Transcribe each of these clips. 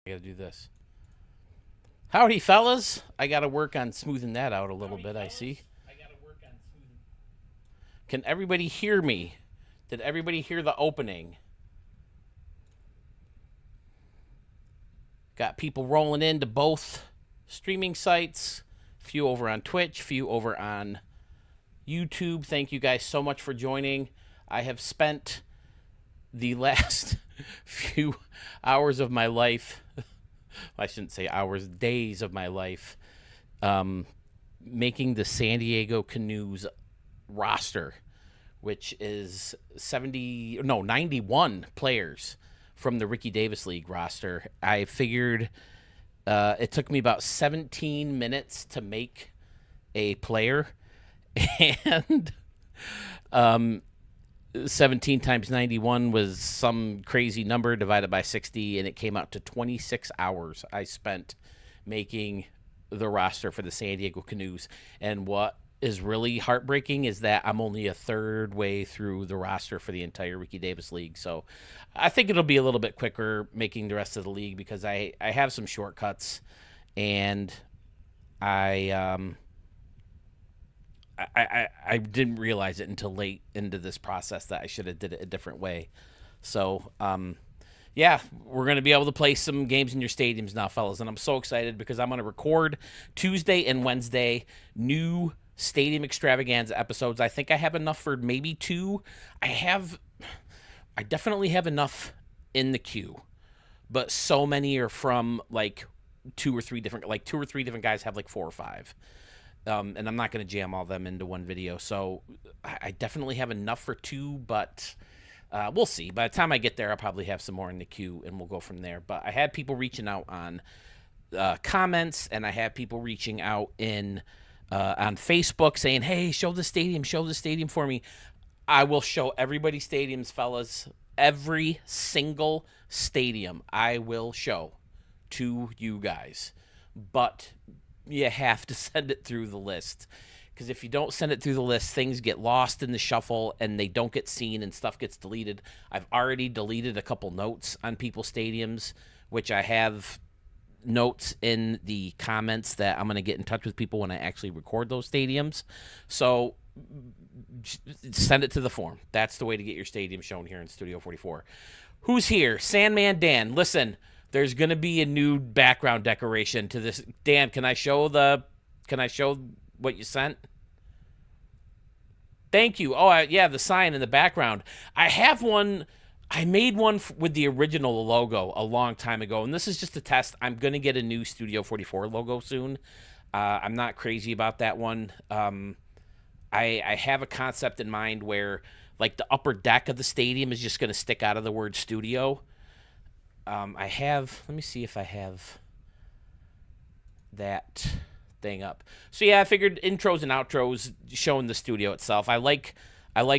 I gotta do this. Howdy, fellas. I gotta work on smoothing that out a little bit, I see. Can everybody hear me? Did everybody hear the opening? Got people rolling into both streaming sites. A few over on Twitch, a few over on YouTube. Thank you guys so much for joining. I have spent the last few hours of my life, I shouldn't say hours, days of my life, making the San Diego Canoes roster, which is 91 players from the Ricky Davis League roster. I figured it took me about 17 minutes to make a player, and 17 times 91 was some crazy number divided by 60, and it came out to 26 hours I spent making the roster for the San Diego Canoes. And what is really heartbreaking is that I'm only a third way through the roster for the entire Ricky Davis League. So I think it'll be a little bit quicker making the rest of the league because I have some shortcuts, and I didn't realize it until late into this process that I should have did it a different way. So, yeah, we're going to be able to play some games in your stadiums now, fellas. And I'm so excited because I'm going to record Tuesday and Wednesday new Stadium Extravaganza episodes. I think I have enough for maybe 2. I definitely have enough in the queue, but so many are from like 2 or 3 different guys have like 4 or 5. And I'm not going to jam all them into one video. So I definitely have enough for 2, but we'll see. By the time I get there, I'll probably have some more in the queue, and we'll go from there. But I had people reaching out on comments, and I had people reaching out on Facebook saying, hey, show the stadium for me. I will show everybody's stadiums, fellas. Every single stadium I will show to you guys. But you have to send it through the list, because if you don't send it through the list, things get lost in the shuffle and they don't get seen and stuff gets deleted. I've already deleted a couple notes on people's stadiums, which I have notes in the comments that I'm going to get in touch with people when I actually record those stadiums. So send it to the form. That's the way to get your stadium shown here in Studio 44. Who's here? Sandman Dan. Listen, there's going to be a new background decoration to this. Dan, can I show what you sent? Thank you. Oh, yeah, the sign in the background. I have one. I made one with the original logo a long time ago, and this is just a test. I'm going to get a new Studio 44 logo soon. I'm not crazy about that one. I have a concept in mind where, like, the upper deck of the stadium is just going to stick out of the word studio. Let me see if I have that thing up. So yeah, I figured intros and outros showing the studio itself. I like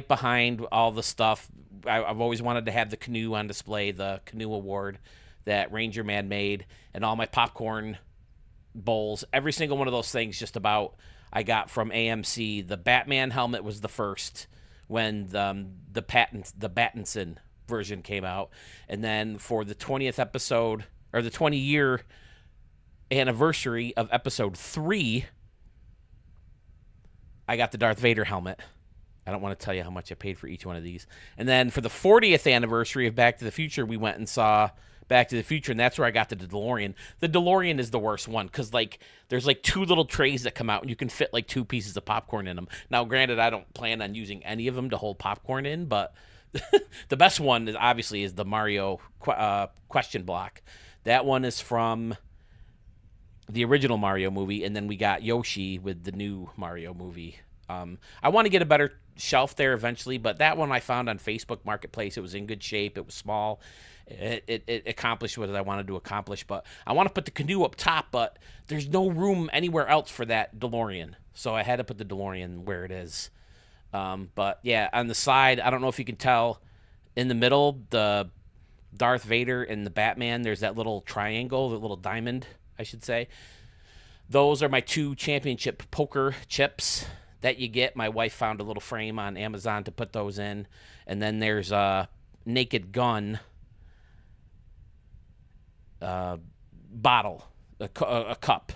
behind all the stuff. I've always wanted to have the canoe on display, the canoe award that Ranger Man made, and all my popcorn bowls. Every single one of those things just about I got from AMC. The Batman helmet was the first when the Pattinson version came out, and then for the 20th episode, or the 20-year anniversary of episode 3, I got the Darth Vader helmet. I don't want to tell you how much I paid for each one of these. And then for the 40th anniversary of Back to the Future, we went and saw Back to the Future, and that's where I got the DeLorean. The DeLorean is the worst one because, like, there's like 2 little trays that come out, and you can fit like 2 pieces of popcorn in them. Now, granted, I don't plan on using any of them to hold popcorn in, but the best one is the Mario question block. That one is from the original Mario movie, and then we got Yoshi with the new Mario movie. I want to get a better shelf there eventually, but that one I found on Facebook Marketplace. It was in good shape. It was small. It accomplished what I wanted to accomplish, but I want to put the canoe up top, but there's no room anywhere else for that DeLorean, so I had to put the DeLorean where it is. But yeah, on the side, I don't know if you can tell, in the middle, the Darth Vader and the Batman, there's that little triangle, the little diamond, I should say. Those are my 2 championship poker chips that you get. My wife found a little frame on Amazon to put those in. And then there's a Naked Gun bottle, a cup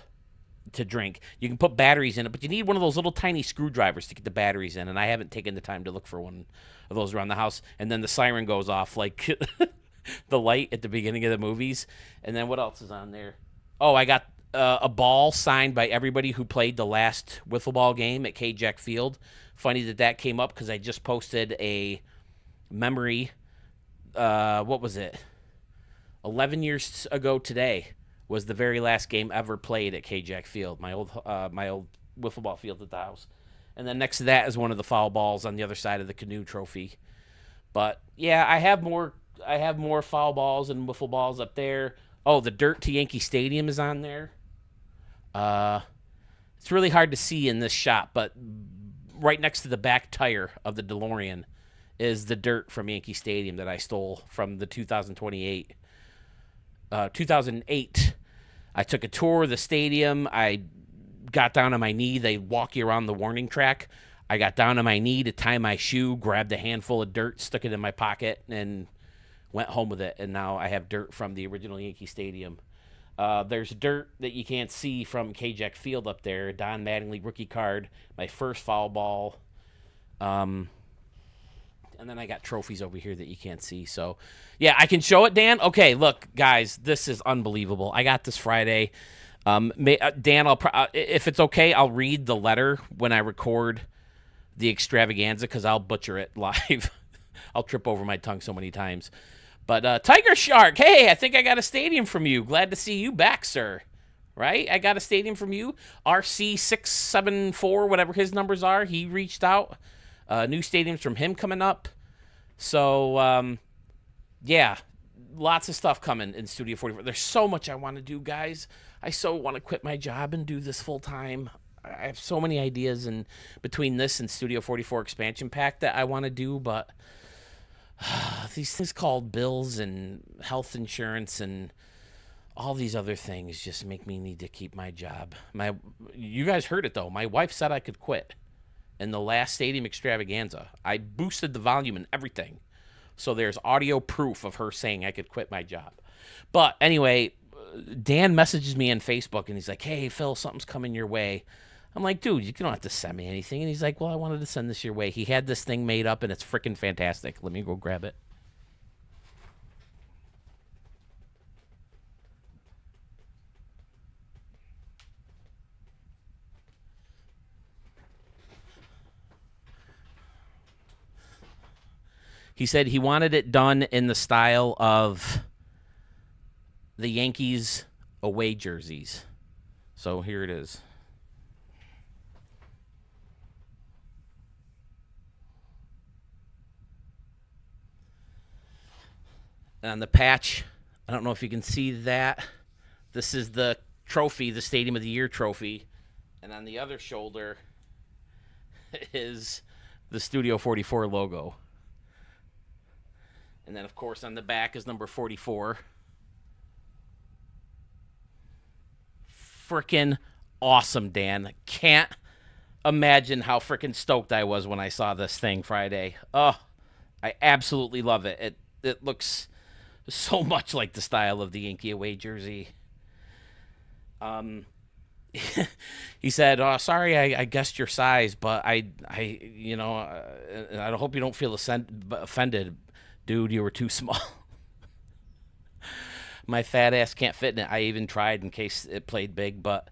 to drink. You can put batteries in it, but you need one of those little tiny screwdrivers to get the batteries in, and I haven't taken the time to look for one of those around the house. And then the siren goes off like the light at the beginning of the movies. And then what else is on there? Oh, I got a ball signed by everybody who played the last wiffle ball game at KJack Field. Funny that came up because I just posted a memory. What was it? 11 years ago today was the very last game ever played at KJack Field, my old wiffle ball field at the house. And then next to that is one of the foul balls on the other side of the canoe trophy. But yeah, I have more foul balls and wiffle balls up there. Oh, the dirt to Yankee Stadium is on there. It's really hard to see in this shot, but right next to the back tire of the DeLorean is the dirt from Yankee Stadium that I stole from the 2008. I took a tour of the stadium. I got down on my knee. They walk you around the warning track. I got down on my knee to tie my shoe, grabbed a handful of dirt, stuck it in my pocket, and went home with it. And now I have dirt from the original Yankee Stadium. There's dirt that you can't see from KJack Field up there. Don Mattingly rookie card, my first foul ball. And then I got trophies over here that you can't see. So, yeah, I can show it, Dan. Okay, look, guys, this is unbelievable. I got this Friday. Dan, if it's okay, I'll read the letter when I record the extravaganza because I'll butcher it live. I'll trip over my tongue so many times. But Tiger Shark, hey, I think I got a stadium from you. Glad to see you back, sir. Right? I got a stadium from you. RC674, whatever his numbers are, he reached out. New stadiums from him coming up. So, yeah, lots of stuff coming in Studio 44. There's so much I want to do, guys. I so want to quit my job and do this full time. I have so many ideas and between this and Studio 44 expansion pack that I want to do, but these things called bills and health insurance and all these other things just make me need to keep my job. You guys heard it, though. My wife said I could quit. In the last stadium extravaganza, I boosted the volume and everything. So there's audio proof of her saying I could quit my job. But anyway, Dan messages me on Facebook and he's like, hey, Phil, something's coming your way. I'm like, dude, you don't have to send me anything. And he's like, well, I wanted to send this your way. He had this thing made up and it's freaking fantastic. Let me go grab it. He said he wanted it done in the style of the Yankees away jerseys. So here it is. And on the patch, I don't know if you can see that. This is the trophy, the Stadium of the Year trophy. And on the other shoulder is the Studio 44 logo. And then, of course, on the back is number 44. Freaking awesome, Dan. Can't imagine how freaking stoked I was when I saw this thing Friday. Oh, I absolutely love it. It looks so much like the style of the Yankee away jersey. He said, "Oh, sorry, I guessed your size, but I hope you don't feel offended. Dude, you were too small." My fat ass can't fit in it. I even tried in case it played big, but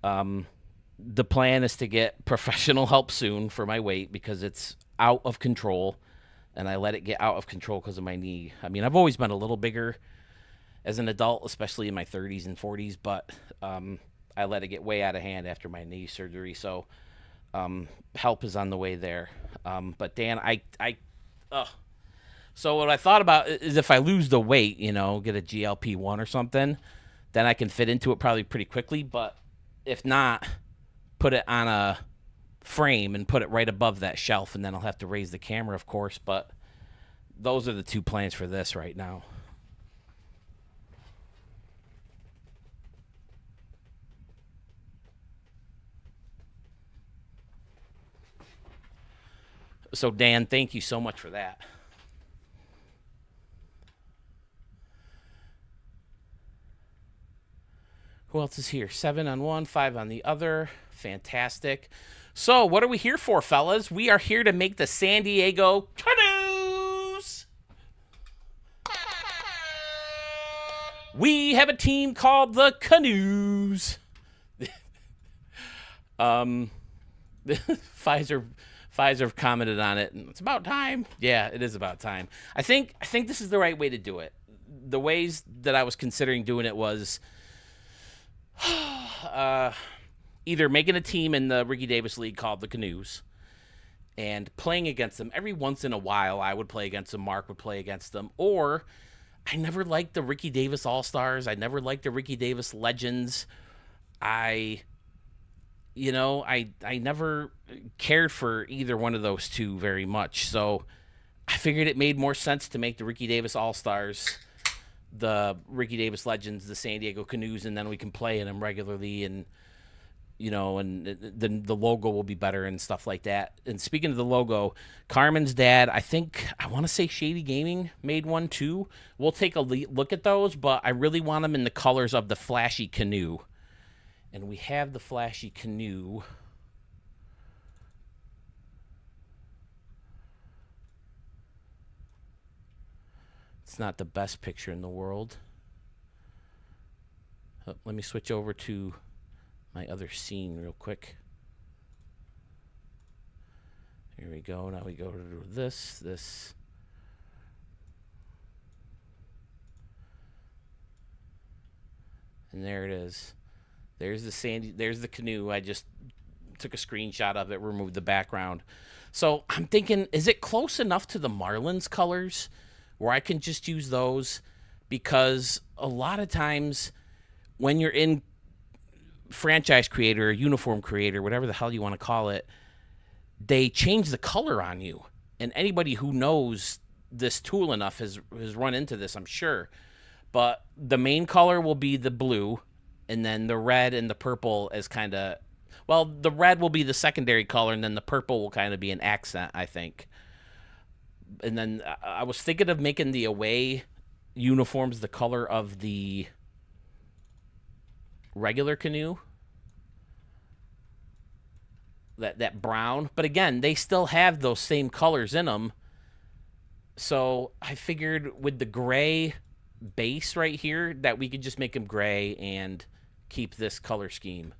the plan is to get professional help soon for my weight because it's out of control, and I let it get out of control because of my knee. I mean, I've always been a little bigger as an adult, especially in my 30s and 40s, but I let it get way out of hand after my knee surgery, so help is on the way there. But Dan, So what I thought about is if I lose the weight, get a GLP-1 or something, then I can fit into it probably pretty quickly. But if not, put it on a frame and put it right above that shelf, and then I'll have to raise the camera, of course. But those are the two plans for this right now. So, Dan, thank you so much for that. Who else is here? 7 on one, 5 on the other. Fantastic. So, what are we here for, fellas? We are here to make the San Diego CANOES. We have a team called the CANOES. Pfizer commented on it, and it's about time. Yeah, it is about time. I think this is the right way to do it. The ways that I was considering doing it was either making a team in the Ricky Davis League called the CANOES and playing against them. Every once in a while, I would play against them. Mark would play against them. Or I never liked the Ricky Davis All-Stars. I never liked the Ricky Davis Legends. I never cared for either one of those two very much. So I figured it made more sense to make the Ricky Davis All-Stars, the Ricky Davis Legends, the San Diego CANOES, and then we can play in them regularly, and then the logo will be better and stuff like that. And speaking of the logo, Carmen's dad, I want to say Shady Gaming made one too. We'll take a look at those, but I really want them in the colors of the flashy canoe. And we have the flashy canoe. It's not the best picture in the world. Let me switch over to my other scene real quick. Here we go. Now we go to this. And there it is. There's the canoe. I just took a screenshot of it, removed the background. So I'm thinking, is it close enough to the Marlins colors where I can just use those? Because a lot of times when you're in franchise creator, uniform creator, whatever the hell you want to call it, they change the color on you. And anybody who knows this tool enough has run into this, I'm sure. But the main color will be the blue, and then the red and the purple is kind of, well, the red will be the secondary color, and then the purple will kind of be an accent, I think. And then I was thinking of making the away uniforms the color of the regular canoe, that brown. But again, they still have those same colors in them. So I figured with the gray base right here that we could just make them gray and keep this color scheme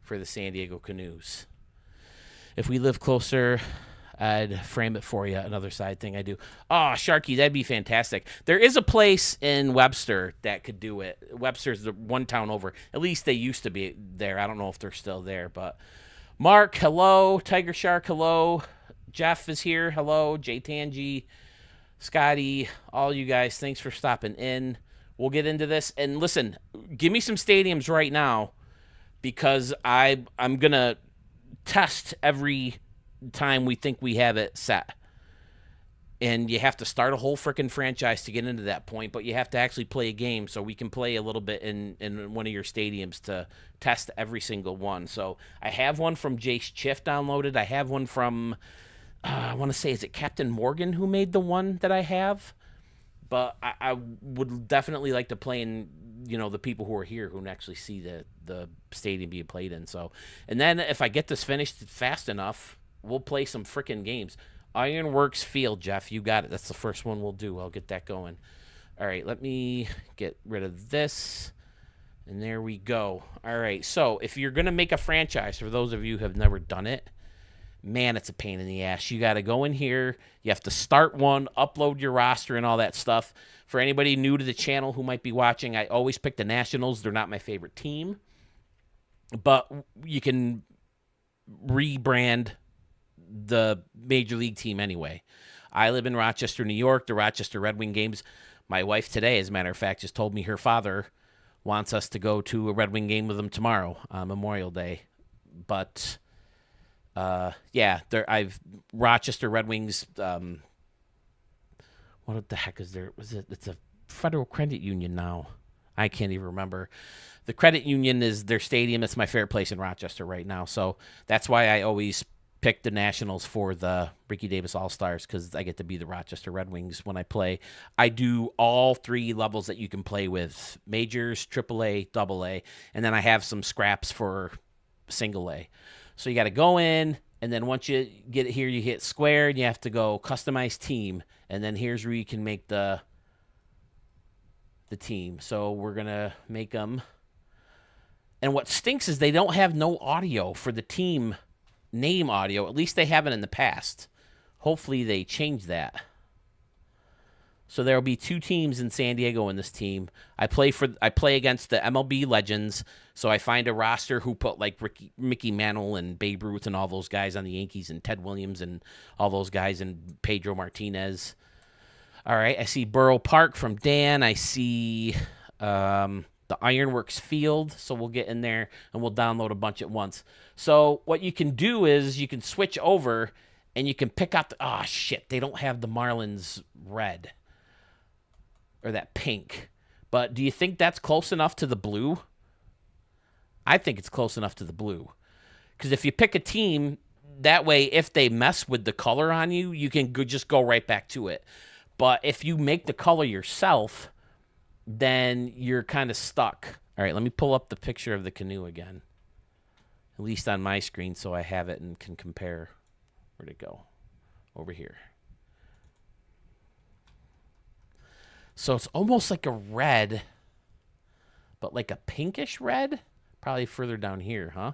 for the San Diego CANOES. If we live closer, I'd frame it for you. Another side thing I do. Oh, Sharky, that'd be fantastic. There is a place in Webster that could do it. Webster's the one town over. At least they used to be there. I don't know if they're still there. But Mark, hello. Tiger Shark, hello. Jeff is here. Hello. Jay Tangi, Scotty, all you guys, thanks for stopping in. We'll get into this. And listen, give me some stadiums right now, because I'm going to test every time we think we have it set. And you have to start a whole freaking franchise to get into that point, but you have to actually play a game, so we can play a little bit in one of your stadiums to test every single one. So I have one from Jace Chiff downloaded. I have one from, I want to say, is it Captain Morgan who made the one that I have? But I would definitely like to play in, the people who are here who can actually see the stadium being played in. So, and then if I get this finished fast enough, we'll play some freaking games. Ironworks Field, Jeff, you got it. That's the first one we'll do. I'll get that going. All right, let me get rid of this. And there we go. All right, so if you're going to make a franchise, for those of you who have never done it, man, it's a pain in the ass. You got to go in here. You have to start one, upload your roster and all that stuff. For anybody new to the channel who might be watching, I always pick the Nationals. They're not my favorite team. But you can rebrand the Major League team anyway. I live in Rochester, New York, the Rochester Red Wing games. My wife today, as a matter of fact, just told me her father wants us to go to a Red Wing game with him tomorrow on Memorial Day. But yeah, I've Rochester Red Wings. What the heck is there? It's a Federal Credit Union now. I can't even remember. The credit union is their stadium. It's my favorite place in Rochester right now. So that's why I always picked the Nationals for the Ricky Davis All-Stars because I get to be the Rochester Red Wings when I play. I do all 3 levels that you can play with: majors, AAA, AA, and then I have some scraps for single A. So you got to go in, and then once you get it here, you hit square, and you have to go customize team, and then here's where you can make the team. So we're going to make them. And what stinks is they don't have no audio for the team name audio. At least they haven't in the past. Hopefully they change that. So there will be 2 teams in San Diego in this team. I play against the MLB legends. So I find a roster who put like Mickey Mantle and Babe Ruth and all those guys on the Yankees, and Ted Williams and all those guys, and Pedro Martinez. All right, I see Borough Park from Dan. I see the Ironworks Field. So we'll get in there and we'll download a bunch at once. So what you can do is you can switch over and you can pick out oh, shit, they don't have the Marlins red or that pink. But do you think that's close enough to the blue? I think it's close enough to the blue. Because if you pick a team, that way if they mess with the color on you, you can just go right back to it. But if you make the color yourself, then you're kind of stuck. All right, let me pull up the picture of the canoe again. At least on my screen, so I have it and can compare. Where'd it go? Over here. So it's almost like a red, but like a pinkish red. Probably further down here, huh?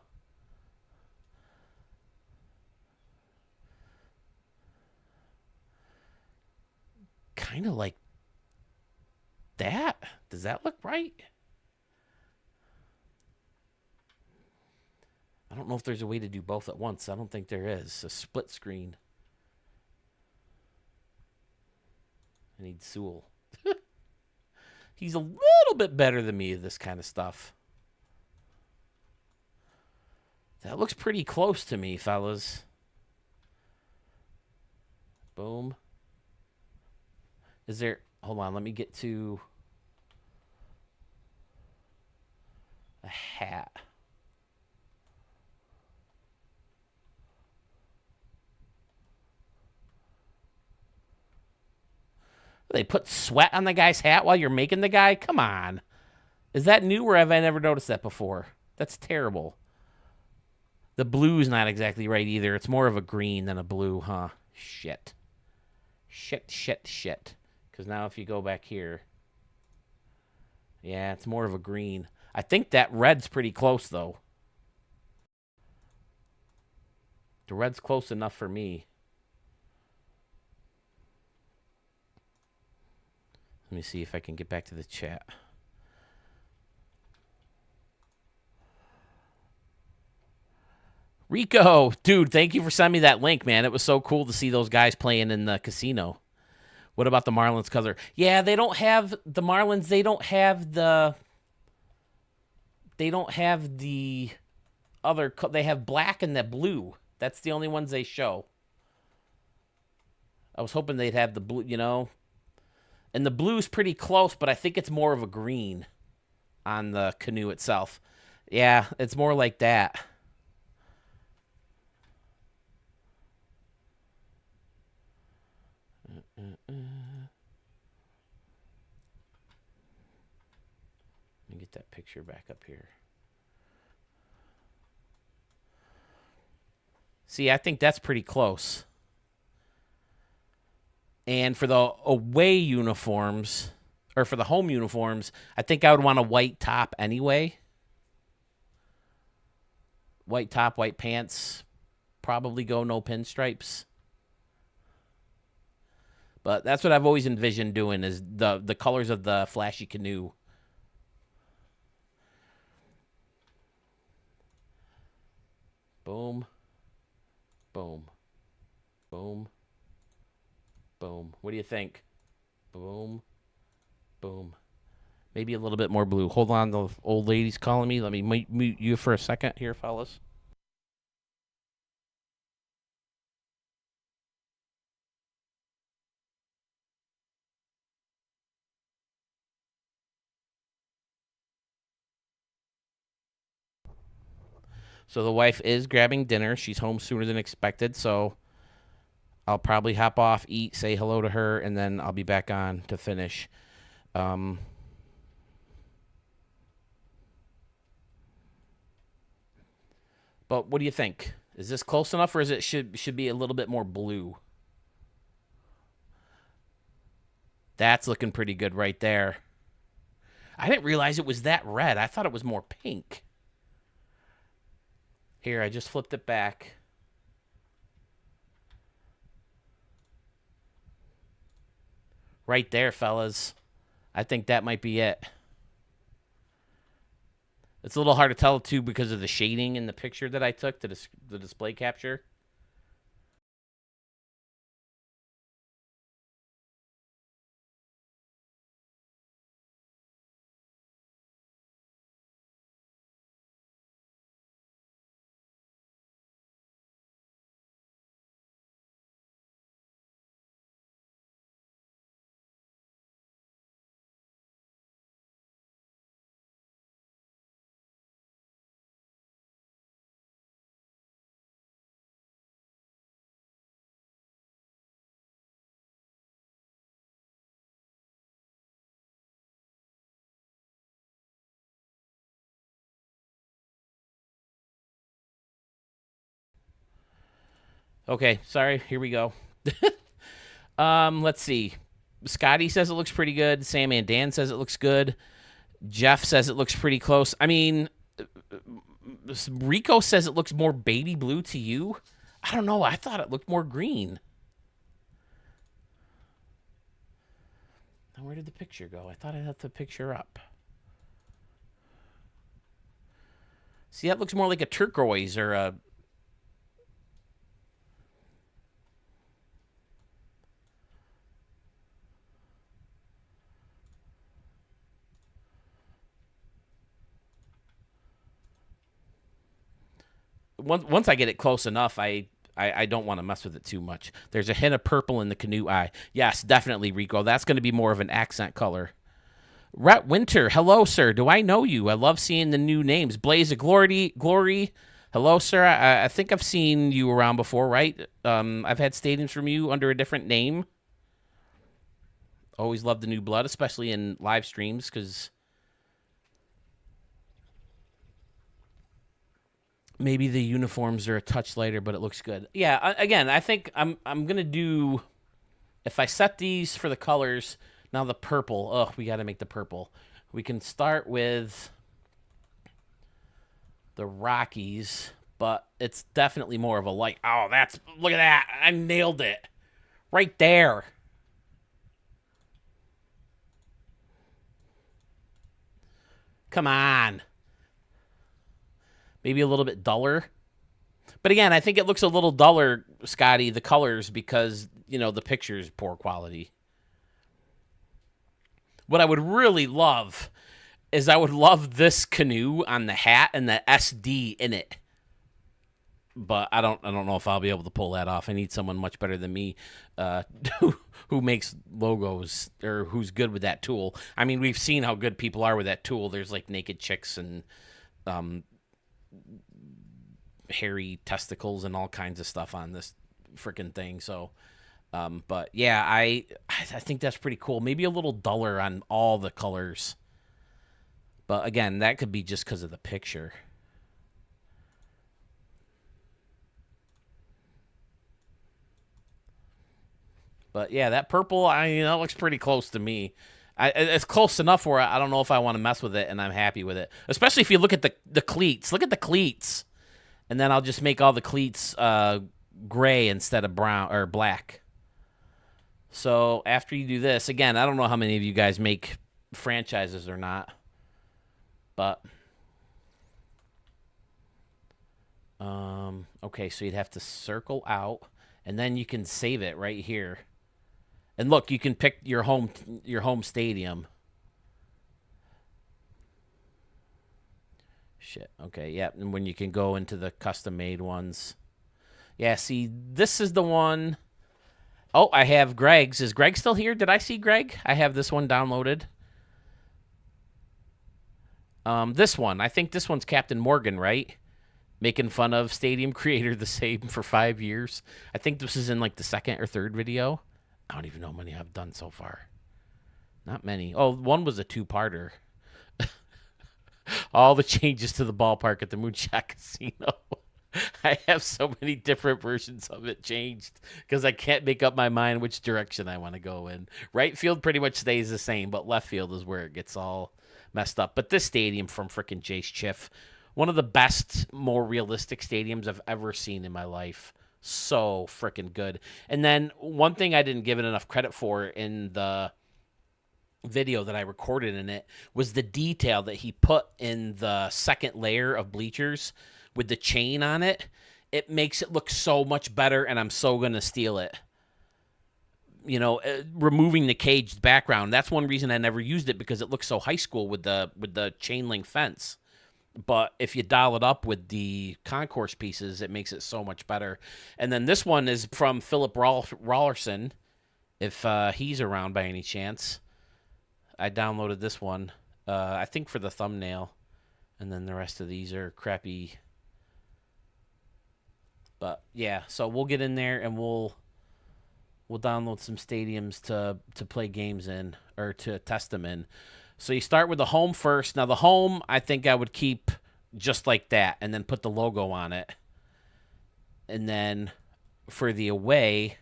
Kind of like that. Does that look right? I don't know if there's a way to do both at once. I don't think there is. A split screen. I need Sewell. He's a little bit better than me at this kind of stuff. That looks pretty close to me, fellas. Boom. Is there... Hold on, let me get to a hat. They put sweat on the guy's hat while you're making the guy? Come on. Is that new, or have I never noticed that before? That's terrible. The blue's not exactly right either. It's more of a green than a blue, huh? Shit. Shit. Because now if you go back here, yeah, it's more of a green. I think that red's pretty close, though. The red's close enough for me. Let me see if I can get back to the chat. Rico, dude, thank you for sending me that link, man. It was so cool to see those guys playing in the casino. What about the Marlins color? Yeah, they don't have the Marlins. They don't have the other. They have black and the blue. That's the only ones they show. I was hoping they'd have the blue, you know. And the blue's pretty close, but I think it's more of a green on the canoe itself. Yeah, it's more like that. Let me get that picture back up here. See, I think that's pretty close. And for the away uniforms, or for the home uniforms, I think I would want a white top anyway. White top, white pants. Probably go no pinstripes. But that's what I've always envisioned doing, is the colors of the flashy canoe. Boom. Boom. Boom. Boom. What do you think? Boom. Boom. Maybe a little bit more blue. Hold on, the old lady's calling me. Let me mute you for a second here, fellas. So the wife is grabbing dinner. She's home sooner than expected, so I'll probably hop off, eat, say hello to her, and then I'll be back on to finish. Um, but what do you think? Is this close enough, or is it should be a little bit more blue? That's looking pretty good right there. I didn't realize it was that red. I thought it was more pink. Here, I just flipped it back. Right there, fellas. I think that might be it. It's a little hard to tell, too, because of the shading in the picture that I took, the display capture. Okay, sorry. Here we go. Let's see. Scotty says it looks pretty good. Sam and Dan says it looks good. Jeff says it looks pretty close. I mean, Rico says it looks more baby blue to you. I don't know. I thought it looked more green. Now, where did the picture go? I thought I had the picture up. See, that looks more like a turquoise or a... Once I get it close enough, I don't want to mess with it too much. There's a hint of purple in the canoe eye. Yes, definitely, Rico. That's going to be more of an accent color. Rhett Winter, hello, sir. Do I know you? I love seeing the new names. Blaze of Glory. Hello, sir. I think I've seen you around before, right? I've had stadiums from you under a different name. Always love the new blood, especially in live streams, because maybe the uniforms are a touch lighter, but it looks good. Yeah, again, I think I'm going to do... If I set these for the colors... Now the purple. Oh, we got to make the purple. We can start with the Rockies, but it's definitely more of a light. Oh, that's... Look at that. I nailed it. Right there. Come on. Maybe a little bit duller. But again, I think it looks a little duller, Scotty, the colors, because, you know, the picture is poor quality. What I would really love is I would love this canoe on the hat and the SD in it. But I don't know if I'll be able to pull that off. I need someone much better than me who makes logos or who's good with that tool. I mean, we've seen how good people are with that tool. There's like naked chicks and hairy testicles and all kinds of stuff on this freaking thing. So... but yeah, I think that's pretty cool. Maybe a little duller on all the colors. But again, that could be just because of the picture. But yeah, that purple, that looks pretty close to me. It's close enough where I don't know if I want to mess with it, and I'm happy with it. Especially if you look at the cleats. Look at the cleats. And then I'll just make all the cleats gray instead of brown or black. So after you do this, again, I don't know how many of you guys make franchises or not, but okay, so you'd have to circle out, and then you can save it right here. And look, you can pick your home stadium. Shit. Okay, yeah, and when you can go into the custom-made ones. Yeah, see, this is the one. Oh, I have Greg's. Is Greg still here? Did I see Greg? I have this one downloaded. This one. I think this one's Captain Morgan, right? making fun of Stadium Creator the same for 5 years. I think this is in like the second or third video. I don't even know how many I've done so far. Not many. Oh, one was a two-parter. All the changes to the ballpark at the Moonshot Casino. I have so many different versions of it changed because I can't make up my mind which direction I want to go in. Right field pretty much stays the same, but left field is where it gets all messed up. But this stadium from frickin' Jace Chiff, one of the best, more realistic stadiums I've ever seen in my life. So frickin' good. And then one thing I didn't give it enough credit for in the video that I recorded in it was the detail that he put in the second layer of bleachers with the chain on it. It makes it look so much better, and I'm so going to steal it. You know, removing the caged background. That's one reason I never used it, because it looks so high school with the chain link fence. But if you dial it up with the concourse pieces, it makes it so much better. And then this one is from Philip Rollerson, if he's around by any chance. I downloaded this one, I think for the thumbnail, and then the rest of these are crappy. But yeah, so we'll get in there and we'll download some stadiums to play games in, or to test them in. So you start with the home first. Now the home, I think I would keep just like that, and then put the logo on it. And then for the away,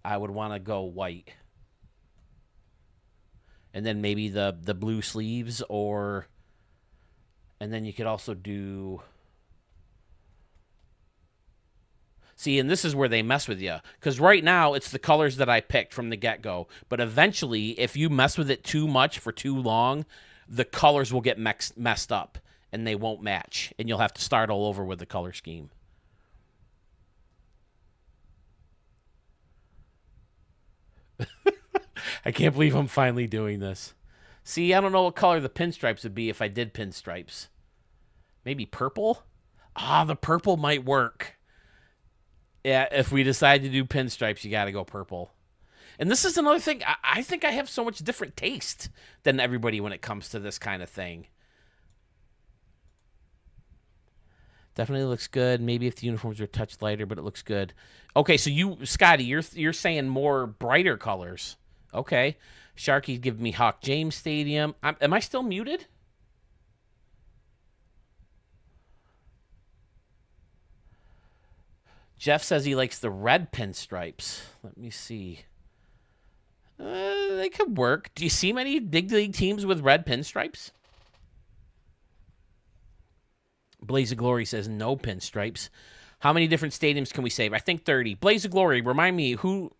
I would want to go white. And then maybe the blue sleeves, and then you could also do. See, and this is where they mess with you, because right now it's the colors that I picked from the get-go. But eventually, if you mess with it too much for too long, the colors will get messed up, and they won't match, and you'll have to start all over with the color scheme. I can't believe I'm finally doing this. See, I don't know what color the pinstripes would be if I did pinstripes. Maybe purple? Ah, the purple might work. Yeah, if we decide to do pinstripes, you got to go purple. And this is another thing. I think I have so much different taste than everybody when it comes to this kind of thing. Definitely looks good. Maybe if the uniforms are a touch lighter, but it looks good. Okay, so Scotty, you're saying more brighter colors. Okay. Sharky's giving me Hawk James Stadium. Am I still muted? Jeff says he likes the red pinstripes. Let me see. They could work. Do you see many big league teams with red pinstripes? Blaze of Glory says no pinstripes. How many different stadiums can we save? I think 30. Blaze of Glory, remind me who.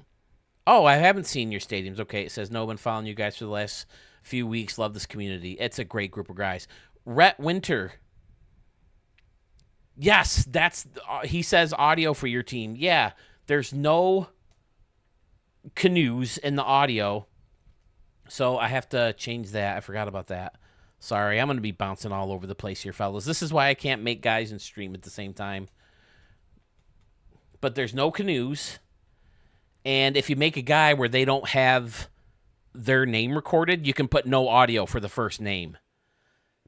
Oh, I haven't seen your stadiums. Okay, it says no, been following you guys for the last few weeks. Love this community. It's a great group of guys. Rhett Winter. Yes, he says audio for your team. Yeah, there's no canoes in the audio, so I have to change that. I forgot about that. Sorry, I'm going to be bouncing all over the place here, fellas. This is why I can't make guys and stream at the same time. But there's no canoes, and if you make a guy where they don't have their name recorded, you can put no audio for the first name.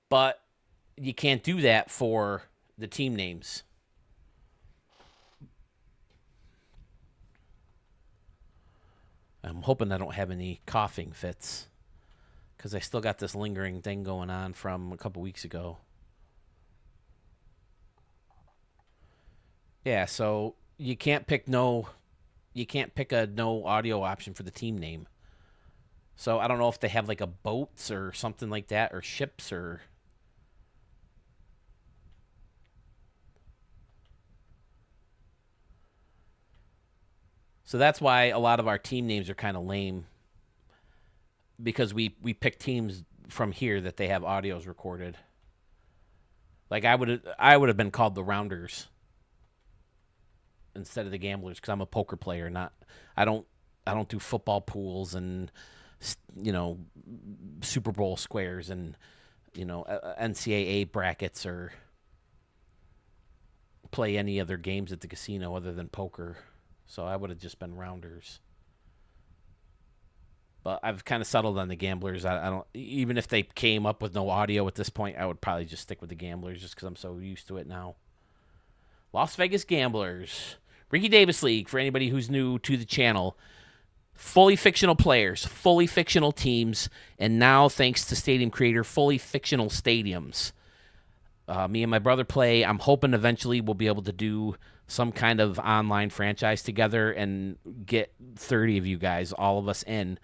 But you can't do that for the team names. I'm hoping I don't have any coughing fits, because I still got this lingering thing going on from a couple weeks ago. Yeah, so you can't pick a no audio option for the team name. So I don't know if they have like a boats or something like that, or ships, or. So that's why a lot of our team names are kind of lame, because we pick teams from here that they have audios recorded. Like I would have been called the Rounders instead of the Gamblers, because I'm a poker player. I don't do football pools and Super Bowl squares and NCAA brackets, or play any other games at the casino other than poker. So I would have just been Rounders. But I've kind of settled on the Gamblers. I don't, even if they came up with no audio at this point, I would probably just stick with the Gamblers, just because I'm so used to it now. Las Vegas Gamblers. Ricky Davis League, for anybody who's new to the channel. Fully fictional players, fully fictional teams, and now, thanks to Stadium Creator, fully fictional stadiums. Me and my brother play. I'm hoping eventually we'll be able to do some kind of online franchise together and get 30 of you guys, all of us in.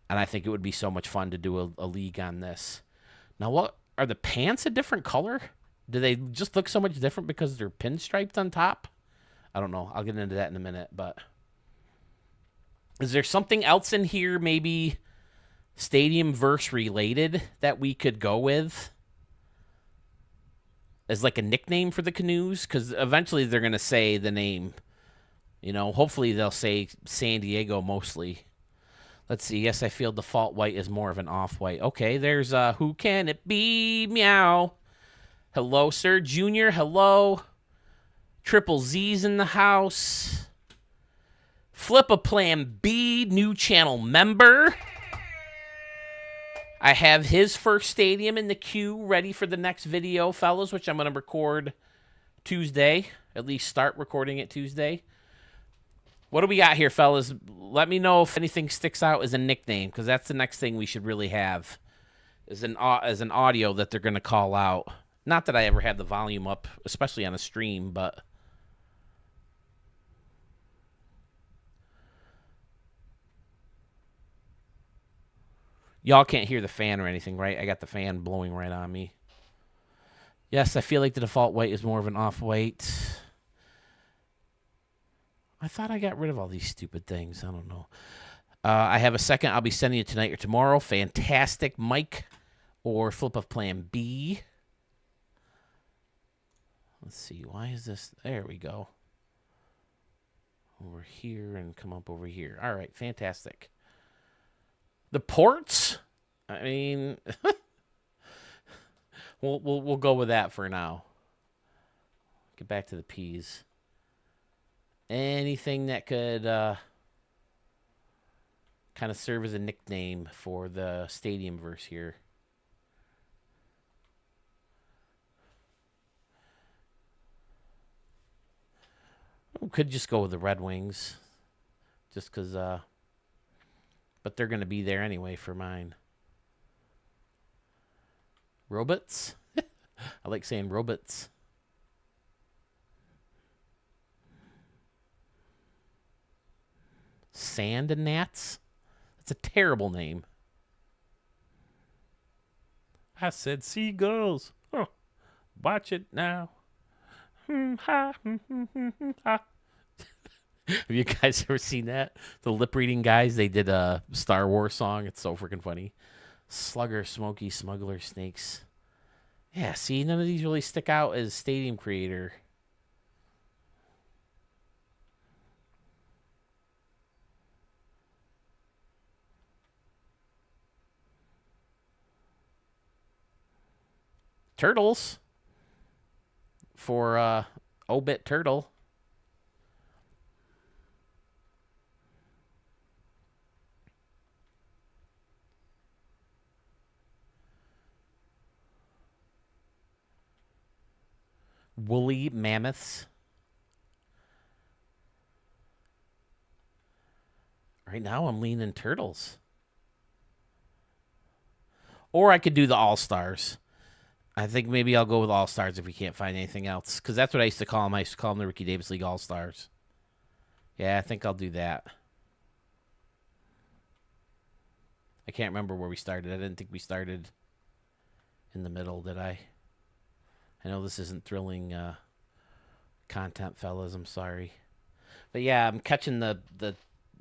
And I think it would be so much fun to do a league on this. Now, what are the pants a different color? Do they just look so much different because they're pinstriped on top? I don't know. I'll get into that in a minute, but... Is there something else in here, maybe Stadium Verse related, that we could go with as like a nickname for the Canoes? Because eventually they're going to say the name. You know, hopefully they'll say San Diego mostly. Let's see. Yes, I feel default white is more of an off-white. Okay, there's Who Can It Be? Meow. Hello, Sir Junior. Hello. Triple Z's in the house. Flip a Plan B, new channel member. I have his first stadium in the queue ready for the next video, fellas, which I'm going to record Tuesday. At least start recording it Tuesday. What do we got here, fellas? Let me know if anything sticks out as a nickname, because that's the next thing we should really have, is an audio that they're going to call out. Not that I ever had the volume up, especially on a stream, but... Y'all can't hear the fan or anything, right? I got the fan blowing right on me. Yes, I feel like the default white is more of an off-white. I thought I got rid of all these stupid things. I don't know. I have a second. I'll be sending it tonight or tomorrow. Fantastic Mike or Flip of Plan B. Let's see. Why is this? There we go. Over here and come up over here. All right. Fantastic. The ports? I mean, we'll go with that for now. Get back to the P's. Anything that could kind of serve as a nickname for the stadium verse here. We could just go with the Red Wings, just because... but they're going to be there anyway for mine. Robots? I like saying robots. Sand and Gnats? That's a terrible name. I said seagulls. Oh, watch it now. Have you guys ever seen that? The lip-reading guys, they did a Star Wars song. It's so freaking funny. Slugger, Smoky, Smuggler, Snakes. Yeah, see, none of these really stick out as stadium creator. Turtles. For Obit Turtle. Woolly Mammoths. Right now I'm leaning Turtles. Or I could do the All-Stars. I think maybe I'll go with All-Stars if we can't find anything else. Because that's what I used to call them. I used to call them the Ricky Davis League All-Stars. Yeah, I think I'll do that. I can't remember where we started. I didn't think we started in the middle, did I? I know this isn't thrilling content, fellas. I'm sorry. But yeah, I'm catching the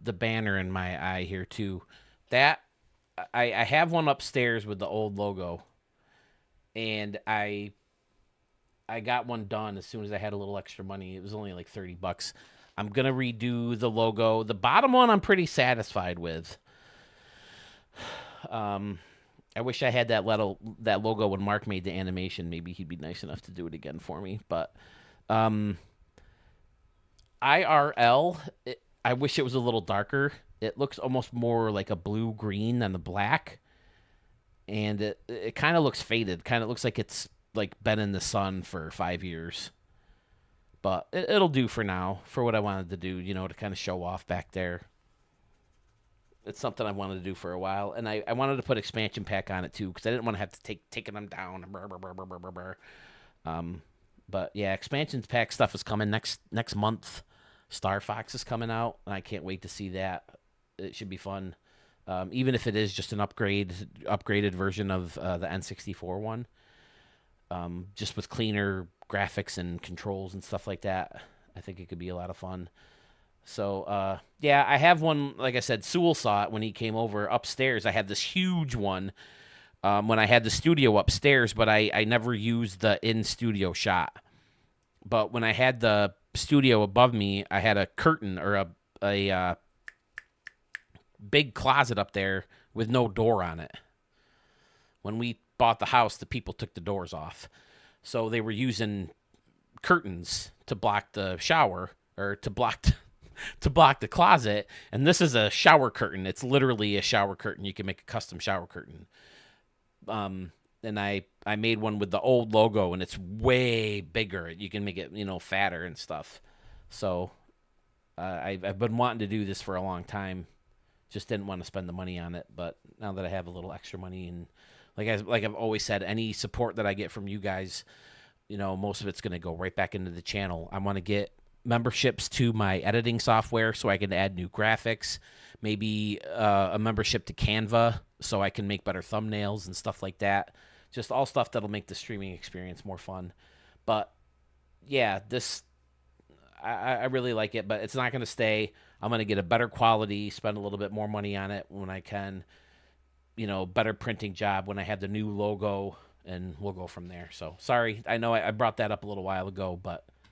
banner in my eye here, too. That, I have one upstairs with the old logo. And I got one done as soon as I had a little extra money. It was only like $30. I'm going to redo the logo. The bottom one I'm pretty satisfied with. I wish I had that logo when Mark made the animation. Maybe he'd be nice enough to do it again for me. But IRL, I wish it was a little darker. It looks almost more like a blue-green than the black. And it kind of looks faded. Kind of looks like it's like been in the sun for 5 years. But it'll do for now, for what I wanted to do, to kind of show off back there. It's something I wanted to do for a while, and I wanted to put expansion pack on it too, because I didn't want to have to taking them down. But yeah, expansion pack stuff is coming next month. Star Fox is coming out, and I can't wait to see that. It should be fun, even if it is just an upgraded version of the N64 one, just with cleaner graphics and controls and stuff like that. I think it could be a lot of fun. So, yeah, I have one, like I said, Sewell saw it when he came over upstairs. I had this huge one when I had the studio upstairs, but I never used the in-studio shot. But when I had the studio above me, I had a curtain or a big closet up there with no door on it. When we bought the house, the people took the doors off. So they were using curtains to block the shower or to block the closet, and this is a shower curtain. It's literally a shower curtain. You can make a custom shower curtain. And I made one with the old logo, and it's way bigger. You can make it, fatter and stuff. So I've been wanting to do this for a long time. Just didn't want to spend the money on it, but now that I have a little extra money, and like I've always said, any support that I get from you guys, most of it's going to go right back into the channel. I want to get memberships to my editing software so I can add new graphics, maybe a membership to Canva so I can make better thumbnails and stuff like that. Just all stuff that'll make the streaming experience more fun. But yeah, I really like it, but it's not going to stay. I'm going to get a better quality, spend a little bit more money on it when I can, better printing job when I have the new logo, and we'll go from there. So sorry, I know I brought that up a little while ago,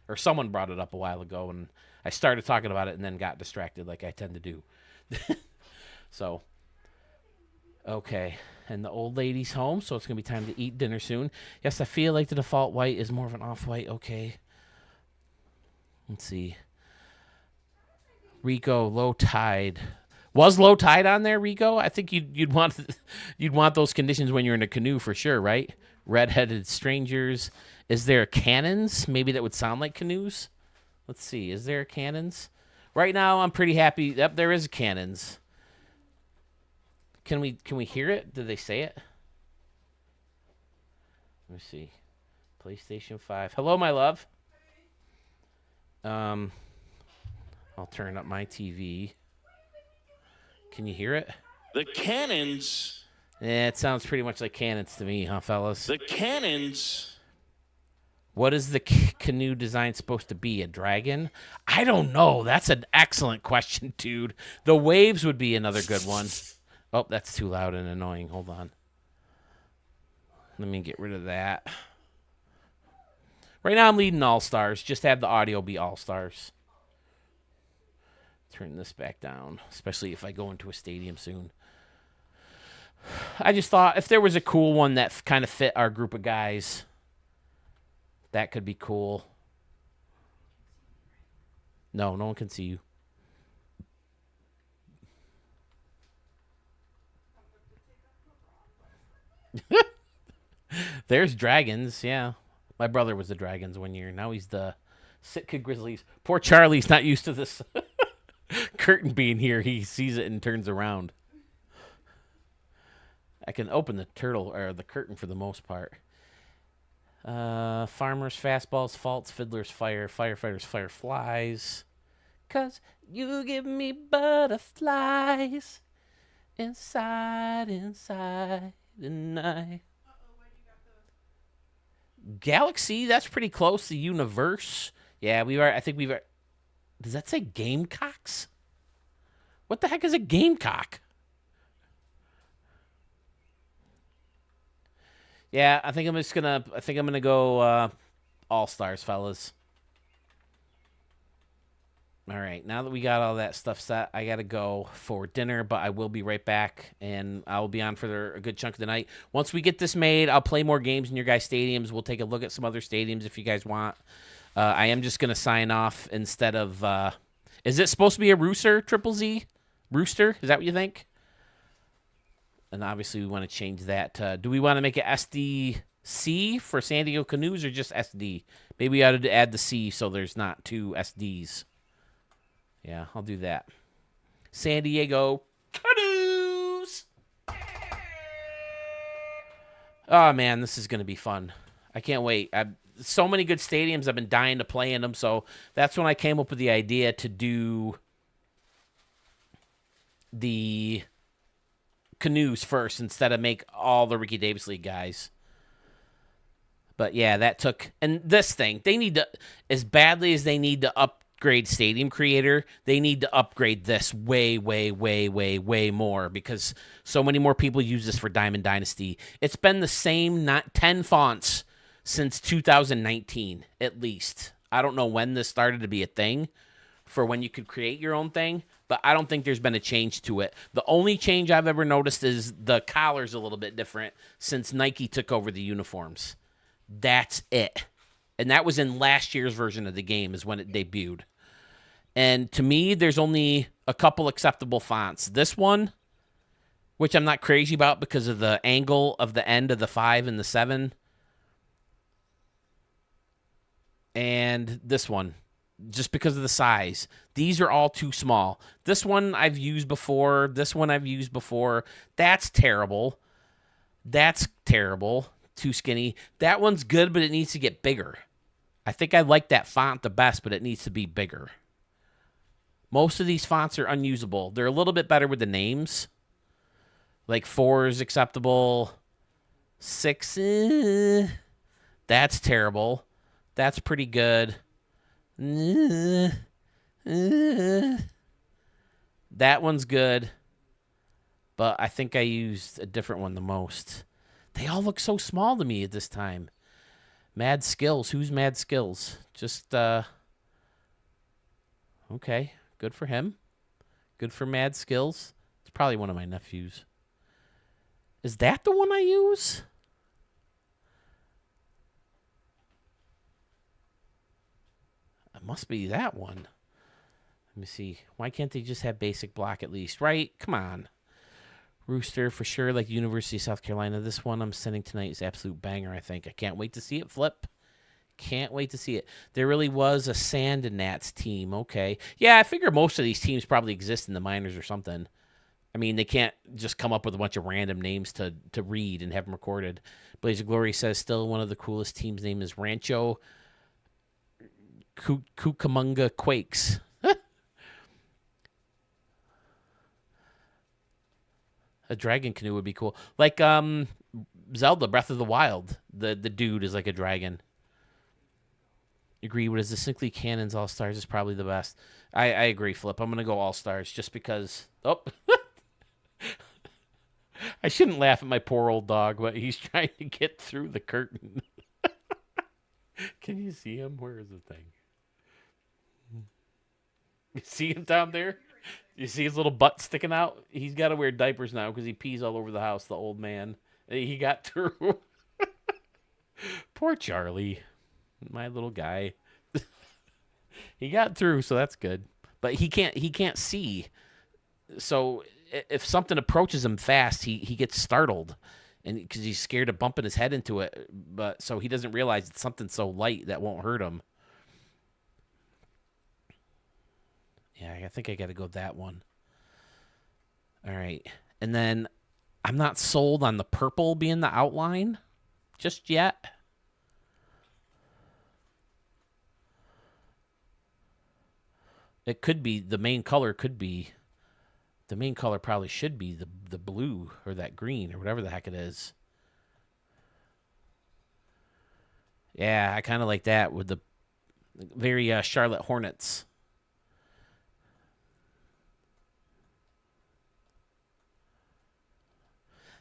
or someone brought it up a while ago, and I started talking about it and then got distracted like I tend to do. So, okay. And the old lady's home, so it's going to be time to eat dinner soon. Yes, I feel like the default white is more of an off-white. Okay. Let's see. Rico, low tide. Was low tide on there, Rico? I think you'd want those conditions when you're in a canoe for sure, right? Red-headed strangers. Is there cannons? Maybe that would sound like canoes. Let's see. Is there cannons? Right now, I'm pretty happy. Yep, there is cannons. Can we hear it? Did they say it? Let me see. PlayStation 5. Hello, my love. I'll turn up my TV. Can you hear it? The cannons. Yeah, it sounds pretty much like cannons to me, huh, fellas? The cannons. What is the canoe design supposed to be? A dragon? I don't know. That's an excellent question, dude. The waves would be another good one. Oh, that's too loud and annoying. Hold on. Let me get rid of that. Right now I'm leading All-Stars. Just have the audio be All-Stars. Turn this back down, especially if I go into a stadium soon. I just thought if there was a cool one that kind of fit our group of guys, that could be cool. No one can see you. There's dragons, yeah. My brother was the Dragons one year. Now he's the Sitka Grizzlies. Poor Charlie's not used to this curtain being here. He sees it and turns around. I can open the curtain for the most part. Farmers, fastballs, faults, fiddlers, fire, firefighters, fireflies. 'Cause you give me butterflies inside the night. Galaxy, that's pretty close to universe. Yeah, I think we've. Does that say gamecocks? What the heck is a gamecock? Yeah, I think I'm gonna go All-Stars, fellas. All right, now that we got all that stuff set, I gotta go for dinner, but I will be right back, and I will be on for a good chunk of the night. Once we get this made, I'll play more games in your guys' stadiums. We'll take a look at some other stadiums if you guys want. I am just gonna sign off instead of. Is it supposed to be a Rooster, Triple Z? Rooster? Is that what you think? And obviously we want to change that. Do we want to make it SD C for San Diego Canoes or just SD? Maybe I ought to add the C so there's not two SDs. Yeah, I'll do that. San Diego Canoes. Oh man, this is gonna be fun. I can't wait. So many good stadiums. I've been dying to play in them. So that's when I came up with the idea to do the Canoes first instead of make all the Ricky Davis League guys. But yeah, that took. And this thing, they need to, as badly as they need to upgrade Stadium Creator, they need to upgrade this way, way, way, way, way more because so many more people use this for Diamond Dynasty. It's been the same 10 fonts since 2019, at least. I don't know when this started to be a thing for when you could create your own thing, but I don't think there's been a change to it. The only change I've ever noticed is the collar's a little bit different since Nike took over the uniforms. That's it. And that was in last year's version of the game is when it debuted. And to me, there's only a couple acceptable fonts. This one, which I'm not crazy about because of the angle of the end of the 5 and the 7. And this one, just because of the size. These are all too small. This one I've used before. This one I've used before. That's terrible. That's terrible. Too skinny. That one's good, but it needs to get bigger. I think I like that font the best, but it needs to be bigger. Most of these fonts are unusable. They're a little bit better with the names. Like 4 is acceptable. 6, that's terrible. That's pretty good. That one's good. But I think I used a different one the most. They all look so small to me at this time. Mad Skills. Who's Mad Skills? Just, okay. Good for him. Good for Mad Skills. It's probably one of my nephews. Is that the one I use? It must be that one. Let me see. Why can't they just have basic block at least, right? Come on. Rooster for sure, like University of South Carolina. This one I'm sending tonight is absolute banger, I think. I can't wait to see it flip. Can't wait to see it. There really was a Sand and Nats team. Okay. Yeah, I figure most of these teams probably exist in the minors or something. I mean, they can't just come up with a bunch of random names to read and have them recorded. Blaze of Glory says still one of the coolest teams' name is Rancho Cucamonga Quakes. A dragon canoe would be cool. Like Zelda Breath of the Wild. The dude is like a dragon. Agree with his distinctly Cannons All-Stars is probably the best. I agree, Flip. I'm going to go All-Stars just because... Oh. I shouldn't laugh at my poor old dog, but he's trying to get through the curtain. Can you see him? Where is the thing? You see him down there? You see his little butt sticking out? He's got to wear diapers now because he pees all over the house, the old man. He got through. Poor Charlie. My little guy. He got through, so that's good. But he can't see. So if something approaches him fast, he gets startled. And because he's scared of bumping his head into it. But so he doesn't realize it's something so light that won't hurt him. Yeah, I think I got to go that one. All right. And then I'm not sold on the purple being the outline just yet. It could be, the main color probably should be the blue or that green or whatever the heck it is. Yeah, I kind of like that with the very Charlotte Hornets.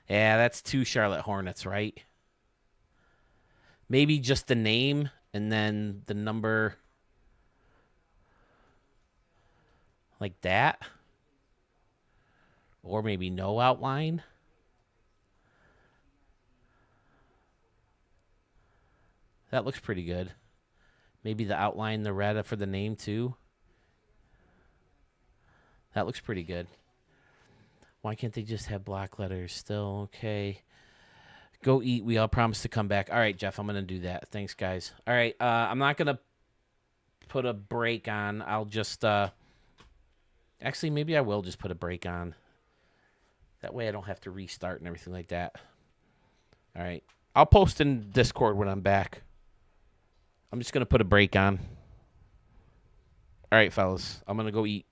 Yeah, that's 2 Charlotte Hornets, right? Maybe just the name and then the number like that. Or maybe no outline. That looks pretty good. Maybe the outline, the red for the name too. That looks pretty good. Why can't they just have black letters still? Okay. Go eat. We all promise to come back. All right, Jeff, I'm going to do that. Thanks, guys. All right, I'm not going to put a break on. I'll just actually, maybe I will just put a break on. That way I don't have to restart and everything like that. All right. I'll post in Discord when I'm back. I'm just going to put a break on. All right, fellas. I'm going to go eat.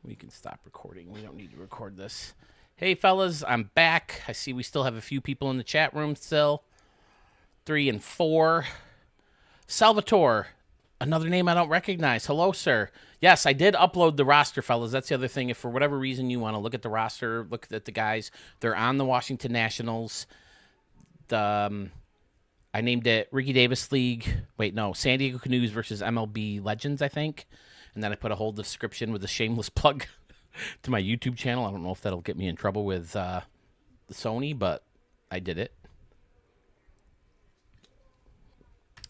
We can stop recording. We don't need to record this. Hey, fellas, I'm back. I see we still have a few people in the chat room still. 3 and 4. Salvatore, another name I don't recognize. Hello, sir. Yes, I did upload the roster, fellas. That's the other thing. If for whatever reason you want to look at the roster, look at the guys. They're on the Washington Nationals. I named it Ricky Davis League. Wait, no. San Diego Canoes versus MLB Legends, I think. And then I put a whole description with a shameless plug to my YouTube channel. I don't know if that'll get me in trouble with Sony, but I did it.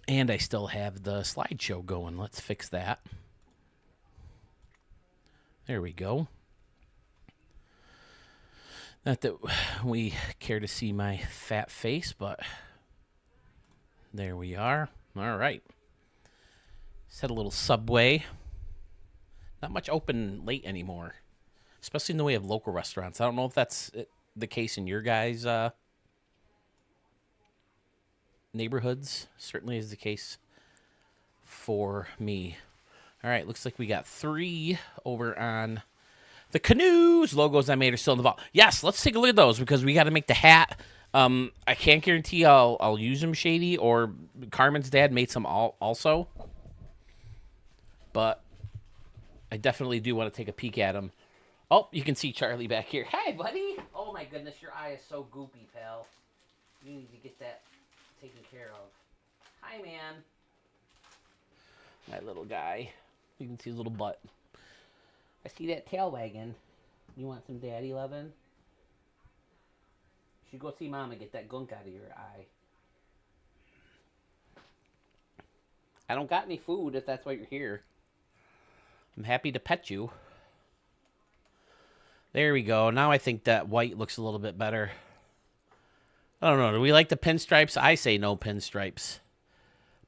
And I still have the slideshow going. Let's fix that. There we go. Not that we care to see my fat face, but there we are. All right. Just had a little Subway. Not much open late anymore, especially in the way of local restaurants. I don't know if that's the case in your guys' neighborhoods. Certainly is the case for me. All right, looks like we got 3 over on the Canoes. Logos I made are still in the vault. Yes, let's take a look at those because we got to make the hat. I can't guarantee I'll use them, Shady, or Carmen's dad made some also. But I definitely do want to take a peek at them. Oh, you can see Charlie back here. Hey, buddy. Oh, my goodness, your eye is so goopy, pal. You need to get that taken care of. Hi, man. My little guy. You can see his little butt. I see that tail wagging. You want some daddy loving? You should go see Mom and get that gunk out of your eye. I don't got any food if that's why you're here. I'm happy to pet you. There we go. Now I think that white looks a little bit better. I don't know. Do we like the pinstripes? I say no pinstripes.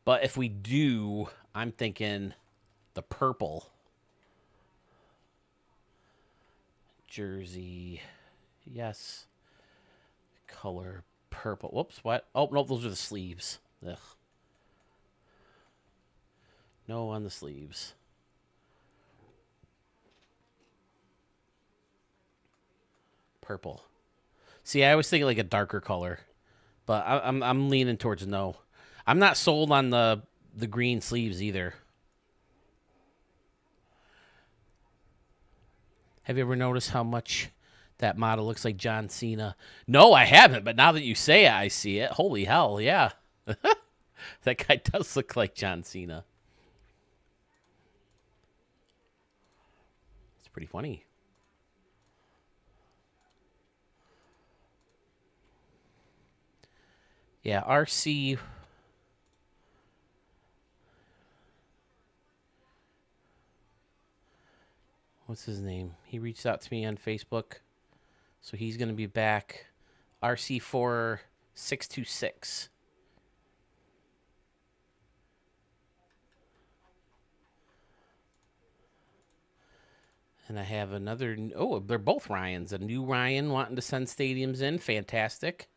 But if we do, I'm thinking the purple. Jersey. Yes. Color purple. Whoops, what? Oh, no, those are the sleeves. Ugh. No on the sleeves. Purple. See, I always think like a darker color, but I'm leaning towards no. I'm not sold on the green sleeves either. Have you ever noticed how much that model looks like John Cena? No, I haven't, but now that you say it, I see it. Holy hell, yeah. That guy does look like John Cena. It's pretty funny. Yeah, RC. What's his name? He reached out to me on Facebook. So he's going to be back. RC4626. And I have another. Oh, they're both Ryans. A new Ryan wanting to send stadiums in. Fantastic.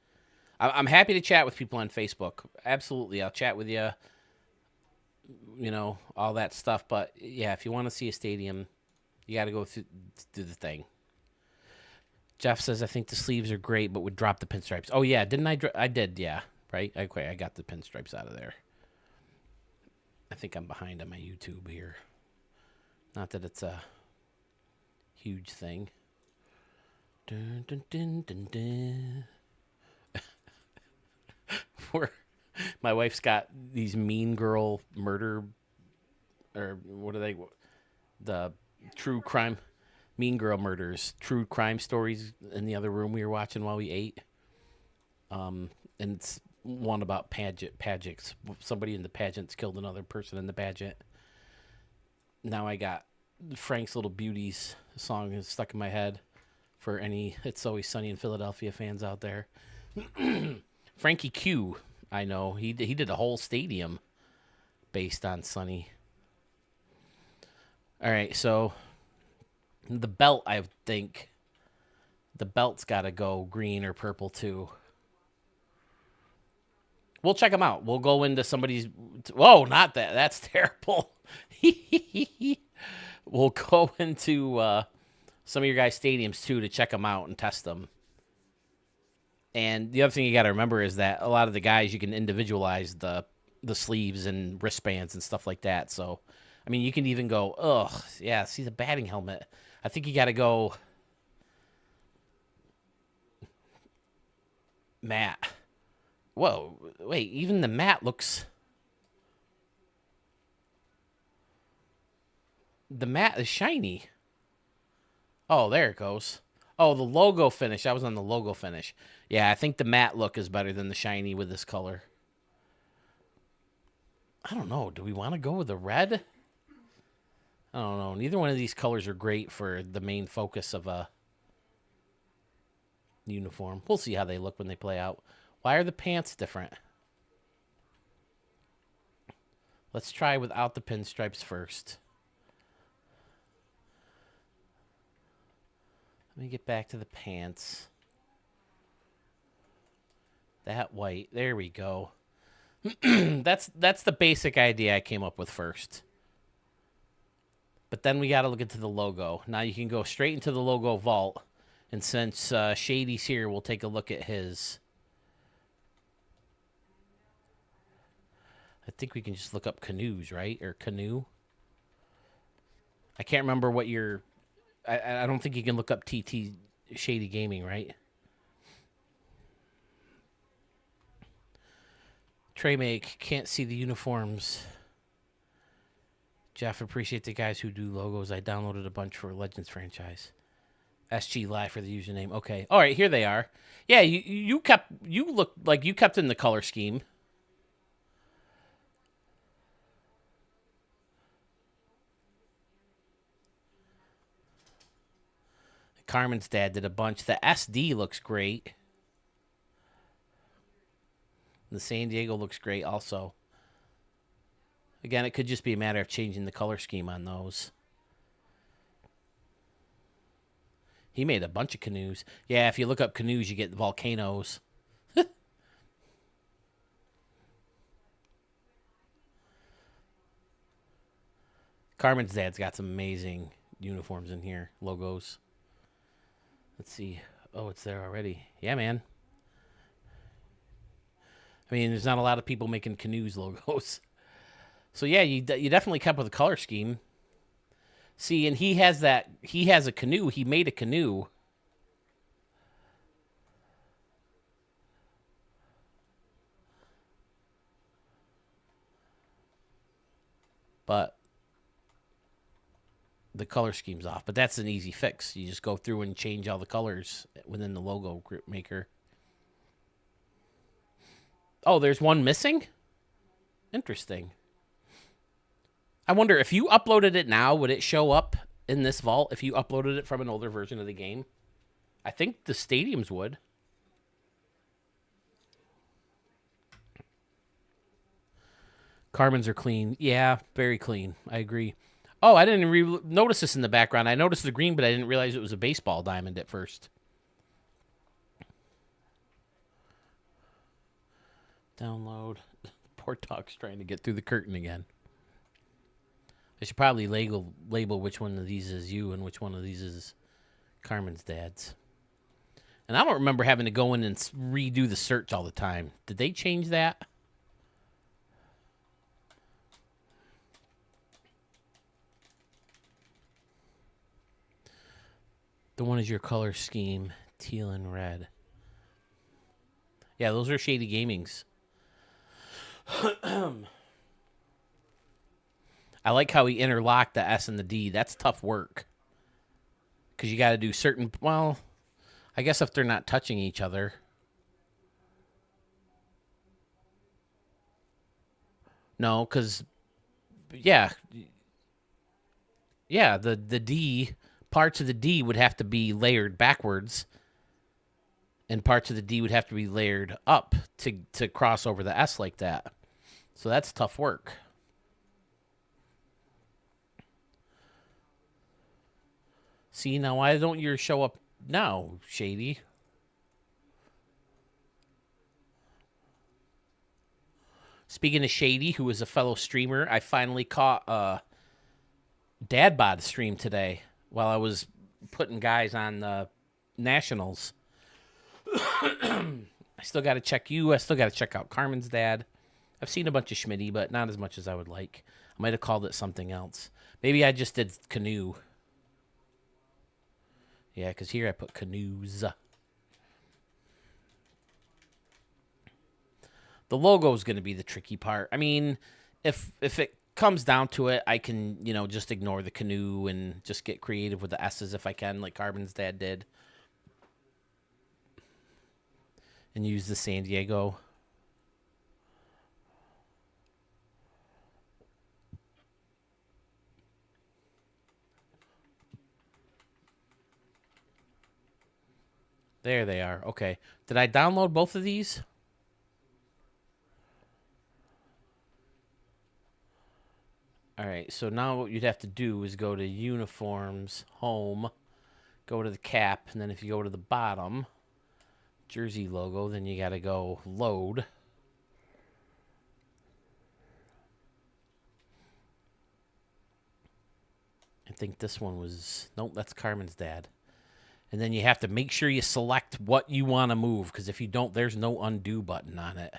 I'm happy to chat with people on Facebook. Absolutely. I'll chat with you. You know, all that stuff. But yeah, if you want to see a stadium, you got to go through the thing. Jeff says, I think the sleeves are great, but would drop the pinstripes. Oh, yeah. Didn't I? I did, yeah. Right? Okay, I got the pinstripes out of there. I think I'm behind on my YouTube here. Not that it's a huge thing. Dun, dun, dun, dun, dun. Where my wife's got these mean girl murder, or what are they? The true crime, mean girl murders, true crime stories in the other room we were watching while we ate. And it's one about pageants. Somebody in the pageants killed another person in the pageant. Now I got Frank's Little Beauties song is stuck in my head for any It's Always Sunny in Philadelphia fans out there. Frankie Q, I know. He did a whole stadium based on Sunny. All right, so the belt, I think, the belt's got to go green or purple too. We'll check them out. We'll go into somebody's... Whoa, not that. That's terrible. We'll go into some of your guys' stadiums too to check them out and test them. And the other thing you got to remember is that a lot of the guys, you can individualize the sleeves and wristbands and stuff like that. So, I mean, you can even go, ugh, yeah, see the batting helmet. I think you got to go matte. Whoa, wait, even the matte looks... The matte is shiny. Oh, there it goes. Oh, the logo finish. I was on the logo finish. Yeah, I think the matte look is better than the shiny with this color. I don't know. Do we want to go with the red? I don't know. Neither one of these colors are great for the main focus of a uniform. We'll see how they look when they play out. Why are the pants different? Let's try without the pinstripes first. Let me get back to the pants. That white. There we go. That's the basic idea I came up with first. But then we got to look into the logo. Now you can go straight into the logo vault. And since Shady's here, we'll take a look at his. I think we can just look up CANOES, right? Or Canoe. I can't remember what your... I don't think you can look up TT Shady Gaming, right? Trey Make, can't see the uniforms. Jeff, appreciate the guys who do logos. I downloaded a bunch for Legends franchise. SG Live for the username. Okay. All right, here they are. Yeah, you look like you kept in the color scheme. Carmen's dad did a bunch. The SD looks great. The San Diego looks great also. Again, it could just be a matter of changing the color scheme on those. He made a bunch of canoes. Yeah, if you look up canoes, you get volcanoes. Carmen's dad's got some amazing uniforms in here. Logos. Let's see. Oh, it's there already. Yeah, man. I mean, there's not a lot of people making CANOES logos. So, yeah, you definitely kept with the color scheme. See, and he has a canoe. He made a canoe. But the color scheme's off. But that's an easy fix. You just go through and change all the colors within the logo group maker. Oh, there's one missing? Interesting. I wonder if you uploaded it now, would it show up in this vault if you uploaded it from an older version of the game? I think the stadiums would. Carmen's are clean. Yeah, very clean. I agree. Oh, I didn't notice this in the background. I noticed the green, but I didn't realize it was a baseball diamond at first. Download. Poor dog's trying to get through the curtain again. I should probably label which one of these is you and which one of these is Carmen's dad's. And I don't remember having to go in and redo the search all the time. Did they change that? The one is your color scheme, teal and red. Yeah, those are Shady Gaming's. I like how he interlocked the S and the D. That's tough work. Because you got to do certain... Well, I guess if they're not touching each other. No, because... Yeah. Yeah, the D... Parts of the D would have to be layered backwards. And parts of the D would have to be layered up to cross over the S like that. So that's tough work. See, now why don't yours show up now, Shady? Speaking of Shady, who is a fellow streamer, I finally caught Dad Bod stream today while I was putting guys on the nationals. I still got to check you. I still got to check out Carmen's dad. I've seen a bunch of Schmitty, but not as much as I would like. I might have called it something else. Maybe I just did canoe. Yeah, because here I put canoes. The logo is going to be the tricky part. I mean, if it comes down to it, I can, just ignore the canoe and just get creative with the S's if I can, like Carbon's dad did. And use the San Diego. There they are. Okay. Did I download both of these? All right. So now what you'd have to do is go to Uniforms, Home, go to the cap, and then if you go to the bottom, Jersey logo, then you got to go Load. I think this one was... Nope, that's Carmen's dad. And then you have to make sure you select what you want to move, because if you don't, there's no undo button on it.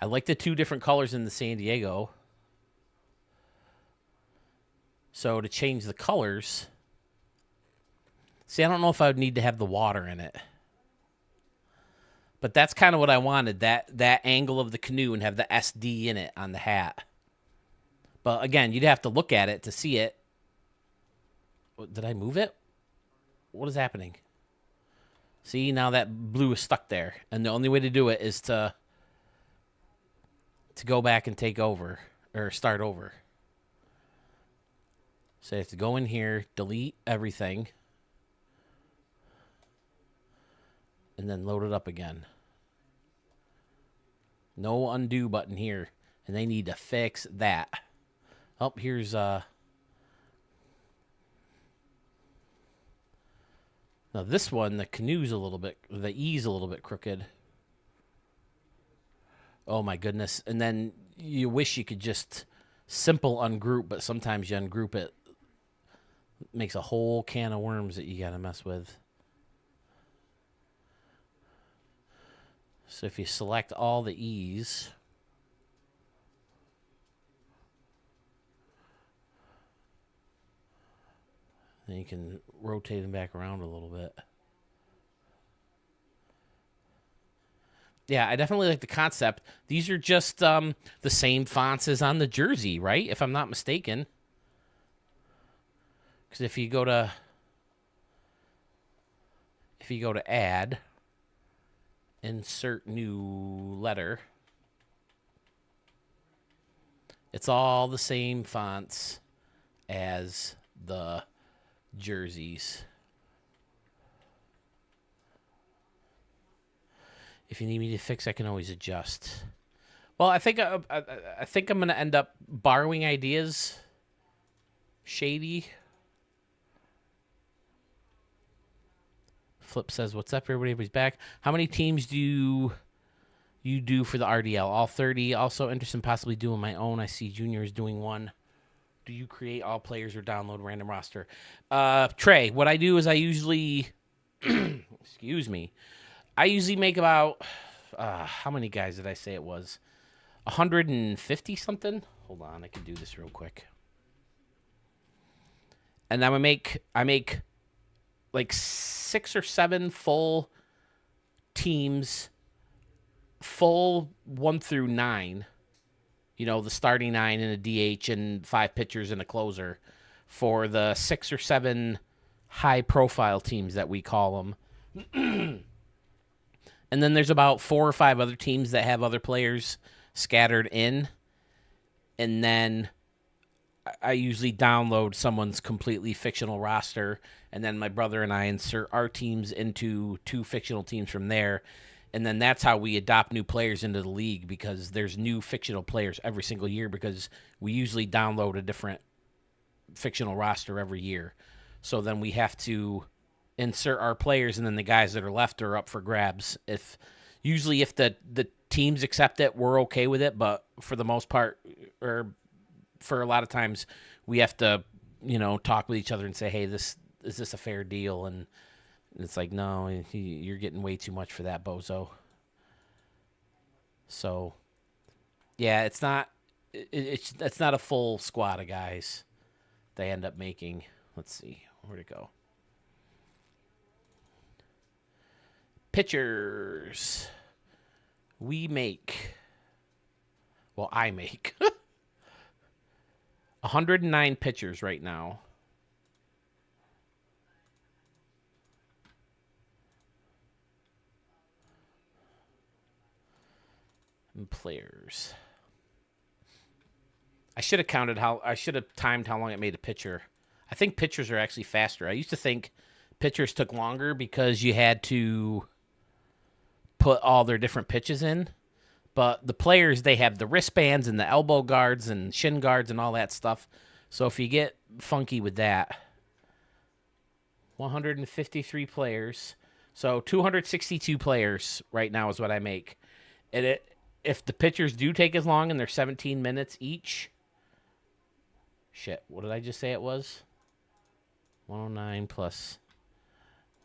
I like the two different colors in the San Diego. So to change the colors... See, I don't know if I would need to have the water in it. But that's kind of what I wanted, that angle of the canoe and have the SD in it on the hat. But again, you'd have to look at it to see it. Did I move it? What is happening? See, now that blue is stuck there. And the only way to do it is to go back and take over, or start over. So you have to go in here, delete everything, and then load it up again. No undo button here. And they need to fix that. Oh, here's... Now this one, the canoe's a little bit... The E's a little bit crooked. Oh my goodness. And then you wish you could just simple ungroup, but sometimes you ungroup it. It makes a whole can of worms that you gotta mess with. So if you select all the E's, then you can rotate them back around a little bit. Yeah, I definitely like the concept. These are just the same fonts as on the jersey, right? If I'm not mistaken. Because if you go to add, insert new letter, it's all the same fonts as the jerseys. If you need me to fix, I can always adjust. Well, I think I'm going to end up borrowing ideas. Shady. Flip says, "What's up, everybody? Everybody's back. How many teams do you do for the RDL? All 30. Also interested in possibly doing my own. I see Junior is doing one. Do you create all players or download random roster?" Trey, what I do is I usually, excuse me, I usually make about, how many guys did I say it was? 150 something? Hold on, I can do this real quick. And then I make like 6 or 7 full teams, full 1 through 9. You know, the starting 9 and a DH and 5 pitchers and a closer for the 6 or 7 high-profile teams that we call them. And then there's about 4 or 5 other teams that have other players scattered in. And then I usually download someone's completely fictional roster, and then my brother and I insert our teams into 2 fictional teams from there. And then that's how we adopt new players into the league, because there's new fictional players every single year, because we usually download a different fictional roster every year. So then we have to insert our players, and then the guys that are left are up for grabs. If the teams accept it, we're okay with it. But for the most part, or for a lot of times, we have to, talk with each other and say, hey, this is this a fair deal? And it's like, no, you're getting way too much for that, bozo. So, yeah, it's not it's not a full squad of guys they end up making. Let's see, where'd it go? Pitchers. We make. Well, I make 109 pitchers right now. And players. I should have timed how long it made a pitcher. I think pitchers are actually faster. I used to think pitchers took longer because you had to put all their different pitches in. But the players, they have the wristbands and the elbow guards and shin guards and all that stuff. So if you get funky with that, 153 players. So 262 players right now is what I make. And if the pitchers do take as long and they're 17 minutes each, shit, what did I just say it was? 109 plus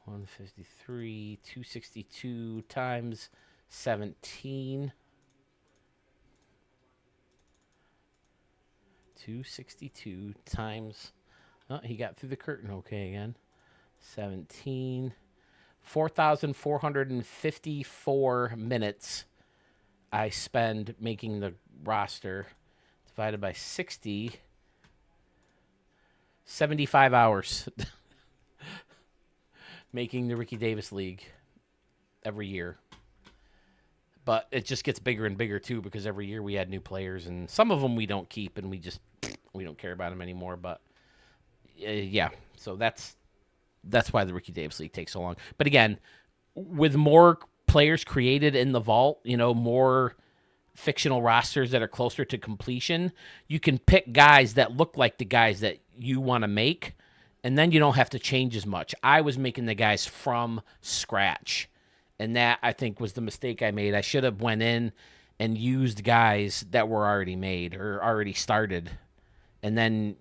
153, 262 times 17. 262 times, oh, he got through the curtain okay again. 17, 4,454 minutes I spend making the roster, divided by 60, 75 hours making the Ricky Davis League every year. But it just gets bigger and bigger, too, because every year we add new players, and some of them we don't keep, and we don't care about them anymore. But, yeah, so that's why the Ricky Davis League takes so long. But, again, with more players created in the vault, more fictional rosters that are closer to completion, you can pick guys that look like the guys that you want to make, and then you don't have to change as much. I was making the guys from scratch. And that, I think, was the mistake I made. I should have went in and used guys that were already made or already started. And then,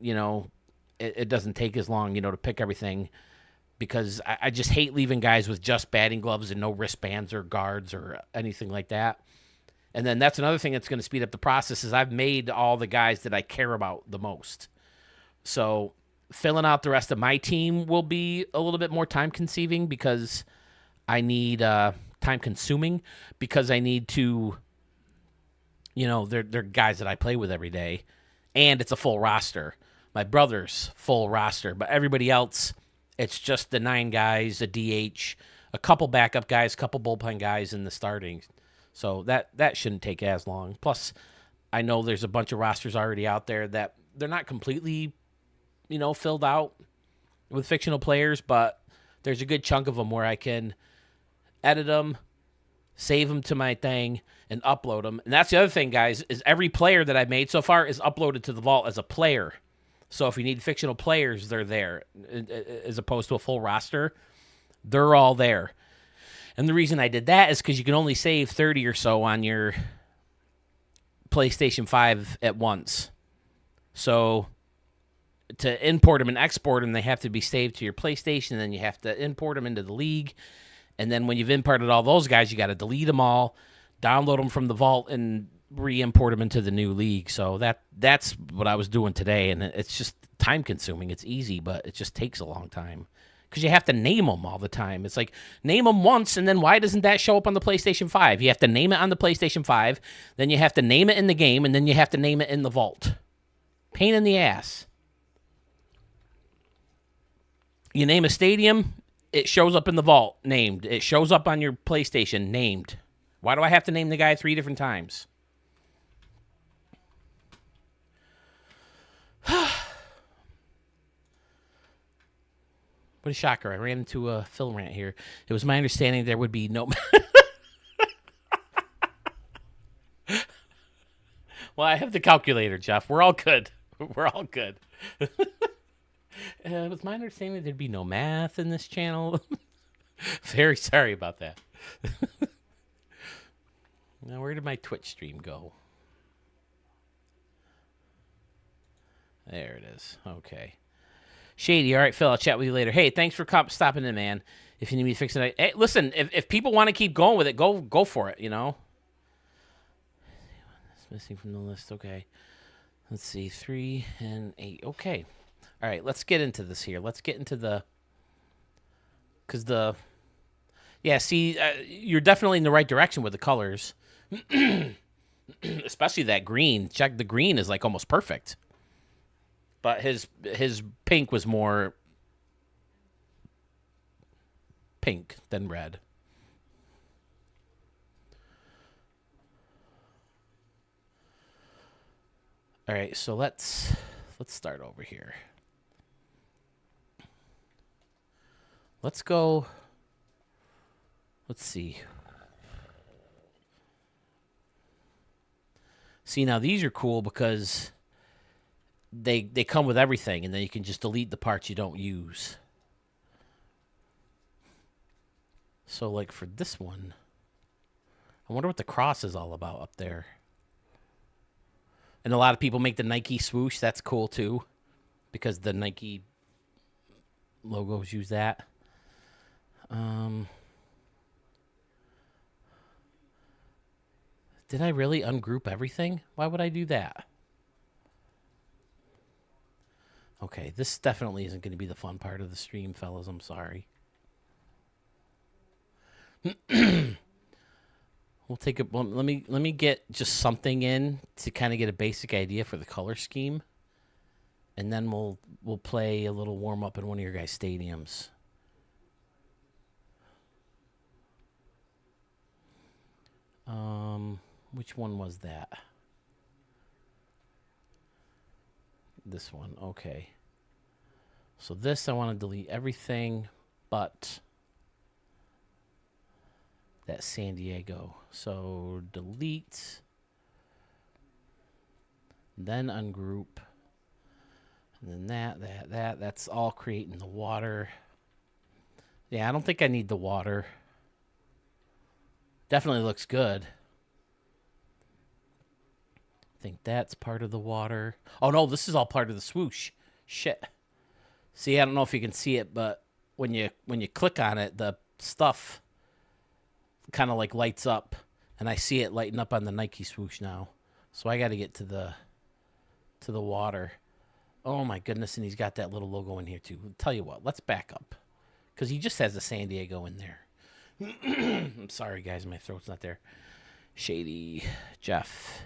it doesn't take as long, to pick everything. Because I just hate leaving guys with just batting gloves and no wristbands or guards or anything like that. And then that's another thing that's going to speed up the process is I've made all the guys that I care about the most. So filling out the rest of my team will be a little bit more time-consuming because I need time-consuming because I need to, they're guys that I play with every day, and it's a full roster. My brother's full roster, but everybody else, it's just the 9 guys, a DH, a couple backup guys, a couple bullpen guys, and the starting. So that shouldn't take as long. Plus, I know there's a bunch of rosters already out there that they're not completely, filled out with fictional players, but there's a good chunk of them where I can edit them, save them to my thing, and upload them. And that's the other thing, guys, is every player that I've made so far is uploaded to the vault as a player. So if you need fictional players, they're there. As opposed to a full roster, they're all there. And the reason I did that is because you can only save 30 or so on your PlayStation 5 at once. So to import them and export them, they have to be saved to your PlayStation, and then you have to import them into the league. And then when you've imported all those guys, you got to delete them all, download them from the vault, and re-import them into the new league. So that's what I was doing today, and it's just time-consuming. It's easy, but it just takes a long time because you have to name them all the time. It's like, name them once, and then why doesn't that show up on the PlayStation 5? You have to name it on the PlayStation 5, then you have to name it in the game, and then you have to name it in the vault. Pain in the ass. You name a stadium, it shows up in the vault, named. It shows up on your PlayStation, named. Why do I have to name the guy 3 different times? What a shocker. I ran into a Phil rant here. It was my understanding there would be no... Well, I have the calculator, Jeff. We're all good. We're all good. It was my understanding there'd be no math in this channel. Very sorry about that. Now, where did my Twitch stream go? There it is. Okay. Shady. All right, Phil. I'll chat with you later. Hey, thanks for stopping in, man. If you need me to fix it, hey, listen. If people want to keep going with it, go for it. You know. It's missing from the list. Okay. Let's see. 3 and 8. Okay. All right. Let's get into this here. Let's get into the. Because the. Yeah. See, you're definitely in the right direction with the colors. Especially that green. Check, the green is like almost perfect. But his pink was more pink than red. All right, so let's start over here. Let's go. Let's see. See, now these are cool because they come with everything, and then you can just delete the parts you don't use. So, like for this one, I wonder what the cross is all about up there. And a lot of people make the Nike swoosh. That's cool too, because the Nike logos use that. Did I really ungroup everything? Why would I do that? Okay, this definitely isn't going to be the fun part of the stream, fellas. I'm sorry. We'll take a. Well, let me get just something in to kind of get a basic idea for the color scheme, and then we'll play a little warm up in one of your guys' stadiums. Which one was that? This one. Okay. So this, I want to delete everything but that San Diego. So delete, then ungroup, and then that's all creating the water. Yeah, I don't think I need the water. Definitely looks good. I think that's part of the water. Oh no, this is all part of the swoosh. Shit. See, I don't know if you can see it, but when you click on it, the stuff kind of like lights up, and I see it lighting up on the Nike swoosh now. So I got to get to the water. Oh my goodness, and he's got that little logo in here too. I'll tell you what, let's back up, because he just has the San Diego in there. I'm sorry, guys, my throat's not there. Shady Jeff,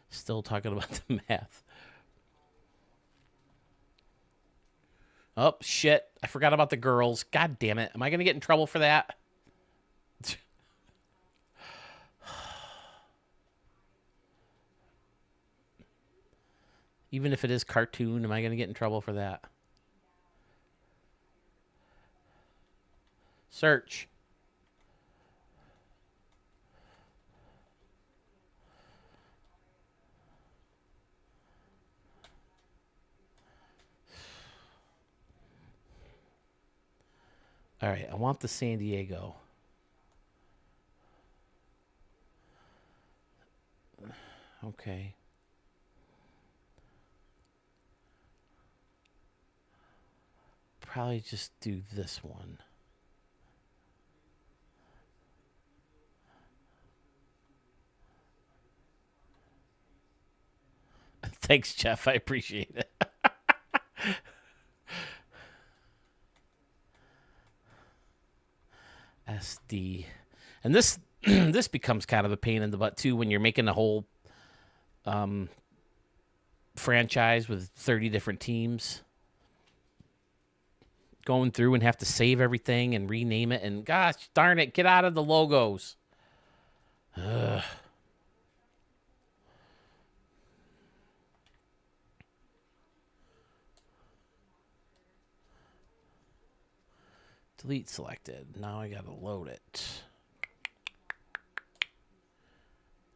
still talking about the math. Oh shit, I forgot about the girls. God damn it, am I gonna get in trouble for that? Even if it is cartoon, am I going to get in trouble for that? Search. All right, I want the San Diego. Okay. Probably just do this one. Thanks, Jeff. I appreciate it. SD. And this this becomes kind of a pain in the butt too when you're making a whole franchise with 30 different teams. Going through and have to save everything and rename it, and gosh darn it, get out of the logos. Ugh. Delete selected. Now I gotta load it.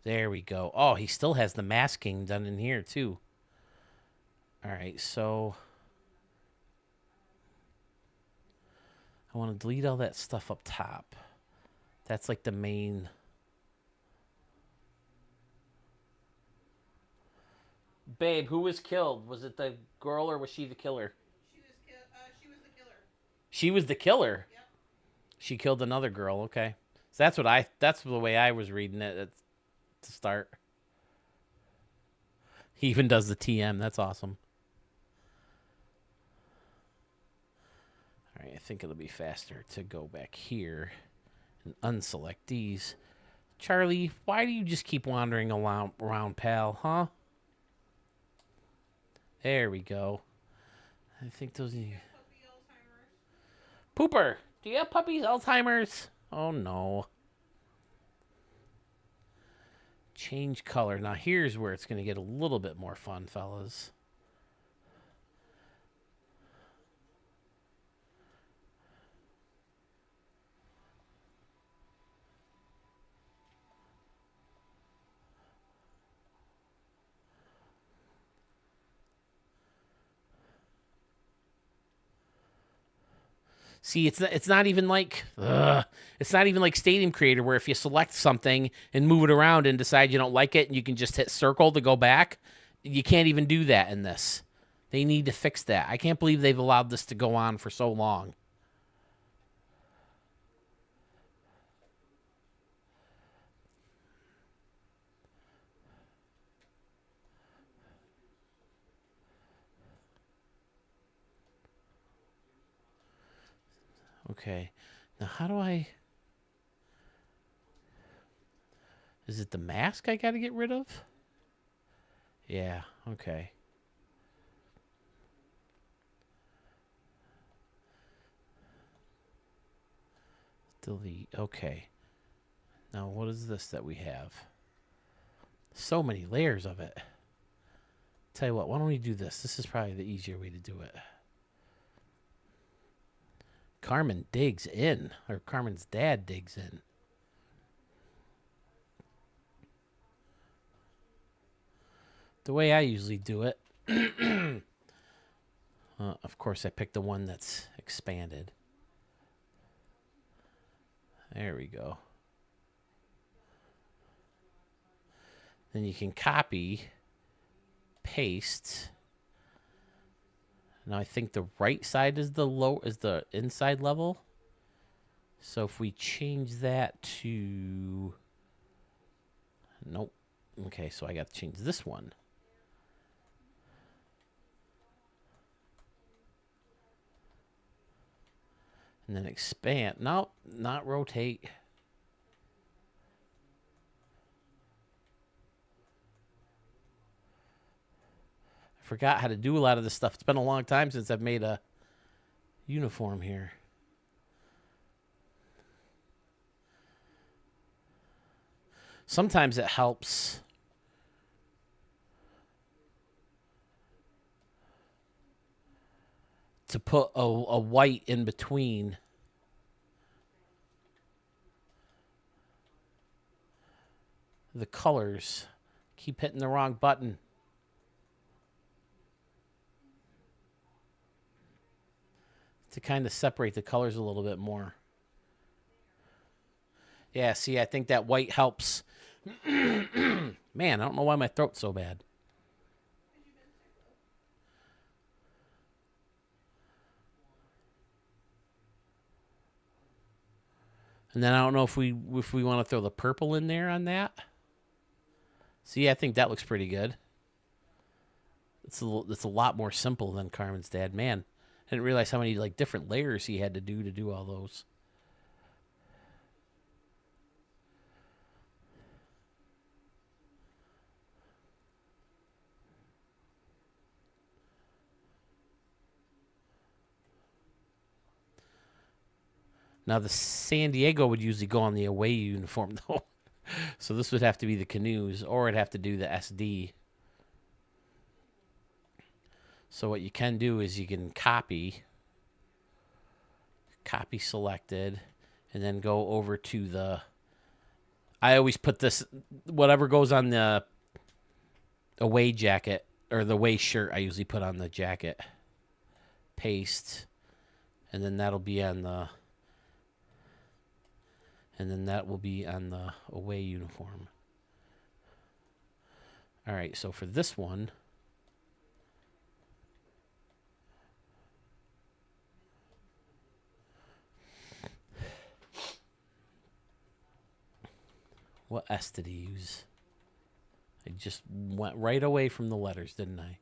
There we go. Oh, he still has the masking done in here too. All right, so I want to delete all that stuff up top. That's like the main. Babe, who was killed? Was it the girl or was she the killer? She was killed. She was the killer. Yep. She killed another girl. Okay, so that's the way I was reading it to start. He even does the TM. That's awesome. All right, I think it'll be faster to go back here and unselect these. Charlie, why do you just keep wandering around, pal, huh? There we go. I think those... Puppy Alzheimer's. Pooper, do you have puppies Alzheimer's? Oh, no. Change color. Now, here's where it's going to get a little bit more fun, fellas. See, it's not even like it's not even like Stadium Creator where if you select something and move it around and decide you don't like it and you can just hit circle to go back, you can't even do that in this. They need to fix that. I can't believe they've allowed this to go on for so long. Okay. Now, how do I... Is it the mask I got to get rid of? Yeah, okay. Delete. Okay. Now, what is this that we have? So many layers of it. Tell you what, why don't we do this? This is probably the easier way to do it. Carmen digs in, or Carmen's dad digs in. The way I usually do it, of course, I picked the one that's expanded. There we go. Then you can copy, paste. Now I think the right side is the inside level. So if we change that to... Nope. Okay, so I got to change this one. And then expand. No, not rotate. I forgot how to do a lot of this stuff. It's been a long time since I've made a uniform here. Sometimes it helps to put a white in between. The colors. Keep hitting the wrong button. To kind of separate the colors a little bit more. Yeah, see, I think that white helps. Man, I don't know why my throat's so bad. And then I don't know if we want to throw the purple in there on that. See, I think that looks pretty good. It's a lot more simple than Carmen's dad. Man, I didn't realize how many like different layers he had to do all those. Now, the San Diego would usually go on the away uniform, though. So this would have to be the Canoes, or it'd have to do the SD. So what you can do is you can copy selected, and then go over to the... I always put this, whatever goes on the away jacket, or the away shirt, I usually put on the jacket. Paste, and then that'll be on the... And then that will be on the away uniform. All right, so for this one, What S did he use? I just went right away from the letters, didn't I?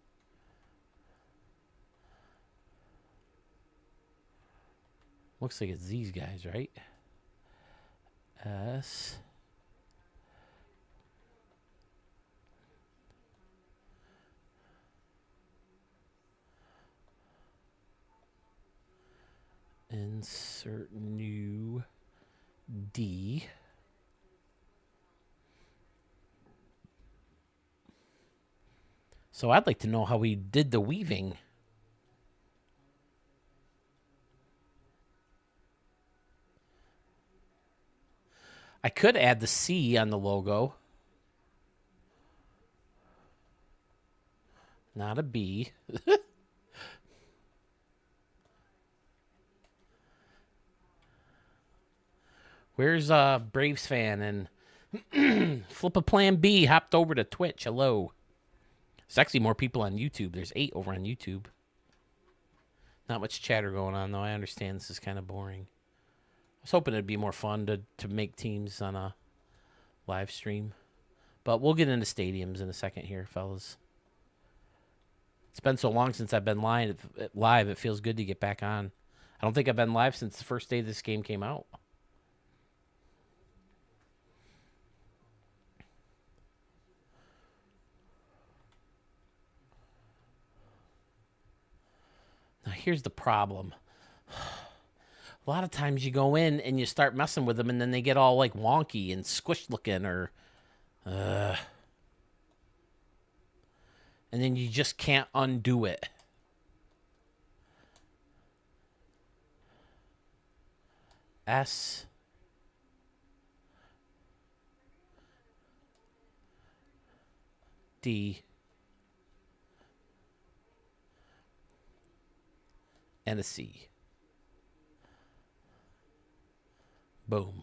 Looks like it's these guys, right? S. Insert new D. So I'd like to know how we did the weaving. I could add the C on the logo. Not a B. Where's Braves fan and Flip a Plan B hopped over to Twitch. Hello. There's actually more people on YouTube. There's 8 over on YouTube. Not much chatter going on, though. I understand this is kind of boring. I was hoping it'd be more fun to make teams on a live stream. But we'll get into stadiums in a second here, fellas. It's been so long since I've been live. It feels good to get back on. I don't think I've been live since the first day this game came out. Now, here's the problem. A lot of times you go in and you start messing with them, and then they get all like wonky and squished looking, or and then you just can't undo it. S. D. And a C. Boom.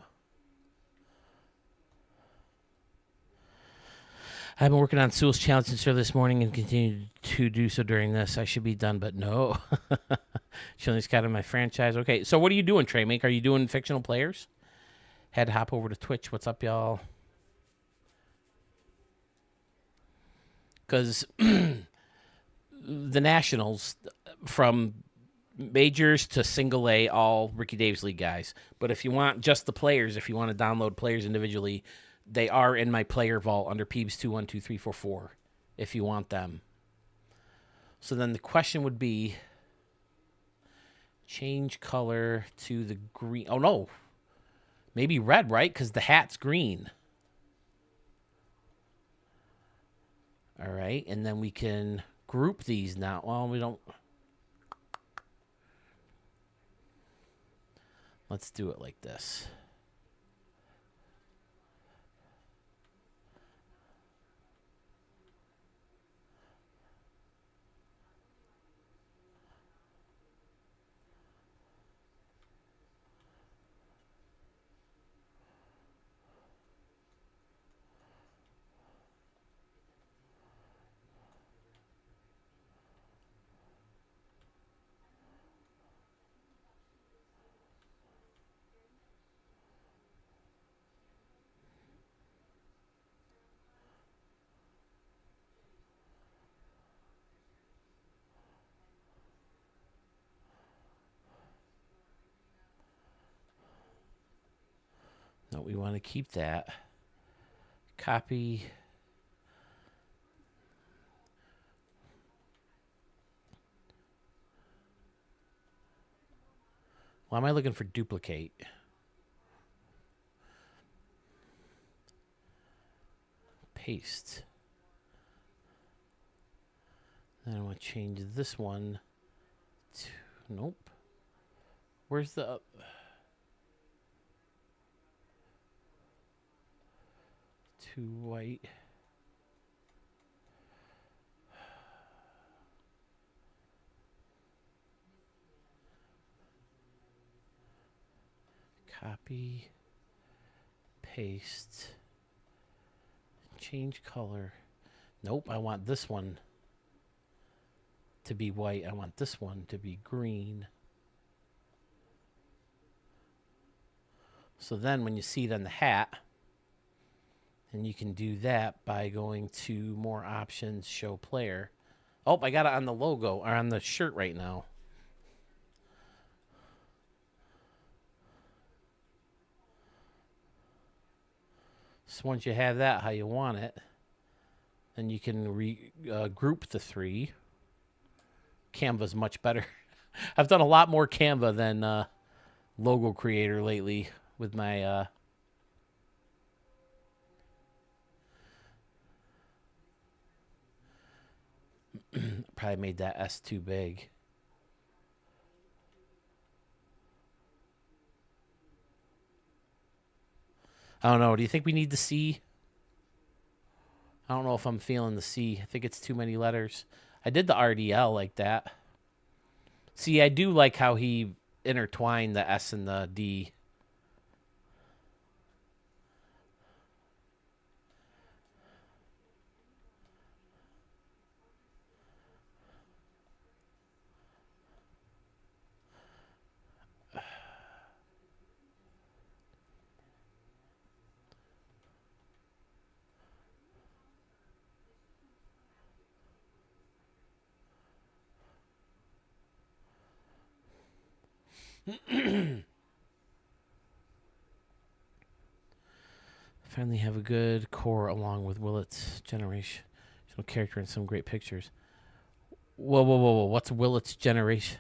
I've been working on Sewell's challenge since early this morning and continue to do so during this. I should be done, but no. Chilling kind of my franchise. Okay, so what are you doing, Traymake? Are you doing fictional players? Had to hop over to Twitch. What's up, y'all? Because the Nationals, from majors to single A, all Ricky Davis League guys. But if you want just the players, if you want to download players individually, they are in my player vault under Peebs 212344 if you want them. So then the question would be, change color to the green. Oh, no. Maybe red, right? Because the hat's green. All right. And then we can group these now. Well, we don't. Let's do it like this. No, we want to keep that. Copy. Why am I looking for duplicate? Paste. Then I want to change this one to, nope. Where's the, to white. Copy, paste, change color. Nope, I want this one to be white. I want this one to be green. So then when you see it on the hat, And you can do that by going to more options, show player. Oh, I got it on the logo or on the shirt right now. So once you have that how you want it, then you can group the three. Canva's much better. I've done a lot more Canva than Logo Creator lately with my probably made that S too big. I don't know. Do you think we need the C? I don't know if I'm feeling the C. I think it's too many letters. I did the RDL like that. See, I do like how he intertwined the S and the D. Finally have a good core along with Willett's generation character and some great pictures. Whoa, whoa, whoa, whoa. What's Willett's generation?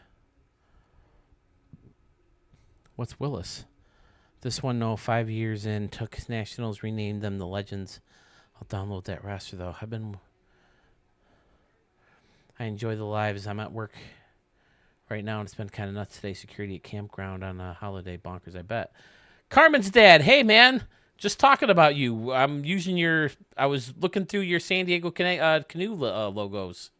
What's Willis? This one, no, 5 years in, took Nationals, renamed them the Legends. I'll download that roster, though. I enjoy the lives. I'm at work right now, and it's been kind of nuts today. Security at campground on a holiday. Bonkers, I bet. Carmen's dad. Hey, man. Just talking about you. I'm using I was looking through your San Diego canoe logos.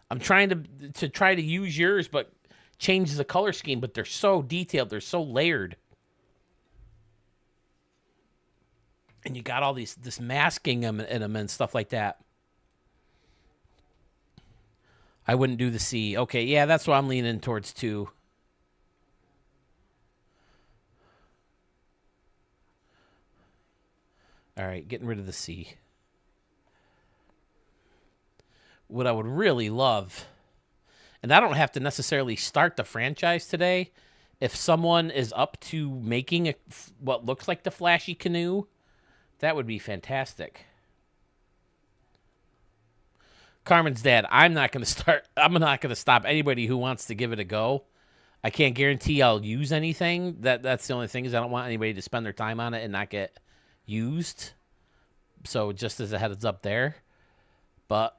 I'm trying to use yours, but change the color scheme. But they're so detailed. They're so layered. And you got all this masking in them and stuff like that. I wouldn't do the C. Okay, yeah, that's what I'm leaning towards too. All right, getting rid of the C. What I would really love, and I don't have to necessarily start the franchise today, if someone is up to making what looks like the flashy canoe, that would be fantastic. Carmen's dad, I'm not going to stop anybody who wants to give it a go. I can't guarantee I'll use anything. That's the only thing is I don't want anybody to spend their time on it and not get used. So just as a heads up there. But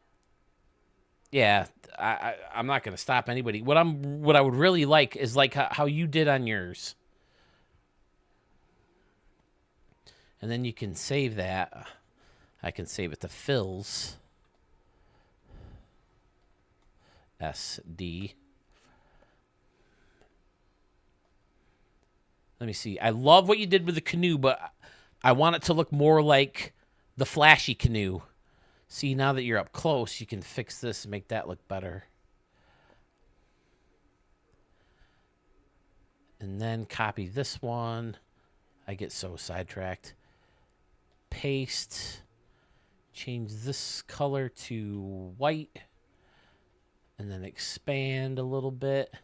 yeah, I'm not going to stop anybody. What I would really like is like how you did on yours. And then you can save that. I can save it to Phil's. SD. Let me see. I love what you did with the canoe, but I want it to look more like the flashy canoe. See, now that you're up close, you can fix this and make that look better. And then copy this one. I get so sidetracked. Paste. Change this color to white. And then expand a little bit.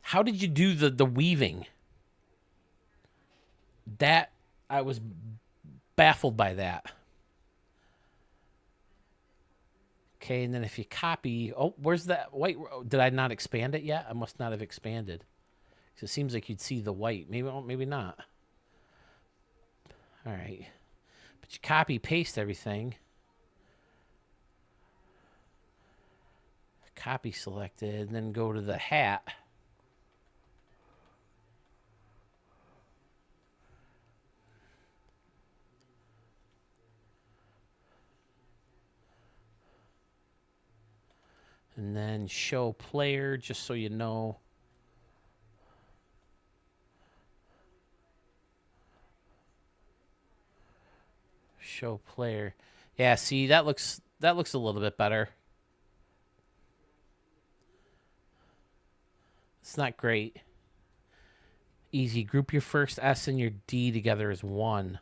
How did you do the weaving? That, I was baffled by that. Okay, and then if you copy... Oh, where's that white? Did I not expand it yet? I must not have expanded. Because it seems like you'd see the white. Maybe not. All right. But you copy, paste everything. Copy selected, and then go to the hat. And then show player, just so you know. Show player. Yeah, see, that looks a little bit better. It's not great. Easy. Group your first S and your D together as one.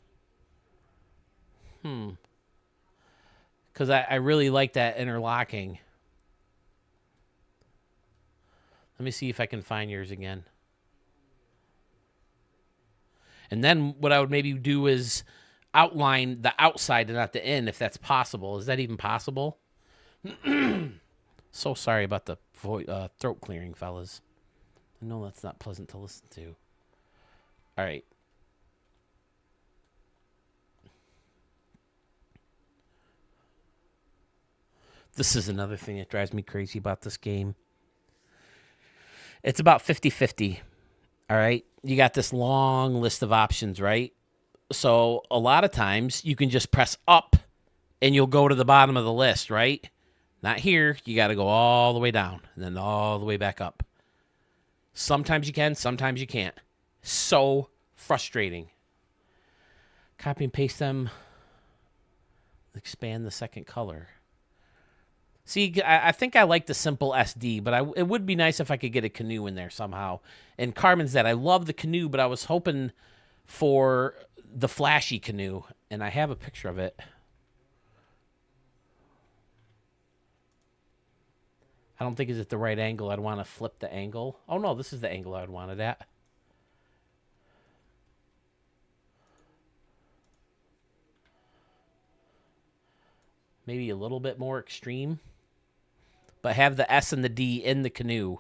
Because I really like that interlocking. Let me see if I can find yours again. And then what I would maybe do is outline the outside and not the in, if that's possible. Is that even possible? So sorry about the throat clearing, fellas. I know that's not pleasant to listen to. All right. This is another thing that drives me crazy about this game. It's about 50-50. All right. You got this long list of options, right? So a lot of times you can just press up and you'll go to the bottom of the list, right? Not here. You got to go all the way down and then all the way back up. Sometimes you can, sometimes you can't. So frustrating. Copy and paste them. Expand the second color. See, I think I like the simple SD, but it would be nice if I could get a canoe in there somehow. And Carmen's that I love the canoe, but I was hoping for the flashy canoe, and I have a picture of it. I don't think it's at the right angle. I'd want to flip the angle. Oh, no, this is the angle I would want it at. Maybe a little bit more extreme. But have the S and the D in the canoe.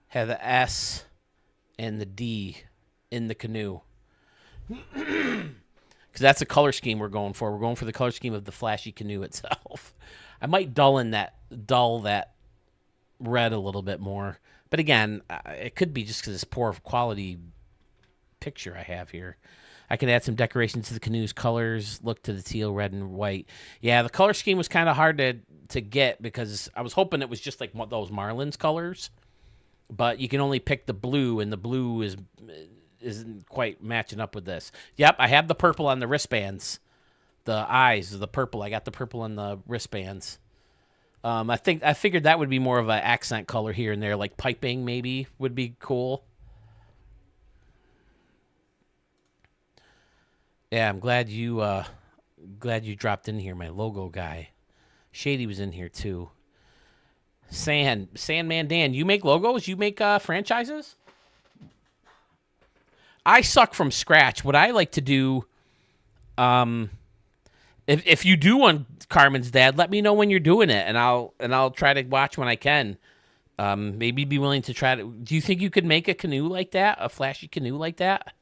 Have the S and the D in the canoe. Because that's the color scheme we're going for. We're going for the color scheme of the flashy canoe itself. I might dull that red a little bit more. But again, it could be just because it's poor quality picture I have here. I can add some decorations to the canoe's colors. Look to the teal, red, and white. Yeah, the color scheme was kind of hard to get because I was hoping it was just like those Marlins colors. But you can only pick the blue, and the blue isn't quite matching up with this. Yep, I have the purple on the wristbands. The eyes, the purple. I got the purple on the wristbands. I figured that would be more of an accent color here and there, like piping maybe would be cool. Yeah, I'm glad you dropped in here, my logo guy. Shady was in here too. Sandman Dan, you make logos? You make franchises? I suck from scratch. What I like to do, if you do one, Carmen's dad, let me know when you're doing it, and I'll try to watch when I can. Maybe be willing to try to. Do you think you could make a canoe like that, a flashy canoe like that?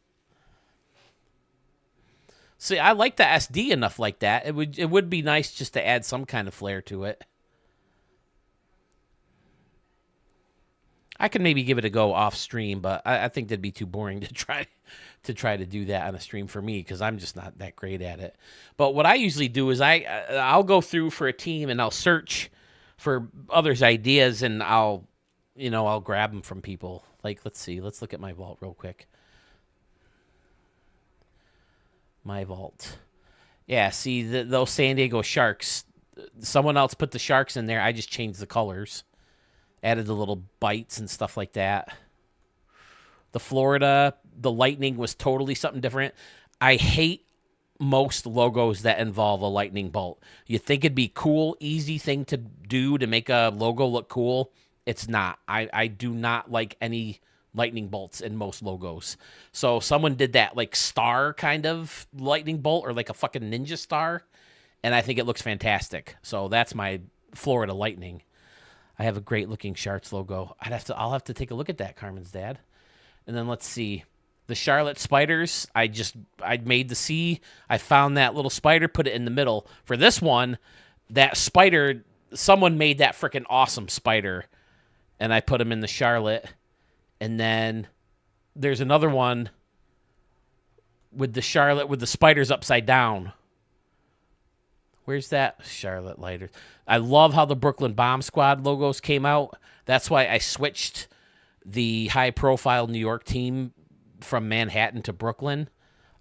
See, I like the SD enough like that. It would be nice just to add some kind of flair to it. I could maybe give it a go off stream, but I think that'd be too boring to try to do that on a stream for me because I'm just not that great at it. But what I usually do is I'll go through for a team and I'll search for others' ideas and I'll grab them from people. Like, let's see, let's look at my vault real quick. My vault. Yeah, see, those San Diego Sharks, someone else put the Sharks in there. I just changed the colors. Added the little bites and stuff like that. The Florida, the Lightning was totally something different. I hate most logos that involve a lightning bolt. You think it'd be cool, easy thing to do to make a logo look cool. It's not. I do not like any lightning bolts in most logos. So someone did that like star kind of lightning bolt or like a fucking ninja star, and I think it looks fantastic. So that's my Florida Lightning. I have a great looking Sharks logo. I'll have to take a look at that, Carmen's dad. And then let's see. The Charlotte Spiders, I made the C. I found that little spider, put it in the middle. For this one, that spider, someone made that freaking awesome spider, and I put him in the Charlotte. And then there's another one with the Charlotte with the spiders upside down. Where's that Charlotte lighter? I love how the Brooklyn Bomb Squad logos came out. That's why I switched the high-profile New York team from Manhattan to Brooklyn.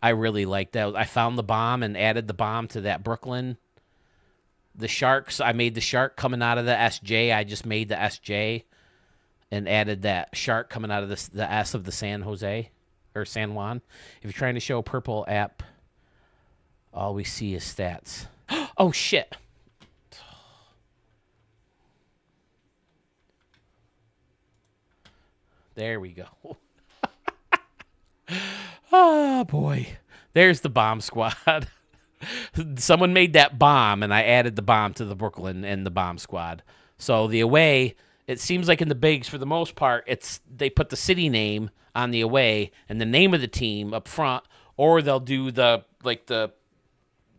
I really like that. I found the bomb and added the bomb to that Brooklyn The Sharks, I made the shark coming out of the SJ. I just made the SJ and added that shark coming out of the S of the San Jose or San Juan. If you're trying to show a purple app, all we see is stats. Oh, shit. There we go. Oh, boy. There's the bomb squad. Someone made that bomb, and I added the bomb to the Brooklyn and the bomb squad. So the away, it seems like in the bigs, for the most part, they put the city name on the away and the name of the team up front, or they'll do the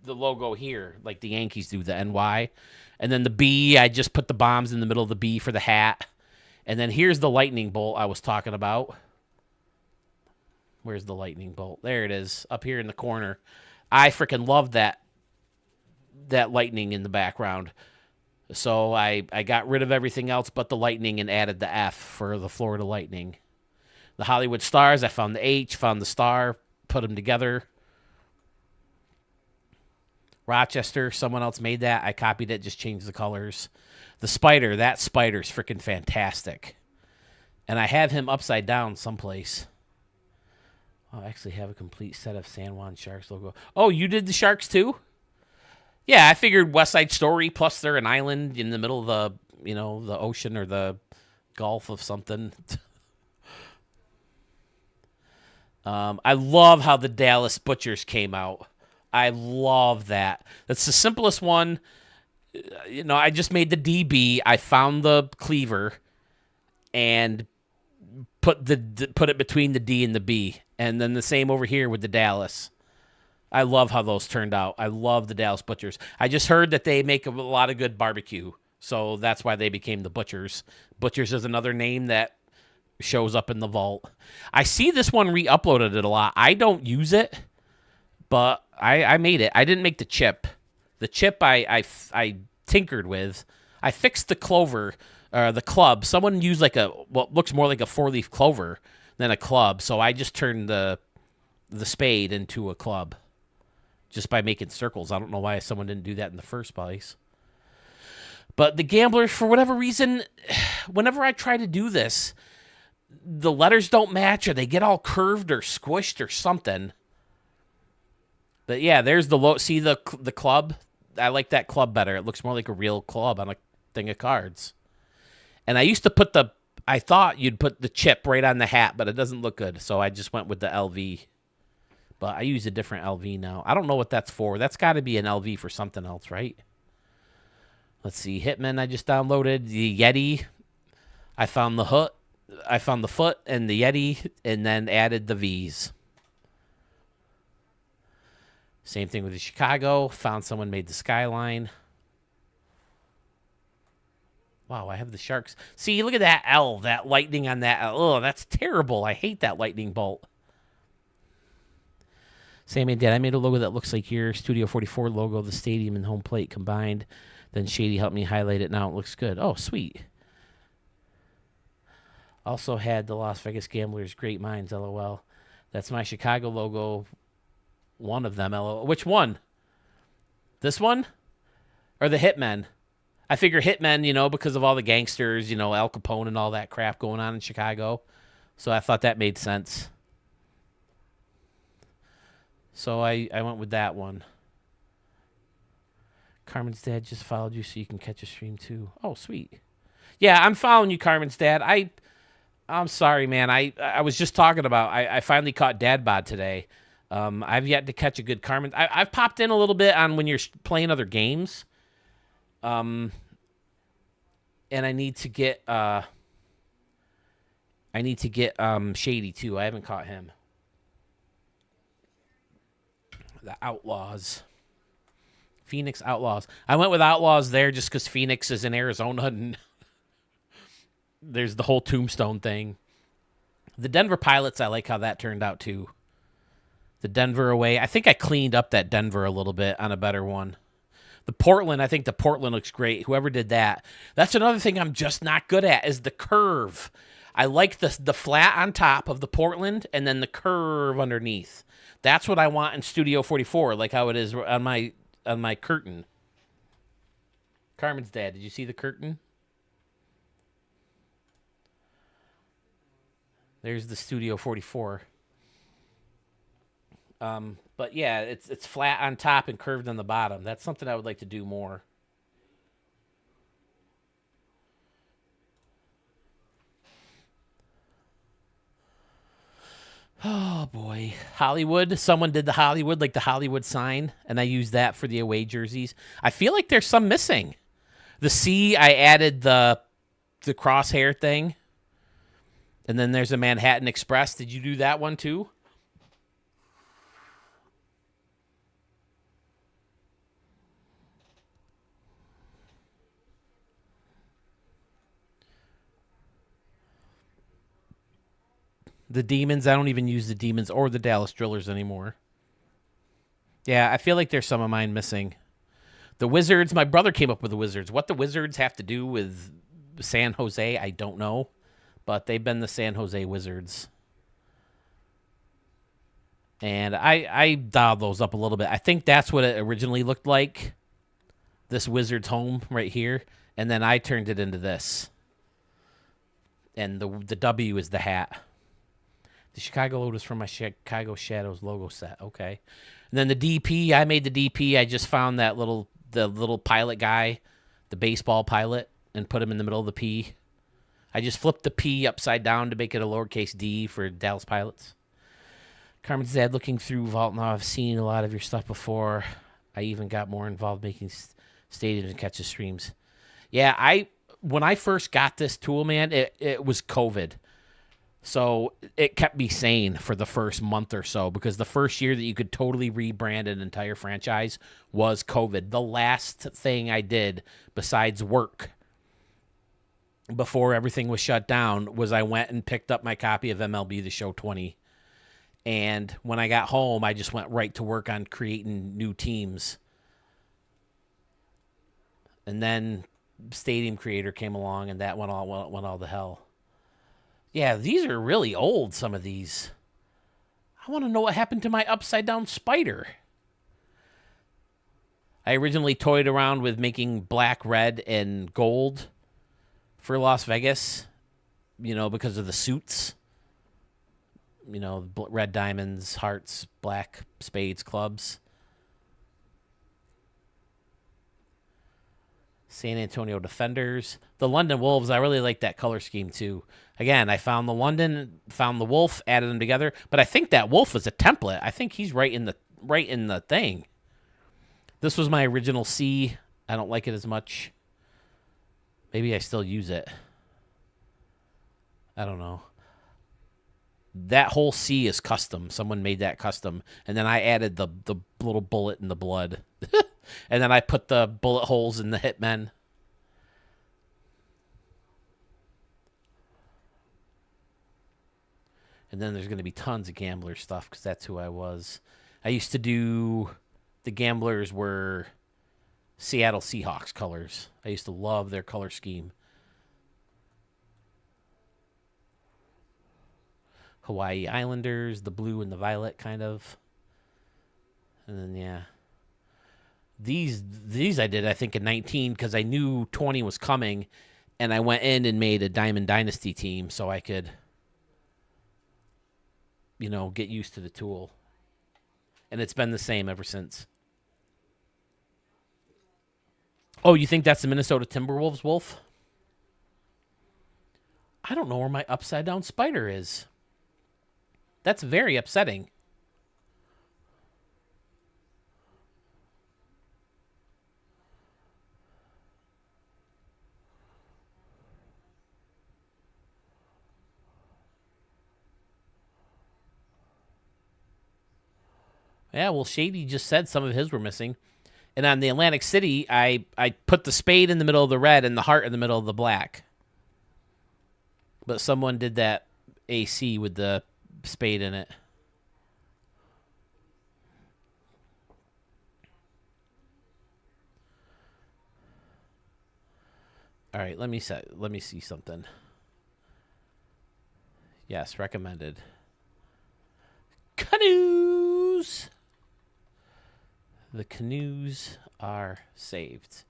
logo here, like the Yankees do, the NY. And then the B, I just put the bombs in the middle of the B for the hat. And then here's the lightning bolt I was talking about. Where's the lightning bolt? There it is, up here in the corner. I freaking love that lightning in the background. So I got rid of everything else but the lightning and added the F for the Florida Lightning. The Hollywood Stars, I found the H, found the star, put them together. Rochester, someone else made that. I copied it, just changed the colors. The spider, that spider's freaking fantastic. And I have him upside down someplace. I actually have a complete set of San Juan Sharks logo. Oh, you did the Sharks too? Yeah, I figured West Side Story, plus they're an island in the middle of the ocean or the Gulf of something. I love how the Dallas Butchers came out. I love that. That's the simplest one. I just made the DB. I found the cleaver and put it between the D and the B. And then the same over here with the Dallas. I love how those turned out. I love the Dallas Butchers. I just heard that they make a lot of good barbecue. So that's why they became the Butchers. Butchers is another name that shows up in the vault. I see this one re-uploaded it a lot. I don't use it, but I made it. I didn't make the chip. The chip I tinkered with. I fixed the clover, the club. Someone used what looks more like a 4-leaf clover than a club, so I just turned the spade into a club just by making circles. I don't know why someone didn't do that in the first place. But the gamblers, for whatever reason, whenever I try to do this, the letters don't match, or they get all curved or squished or something. But yeah, there's the see the club? I like that club better. It looks more like a real club on a thing of cards. And I used to I thought you'd put the chip right on the hat, but it doesn't look good. So I just went with the LV. But I use a different LV now. I don't know what that's for. That's got to be an LV for something else, right? Let's see. Hitman I just downloaded. The Yeti. I found the hook. I found the foot and the Yeti, and then added the V's. Same thing with the Chicago. Found someone made the skyline. Wow, I have the Sharks. See, look at that L, that lightning on that L. Oh, that's terrible. I hate that lightning bolt. Sammy and Dad, I made a logo that looks like your Studio 44 logo, the stadium and home plate combined. Then Shady helped me highlight it. Now it looks good. Oh, sweet. Also had the Las Vegas Gamblers, great minds, LOL. That's my Chicago logo. One of them, LOL. Which one? This one? Or the Hitmen? I figure Hitmen, because of all the gangsters, Al Capone and all that crap going on in Chicago. So I thought that made sense. So I went with that one. Carmen's dad just followed you so you can catch a stream too. Oh, sweet. Yeah, I'm following you, Carmen's dad. I'm sorry, man. I was just talking about, I finally caught Dad Bod today. I've yet to catch a good Carmen. I've popped in a little bit on when you're playing other games. And I need to get Shady too. I haven't caught him. The Outlaws. Phoenix Outlaws. I went with Outlaws there just because Phoenix is in Arizona and there's the whole Tombstone thing. The Denver Pilots, I like how that turned out too. The Denver away. I think I cleaned up that Denver a little bit on a better one. The Portland, I think the Portland looks great. Whoever did that. That's another thing I'm just not good at is the curve. I like the flat on top of the Portland and then the curve underneath. That's what I want in Studio 44, like how it is on my curtain. Carmen's dad, did you see the curtain? There's the Studio 44. But yeah, it's flat on top and curved on the bottom. That's something I would like to do more. Oh boy, Hollywood. Someone did the Hollywood, like the Hollywood sign, and I used that for the away jerseys. I feel like there's some missing. The C, I added the crosshair thing, and then there's a Manhattan Express. Did you do that one too? The Demons, I don't even use the Demons or the Dallas Drillers anymore. Yeah, I feel like there's some of mine missing. The Wizards, my brother came up with the Wizards. What the Wizards have to do with San Jose, I don't know. But they've been the San Jose Wizards. And I dialed those up a little bit. I think that's what it originally looked like. This Wizards home right here. And then I turned it into this. And the W is the hat. The Chicago Lotus from my Chicago Shadows logo set. Okay. And then the DP, I made the DP. I just found the little pilot guy, the baseball pilot, and put him in the middle of the P. I just flipped the P upside down to make it a lowercase d for Dallas Pilots. Carmen's dad, looking through Vault now, I've seen a lot of your stuff before. I even got more involved making stadiums and catches streams. Yeah, when I first got this tool, man, it was COVID. So it kept me sane for the first month or so, because the first year that you could totally rebrand an entire franchise was COVID. The last thing I did besides work before everything was shut down was I went and picked up my copy of MLB The Show 20. And when I got home, I just went right to work on creating new teams. And then Stadium Creator came along, and that went all to hell. Yeah, these are really old, some of these. I want to know what happened to my upside-down spider. I originally toyed around with making black, red, and gold for Las Vegas, because of the suits. Red diamonds, hearts, black spades, clubs. San Antonio Defenders. The London Wolves, I really like that color scheme too. Again, I found the London, found the Wolf, added them together, but I think that Wolf is a template. I think he's right in the thing. This was my original C. I don't like it as much. Maybe I still use it. I don't know. That whole C is custom. Someone made that custom, and then I added the little bullet in the blood. And then I put the bullet holes in the hitmen. And then there's going to be tons of Gambler stuff, because that's who I was. I used to do... The Gamblers were Seattle Seahawks colors. I used to love their color scheme. Hawaii Islanders, the blue and the violet, kind of. And then, yeah. These I did, I think, in 19, because I knew 20 was coming, and I went in and made a Diamond Dynasty team so I could, get used to the tool. And it's been the same ever since. Oh, you think that's the Minnesota Timberwolves wolf? I don't know where my upside-down spider is. That's very upsetting. Yeah, well, Shady just said some of his were missing. And on the Atlantic City, I put the spade in the middle of the red and the heart in the middle of the black. But someone did that AC with the spade in it. All right, let me see something. Yes, recommended. Canoes. The canoes are saved.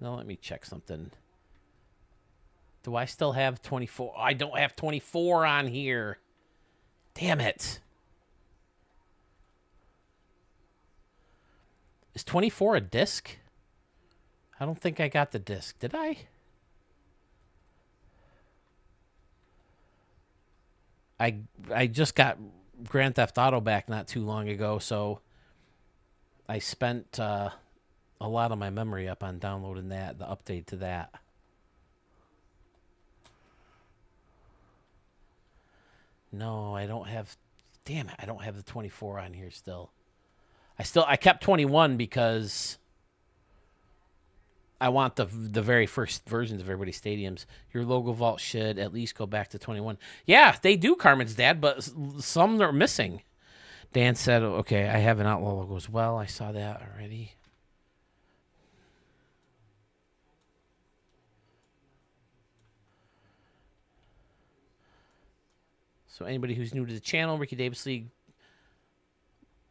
Now let me check something. Do I still have 24? I don't have 24 on here. Damn it. Is 24 a disc? I don't think I got the disc. Did I? I just got Grand Theft Auto back not too long ago, so I spent a lot of my memory up on downloading that, the update to that. No, I don't have... Damn it, I don't have the 24 on here still. I kept 21 because I want the very first versions of everybody's stadiums. Your logo vault should at least go back to 21. Yeah, they do, Carmen's dad, but some are missing. Dan said, okay, I have an Outlaw logo as well. I saw that already. So anybody who's new to the channel, Ricky Davis League,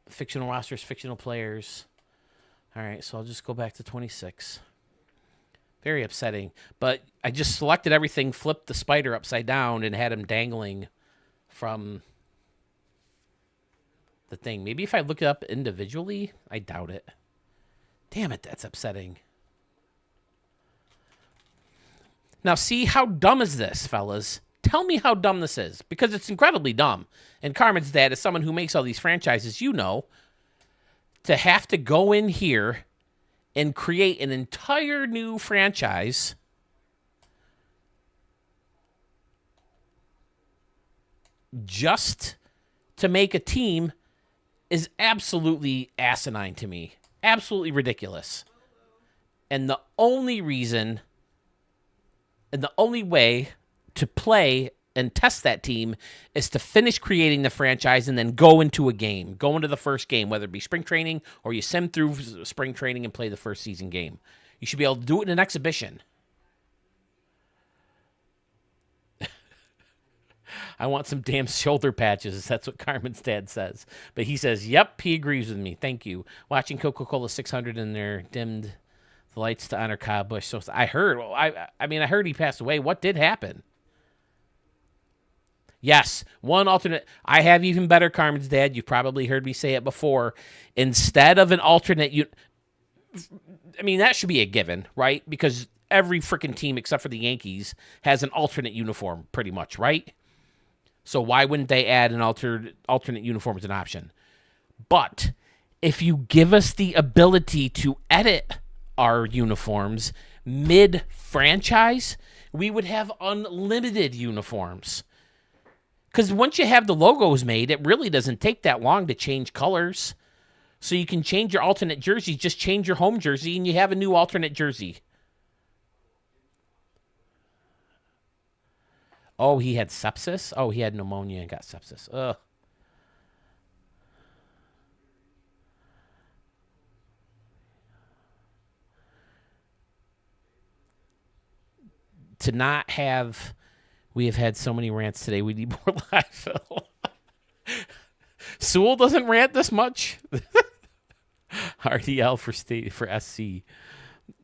fictional rosters, fictional players. All right, so I'll just go back to 26. Very upsetting. But I just selected everything, flipped the spider upside down, and had him dangling from the thing. Maybe if I look it up individually, I doubt it. Damn it, that's upsetting. Now, see, how dumb is this, fellas? Tell me how dumb this is, because it's incredibly dumb. And Carmen's dad, as someone who makes all these franchises, you know, to have to go in here and create an entire new franchise just to make a team is absolutely asinine to me. Absolutely ridiculous. And the only reason and the only way to play and test that team is to finish creating the franchise and then go into a game. Go into the first game, whether it be spring training or you sim through spring training and play the first season game. You should be able to do it in an exhibition. I want some damn shoulder patches. That's what Carmen's dad says. But he says, yep, he agrees with me. Thank you. Watching Coca-Cola 600 in there dimmed the lights to honor Kyle Busch. So I heard, I mean, I heard he passed away. What did happen? Yes, one alternate. I have even better, Carmen's dad. You've probably heard me say it before. Instead of an alternate, I mean, that should be a given, right? Because every freaking team except for the Yankees has an alternate uniform, pretty much, right? So why wouldn't they add an alternate uniform as an option? But if you give us the ability to edit our uniforms mid-franchise, we would have unlimited uniforms. Because once you have the logos made, it really doesn't take that long to change colors. So you can change your alternate jersey, just change your home jersey, and you have a new alternate jersey. Oh, he had sepsis? Oh, he had pneumonia and got sepsis. Ugh. To not have... We have had so many rants today. We need more live Phil. Sewell doesn't rant this much. RDL for SC.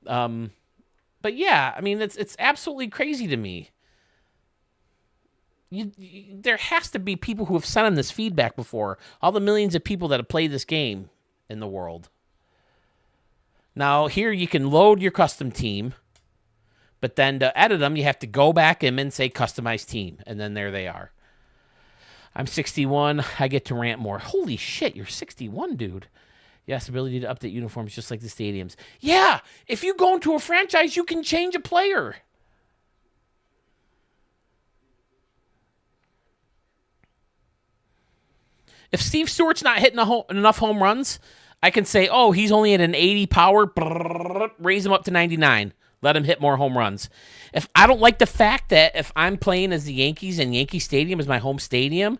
But yeah, I mean, it's absolutely crazy to me. There has to be people who have sent him this feedback before. All the millions of people that have played this game in the world. Now, here you can load your custom team. But then to edit them, you have to go back in and say customize team. And then there they are. I'm 61. I get to rant more. Holy shit, you're 61, dude. Yes, ability to update uniforms just like the stadiums. Yeah, if you go into a franchise, you can change a player. If Steve Stewart's not hitting enough home runs, I can say, oh, he's only at an 80 power. Raise him up to 99. Let him hit more home runs. If I don't like the fact that if I'm playing as the Yankees and Yankee Stadium is my home stadium,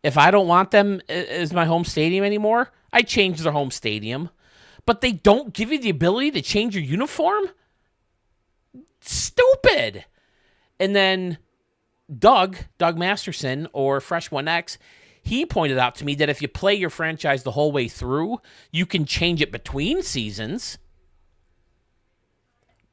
if I don't want them as my home stadium anymore, I change their home stadium. But they don't give you the ability to change your uniform? Stupid. And then Doug Masterson or Fresh 1X, he pointed out to me that if you play your franchise the whole way through, you can change it between seasons.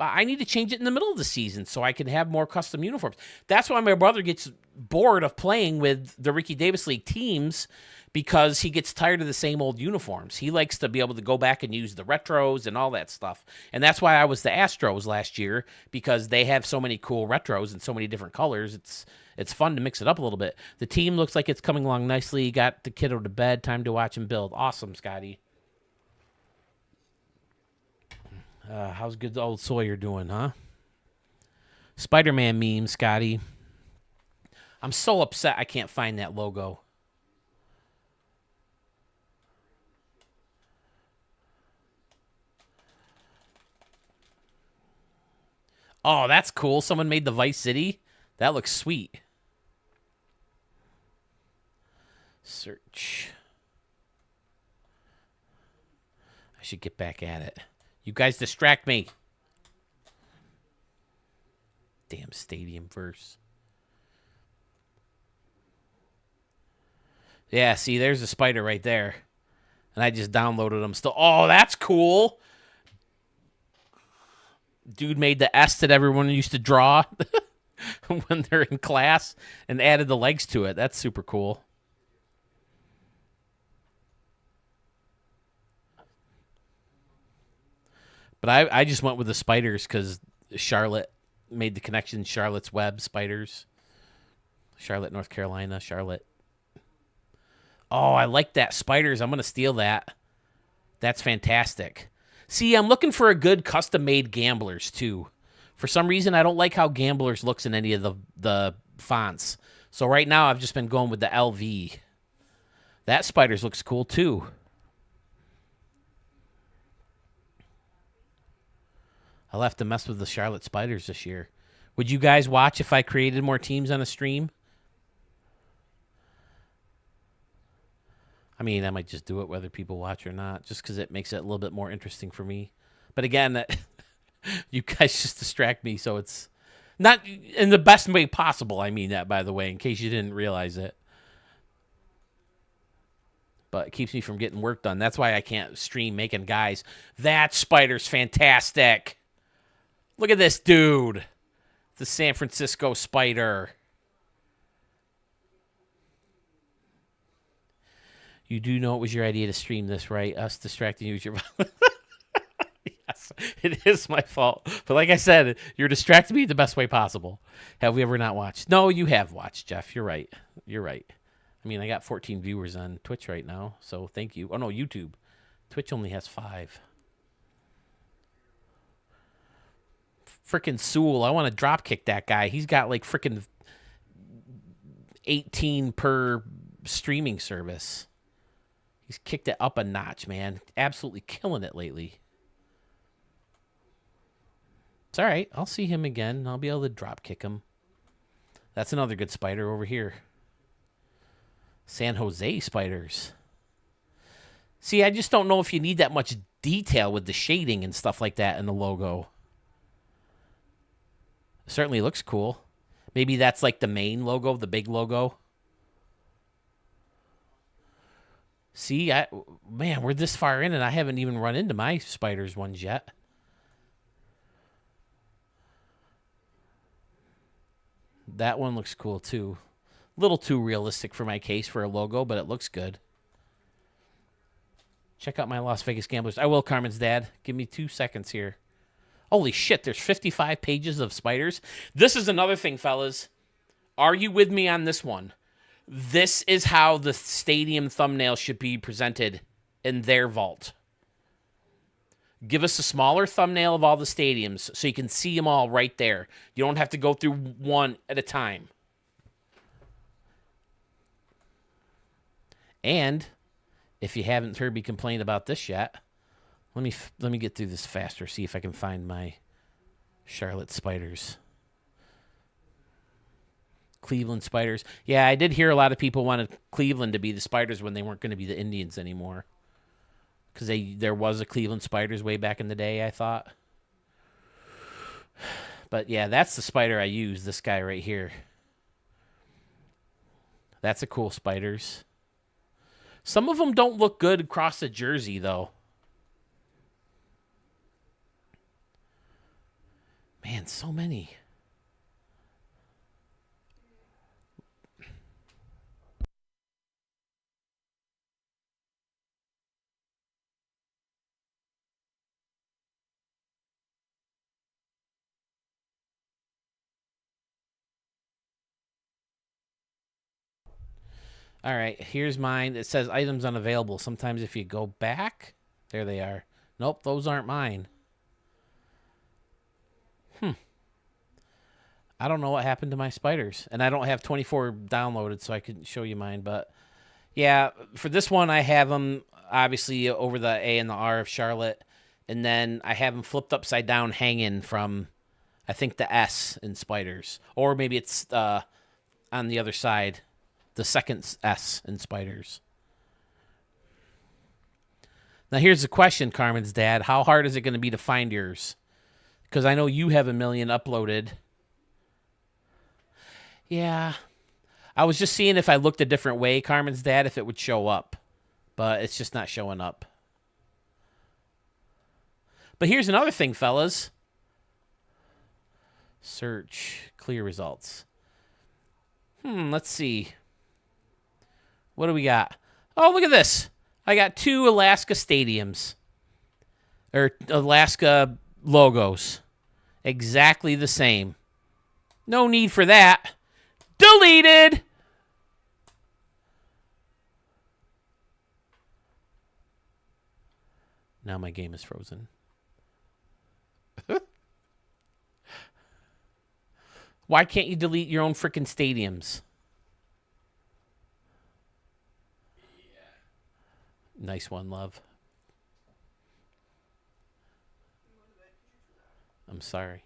I need to change it in the middle of the season so I can have more custom uniforms. That's why my brother gets bored of playing with the Ricky Davis League teams, because he gets tired of the same old uniforms. He likes to be able to go back and use the retros and all that stuff. And that's why I was the Astros last year, because they have so many cool retros and so many different colors. It's fun to mix it up a little bit. The team looks like it's coming along nicely. Got the kiddo to bed. Time to watch him build. Awesome, Scotty. How's good old Sawyer doing, huh? Spider-Man meme, Scotty. I'm so upset I can't find that logo. Oh, that's cool. Someone made the Vice City. That looks sweet. Search. I should get back at it. You guys distract me. Damn stadium verse. Yeah, see, there's a spider right there. And I just downloaded them still. Oh, that's cool. Dude made the S that everyone used to draw when they're in class and added the legs to it. That's super cool. But I just went with the spiders because Charlotte made the connection. Charlotte's Web spiders. Charlotte, North Carolina. Charlotte. Oh, I like that. Spiders. I'm going to steal that. That's fantastic. See, I'm looking for a good custom-made Gamblers, too. For some reason, I don't like how Gamblers looks in any of the fonts. So right now, I've just been going with the LV. That Spiders looks cool, too. I'll have to mess with the Charlotte Spiders this year. Would you guys watch if I created more teams on a stream? I mean, I might just do it whether people watch or not, just because it makes it a little bit more interesting for me. But again, you guys just distract me, so it's not in the best way possible. I mean that, by the way, in case you didn't realize it. But it keeps me from getting work done. That's why I can't stream making guys. That spider's fantastic. Look at this dude. The San Francisco Spider. You do know it was your idea to stream this, right? Us distracting you with your... Yes, it is my fault. But like I said, you're distracting me the best way possible. Have we ever not watched? No, you have watched, Jeff. You're right. You're right. I mean, I got 14 viewers on Twitch right now, so thank you. Oh, no, YouTube. Twitch only has 5. Frickin' Sewell. I want to drop kick that guy. He's got like frickin' 18 per streaming service. He's kicked it up a notch, man. Absolutely killing it lately. It's all right. I'll see him again. I'll be able to drop kick him. That's another good spider over here. San Jose Spiders. See, I just don't know if you need that much detail with the shading and stuff like that in the logo. Certainly looks cool. Maybe that's like the main logo, the big logo. See, man, we're this far in and I haven't even run into my spiders ones yet. That one looks cool too. A little too realistic for my case for a logo, but it looks good. Check out my Las Vegas Gamblers. I will, Carmen's dad. Give me 2 seconds here. Holy shit, there's 55 pages of spiders. This is another thing, fellas. Are you with me on this one? This is how the stadium thumbnail should be presented in their vault. Give us a smaller thumbnail of all the stadiums so you can see them all right there. You don't have to go through one at a time. And if you haven't heard me complain about this yet, let me get through this faster, see if I can find my Charlotte Spiders. Cleveland Spiders. Yeah, I did hear a lot of people wanted Cleveland to be the Spiders when they weren't going to be the Indians anymore. Because there was a Cleveland Spiders way back in the day, I thought. But yeah, that's the spider I use, this guy right here. That's a cool Spiders. Some of them don't look good across the jersey, though. Man, so many. All right, here's mine. It says items unavailable. Sometimes if you go back, there they are. Nope, those aren't mine. I don't know what happened to my spiders. And I don't have 24 downloaded, so I couldn't show you mine. But yeah, for this one, I have them obviously over the A and the R of Charlotte. And then I have them flipped upside down hanging from, I think, the S in spiders. Or maybe it's on the other side, the second S in spiders. Now, here's the question, Carmen's dad. How hard is it going to be to find yours? Because I know you have 1 million uploaded. Yeah. I was just seeing if I looked a different way, Carmen's dad, if it would show up. But it's just not showing up. But here's another thing, fellas. Search. Clear results. Let's see. What do we got? Oh, look at this. I got 2 Alaska stadiums. Or Alaska logos. Exactly the same. No need for that. Deleted! Now my game is frozen. Why can't you delete your own freaking stadiums? Nice one, love. I'm sorry.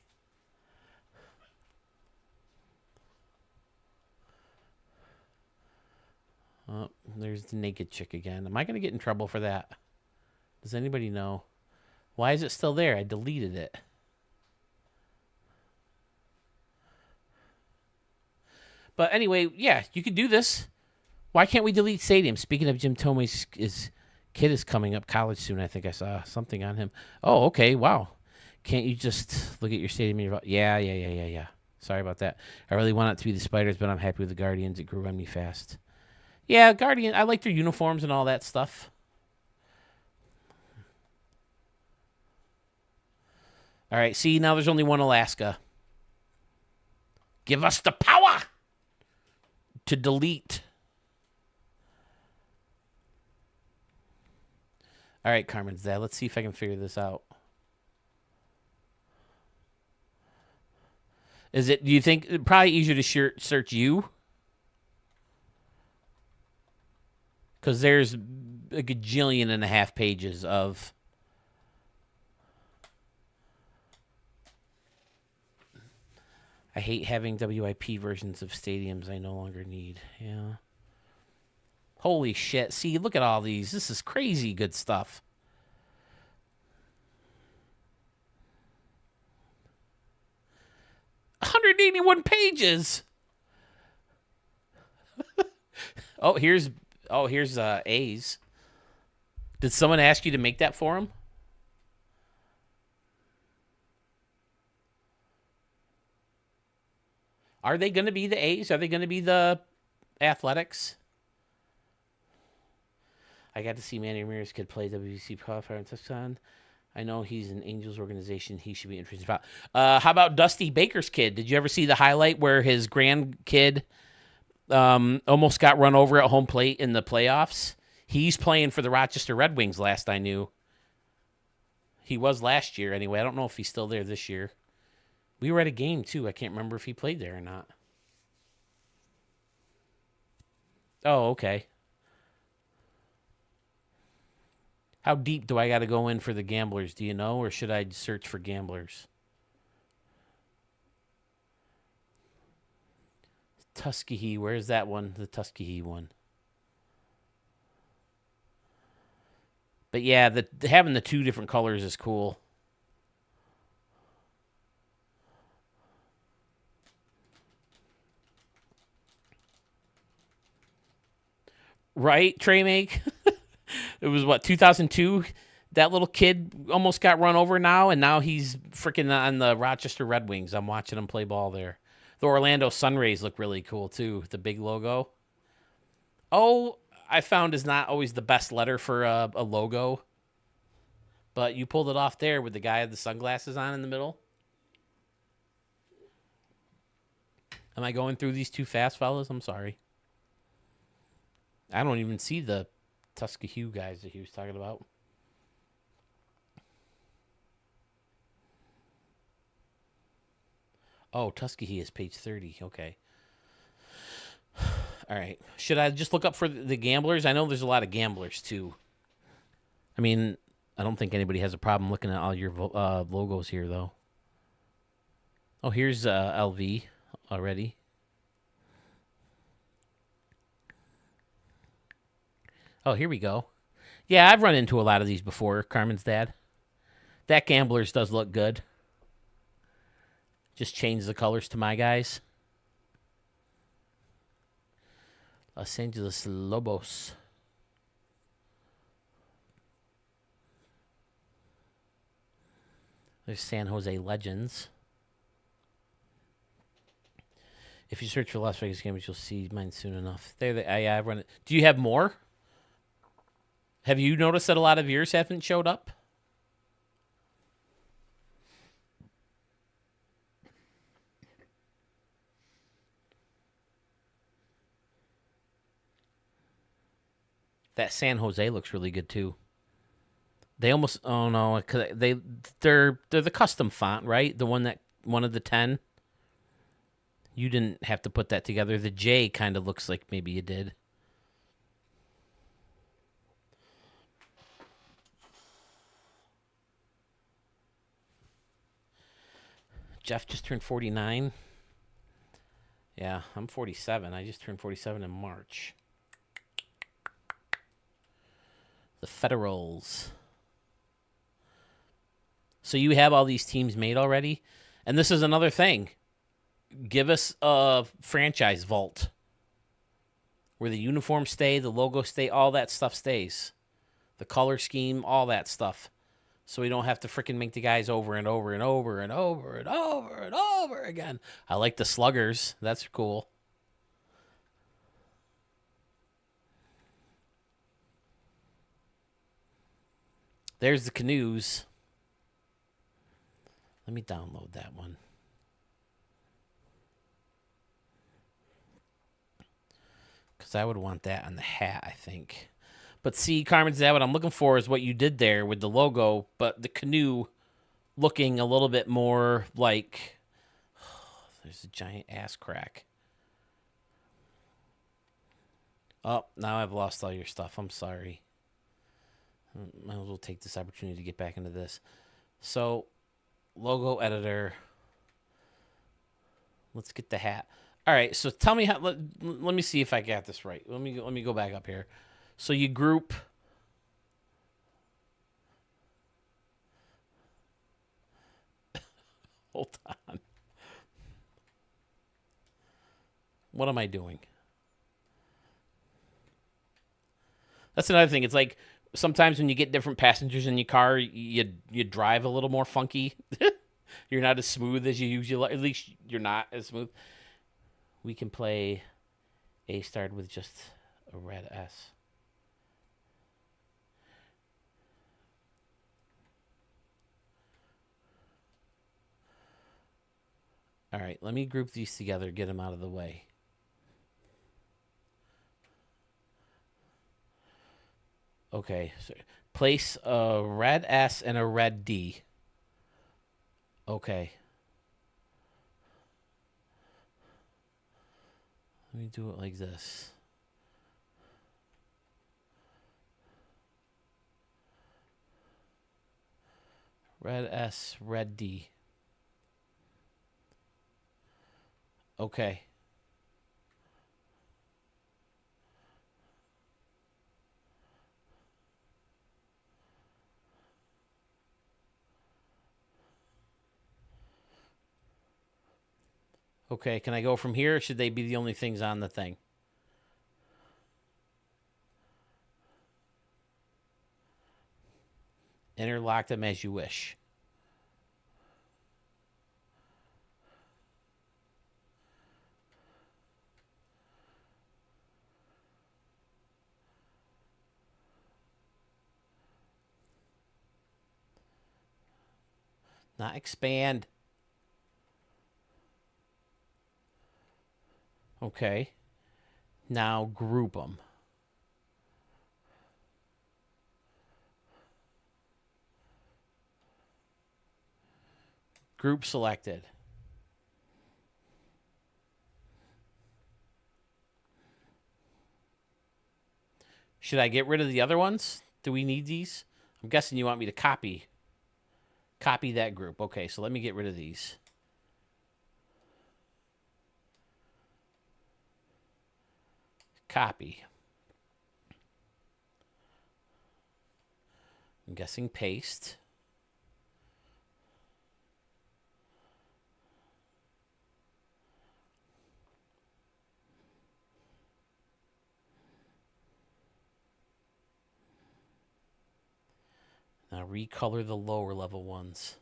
Oh, there's the naked chick again. Am I going to get in trouble for that? Does anybody know? Why is it still there? I deleted it. But anyway, yeah, you could do this. Why can't we delete stadiums? Speaking of Jim Tomei's kid is coming up college soon. I think I saw something on him. Oh, okay. Wow. Can't you just look at your stadium? Yeah. Sorry about that. I really want it to be the Spiders, but I'm happy with the Guardians. It grew on me fast. Yeah, Guardian. I like their uniforms and all that stuff. All right, see, now there's only one Alaska. Give us the power to delete. All right, Carmen's dad. Let's see if I can figure this out. Is it, do you think, probably easier to search you? Because there's a gajillion and a half pages of... I hate having WIP versions of stadiums I no longer need. Yeah. Holy shit. See, look at all these. This is crazy good stuff. $181 pages. Here's A's. Did someone ask you to make that for him? Are they going to be the A's? Are they going to be the Athletics? I got to see Manny Ramirez kid play WBC qualifier and touchdown. I know he's an Angels organization. He should be interested about. How about Dusty Baker's kid? Did you ever see the highlight where his grandkid almost got run over at home plate in the playoffs? He's playing for the Rochester Red Wings last I knew. He was last year anyway. I don't know if he's still there this year. We were at a game, too. I can't remember if he played there or not. Oh, okay. How deep do I got to go in for the gamblers? Do you know, or should I search for gamblers? Tuskegee, where's that one? The Tuskegee one. But yeah, having the 2 different colors is cool. Right, Trey Make? It was what, 2002? That little kid almost got run over now, and now he's freaking on the Rochester Red Wings. I'm watching him play ball there. The Orlando Sunrays look really cool, too. The big logo. Oh, I found is not always the best letter for a logo. But you pulled it off there with the guy with the sunglasses on in the middle. Am I going through these too fast, fellas? I'm sorry. I don't even see the Tuskegee guys that he was talking about. Oh, Tuskegee is page 30. Okay. All right. Should I just look up for the gamblers? I know there's a lot of gamblers, too. I mean, I don't think anybody has a problem looking at all your logos here, though. Oh, here's LV already. Oh, here we go. Yeah, I've run into a lot of these before, Carmen's dad. That Gamblers does look good. Just change the colors to my guys. Los Angeles Lobos. There's San Jose Legends. If you search for Las Vegas Gamblers, you'll see mine soon enough. I've run it. Do you have more? Have you noticed that a lot of yours haven't showed up? That San Jose looks really good too. They almost they're the custom font, right? The one of the 10. You didn't have to put that together. The J kind of looks like maybe you did. Jeff just turned 49. Yeah, I'm 47. I just turned 47 in March. The Federals. So you have all these teams made already? And this is another thing. Give us a franchise vault where the uniforms stay, the logo stay, all that stuff stays. The color scheme, all that stuff. So we don't have to freaking make the guys over and over and over and over and over and over again. I like the sluggers. That's cool. There's the Canoes. Let me download that one. Because I would want that on the hat, I think. But see, Carmen, is that what I'm looking for is what you did there with the logo, but the canoe looking a little bit more like... there's a giant ass crack. Oh, now I've lost all your stuff. I'm sorry. Might as well take this opportunity to get back into this. So, logo editor. Let's get the hat. All right, so tell me how. Let me see if I got this right. Let me go back up here. So you group. Hold on. What am I doing? That's another thing. It's like sometimes when you get different passengers in your car, you drive a little more funky. You're not as smooth as you usually. At least you're not as smooth. We can play A starred with just a red S. All right, let me group these together, get them out of the way. Okay, so place a red S and a red D. Okay. Let me do it like this. Red S, red D. Okay. Okay, can I go from here, or should they be the only things on the thing? Interlock them as you wish. Not expand. Okay. Now group them. Group selected. Should I get rid of the other ones? Do we need these? I'm guessing you want me to copy that group. Okay, so let me get rid of these. Copy. I'm guessing paste. Now recolor the lower level ones.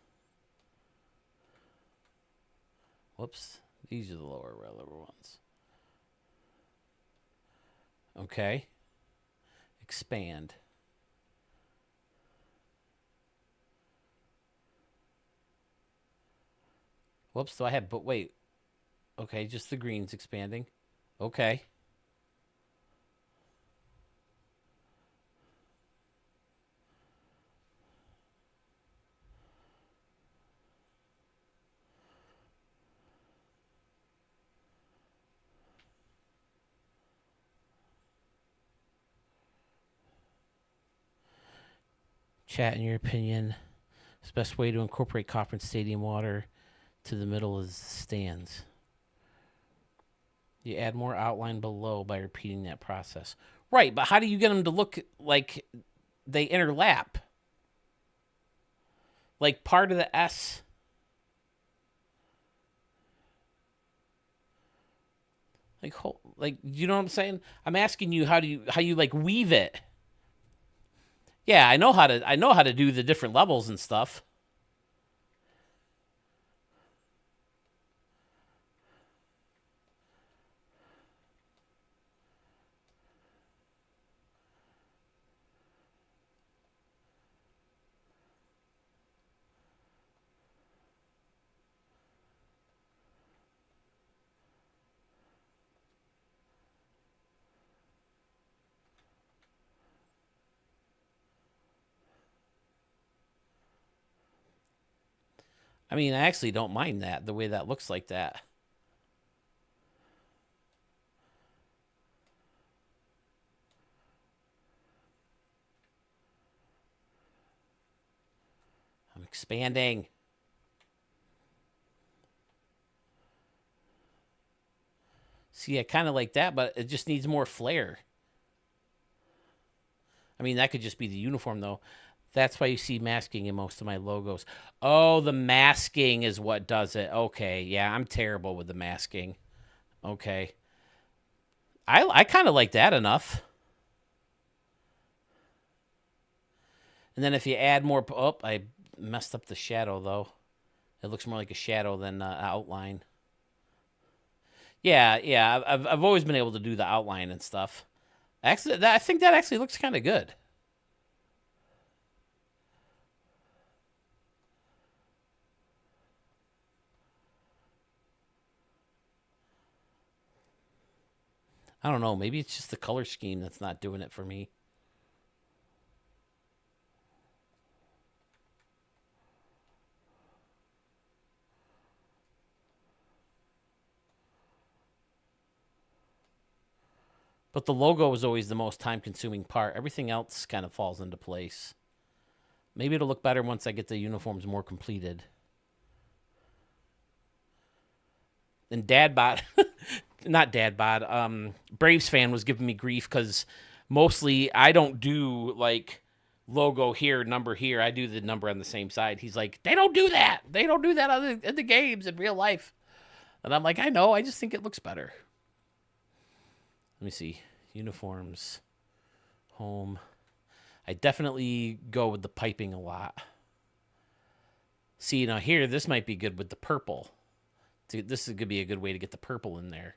Whoops. These are the lower level ones. Okay. Expand. Whoops, do I have, but wait. Okay, just the greens expanding. Okay. Chat, in your opinion, is the best way to incorporate conference stadium water to the middle of the stands. You add more outline below by repeating that process. Right, but how do you get them to look like they interlap? Like part of the S. Like you know what I'm saying? I'm asking you how you like weave it. Yeah, I know how to do the different levels and stuff. I mean, I actually don't mind that, the way that looks like that. I'm expanding. See, I kind of like that, but it just needs more flair. I mean, that could just be the uniform, though. That's why you see masking in most of my logos. Oh, the masking is what does it. Okay, yeah, I'm terrible with the masking. Okay. I kind of like that enough. And then if you add more... Oh, I messed up the shadow, though. It looks more like a shadow than outline. Yeah, I've always been able to do the outline and stuff. Actually, I think that actually looks kind of good. I don't know. Maybe it's just the color scheme that's not doing it for me. But the logo is always the most time-consuming part. Everything else kind of falls into place. Maybe it'll look better once I get the uniforms more completed. And Dadbot, not Dadbot, Braves fan was giving me grief because mostly I don't do like logo here, number here. I do the number on the same side. He's like, they don't do that. They don't do that in the games in real life. And I'm like, I know. I just think it looks better. Let me see. Uniforms. Home. I definitely go with the piping a lot. See, now here, this might be good with the purple. This is going to be a good way to get the purple in there.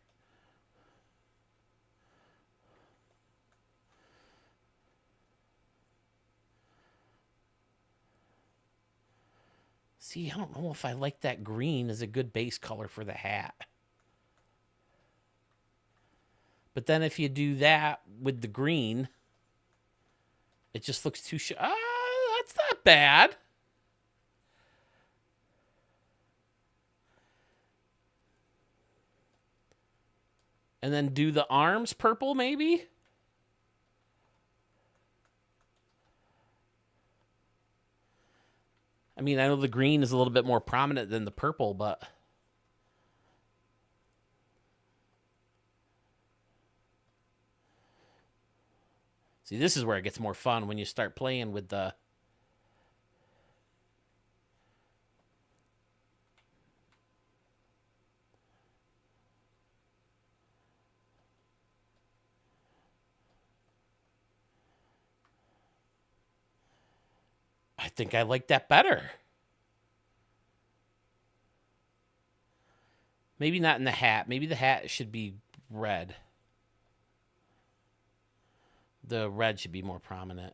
See, I don't know if I like that green as a good base color for the hat. But then if you do that with the green, it just looks too that's not bad. And then do the arms purple, maybe? I mean, I know the green is a little bit more prominent than the purple, but... See, this is where it gets more fun when you start playing with the... I think I like that better. Maybe not in the hat. Maybe the hat should be red. The red should be more prominent.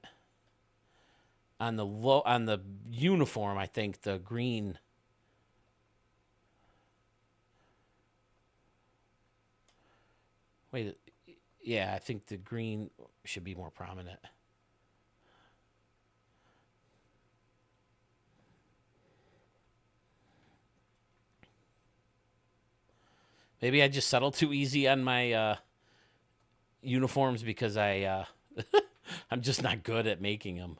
On the uniform, I think the green. Wait, yeah, I think the green should be more prominent. Maybe I just settled too easy on my uniforms because I'm just not good at making them.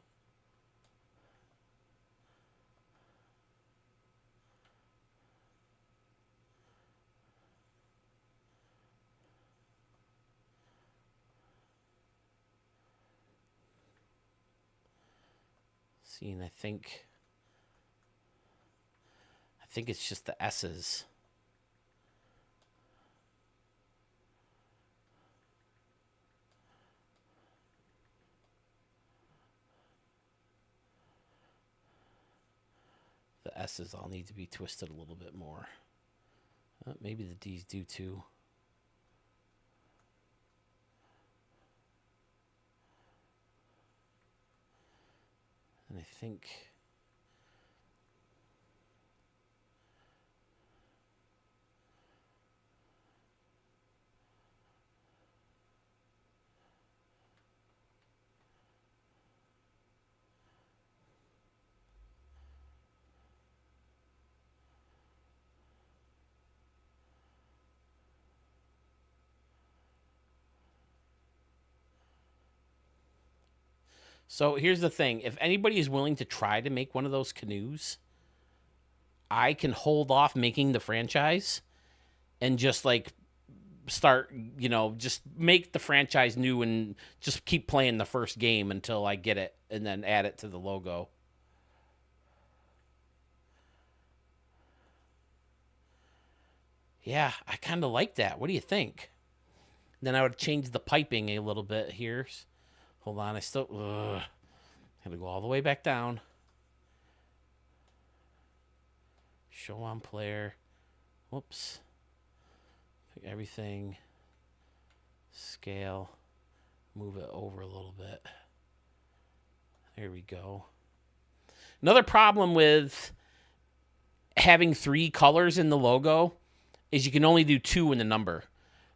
See, and I think it's just the S's. The S's all need to be twisted a little bit more. Maybe the D's do too. And I think... So here's the thing. If anybody is willing to try to make one of those canoes, I can hold off making the franchise and just like start, just make the franchise new and just keep playing the first game until I get it and then add it to the logo. Yeah, I kind of like that. What do you think? Then I would change the piping a little bit here. Hold on, I still... Gotta go all the way back down. Show on player. Whoops. Pick everything. Scale. Move it over a little bit. There we go. Another problem with having 3 colors in the logo is you can only do 2 in the number.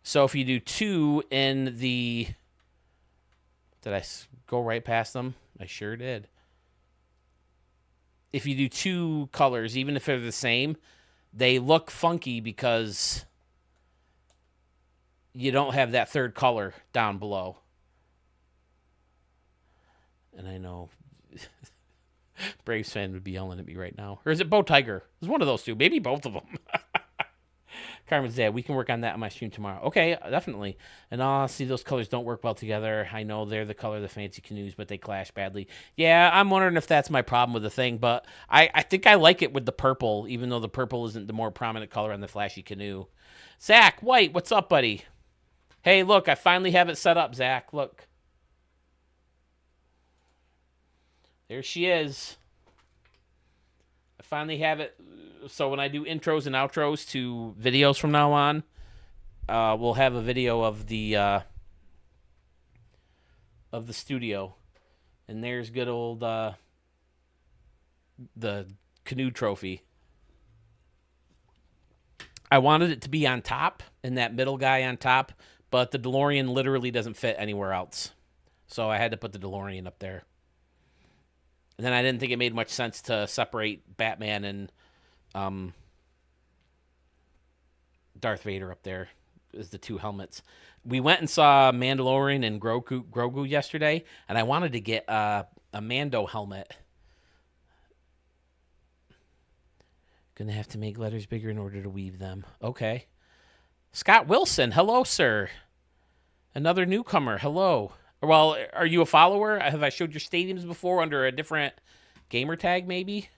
So if you do 2 in the... Did I go right past them? I sure did. If you do 2 colors, even if they're the same, they look funky because you don't have that 3rd color down below. And I know Braves fan would be yelling at me right now. Or is it Bo Tiger? It's one of those 2. Maybe both of them. Carmen's dad, we can work on that on my stream tomorrow. Okay, definitely. And see, those colors don't work well together. I know they're the color of the fancy canoes, but they clash badly. Yeah, I'm wondering if that's my problem with the thing, but I think I like it with the purple, even though the purple isn't the more prominent color on the flashy canoe. Zach White, what's up, buddy? Hey, look, I finally have it set up, Zach. Look. There she is. I finally have it. So when I do intros and outros to videos from now on, we'll have a video of the studio. And there's good old the canoe trophy. I wanted it to be on top, and that middle guy on top, but the DeLorean literally doesn't fit anywhere else. So I had to put the DeLorean up there. And then I didn't think it made much sense to separate Batman and Darth Vader up there as the two helmets. We went and saw Mandalorian and Grogu yesterday, and I wanted to get a Mando helmet. Gonna have to make letters bigger in order to weave them. Okay. Scott Wilson, hello, sir. Another newcomer, hello. Well, are you a follower? Have I showed your stadiums before under a different gamer tag, maybe?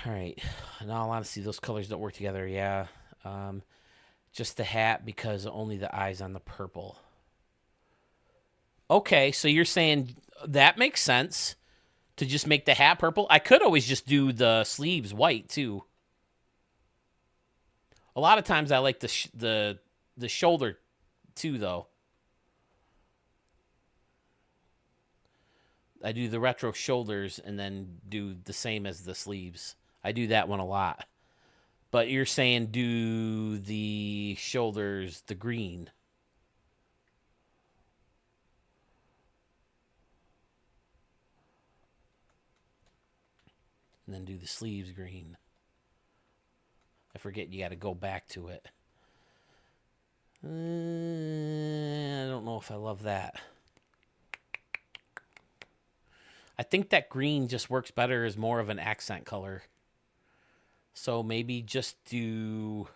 All right. In all honesty, those colors don't work together. Yeah. Just the hat because only the eyes on the purple. Okay, so you're saying that makes sense to just make the hat purple. I could always just do the sleeves white too. A lot of times I like the shoulder too, though. I do the retro shoulders and then do the same as the sleeves. I do that one a lot. But you're saying do the shoulders the green. And then do the sleeves green. I forget you got to go back to it. I don't know if I love that. I think that green just works better as more of an accent color. So maybe just do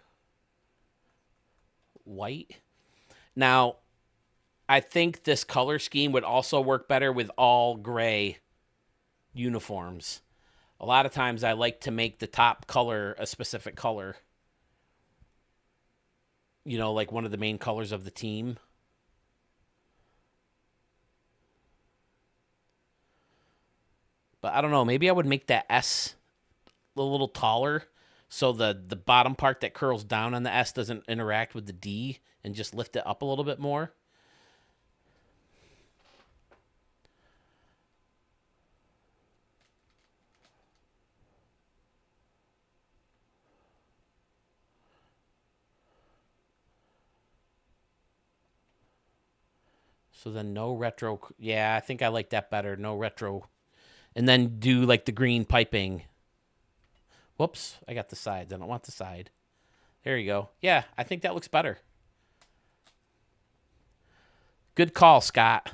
white. Now, I think this color scheme would also work better with all gray uniforms. A lot of times I like to make the top color a specific color. You know, like one of the main colors of the team. But I don't know. Maybe I would make that S a little taller so the bottom part that curls down on the S doesn't interact with the D and just lift it up a little bit more. So then no retro. Yeah, I think I like that better. No retro. And then do like the green piping. Whoops, I got the sides. I don't want the side. There you go. Yeah, I think that looks better. Good call, Scott.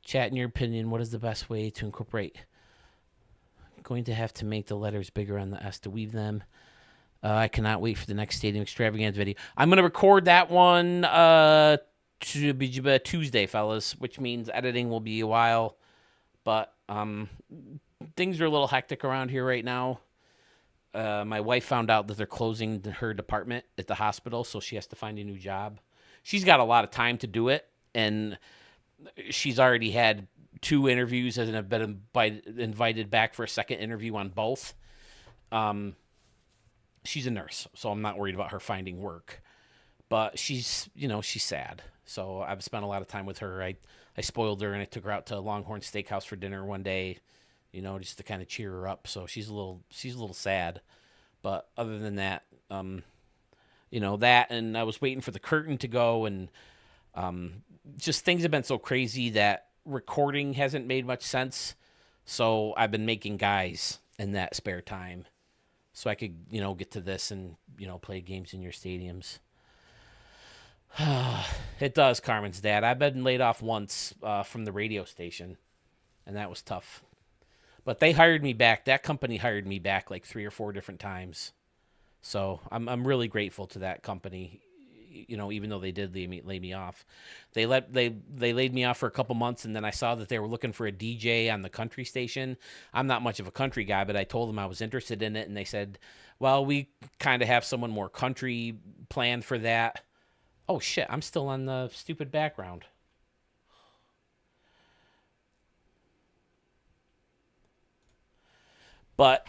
Chat, in your opinion, what is the best way to incorporate? I'm going to have to make the letters bigger on the S to weave them. I cannot wait for the next Stadium Extravaganza video. I'm going to record that one Tuesday, fellas, which means editing will be a while. But things are a little hectic around here right now. My wife found out that they're closing her department at the hospital, so she has to find a new job. She's got a lot of time to do it, and she's already had 2 interviews and have been invited back for a second interview on both. She's a nurse, so I'm not worried about her finding work. But she's sad. So I've spent a lot of time with her. I spoiled her, and I took her out to Longhorn Steakhouse for dinner one day, just to kind of cheer her up. So she's a little sad. But other than that, that, and I was waiting for the curtain to go, and just things have been so crazy that recording hasn't made much sense. So I've been making guys in that spare time so I could, get to this and, play games in your stadiums. It does, Carmen's dad. I've been laid off once from the radio station, and that was tough. But they hired me back. That company hired me back like 3 or 4 different times. So I'm really grateful to that company. Even though they did lay me off, they laid me off for a couple months, and then I saw that they were looking for a DJ on the country station. I'm not much of a country guy, but I told them I was interested in it, and they said, "Well, we kind of have someone more country planned for that." Oh shit! I'm still on the stupid background. But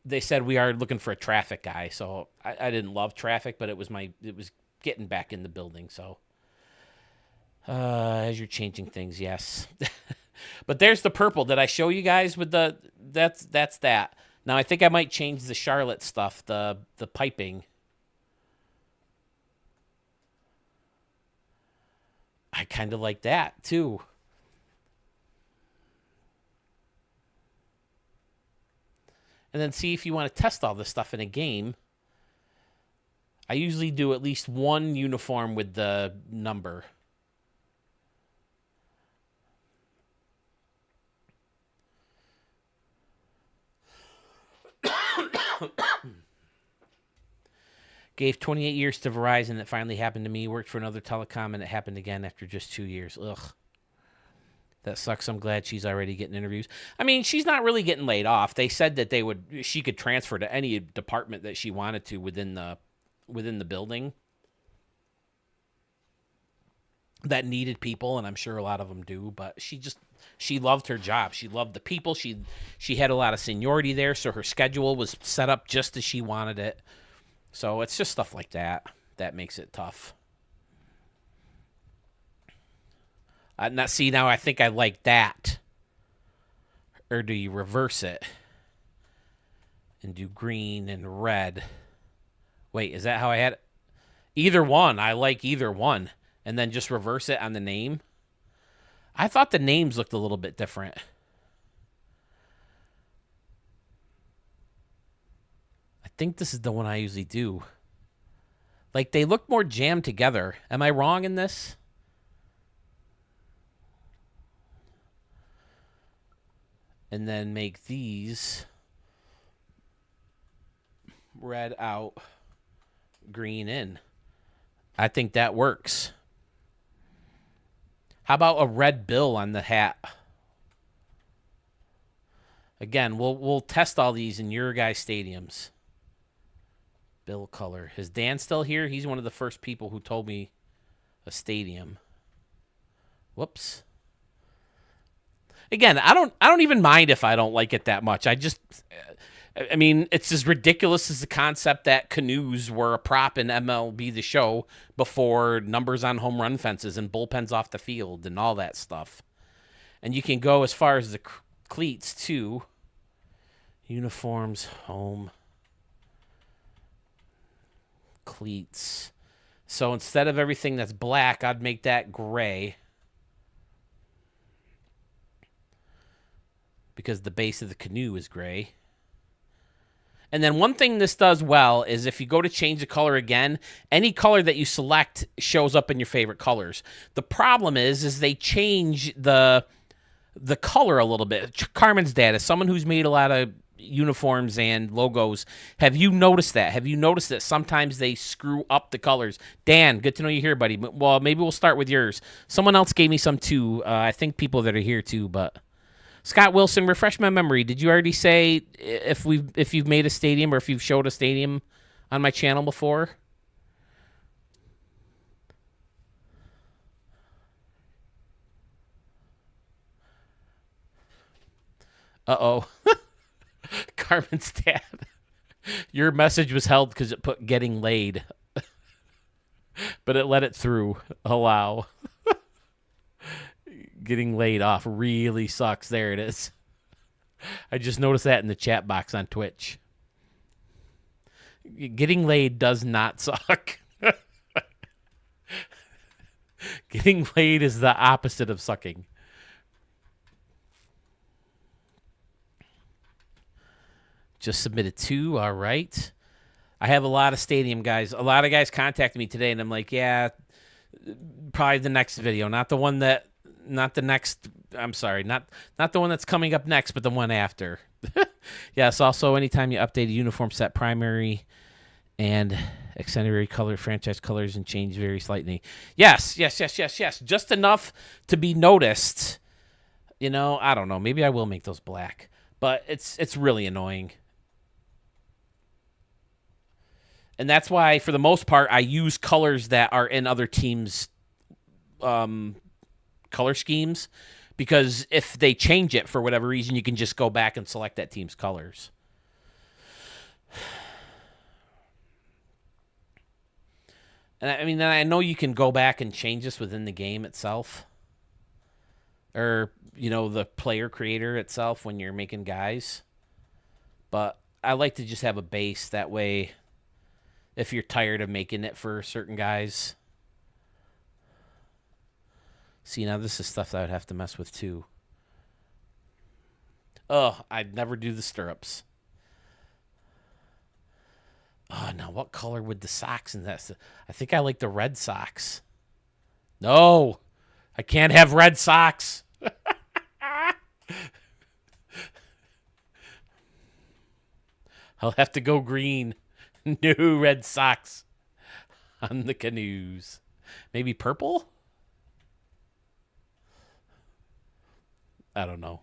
they said we are looking for a traffic guy. So I didn't love traffic, but it was getting back in the building. So as you're changing things, yes. But there's the purple. Did I show you guys with the that's that. Now I think I might change the Charlotte stuff, the piping. I kind of like that too. And then see if you want to test all this stuff in a game. I usually do at least one uniform with the number. Gave 28 years to Verizon. That finally happened to me. Worked for another telecom, and it happened again after just 2 years. Ugh. That sucks. I'm glad she's already getting interviews. I mean, she's not really getting laid off. They said that she could transfer to any department that she wanted to within the building that needed people, and I'm sure a lot of them do. But she loved her job. She loved the people. She had a lot of seniority there, so her schedule was set up just as she wanted it. So it's just stuff like that that makes it tough. Now I think I like that. Or do you reverse it and do green and red? Wait, is that how I had it? Either one. I like either one. And then just reverse it on the name. I thought the names looked a little bit different. I think this is the one I usually do. Like, they look more jammed together. Am I wrong in this? And then make these red out, green in. I think that works. How about a red bill on the hat? Again, we'll test all these in your guys' stadiums. Bill color. Is Dan still here? He's one of the first people who told me a stadium. Whoops. Again, I don't even mind if I don't like it that much. I mean, it's as ridiculous as the concept that canoes were a prop in MLB The Show before numbers on home run fences and bullpens off the field and all that stuff. And you can go as far as the cleats too. Uniforms, home, cleats. So instead of everything that's black, I'd make that gray. Because the base of the canoe is gray. And then one thing this does well is if you go to change the color again, any color that you select shows up in your favorite colors. The problem is they change the color a little bit. Carmen's dad is someone who's made a lot of uniforms and logos. Have you noticed that? Have you noticed that sometimes they screw up the colors? Dan, good to know you here, buddy. Well, maybe we'll start with yours. Someone else gave me some too. I think people that are here too, but... Scott Wilson, refresh my memory. Did you already say if you've made a stadium or if you've showed a stadium on my channel before? Uh-oh. Carmen's dad. Your message was held because it put getting laid. But it let it through. Allow. Getting laid off really sucks. There it is. I just noticed that in the chat box on Twitch. Getting laid does not suck. Getting laid is the opposite of sucking. Just submitted 2. All right. I have a lot of stadium guys. A lot of guys contacted me today, and I'm like, yeah, probably the next video. Not the one that... Not the next, I'm sorry, not the one that's coming up next, but the one after. Yes, also anytime you update a uniform set primary and accentuate color, franchise colors, and change very slightly. Yes. Just enough to be noticed. You know, I don't know. Maybe I will make those black, but it's really annoying. And that's why, for the most part, I use colors that are in other teams' color schemes, Because if they change it for whatever reason, you can just go back and select that team's colors. And I mean, I know you can go back and change this within the game itself. Or, you know, the player creator itself when you're making guys. But I like to just have a base. That way, if you're tired of making it for certain guys. See, now this is stuff that I would have to mess with too. Oh, I'd never do the stirrups. Oh, now what color would the socks in that? I think I like the red socks. No, I can't have red socks. I'll have to go green. No red socks on the canoes. Maybe purple? I don't know.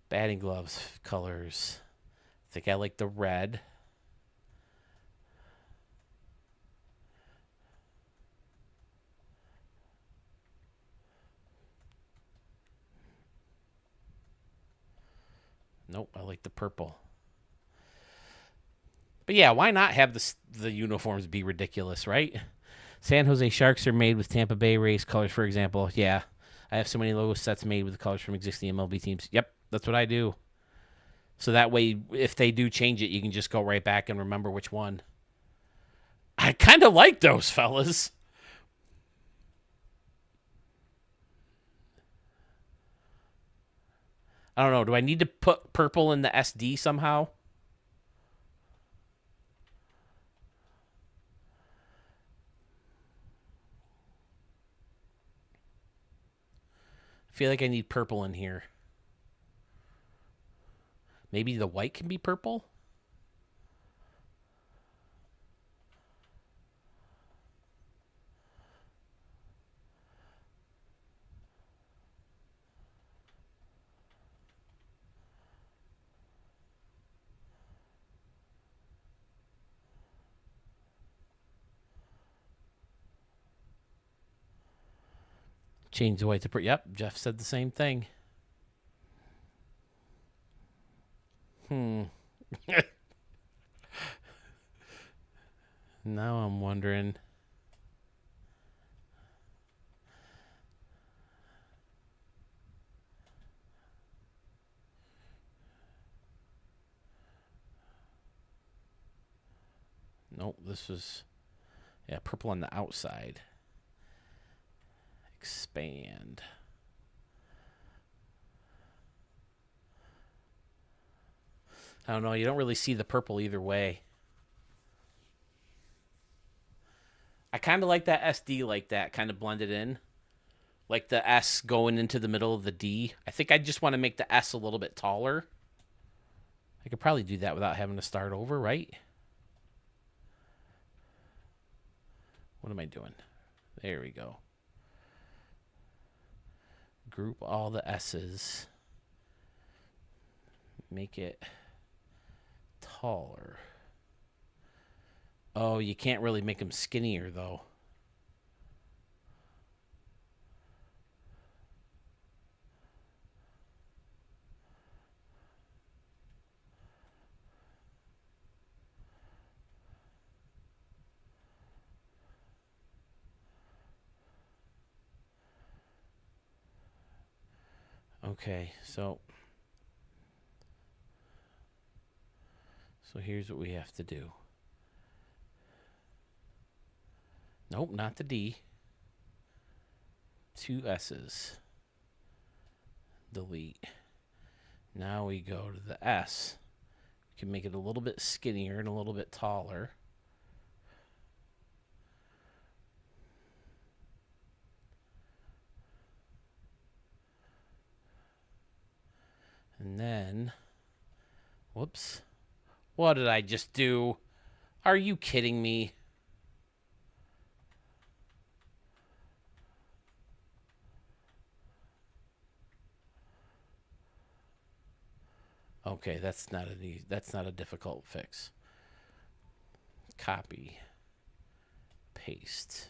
Batting gloves colors. I think I like the red. Nope, I like the purple. But yeah, why not have the uniforms be ridiculous, right? San Jose Sharks are made with Tampa Bay Rays colors, for example. Yeah, I have so many logo sets made with the colors from existing MLB teams. Yep, that's what I do. So that way, if they do change it, you can just go right back and remember which one. I kind of like those, fellas. I don't know. Do I need to put purple in the SD somehow? I feel like I need purple in here. Maybe the white can be purple? Change the white to purple. Yep, Jeff said the same thing. Now I'm wondering. Nope, this was, yeah, purple on the outside. Expand. I don't know. You don't really see the purple either way. I kind of like that SD like that, kind of blended in. Like the S going into the middle of the D. I think I just want to make the S a little bit taller. I could probably do that without having to start over, right? What am I doing? There we go. Group all the S's. Make it taller. Oh, you can't really make them skinnier, though. Okay, so here's what we have to do. Nope, not the D. 2 S's. Delete. Now we go to the S. We can make it a little bit skinnier and a little bit taller. And then, whoops. What did I just do? Are you kidding me? Okay, that's not a difficult fix. Copy. Paste.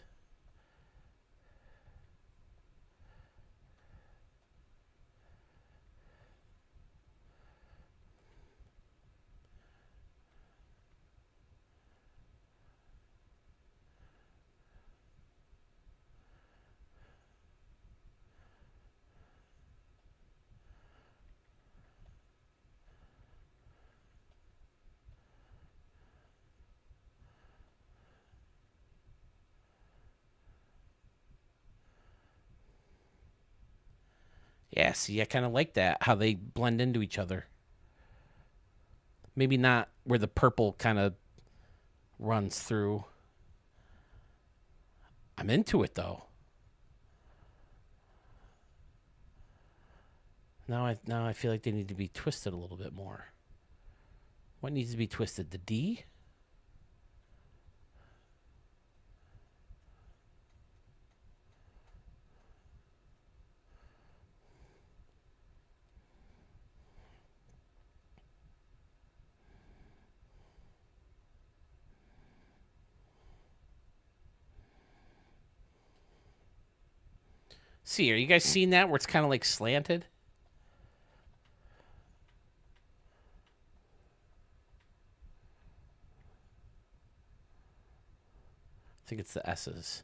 Yeah, see, I kind of like that, how they blend into each other. Maybe not where the purple kind of runs through. I'm into it, though. Now I feel like they need to be twisted a little bit more. What needs to be twisted? The D? See, are you guys seeing that where it's kind of like slanted? I think it's the S's.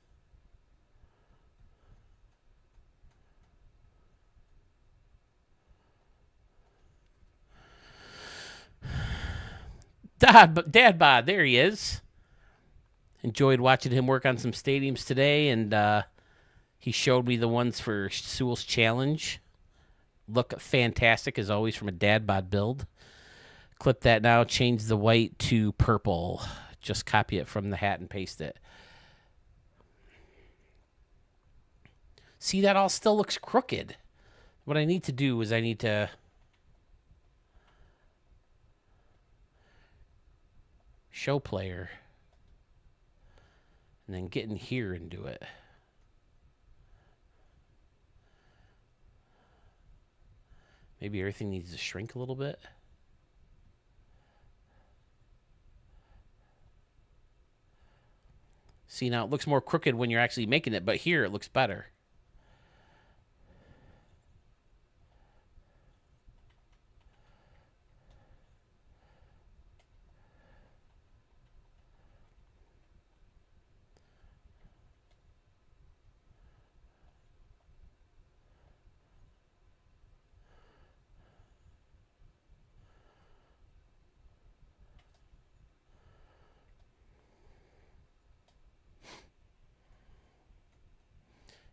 Dad Bod, there he is. Enjoyed watching him work on some stadiums today, and he showed me the ones for Sewell's Challenge. Look fantastic, as always, from a Dad Bod build. Clip that now, change the white to purple. Just copy it from the hat and paste it. See, that all still looks crooked. What I need to do is I need to show player and then get in here and do it. Maybe everything needs to shrink a little bit. See, now it looks more crooked when you're actually making it, but here it looks better.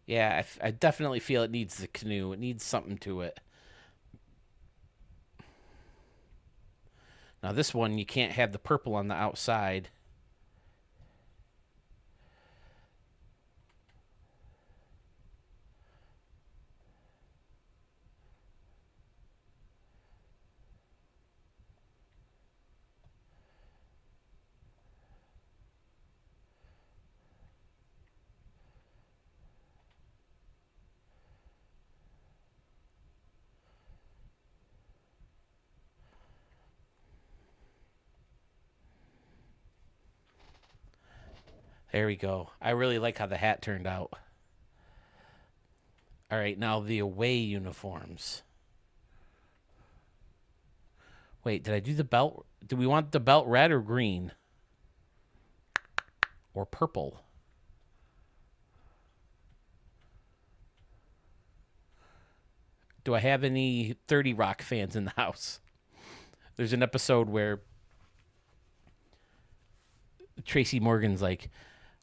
Yeah, I definitely feel it needs the canoe. It needs something to it. Now this one, you can't have the purple on the outside. There we go. I really like how the hat turned out. All right, now the away uniforms. Wait, did I do the belt? Do we want the belt red or green? Or purple? Do I have any 30 Rock fans in the house? There's an episode where Tracy Morgan's like,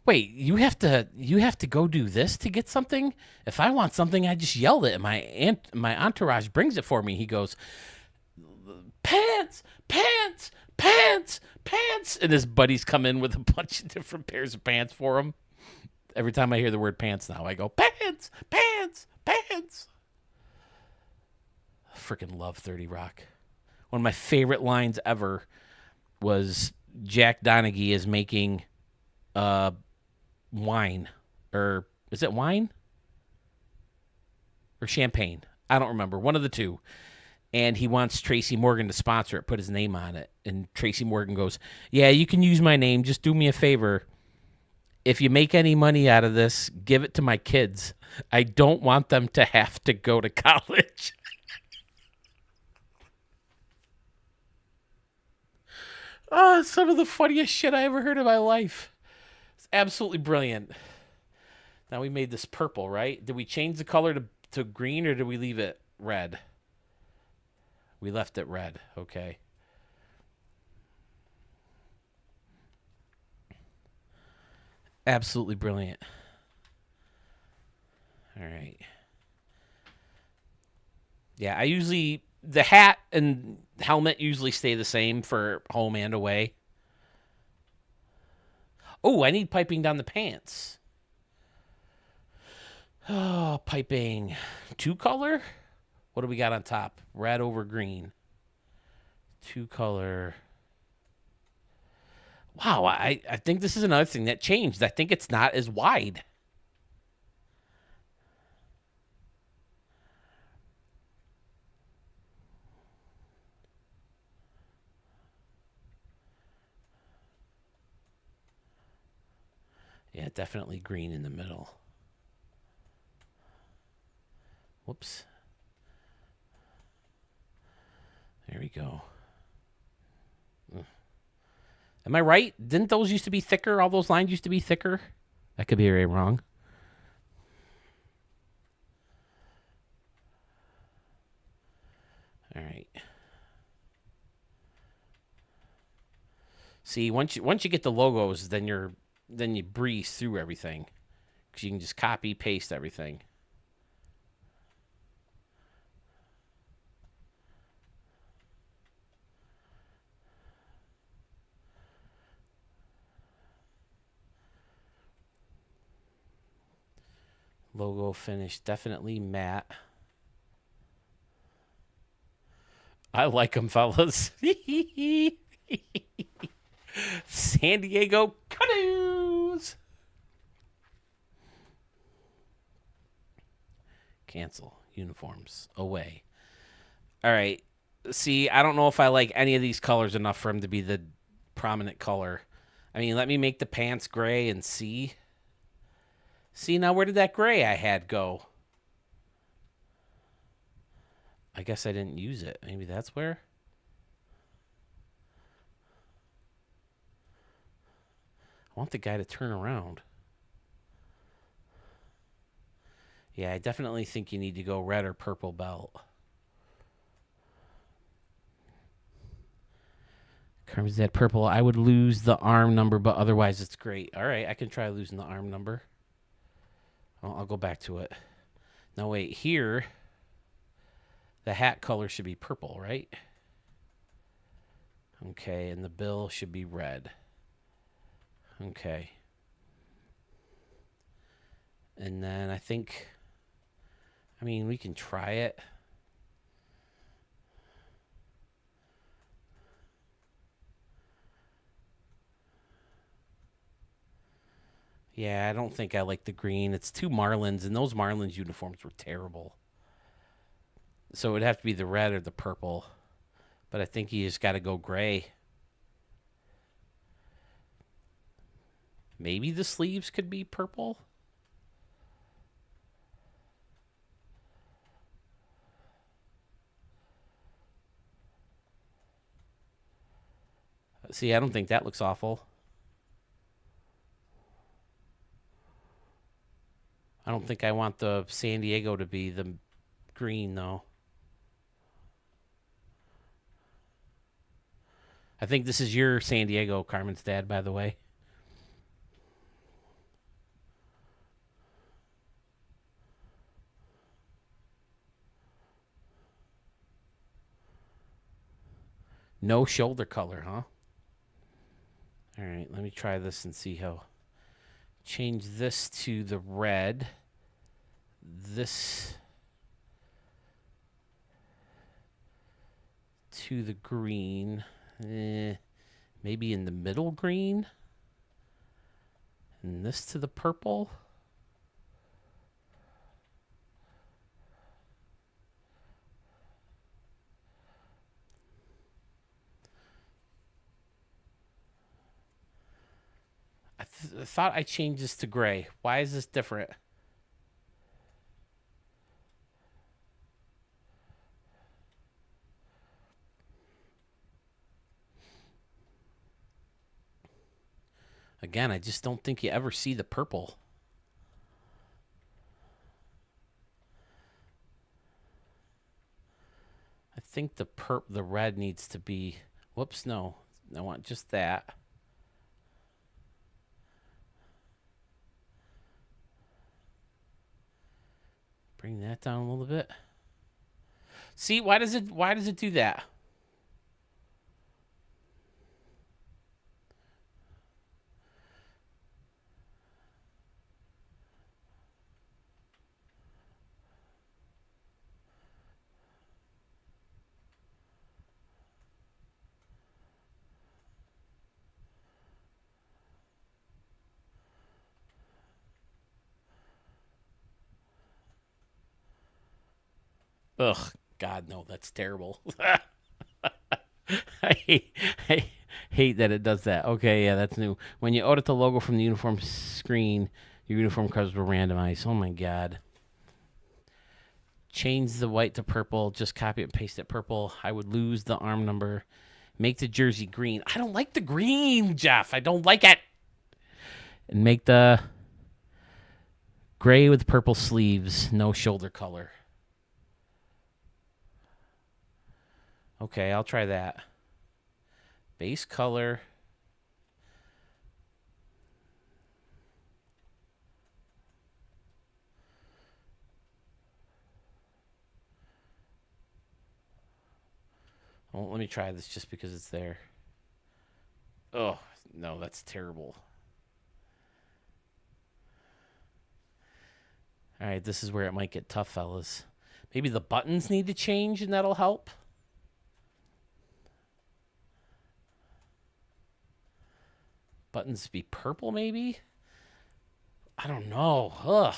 "Wait, you have to go do this to get something? If I want something, I just yell it, and my entourage brings it for me." He goes, "Pants, pants, pants, pants," and his buddies come in with a bunch of different pairs of pants for him. Every time I hear the word pants now, I go, "Pants, pants, pants." I freaking love 30 Rock. One of my favorite lines ever was Jack Donaghy is making wine. Or is it wine? Or champagne? I don't remember. One of the two. And he wants Tracy Morgan to sponsor it, put his name on it. And Tracy Morgan goes, "Yeah, you can use my name. Just do me a favor. If you make any money out of this, give it to my kids. I don't want them to have to go to college." Oh, it's some of the funniest shit I ever heard in my life. It's absolutely brilliant. Now we made this purple, right? Did we change the color to green or did we leave it red? We left it red. Okay. Absolutely brilliant. All right. Yeah, I usually the hat and helmet usually stay the same for home and away. Oh, I need piping down the pants. Oh, piping. Two color? What do we got on top? Red over green. Two color. Wow, I think this is another thing that changed. I think it's not as wide. Yeah, definitely green in the middle. Whoops. There we go. Am I right? Didn't those used to be thicker? All those lines used to be thicker? I could be very wrong. All right. See, once you get the logos, then you breeze through everything because you can just copy paste everything. Logo finish definitely matte. I like them, fellas. San Diego CANOES. Cancel uniforms away. All right. See, I don't know if I like any of these colors enough for him to be the prominent color. I mean, let me make the pants gray and see. See, now where did that gray I had go? I guess I didn't use it. Maybe that's where. I want the guy to turn around. Yeah, I definitely think you need to go red or purple belt. Carmen's that purple. I would lose the arm number, but otherwise it's great. All right, I can try losing the arm number. I'll go back to it. Now wait, here, the hat color should be purple, right? Okay, and the bill should be red. Okay. And then I think, I mean, we can try it. Yeah, I don't think I like the green. It's two Marlins, and those Marlins uniforms were terrible. So it would have to be the red or the purple. But I think you just got to go gray. Maybe the sleeves could be purple. See, I don't think that looks awful. I don't think I want the San Diego to be the green, though. I think this is your San Diego, Carmen's dad, by the way. No shoulder color, huh? All right, let me try this and see how. Change this to the red. This to the green. Maybe in the middle green. And this to the purple. I thought I changed this to gray. Why is this different? Again, I just don't think you ever see the purple. I think the red needs to be. Whoops, no. I want just that. Bring that down a little bit. See, why does it do that? Ugh, God, no, that's terrible. I hate, I hate that it does that. Okay, yeah, that's new. When you audit the logo from the uniform screen, your uniform colors will randomize. Oh my God. Change the white to purple. Just copy it and paste it purple. I would lose the arm number. Make the jersey green. I don't like the green, Jeff. I don't like it. And make the gray with purple sleeves. No shoulder color. Okay, I'll try that. Base color. Well, let me try this just because it's there. Oh, no, that's terrible. All right, this is where it might get tough, fellas. Maybe the buttons need to change and that'll help. Buttons be purple, maybe? I don't know. Ugh.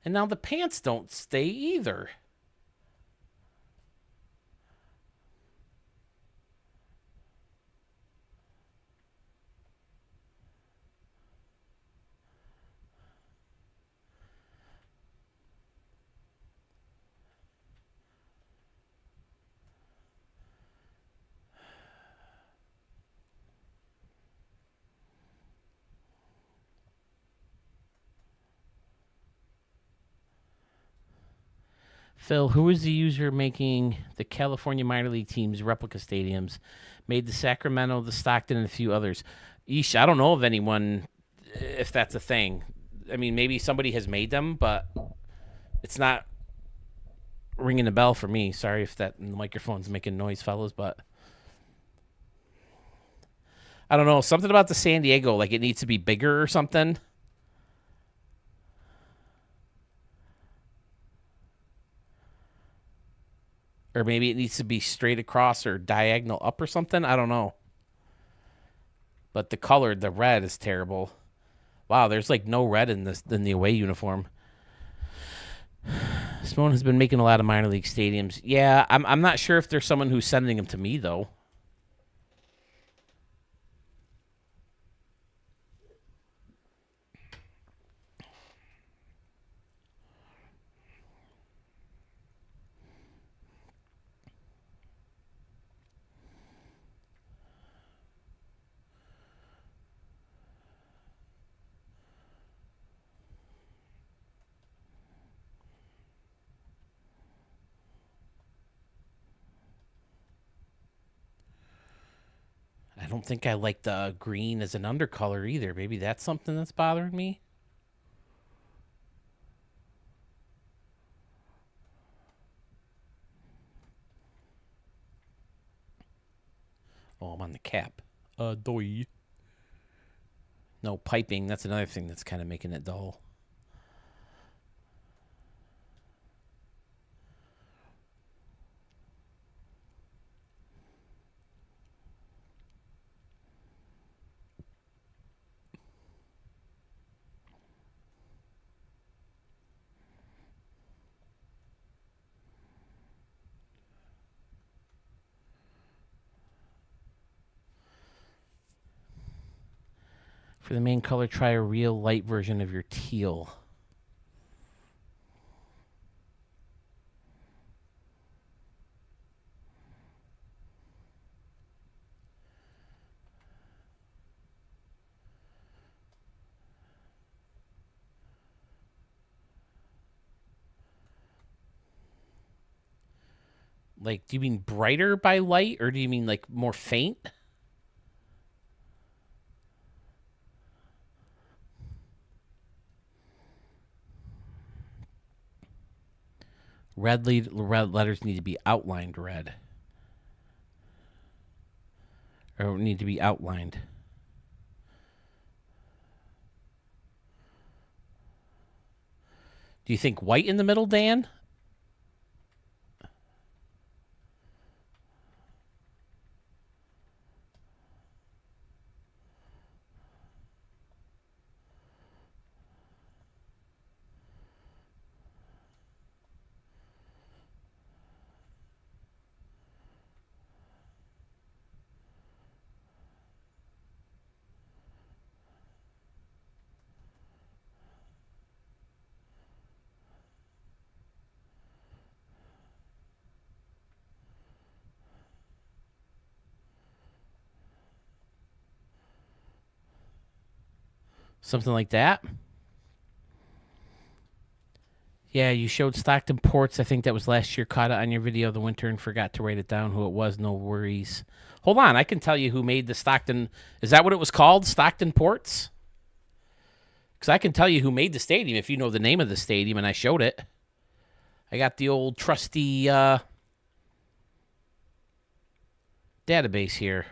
And now the pants don't stay either. Phil, who is the user making the California minor league teams replica stadiums? Made the Sacramento, the Stockton, and a few others. Yeesh, I don't know of anyone, if that's a thing. I mean, maybe somebody has made them, but it's not ringing a bell for me. Sorry if that microphone's making noise, fellas, but I don't know. Something about the San Diego, like it needs to be bigger or something. Or maybe it needs to be straight across or diagonal up or something. I don't know. But the color, the red is terrible. Wow, there's like no red in the away uniform. Simone has been making a lot of minor league stadiums. Yeah, I'm not sure if there's someone who's sending them to me though. I don't think I like the green as an undercolor either. Maybe that's something that's bothering me. Oh, I'm on the cap. Doy. No piping. That's another thing that's kind of making it dull. For the main color, try a real light version of your teal. Like, do you mean brighter by light, or do you mean like more faint? Red letters need to be outlined red. Or need to be outlined. Do you think white in the middle, Dan? Something like that. Yeah, you showed Stockton Ports. I think that was last year. Caught it on your video of the winter and forgot to write it down who it was. No worries. Hold on. I can tell you who made the Stockton. Is that what it was called? Stockton Ports? Because I can tell you who made the stadium if you know the name of the stadium, and I showed it. I got the old trusty database here.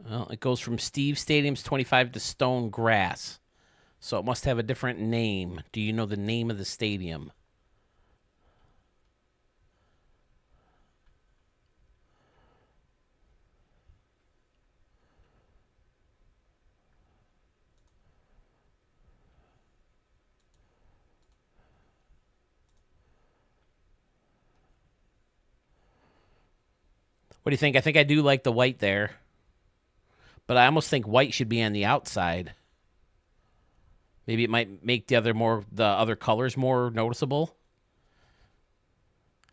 Well, it goes from Steve Stadium's 25 to Stone Grass. So it must have a different name. Do you know the name of the stadium? What do you think? I think I do like the white there. But I almost think white should be on the outside. Maybe it might make the other colors more noticeable.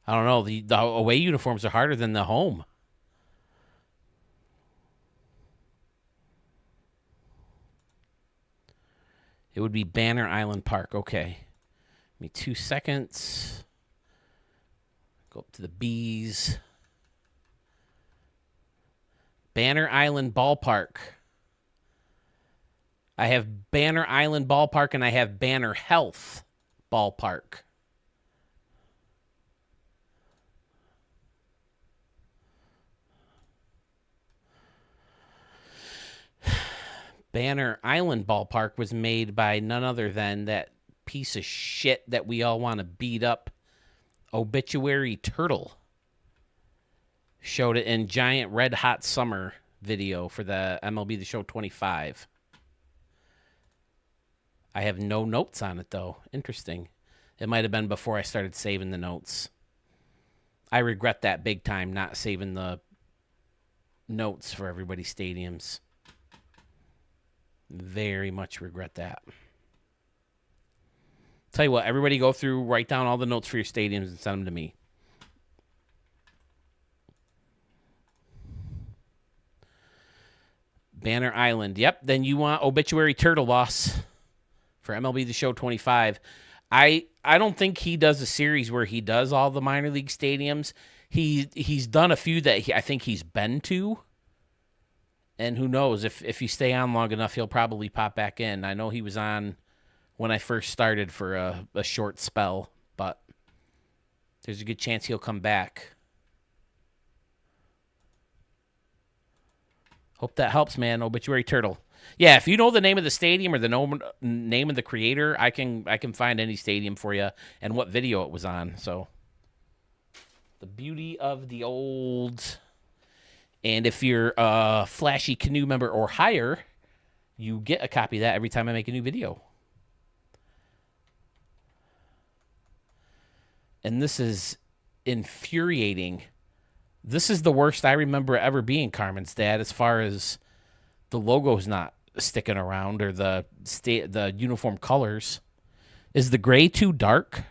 I don't know. The away uniforms are harder than the home. It would be Banner Island Park. Okay. Give me 2 seconds. Go up to the B's. Banner Island Ballpark. I have Banner Island Ballpark and I have Banner Health Ballpark. Banner Island Ballpark was made by none other than that piece of shit that we all want to beat up, Obituary Turtle. Showed it in giant red hot summer video for the MLB The Show 25. I have no notes on it, though. Interesting. It might have been before I started saving the notes. I regret that big time, not saving the notes for everybody's stadiums. Very much regret that. Tell you what, everybody go through, write down all the notes for your stadiums and send them to me. Banner Island. Yep. Then you want Obituary Turtle Boss for MLB The Show 25. I don't think he does a series where he does all the minor league stadiums. He's done a few that I think he's been to. And who knows, if you stay on long enough, he'll probably pop back in. I know he was on when I first started for a short spell, but there's a good chance he'll come back. Hope that helps, man. Obituary Turtle. Yeah, if you know the name of the stadium or the name of the creator, I can find any stadium for you and what video it was on. So the beauty of the old. And if you're a Flashy Canoe member or higher, you get a copy of that every time I make a new video. And this is infuriating. This is the worst I remember ever being, Carmen's dad, as far as the logo's not sticking around or the uniform colors. Is the gray too dark?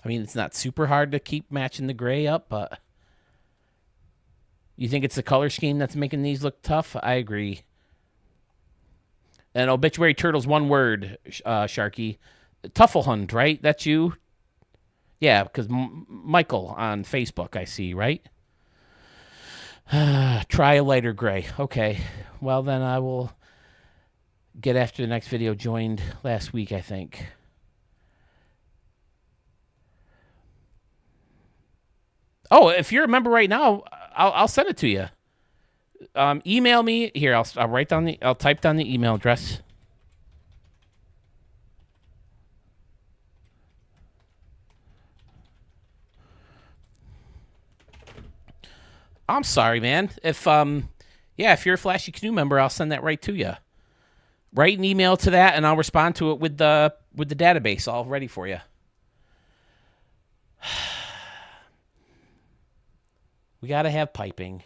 I mean, it's not super hard to keep matching the gray up, but you think it's the color scheme that's making these look tough? I agree. And Obituary Turtles, one word, Sharky. Tufflehunt, right? That's you? Yeah, because Michael on Facebook, I see, right? Try a lighter gray. Okay. Well, then I will get after the next video. Joined last week, I think. Oh, if you're a member right now, I'll send it to you. Email me here. I'll write down the. I'll type down the email address. I'm sorry, man. If if you're a Flashy Canoe member, I'll send that right to you. Write an email to that, and I'll respond to it with the database all ready for you. We gotta have piping.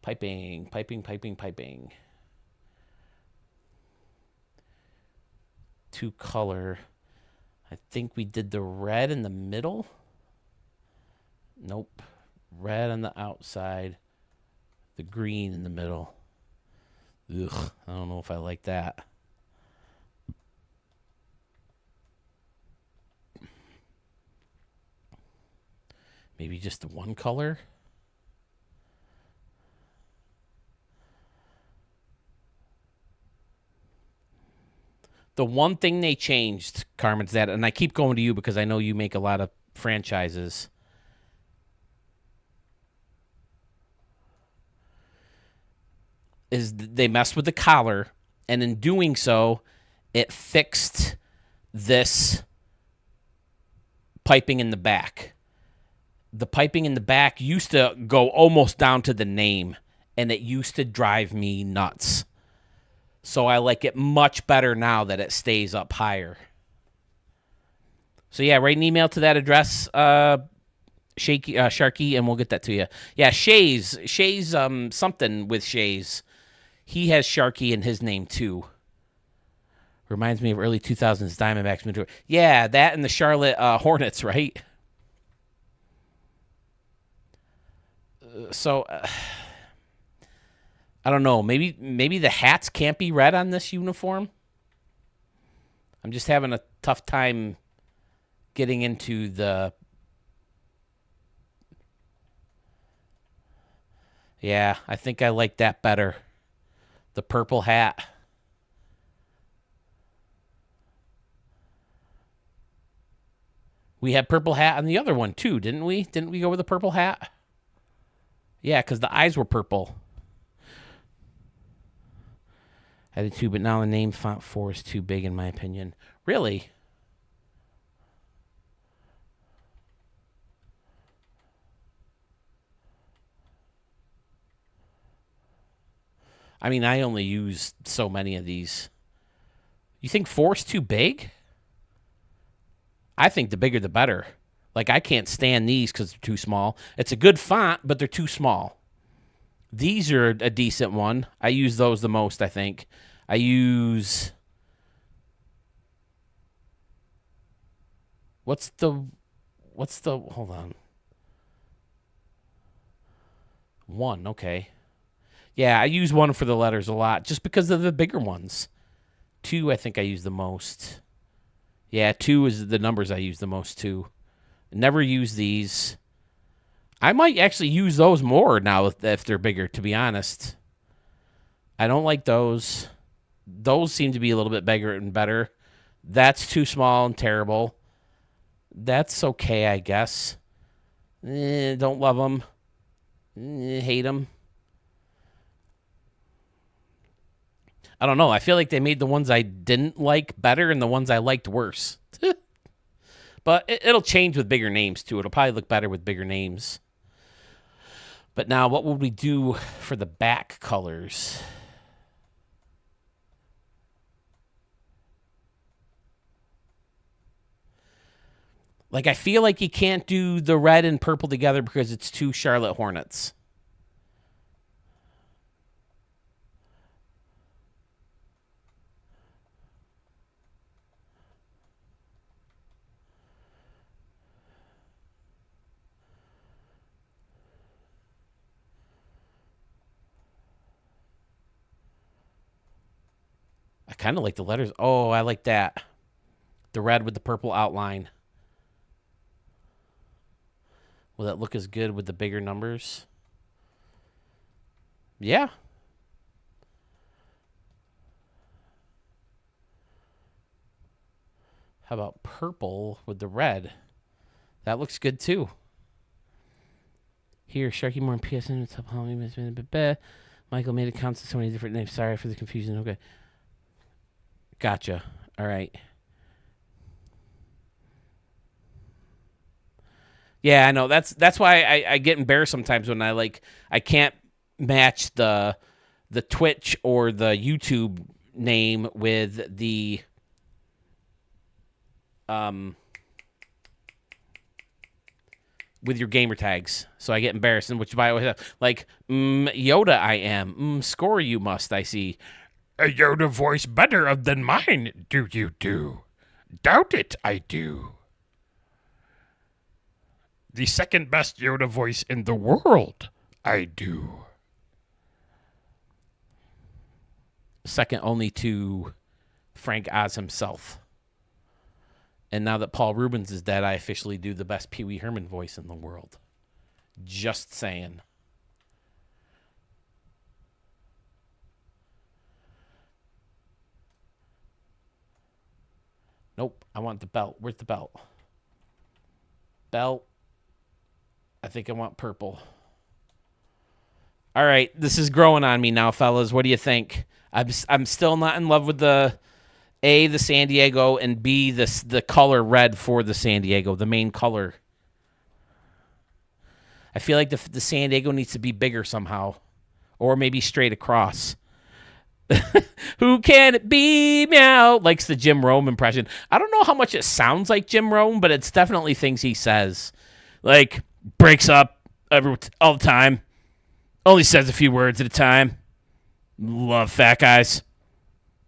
Piping. Two color. I think we did the red in the middle. Nope. Red on the outside. The green in the middle. Ugh, I don't know if I like that. Maybe just the one color. The one thing they changed, Carmen's that, and I keep going to you because I know you make a lot of franchises. Is they messed with the collar, and in doing so, it fixed this piping in the back. The piping in the back used to go almost down to the name, and it used to drive me nuts. So I like it much better now that it stays up higher. So yeah, write an email to that address, Sharky, and we'll get that to you. Yeah, Shays, something with Shays. He has Sharky in his name too. Reminds me of early 2000s Diamondbacks. Yeah, that and the Charlotte Hornets, right? So I don't know. Maybe the hats can't be red on this uniform. I'm just having a tough time getting into the. Yeah, I think I like that better. The purple hat. We had purple hat on the other one too, didn't we? Didn't we go with the purple hat? Yeah, because the eyes were purple. I did too, but now the name font 4 is too big in my opinion. Really? I mean, I only use so many of these. You think 4 is too big? I think the bigger the better. Like, I can't stand these because they're too small. It's a good font, but they're too small. These are a decent one. I use those the most, I think. I use... What's the... Hold on. 1, okay. Yeah, I use 1 for the letters a lot, just because of the bigger ones. 2, I think I use the most. Yeah, 2 is the numbers I use the most, too. Never use these. I might actually use those more now if they're bigger, to be honest. I don't like those. Those seem to be a little bit bigger and better. That's too small and terrible. That's okay, I guess. Don't love them. Hate them. I don't know. I feel like they made the ones I didn't like better and the ones I liked worse. But it'll change with bigger names, too. It'll probably look better with bigger names. But now, what would we do for the back colors? Like, I feel like you can't do the red and purple together because it's two Charlotte Hornets. I kind of like the letters. Oh, I like that. The red with the purple outline. Will that look as good with the bigger numbers? Yeah. How about purple with the red? That looks good too. Here, Sharky Moore and PSN. Michael made accounts with so many different names. Sorry for the confusion. Okay. Gotcha. All right. Yeah, I know. That's why I get embarrassed sometimes when I can't match the Twitch or the YouTube name with the with your gamer tags. So I get embarrassed, and which by the way, like Yoda I am. Score you must, I see. A Yoda voice better than mine, do you do? Doubt it, I do. The second best Yoda voice in the world, I do. Second only to Frank Oz himself. And now that Paul Rubens is dead, I officially do the best Pee Wee Herman voice in the world. Just saying. Nope, I want the belt. Where's the belt? Belt. I think I want purple. All right, this is growing on me now, fellas. What do you think? I'm still not in love with the San Diego, and B, the color red for the San Diego, the main color. I feel like the San Diego needs to be bigger somehow, or maybe straight across. Who can it be? Meow. Likes the Jim Rome impression. I don't know how much it sounds like Jim Rome, but it's definitely things he says. Like, breaks up all the time. Only says a few words at a time. Love fat guys.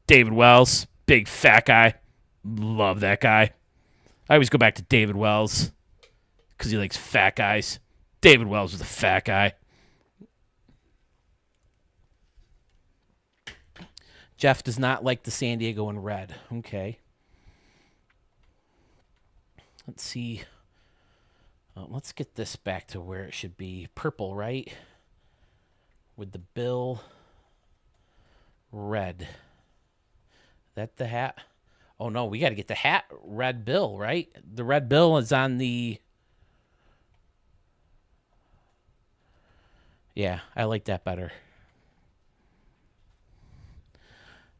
David Wells, big fat guy. Love that guy. I always go back to David Wells because he likes fat guys. David Wells was a fat guy. Jeff does not like the San Diego in red. Okay. Let's see. Let's get this back to where it should be. Purple, right? With the bill red. That the hat? Oh, no. We got to get the hat red bill, right? The red bill is on the... Yeah, I like that better.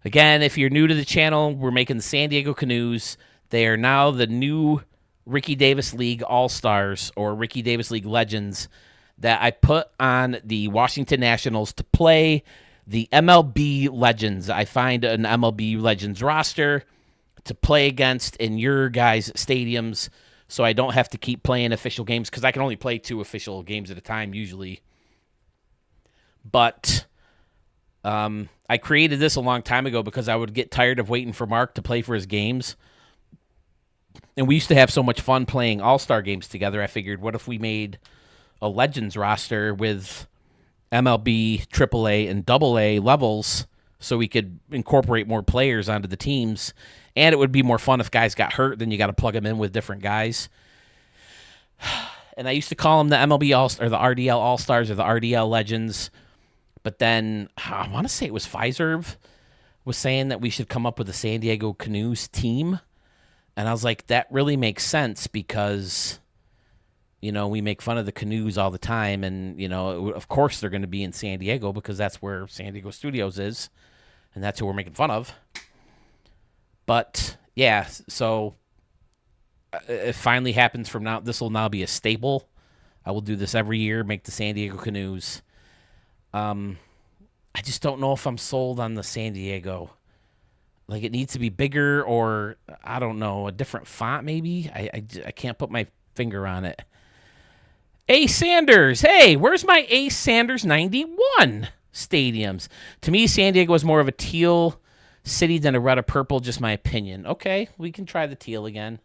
Again, if you're new to the channel, we're making the San Diego Canoes. They are now the new Ricky Davis League All-Stars or Ricky Davis League Legends that I put on the Washington Nationals to play the MLB Legends. I find an MLB Legends roster to play against in your guys' stadiums so I don't have to keep playing official games because I can only play 2 official games at a time usually. But... I created this a long time ago because I would get tired of waiting for Mark to play for his games. And we used to have so much fun playing all-star games together. I figured, what if we made a Legends roster with MLB, AAA, and AA levels so we could incorporate more players onto the teams. And it would be more fun if guys got hurt, then you got to plug them in with different guys. And I used to call them the MLB or the RDL All-Stars or the RDL Legends. But then, I want to say it was Fiserv was saying that we should come up with a San Diego Canoes team. And I was like, that really makes sense because, you know, we make fun of the Canoes all the time. And, you know, of course they're going to be in San Diego because that's where San Diego Studios is. And that's who we're making fun of. But, yeah, so it finally happens from now. This will now be a staple. I will do this every year, make the San Diego Canoes. I just don't know if I'm sold on the San Diego. Like, it needs to be bigger or, I don't know, a different font maybe? I can't put my finger on it. Ace Sanders. Hey, where's my Ace Sanders 91 stadiums? To me, San Diego is more of a teal city than a red or purple, just my opinion. Okay, we can try the teal again.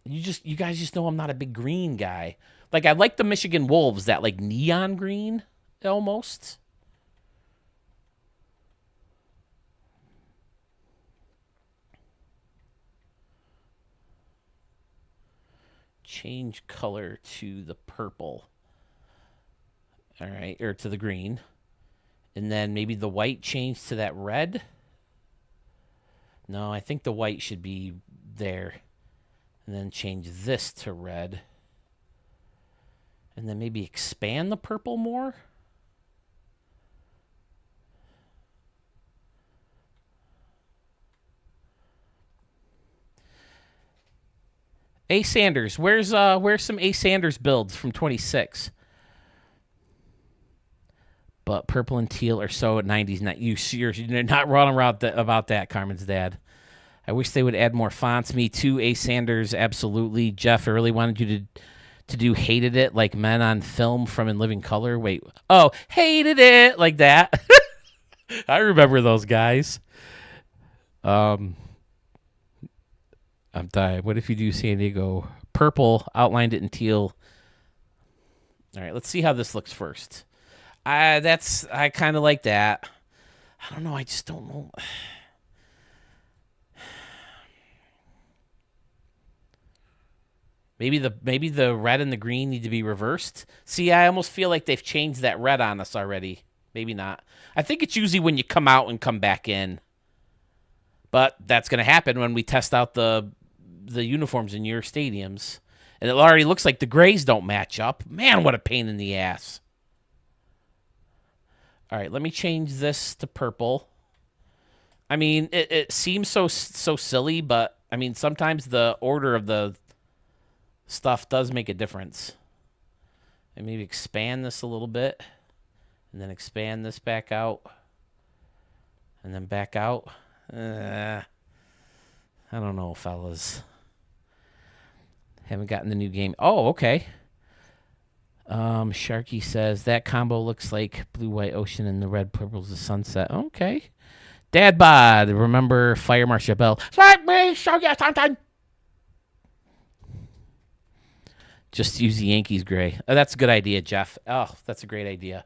You guys just know I'm not a big green guy. Like, I like the Michigan Wolves, that, like, neon green, almost. change color to the purple. All right, or to the green. And then maybe the white change to that red. No, I think the white should be there. And then change this to red. And then maybe expand the purple more. A. Sanders, where's some A. Sanders builds from 26? But purple and teal are so 90s. Not you. You're not wrong about that, Carmen's dad. I wish they would add more fonts. Me too. A. Sanders, absolutely. Jeff, I really wanted you to do hated it like Men on Film from In Living Color. Wait. Oh, hated it like that. I remember those guys. I'm dying. What if you do San Diego purple, outlined it in teal? All right, let's see how this looks first. I kind of like that. I don't know. I just don't know. Maybe the red and the green need to be reversed. See, I almost feel like they've changed that red on us already. Maybe not. I think it's usually when you come out and come back in. But that's going to happen when we test out the uniforms in your stadiums. And it already looks like the grays don't match up. Man, what a pain in the ass. All right, let me change this to purple. I mean, it seems so silly, but, I mean, sometimes the order of the stuff does make a difference. And maybe expand this a little bit. And then expand this back out. And then back out. I don't know, fellas. Haven't gotten the new game. Oh, okay. Sharky says that combo looks like blue, white ocean and the red, purple's the sunset. Okay. Dad bod, remember Fire Marshal Bell. Slap me, show you something. Just use the Yankees gray. Oh, that's a good idea, Jeff. Oh, that's a great idea.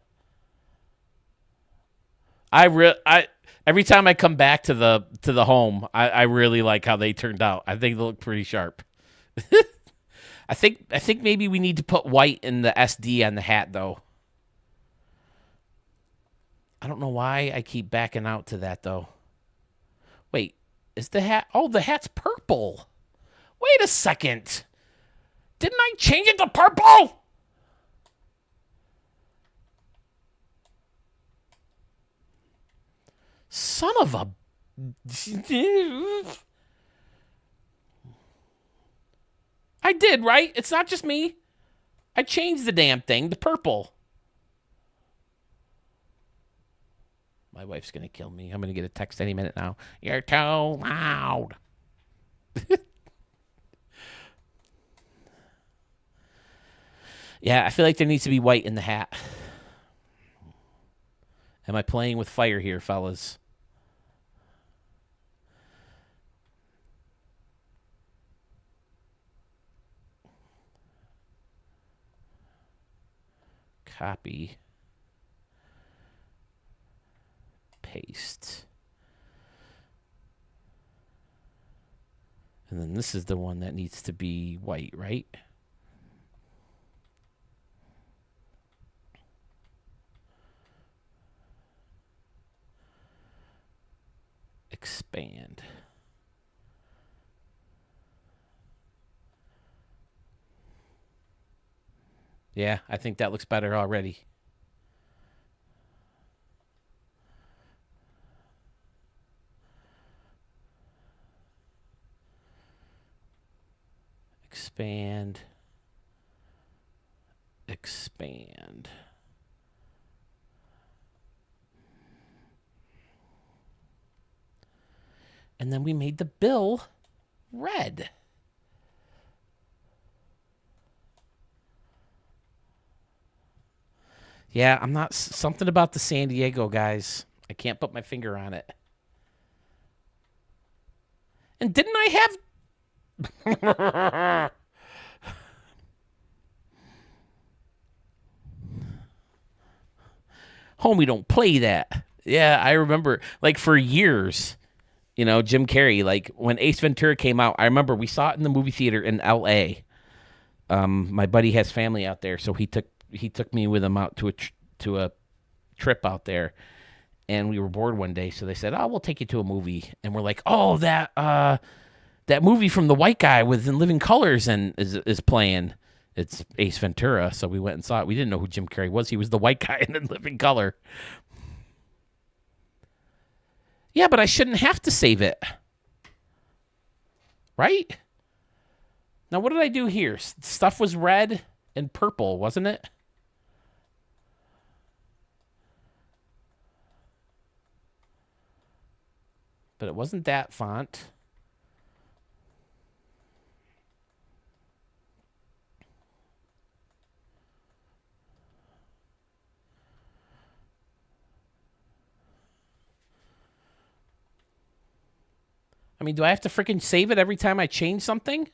Every time I come back to the home, I really like how they turned out. I think they look pretty sharp. I think maybe we need to put white in the SD on the hat though. I don't know why I keep backing out to that though. Wait, is the hat? Oh, the hat's purple. Wait a second. Didn't I change it to purple? Son of a... I did, right? It's not just me. I changed the damn thing to purple. My wife's going to kill me. I'm going to get a text any minute now. You're too loud. Yeah, I feel like there needs to be white in the hat. Am I playing with fire here, fellas? Copy. Paste. And then this is the one that needs to be white, right? Expand. Yeah, I think that looks better already. Expand. Expand. And then we made the bill red. Yeah, I'm not... Something about the San Diego guys. I can't put my finger on it. And didn't I have... Homie, don't play that. Yeah, I remember, like, for years, you know, Jim Carrey, like, when Ace Ventura came out, I remember we saw it in the movie theater in L.A., my buddy has family out there, so he took me with him out to a trip out there, and we were bored one day, so they said, "Oh, we'll take you to a movie," and we're like, "Oh, that movie from the white guy with In Living Colors and is playing." It's Ace Ventura, so we went and saw it. We didn't know who Jim Carrey was. He was the white guy in Living Color. Yeah, but I shouldn't have to save it. Right? Now, what did I do here? Stuff was red and purple, wasn't it? But it wasn't that font. I mean, do I have to freaking save it every time I change something?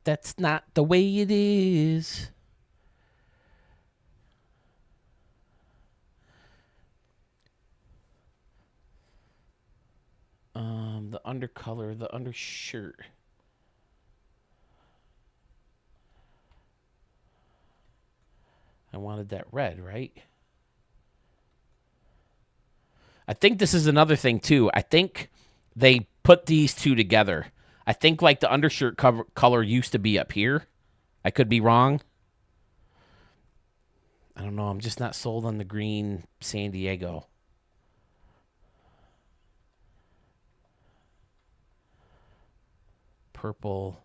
That's not the way it is. The undercolor, the undershirt. I wanted that red, right? I think this is another thing, too. I think they put these two together. I think, like, the undershirt color used to be up here. I could be wrong. I don't know. I'm just not sold on the green San Diego. Purple.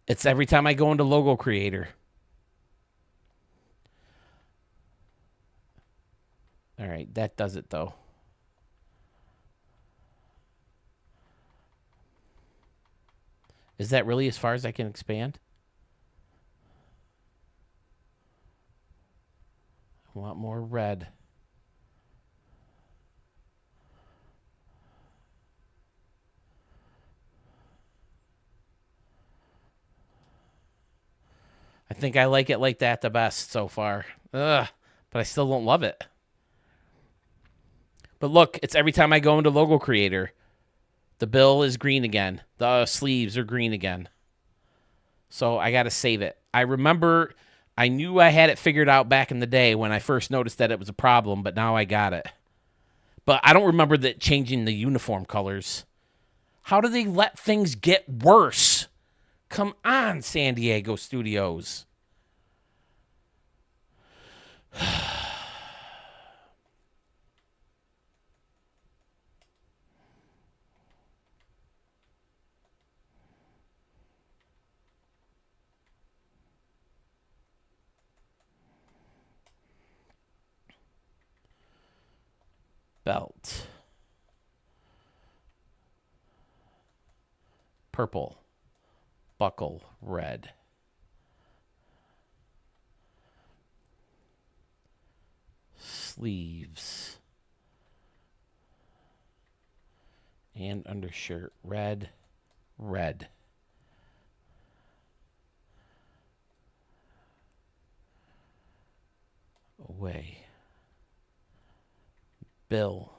It's every time I go into Logo Creator. All right, that does it, though. Is that really as far as I can expand? I want more red. I think I like it like that the best so far. Ugh, but I still don't love it. But look, it's every time I go into Logo Creator. The bill is green again. The sleeves are green again. So I got to save it. I remember I knew I had it figured out back in the day when I first noticed that it was a problem, but now I got it. But I don't remember that changing the uniform colors. How do they let things get worse? Come on, San Diego Studios. Belt. Purple. Buckle. Red. Sleeves. And undershirt. Red. Red. Away. Bill.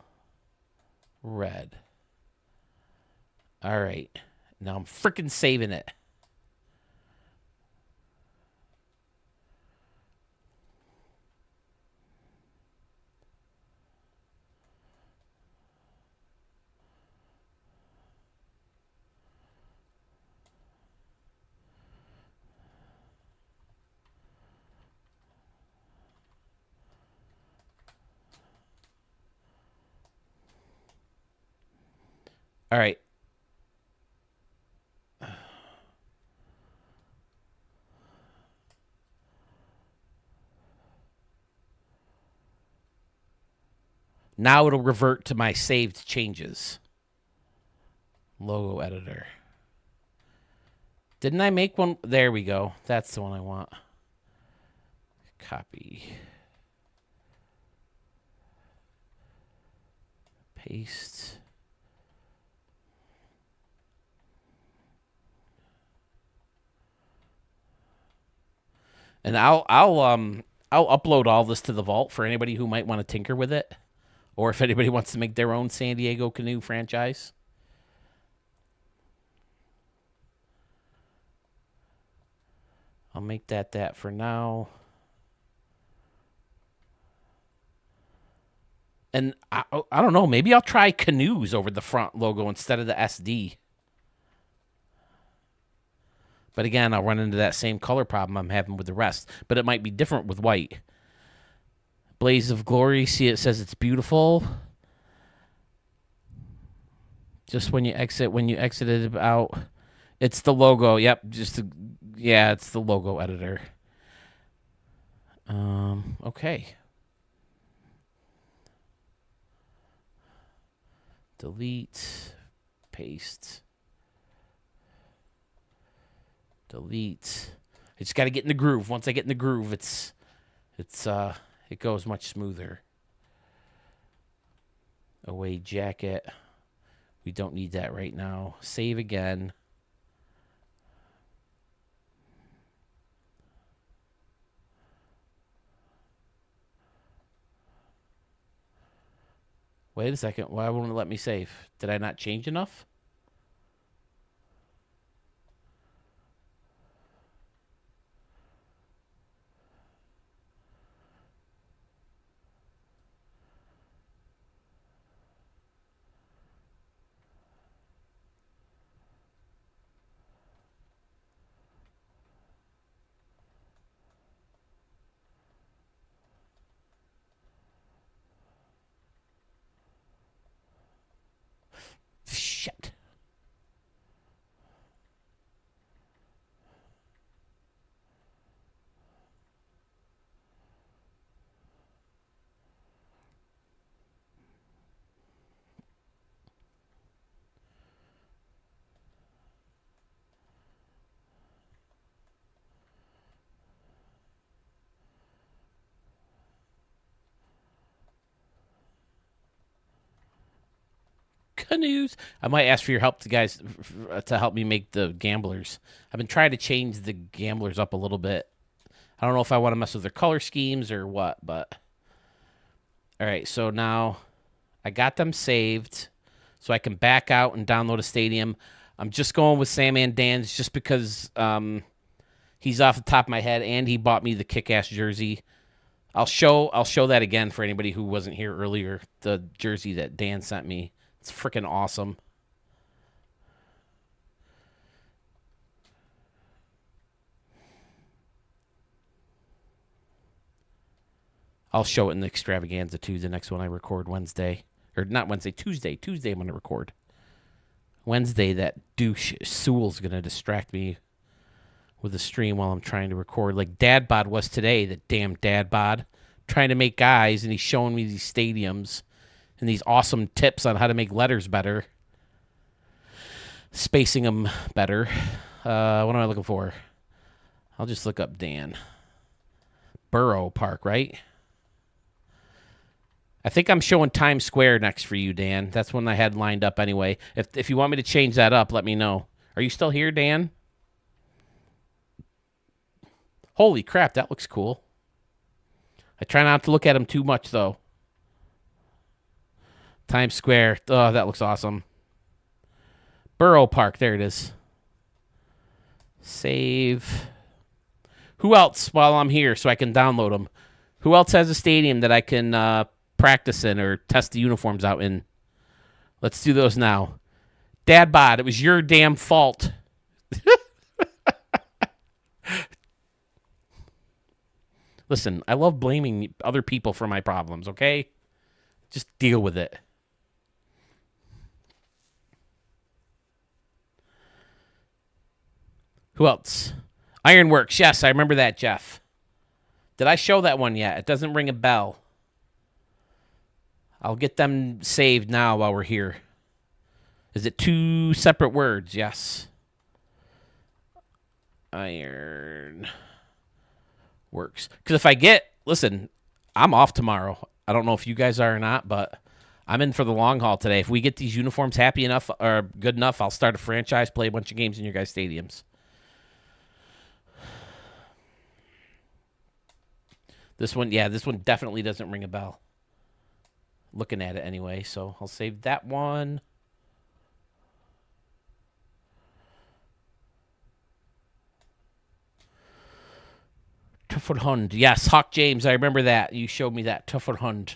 Red. All right. Now I'm freaking saving it. All right. Now it'll revert to my saved changes. Logo editor. Didn't I make one? There we go. That's the one I want. Copy. Paste. And I'll upload all this to the vault for anybody who might want to tinker with it, or if anybody wants to make their own San Diego Canoe franchise. I'll make that for now. And I don't know, maybe I'll try Canoes over the front logo instead of the SD. But again, I'll run into that same color problem I'm having with the rest. But it might be different with white. Blaze of Glory, see it says it's beautiful. Just when you exited out, it's the logo. Yep, it's the logo editor. Okay. Delete, paste, delete. I just got to get in the groove. Once I get in the groove, it goes much smoother. Away jacket. We don't need that right now. Save again. Wait a second. Why won't it let me save? Did I not change enough? Shit. Canoes. I might ask for your help, guys, to help me make the gamblers. I've been trying to change the gamblers up a little bit. I don't know if I want to mess with their color schemes or what, but all right. So now I got them saved, so I can back out and download a stadium. I'm just going with Sam and Dan's just because he's off the top of my head, and he bought me the kick-ass jersey. I'll show that again for anybody who wasn't here earlier. The jersey that Dan sent me. It's freaking awesome. I'll show it in the extravaganza too, the next one I record Wednesday. Or not Wednesday, Tuesday. Tuesday I'm going to record. Wednesday, that douche Sewell's going to distract me with a stream while I'm trying to record. Like Dad Bod was today, the damn Dad Bod. Trying to make guys, and he's showing me these stadiums and these awesome tips on how to make letters better. Spacing them better. What am I looking for? I'll just look up Dan. Borough Park, right? I think I'm showing Times Square next for you, Dan. That's one I had lined up anyway. If you want me to change that up, let me know. Are you still here, Dan? Holy crap, that looks cool. I try not to look at him too much, though. Times Square. Oh, that looks awesome. Borough Park. There it is. Save. Who else while I'm here so I can download them? Who else has a stadium that I can practice in or test the uniforms out in? Let's do those now. Dad Bod, it was your damn fault. Listen, I love blaming other people for my problems, okay? Just deal with it. Who else? Ironworks. Yes, I remember that, Jeff. Did I show that one yet? It doesn't ring a bell. I'll get them saved now while we're here. Is it two separate words? Yes. Iron works. Because if I listen, I'm off tomorrow. I don't know if you guys are or not, but I'm in for the long haul today. If we get these uniforms happy enough or good enough, I'll start a franchise, play a bunch of games in your guys' stadiums. This one definitely doesn't ring a bell. Looking at it anyway, so I'll save that one. Tuffelhund. Yes, Hawk James. I remember that. You showed me that. Tuffelhund.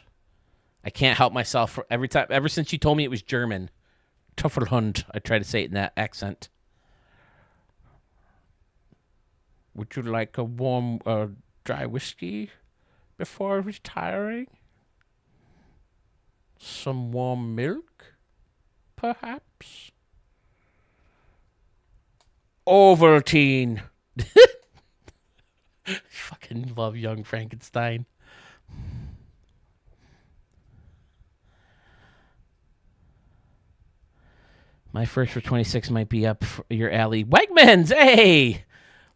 I can't help myself. Ever since you told me it was German. Tuffelhund. I try to say it in that accent. Would you like a warm, dry whiskey before retiring? Some warm milk, perhaps? Ovaltine. Fucking love Young Frankenstein. My first for 26 might be up your alley. Wegmans, hey!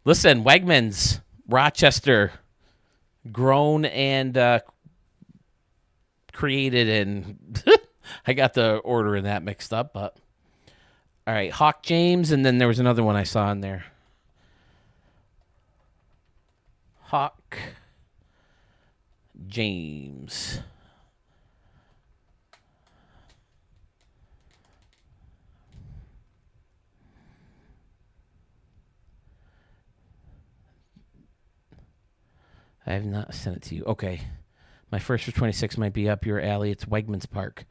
Listen, Wegmans, Rochester, grown and created, and I got the order in that mixed up, but all right, Hawk James, and then there was another one I saw in there. Hawk James. I have not sent it to you. Okay. My first for 26 might be up your alley. It's Wegmans Park.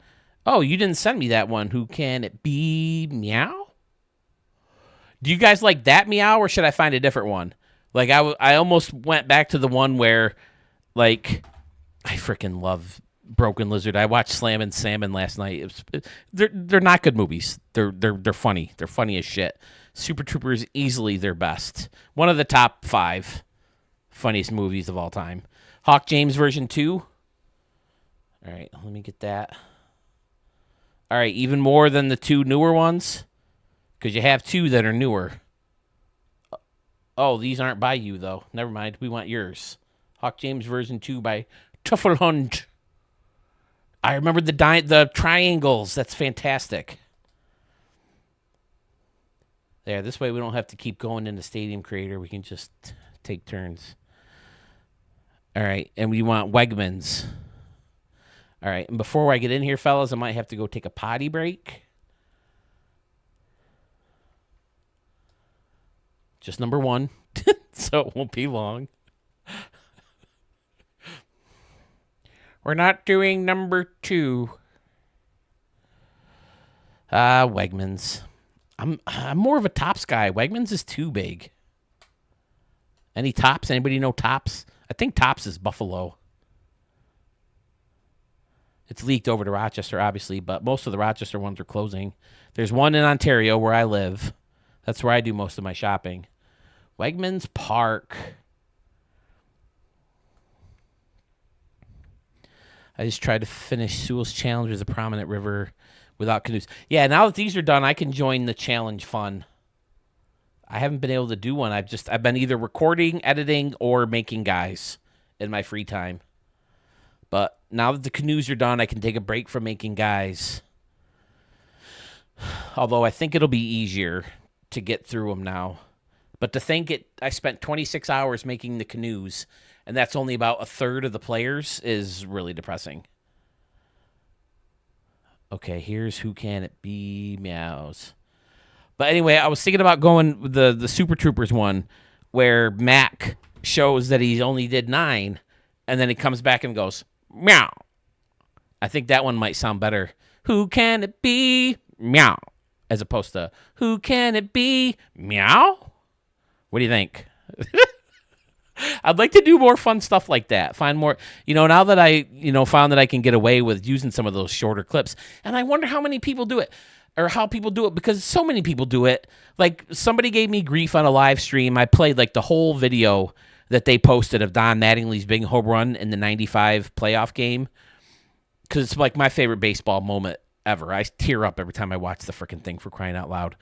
Oh, you didn't send me that one. Who can it be? Meow? Do you guys like that meow, or should I find a different one? Like, I almost went back to the one where, like, I freaking love Broken Lizard. I watched Slam and Salmon last night. They're not good movies. They're funny. They're funny as shit. Super Troopers, easily their best. One of the top 5 funniest movies of all time. Hawk James version 2. All right, let me get that. All right, even more than the 2 newer ones, because you have 2 that are newer. Oh, these aren't by you, though. Never mind. We want yours. Hawk James version 2 by Tuffelhund. I remember the triangles. That's fantastic. There, this way we don't have to keep going into Stadium Creator. We can just take turns. All right, and we want Wegmans. All right, and before I get in here, fellas, I might have to go take a potty break. Just number 1, so it won't be long. We're not doing number 2. Wegmans. I'm more of a Tops guy. Wegmans is too big. Any Tops? Anybody know Tops? I think Tops is Buffalo. It's leaked over to Rochester, obviously, but most of the Rochester ones are closing. There's one in Ontario where I live. That's where I do most of my shopping. Wegmans Park. I just tried to finish Sewell's Challenge with a prominent river without canoes. Yeah, now that these are done, I can join the challenge fun. I haven't been able to do one. I've been either recording, editing, or making guys in my free time. But now that the canoes are done, I can take a break from making guys. Although I think it'll be easier to get through them now. But to think I spent 26 hours making the canoes, and that's only about a third of the players, is really depressing. Okay, here's Who Can It Be? Meows. But anyway, I was thinking about going with the Super Troopers one, where Mac shows that he only did 9, and then he comes back and goes, meow. I think that one might sound better. Who can it be? Meow. As opposed to, who can it be? Meow. What do you think? I'd like to do more fun stuff like that. Find more, now that I, found that I can get away with using some of those shorter clips. And I wonder how many people do it, or how people do it, because so many people do it. Like, somebody gave me grief on a live stream. I played like the whole video that they posted of Don Mattingly's big home run in the 95 playoff game, because it's like my favorite baseball moment ever. I tear up every time I watch the freaking thing, for crying out loud.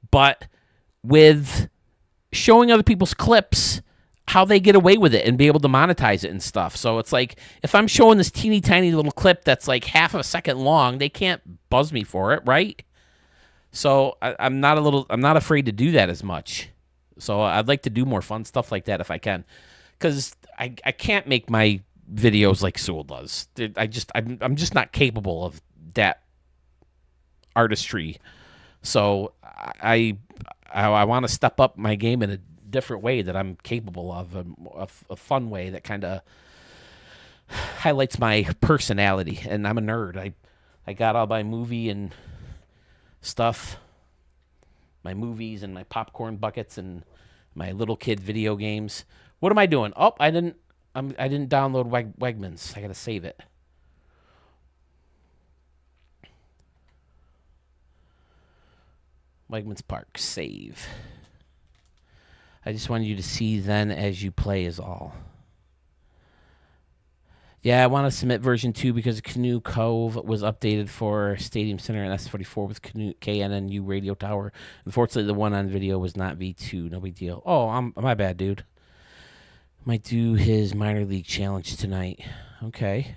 But with showing other people's clips, how they get away with it and be able to monetize it and stuff. So it's like, if I'm showing this teeny tiny little clip that's like half a second long, they can't buzz me for it, right? So I'm not afraid to do that as much. So I'd like to do more fun stuff like that if I can. Because I can't make my videos like Sewell does. I'm just not capable of that artistry. So I want to step up my game in a different way that I'm capable of, a fun way that kind of highlights my personality. And I'm a nerd. I got all my movie and stuff, my movies and my popcorn buckets and my little kid video games. What am I doing? Oh, I didn't download Wegmans. I gotta save it. Wegmans Park, save. I just wanted you to see then as you play is all. Yeah, I want to submit version 2 because Canoe Cove was updated for Stadium Center and S44 with KNNU radio tower. Unfortunately, the one on video was not V2. No big deal. Oh, my bad, dude. Might do his minor league challenge tonight. Okay.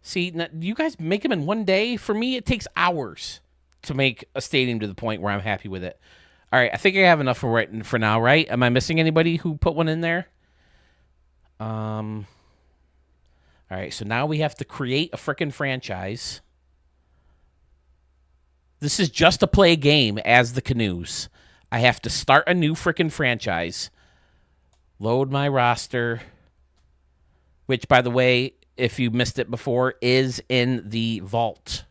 See, now, you guys make them in one day. For me, it takes hours to make a stadium to the point where I'm happy with it. All right, I think I have enough for now, right? Am I missing anybody who put one in there? All right, so now we have to create a frickin' franchise. This is just to play a game as the Canoes. I have to start a new frickin' franchise. Load my roster, which, by the way, if you missed it before, is in the vault.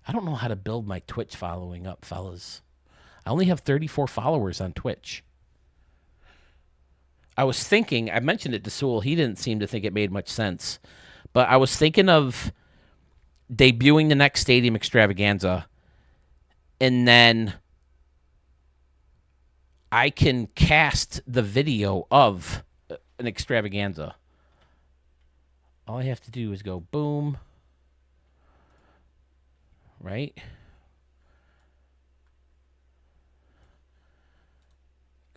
I don't know how to build my Twitch following up, fellas. I only have 34 followers on Twitch. I was thinking, I mentioned it to Sewell. He didn't seem to think it made much sense. But I was thinking of debuting the next Stadium Extravaganza. And then I can cast the video of an extravaganza. All I have to do is go boom. Right?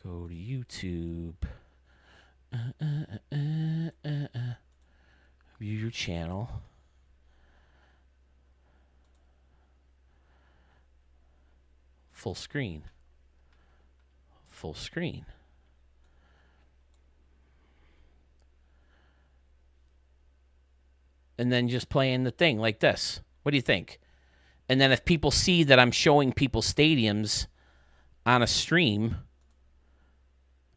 Go to YouTube. View your channel. Full screen. Full screen. And then just playing the thing like this. What do you think? And then if people see that I'm showing people stadiums on a stream,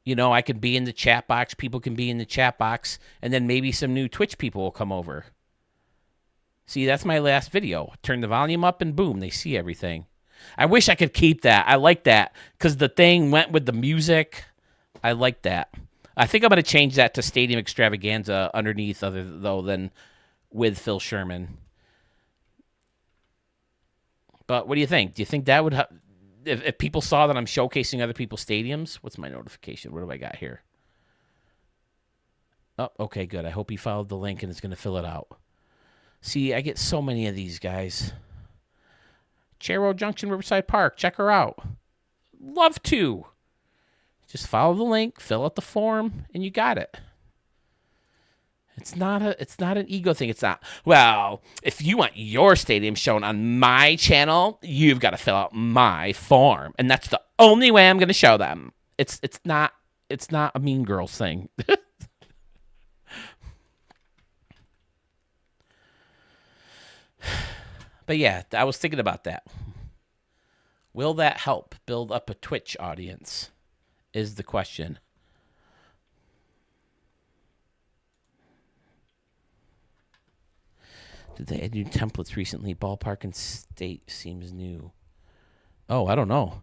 you know, I could be in the chat box. People can be in the chat box. And then maybe some new Twitch people will come over. See, that's my last video. Turn the volume up and boom, they see everything. I wish I could keep that. I like that because the thing went with the music. I like that. I think I'm going to change that to Stadium Extravaganza underneath other though than with Phil Sherman. But what do you think? Do you think that would if people saw that I'm showcasing other people's stadiums? What's my notification? What do I got here? Oh, okay, good. I hope he followed the link and is going to fill it out. See, I get so many of these guys. Chero Junction, Riverside Park. Check her out. Love to. Just follow the link, fill out the form, and you got it. It's not an ego thing. It's not, well, if you want your stadium shown on my channel, you've got to fill out my form. And that's the only way I'm going to show them. It's not a Mean Girls thing. But yeah, I was thinking about that. Will that help build up a Twitch audience? Is the question. Did they add new templates recently? Ballpark and state seems new. Oh, I don't know.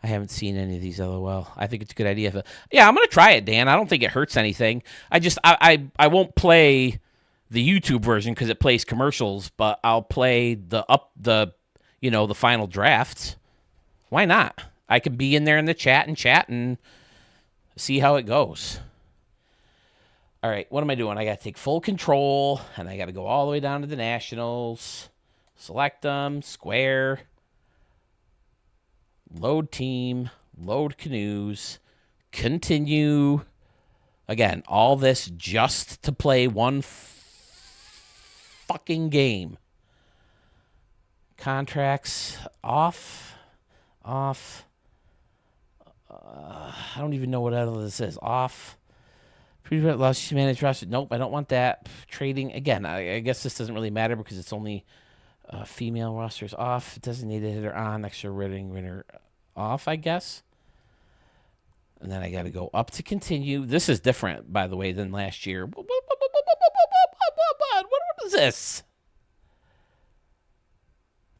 I haven't seen any of these, LOL. I think it's a good idea. Yeah, I'm going to try it, Dan. I don't think it hurts anything. I won't play the YouTube version because it plays commercials, but I'll play the final drafts. Why not? I could be in there in the chat and see how it goes. All right, what am I doing? I got to take full control, and I got to go all the way down to the Nationals. Select them, square, load team, load Canoes, continue. Again, all this just to play one fucking game. Contracts off. Off. I don't even know what this is. Off. Pre allows you to manage roster. Nope, I don't want that. Trading. Again, I guess this doesn't really matter because it's only female rosters off. Designated hitter on. Extra rating winner off, I guess. And then I got to go up to continue. This is different, by the way, than last year. What is this?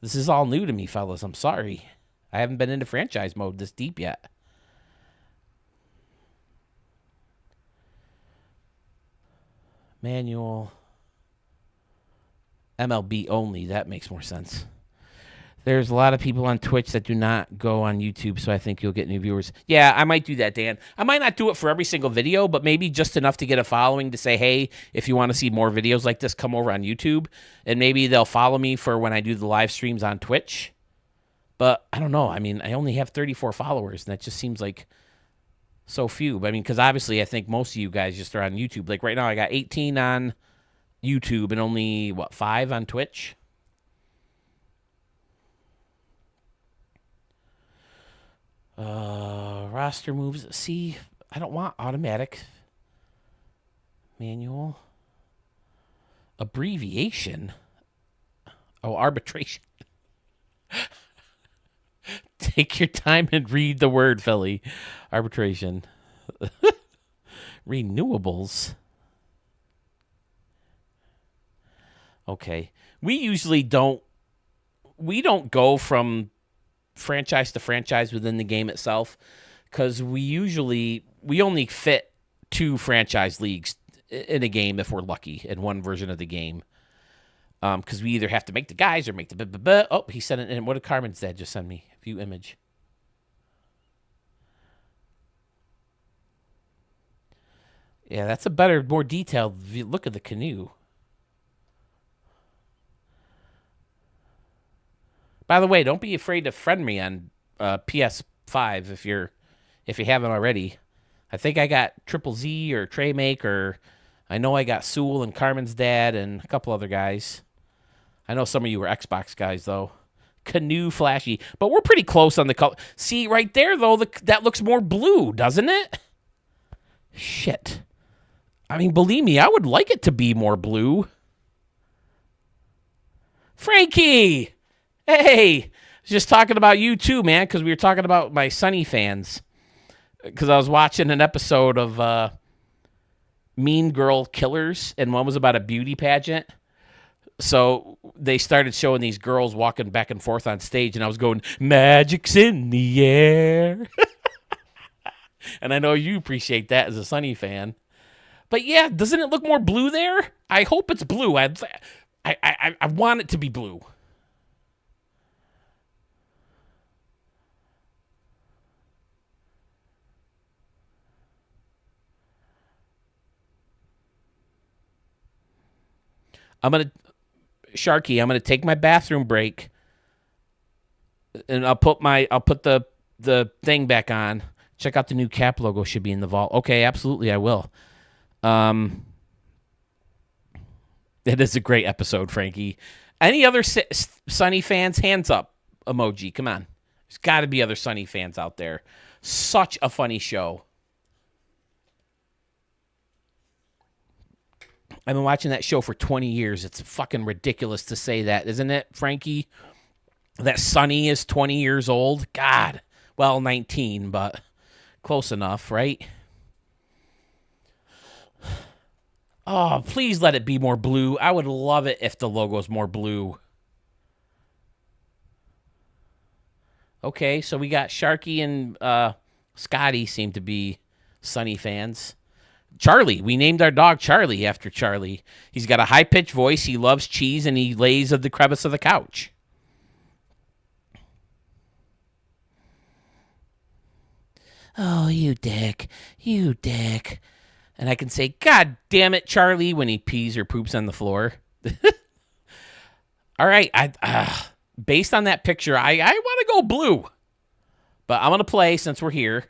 This is all new to me, fellas. I'm sorry. I haven't been into franchise mode this deep yet. Manual. MLB only. That makes more sense. There's a lot of people on Twitch that do not go on YouTube, so I think you'll get new viewers. Yeah, I might do that, Dan. I might not do it for every single video, but maybe just enough to get a following to say, hey, if you want to see more videos like this, come over on YouTube. And maybe they'll follow me for when I do the live streams on Twitch. But I don't know. I mean, I only have 34 followers, and that just seems like so few. I mean, because obviously I think most of you guys just are on YouTube. Like right now I got 18 on YouTube and only, 5 on Twitch? Roster moves. See, I don't want automatic. Manual. Abbreviation. Oh, arbitration. Take your time and read the word, Philly. Arbitration. Renewables. Okay. We don't go from franchise to franchise within the game itself because we only fit 2 franchise leagues in a game if we're lucky in one version of the game. Because we either have to make the guys or make the... Oh, he sent it in. What did Carmen's dad just send me? View image. Yeah, that's a better, more detailed look at the canoe. By the way, don't be afraid to friend me on PS5 if you haven't already. I think I got Triple Z or Trey Make, or I know I got Sewell and Carmen's dad and a couple other guys. I know some of you were Xbox guys, though. Canoe flashy. But we're pretty close on the color. See, right there, though, that looks more blue, doesn't it? Shit. I mean, believe me, I would like it to be more blue. Frankie! Hey! I was just talking about you, too, man, because we were talking about my Sunny fans. Because I was watching an episode of Mean Girl Killers, and one was about a beauty pageant. So they started showing these girls walking back and forth on stage, and I was going, magic's in the air. And I know you appreciate that as a Sunny fan. But yeah, doesn't it look more blue there? I hope it's blue. I want it to be blue. Sharky, I'm gonna take my bathroom break, and I'll put the thing back on. Check out the new Cap logo, should be in the vault. Okay, absolutely, I will. It is a great episode, Frankie. Any other Sunny fans? Hands up emoji. Come on, there's got to be other Sunny fans out there. Such a funny show. I've been watching that show for 20 years. It's fucking ridiculous to say that, isn't it, Frankie? That Sunny is 20 years old? God. Well, 19, but close enough, right? Oh, please let it be more blue. I would love it if the logo's more blue. Okay, so we got Sharky and Scotty seem to be Sunny fans. Charlie. We named our dog Charlie after Charlie. He's got a high-pitched voice. He loves cheese, and he lays at the crevice of the couch. Oh, you dick. You dick. And I can say, God damn it, Charlie, when he pees or poops on the floor. All right. Based on that picture, I want to go blue. But I'm going to play since we're here.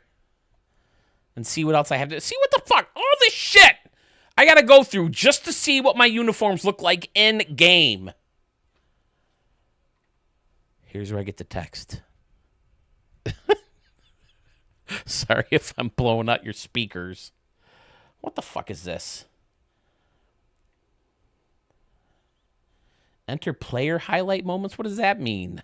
And see what else I have to... See what the fuck? All this shit I got to go through just to see what my uniforms look like in game. Here's where I get the text. Sorry if I'm blowing out your speakers. What the fuck is this? Enter player highlight moments? What does that mean?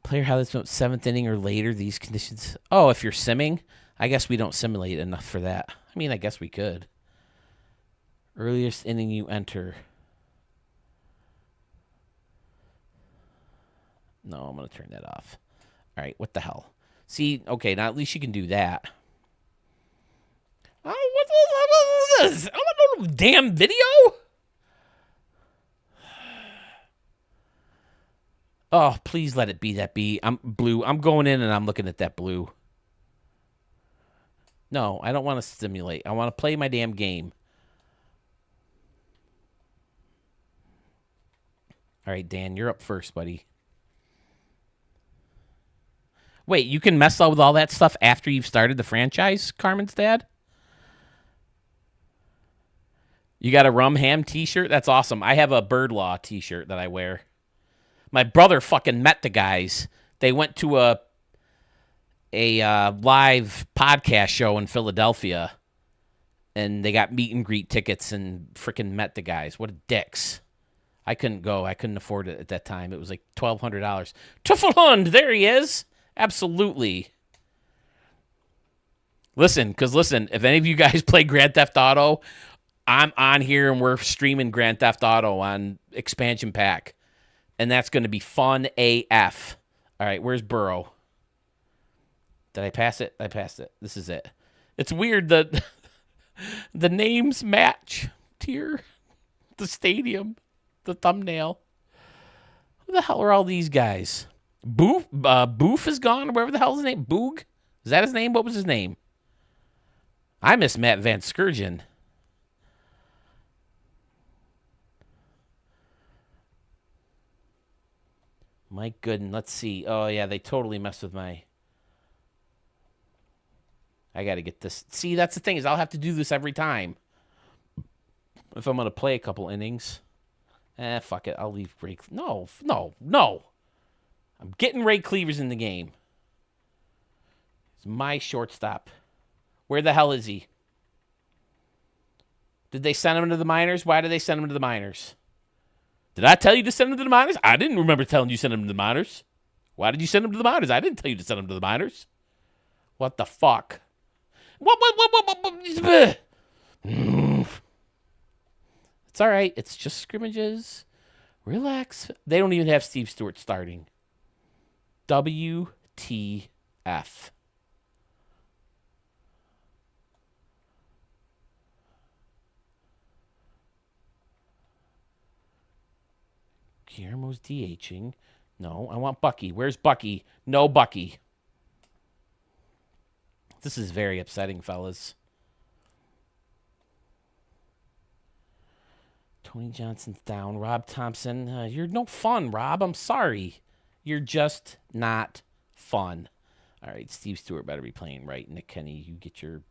Player highlights, 7th inning or later, these conditions. Oh, if you're simming? I guess we don't simulate enough for that. I mean, I guess we could. Earliest inning you enter. No, I'm going to turn that off. All right, what the hell? See, okay, now at least you can do that. Oh, what is this? I don't know, damn video? Oh, please let it be that B. I'm blue. I'm going in and I'm looking at that blue. No, I don't want to stimulate. I want to play my damn game. All right, Dan, you're up first, buddy. Wait, you can mess up with all that stuff after you've started the franchise, Carmen's dad? You got a Rum Ham t-shirt? That's awesome. I have a Bird Law t-shirt that I wear. My brother fucking met the guys. They went to a live podcast show in Philadelphia, and they got meet and greet tickets and freaking met the guys. What a dicks. I couldn't go. I couldn't afford it at that time. It was like $1,200. Tuffelhund, there he is. Absolutely. Listen, if any of you guys play Grand Theft Auto, I'm on here and we're streaming Grand Theft Auto on Expansion Pack. And that's going to be fun AF. All right, where's Burrow? Did I pass it? I passed it. This is it. It's weird that the names match here. The stadium. The thumbnail. Who the hell are all these guys? Boof is gone, whatever the hell's his name. Boog? Is that his name? What was his name? I miss Matt Van Scourgen. My goodness, let's see. Oh, yeah, they totally messed with my... I got to get this. See, that's the thing, is I'll have to do this every time. If I'm going to play a couple innings. Fuck it. I'll leave Ray... No. I'm getting Ray Cleavers in the game. It's my shortstop. Where the hell is he? Did they send him to the minors? Why did they send him to the minors? Did I tell you to send him to the minors? I didn't remember telling you to send him to the minors. Why did you send him to the minors? I didn't tell you to send him to the minors. What the fuck? What? It's all right. It's just scrimmages. Relax. They don't even have Steve Stewart starting. WTF. Guillermo's DHing. No, I want Bucky. Where's Bucky? No Bucky. This is very upsetting, fellas. Tony Johnson's down. Rob Thompson. You're no fun, Rob. I'm sorry. You're just not fun. All right, Steve Stewart better be playing right. Nick Kenny, you get your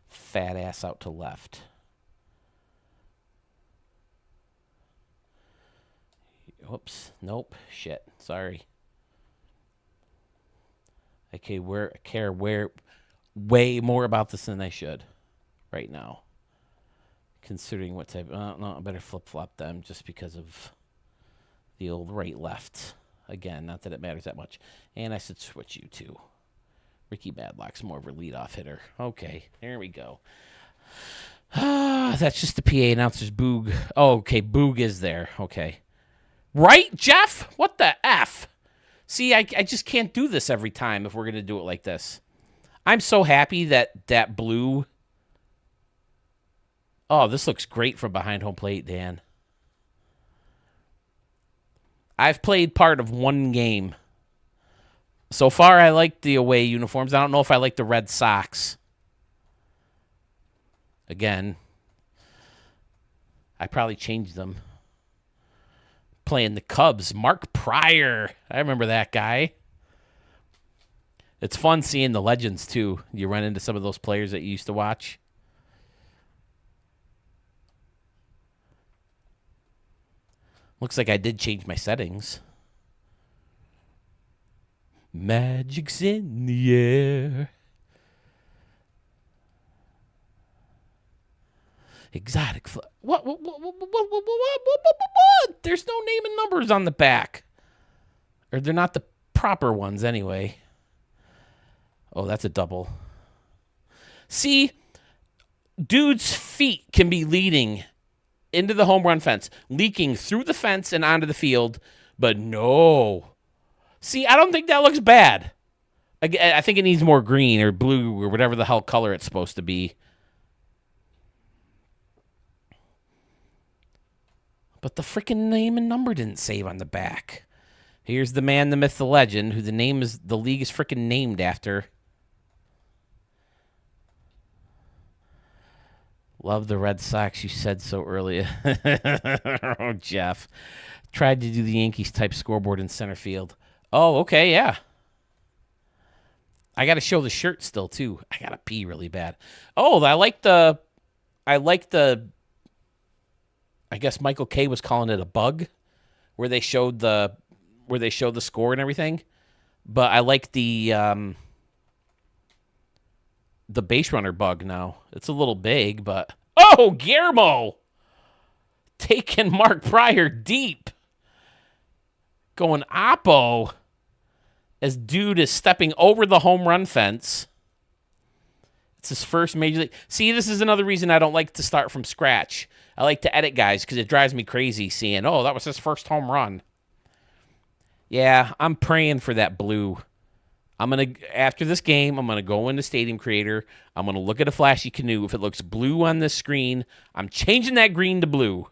fat ass out to left. Whoops. Nope. Shit. Sorry. I care way more about this than I should right now. Considering what type... no, I better flip-flop them just because of the old right-left. Again, not that it matters that much. And I should switch you too. Ricky Madlock's more of a leadoff hitter. Okay, there we go. That's just the PA announcer's Boog. Oh, okay, Boog is there. Okay. Right, Jeff? What the F? See, I just can't do this every time if we're going to do it like this. I'm so happy that blue... Oh, this looks great from behind home plate, Dan. I've played part of one game. So far, I like the away uniforms. I don't know if I like the red socks. Again, I probably changed them. Playing the Cubs, Mark Pryor. I remember that guy. It's fun seeing the legends, too. You run into some of those players that you used to watch. Looks like I did change my settings. Magic's in the air. Exotic. What? There's no name and numbers on the back. Or they're not the proper ones anyway. Oh, that's a double. See, dude's feet can be leading into the home run fence, leaking through the fence and onto the field, but no. See, I don't think that looks bad. I think it needs more green or blue or whatever the hell color it's supposed to be. But the freaking name and number didn't save on the back. Here's the man, the myth, the legend, who the league is freaking named after. Love the Red Sox, you said so earlier. Oh, Jeff. Tried to do the Yankees type scoreboard in center field. Oh, okay, yeah. I got to show the shirt still, too. I got to pee really bad. Oh, I guess Michael K was calling it a bug, where they showed the score and everything. But I like the base runner bug now. It's a little big, but oh, Guillermo taking Mark Pryor deep, going oppo as dude is stepping over the home run fence. It's his first major league. See, this is another reason I don't like to start from scratch. I like to edit guys because it drives me crazy seeing, oh, that was his first home run. Yeah, I'm praying for that blue. After this game, I'm going to go into Stadium Creator. I'm going to look at a flashy canoe. If it looks blue on this screen, I'm changing that green to blue.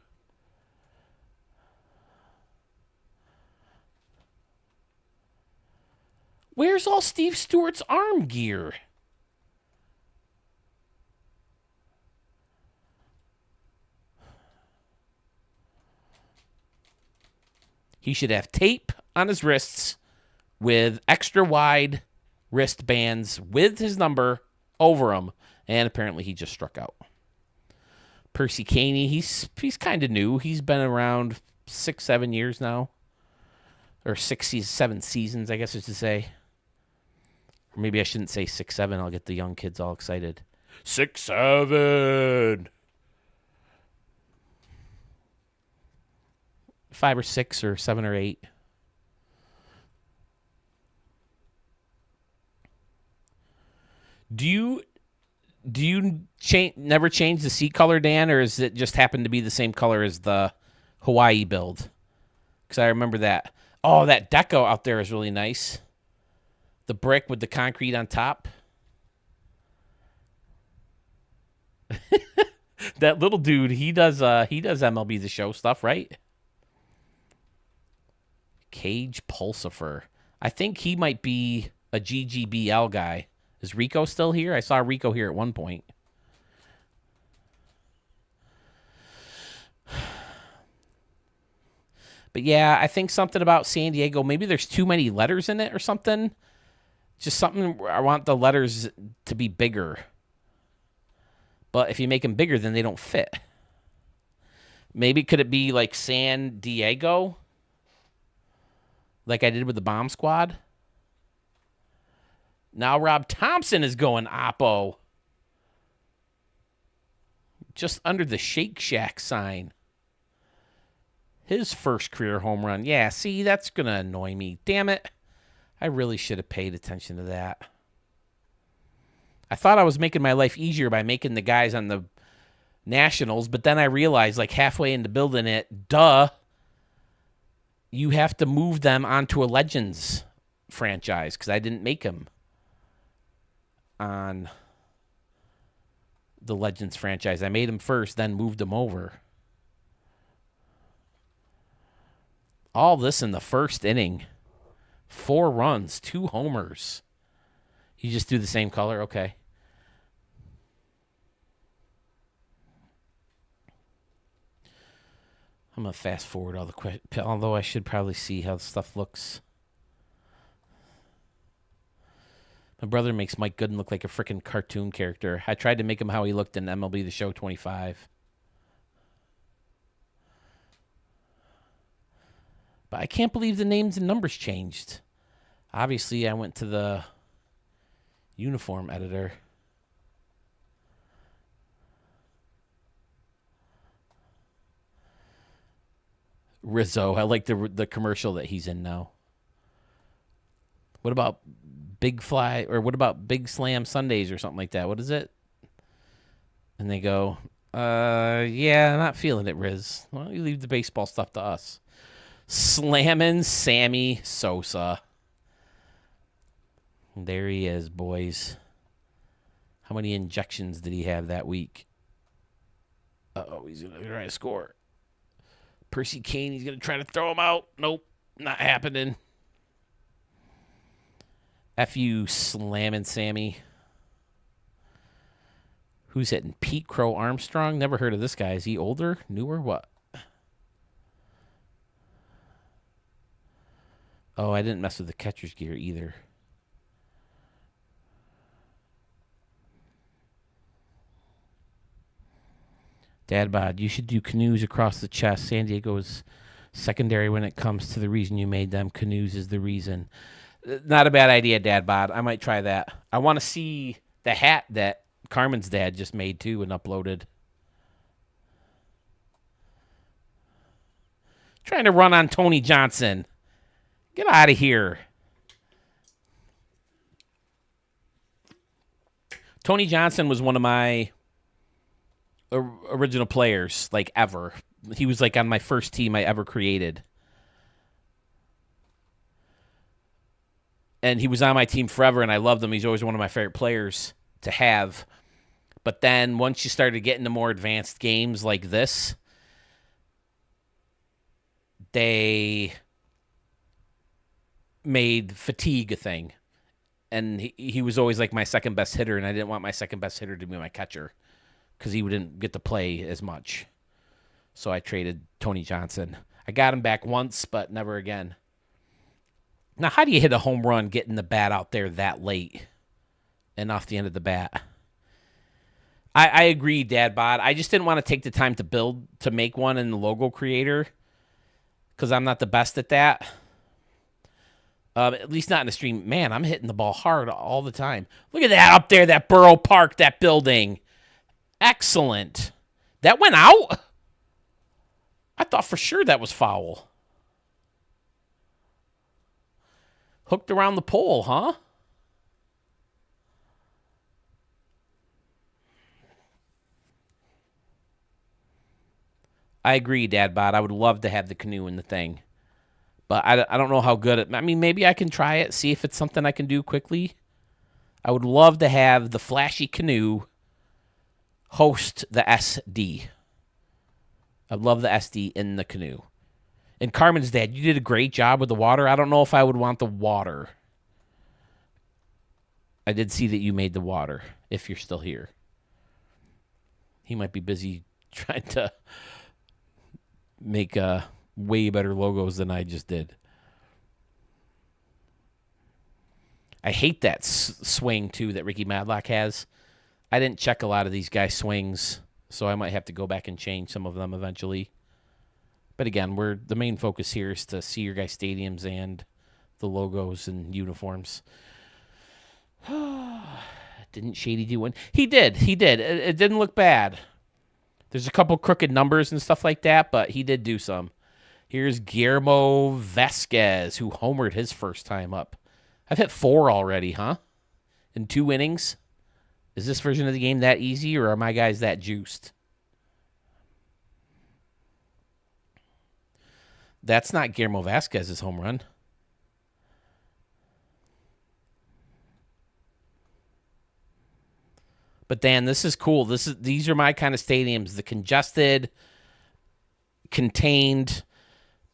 Where's all Steve Stewart's arm gear? He should have tape on his wrists with extra wide wristbands with his number over them. And apparently he just struck out. Percy Caney, he's kind of new. He's been around 6-7 years now. Or 7 seasons, I guess I should say. Or maybe I shouldn't say 6-7. I'll get the young kids all excited. 6-7. 5 or 6 or 7 or 8. Do you never change the seat color, Dan, or is it just happen to be the same color as the Hawaii build? Because I remember that. Oh, that deco out there is really nice. The brick with the concrete on top. That little dude, he does MLB The Show stuff, right? Cage Pulsifer. I think he might be a GGBL guy. Is Rico still here? I saw Rico here at one point. But yeah, I think something about San Diego. Maybe there's too many letters in it or something. Just something where I want the letters to be bigger. But if you make them bigger, then they don't fit. Maybe could it be like San Diego? Like I did with the Bomb Squad? Now Rob Thompson is going oppo. Just under the Shake Shack sign. His first career home run. Yeah, see, that's going to annoy me. Damn it. I really should have paid attention to that. I thought I was making my life easier by making the guys on the Nationals, but then I realized, like halfway into building it, you have to move them onto a Legends franchise because I didn't make them on the Legends franchise. I made them first, then moved them over. All this in the first inning. 4 runs, 2 homers. You just do the same color? Okay. I'm going to fast forward all the questions, although I should probably see how the stuff looks. My brother makes Mike Gooden look like a freaking cartoon character. I tried to make him how he looked in MLB The Show 25. But I can't believe the names and numbers changed. Obviously, I went to the uniform editor. Rizzo. I like the commercial that he's in now. What about Big Fly, or what about Big Slam Sundays or something like that? What is it? And they go, yeah, not feeling it, Riz. Why don't you leave the baseball stuff to us? Slammin' Sammy Sosa. There he is, boys. How many injections did he have that week? Uh-oh, he's going to try to score. Percy Kane, he's going to try to throw him out. Nope, not happening. F you, Slammin' Sammy. Who's hitting? Pete Crow Armstrong? Never heard of this guy. Is he older, newer, what? Oh, I didn't mess with the catcher's gear either. Dad bod, you should do canoes across the chest. San Diego's secondary when it comes to the reason you made them. Canoes is the reason. Not a bad idea, Dad bod. I might try that. I want to see the hat that Carmen's dad just made too and uploaded. Trying to run on Tony Johnson. Get out of here. Tony Johnson was one of my original players, like, ever. He was, like, on my first team I ever created. And he was on my team forever, and I loved him. He's always one of my favorite players to have. But then once you started getting to more advanced games like this, they made fatigue a thing. And he was always like my second best hitter, and I didn't want my second best hitter to be my catcher because he wouldn't get to play as much. So I traded Tony Johnson. I got him back once, but never again. Now, how do you hit a home run getting the bat out there that late and off the end of the bat? I agree, Dad bod. I just didn't want to take the time to make one in the logo creator because I'm not the best at that. At least not in the stream. Man, I'm hitting the ball hard all the time. Look at that up there, that Borough Park, that building. Excellent. That went out? I thought for sure that was foul. Hooked around the pole, huh? I agree, Dad bod. I would love to have the canoe in the thing. But I don't know how good it... I mean, maybe I can try it, see if it's something I can do quickly. I would love to have the flashy canoe host the SD. I'd love the SD in the canoe. And Carmen's dad, you did a great job with the water. I don't know if I would want the water. I did see that you made the water, if you're still here. He might be busy trying to make way better logos than I just did. I hate that swing, too, that Ricky Madlock has. I didn't check a lot of these guys' swings, so I might have to go back and change some of them eventually. But again, the main focus here is to see your guys' stadiums and the logos and uniforms. Didn't Shady do one? He did. It didn't look bad. There's a couple crooked numbers and stuff like that, but he did do some. Here's Guillermo Vasquez, who homered his first time up. I've hit 4 already, huh? In 2 innings? Is this version of the game that easy, or are my guys that juiced? That's not Guillermo Vasquez's home run. But Dan, this is cool. These are my kind of stadiums. The congested, contained.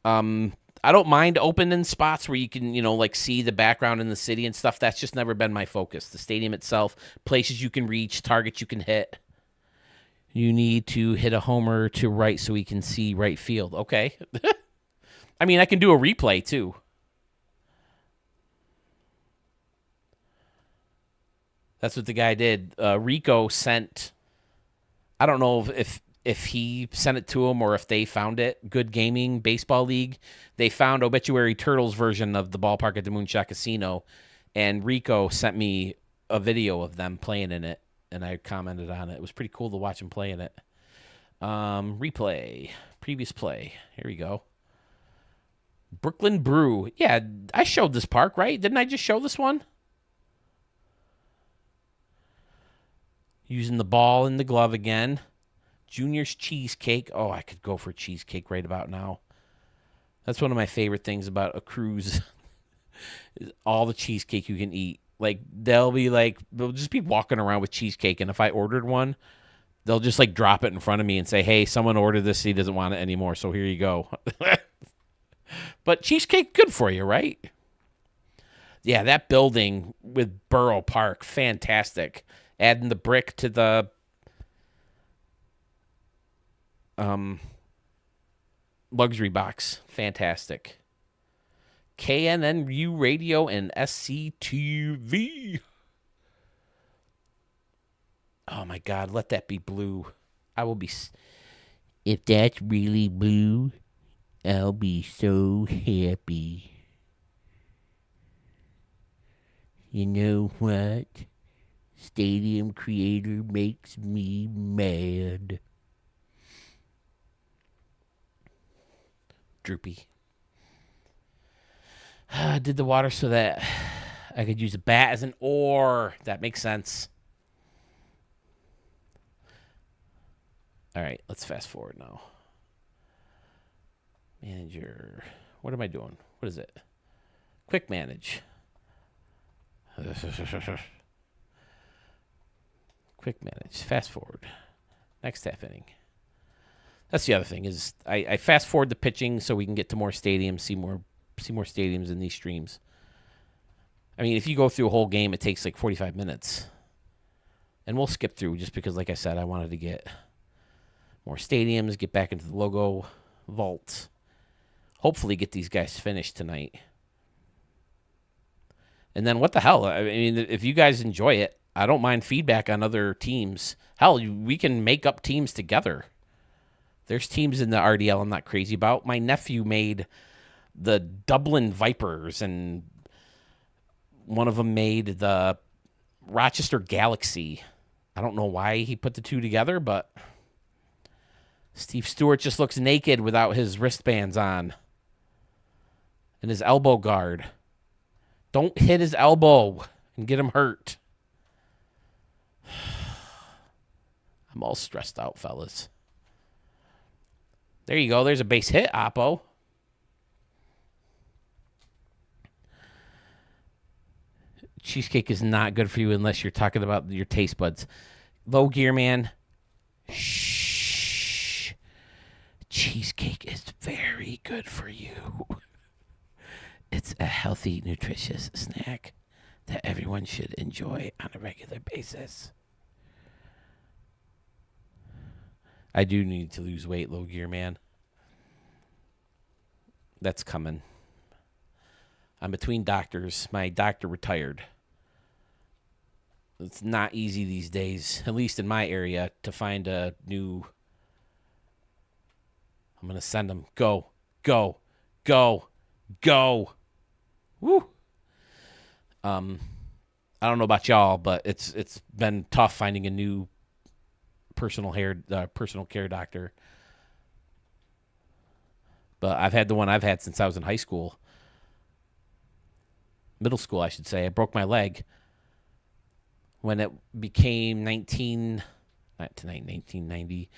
I don't mind opening spots where you can, like see the background in the city and stuff. That's just never been my focus. The stadium itself, places you can reach, targets you can hit. You need to hit a homer to right so we can see right field. Okay. I mean, I can do a replay too. That's what the guy did. Rico sent. I don't know if if he sent it to him or if they found it. Good Gaming Baseball League. They found Obituary Turtles version of the ballpark at the Moonshot Casino, and Rico sent me a video of them playing in it, and I commented on it. It was pretty cool to watch them play in it. Replay. Previous play. Here we go. Brooklyn Brew. Yeah, I showed this park, right? Didn't I just show this one? Using the ball and the glove again. Junior's Cheesecake. Oh, I could go for cheesecake right about now. That's one of my favorite things about a cruise. Is all the cheesecake you can eat. Like, they'll just be walking around with cheesecake, and if I ordered one, they'll just, like, drop it in front of me and say, hey, someone ordered this, he doesn't want it anymore, so here you go. But cheesecake, good for you, right? Yeah, that building with Borough Park, fantastic. Adding the brick to the luxury box, fantastic. KNNU Radio and SCTV. Oh my God, let that be blue. I will be. If that's really blue, I'll be so happy. You know what? Stadium Creator makes me mad. Droopy. I did the water so that I could use a bat as an oar. That makes sense. All right, let's fast forward now. Manager. What am I doing? What is it? Quick manage. Quick manage. Fast forward. Next half inning. That's the other thing is I fast forward the pitching so we can get to more stadiums, see more stadiums in these streams. I mean, if you go through a whole game, it takes like 45 minutes. And we'll skip through just because, like I said, I wanted to get more stadiums, get back into the logo vault. Hopefully get these guys finished tonight. And then what the hell? I mean, if you guys enjoy it, I don't mind feedback on other teams. Hell, we can make up teams together. There's teams in the RDL I'm not crazy about. My nephew made the Dublin Vipers, and one of them made the Rochester Galaxy. I don't know why he put the two together, but Steve Stewart just looks naked without his wristbands on and his elbow guard. Don't hit his elbow and get him hurt. I'm all stressed out, fellas. There you go. There's a base hit, Oppo. Cheesecake is not good for you unless you're talking about your taste buds. Low gear, man. Shh. Cheesecake is very good for you. It's a healthy, nutritious snack that everyone should enjoy on a regular basis. I do need to lose weight, low gear, man. That's coming. I'm between doctors. My doctor retired. It's not easy these days, at least in my area, to find a new... I'm going to send them. Go. Go. Go. Go. Woo. I don't know about y'all, but it's been tough finding a new personal care doctor. But I've had the one I've had since I was in high school. Middle school, I should say. I broke my leg when it became 1990,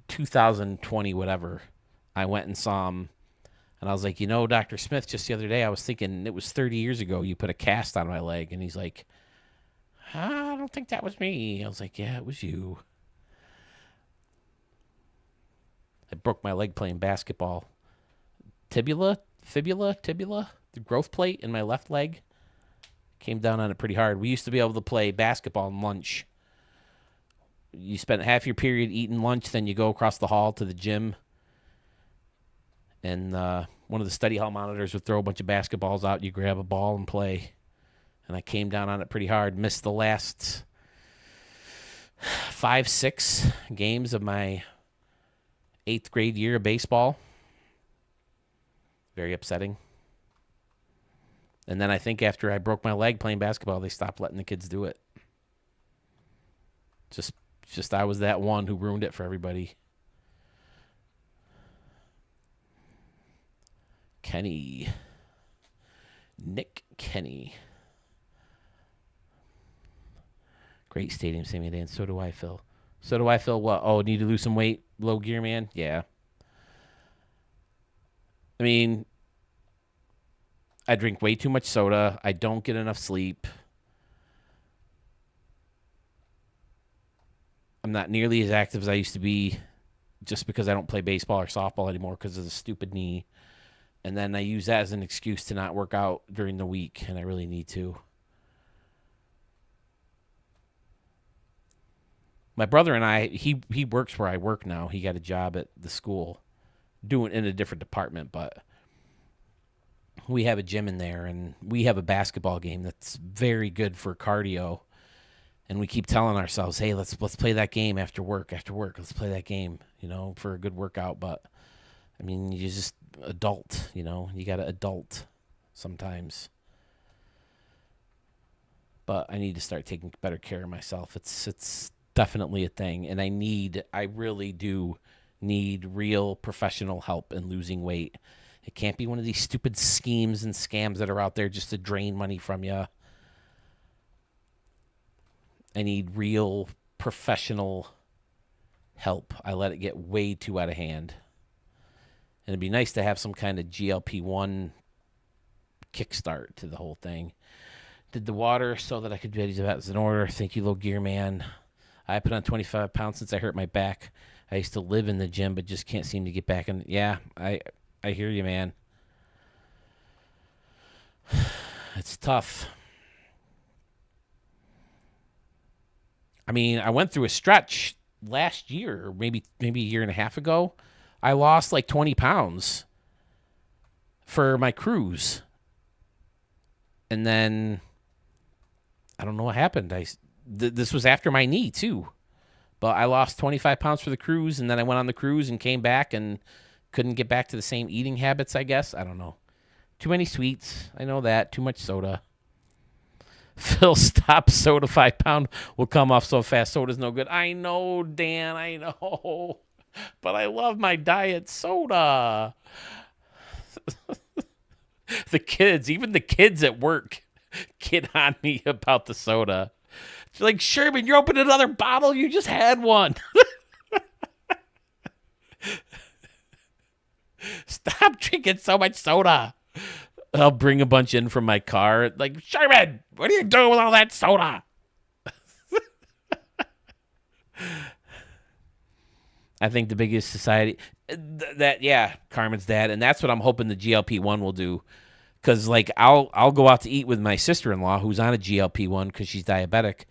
2020, whatever. I went and saw him, and I was like, Dr. Smith, just the other day, I was thinking it was 30 years ago you put a cast on my leg. And he's like, I don't think that was me. I was like, yeah, it was you. I broke my leg playing basketball. Fibula, the growth plate in my left leg. Came down on it pretty hard. We used to be able to play basketball and lunch. You spent half your period eating lunch, then you go across the hall to the gym. And one of the study hall monitors would throw a bunch of basketballs out. You grab a ball and play. And I came down on it pretty hard. Missed the last 5, 6 games of my 8th grade year of baseball. Very upsetting. And then I think after I broke my leg playing basketball, they stopped letting the kids do it. Just I was that one who ruined it for everybody. Kenny. Nick Kenny. Great stadium, Sammy Dan. So do I, Phil. So do I, Phil. What? Oh, need to lose some weight, low gear man? Yeah. I mean, I drink way too much soda. I don't get enough sleep. I'm not nearly as active as I used to be just because I don't play baseball or softball anymore because of the stupid knee. And then I use that as an excuse to not work out during the week, and I really need to. My brother and I, he works where I work now. He got a job at the school doing in a different department, but we have a gym in there, and we have a basketball game that's very good for cardio. And we keep telling ourselves, hey, let's play that game after work. Let's play that game, for a good workout. But, I mean, you just adult, you got to adult sometimes. But I need to start taking better care of myself. It's definitely a thing. And I really do need real professional help in losing weight. It can't be one of these stupid schemes and scams that are out there just to drain money from you. I need real professional help. I let it get way too out of hand. And it'd be nice to have some kind of GLP-1 kickstart to the whole thing. Did the water so that I could be in order. Thank you, Low Gear Man. I put on 25 pounds since I hurt my back. I used to live in the gym, but just can't seem to get back in. Yeah, I hear you, man. It's tough. I mean, I went through a stretch last year, or maybe a year and a half ago. I lost like 20 pounds for my cruise. And then I don't know what happened. This was after my knee too. But I lost 25 pounds for the cruise, and then I went on the cruise and came back and couldn't get back to the same eating habits, I guess. I don't know. Too many sweets. I know that. Too much soda. Phil, stop soda. 5 pound will come off so fast. Soda's no good. I know, Dan. I know. But I love my diet soda. Even the kids at work get on me about the soda. It's like, Sherman, you're opening another bottle? You just had one. Stop drinking so much soda. I'll bring a bunch in from my car. Like, Sherman, what are you doing with all that soda? I think the biggest society Carmen's dad, and that's what I'm hoping the GLP-1 will do. Because like I'll go out to eat with my sister-in-law who's on a GLP-1 because she's diabetic.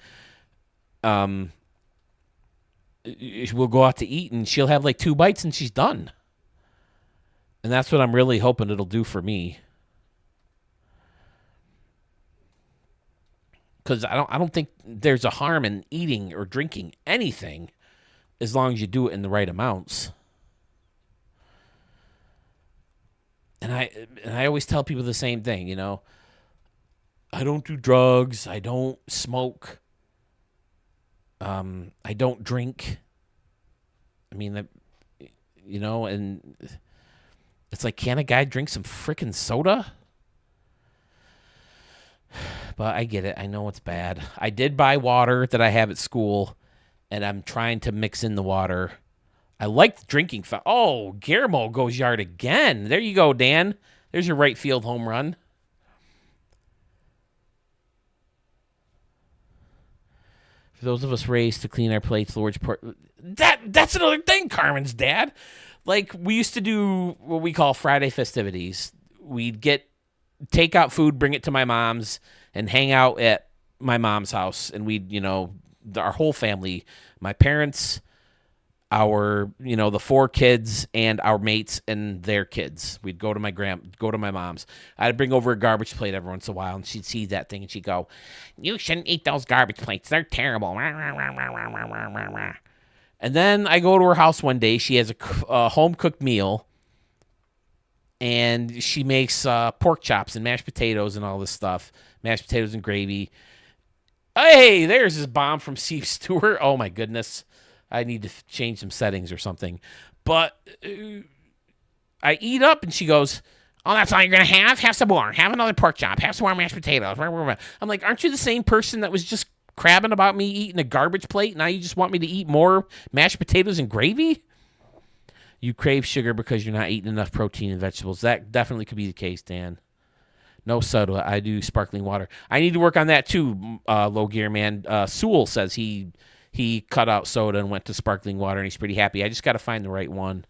We'll go out to eat and she'll have like 2 bites and she's done. And that's what I'm really hoping it'll do for me. Because I don't think there's a harm in eating or drinking anything as long as you do it in the right amounts. And I always tell people the same thing, I don't do drugs. I don't smoke. I don't drink. I mean, and it's like, can a guy drink some freaking soda? But I get it. I know it's bad. I did buy water that I have at school, and I'm trying to mix in the water. I like the drinking fountain. Oh, Guillermo goes yard again. There you go, Dan. There's your right field home run. For those of us raised to clean our plates, Lord's that's another thing, Carmen's dad. Like, we used to do what we call Friday festivities. We'd take out food, bring it to my mom's, and hang out at my mom's house. And we'd, our whole family, my parents, the 4 kids and our mates and their kids. We'd go to my mom's. I'd bring over a garbage plate every once in a while, and she'd see that thing and she'd go, "You shouldn't eat those garbage plates. They're terrible." And then I go to her house one day. She has a home cooked meal, and she makes pork chops and mashed potatoes and all this stuff, mashed potatoes and gravy. Hey, there's this bomb from Steve Stewart. Oh my goodness. I need to change some settings or something. But I eat up, and she goes, "Oh, that's all you're going to have? Have some more. Have another pork chop. Have some more mashed potatoes." I'm like, aren't you the same person that was just crabbing about me eating a garbage plate? Now you just want me to eat more mashed potatoes and gravy? You crave sugar because you're not eating enough protein and vegetables. That definitely could be the case, Dan. No soda. I do sparkling water. I need to work on that too, Low Gear Man. Sewell says he cut out soda and went to sparkling water, and he's pretty happy. I just got to find the right one.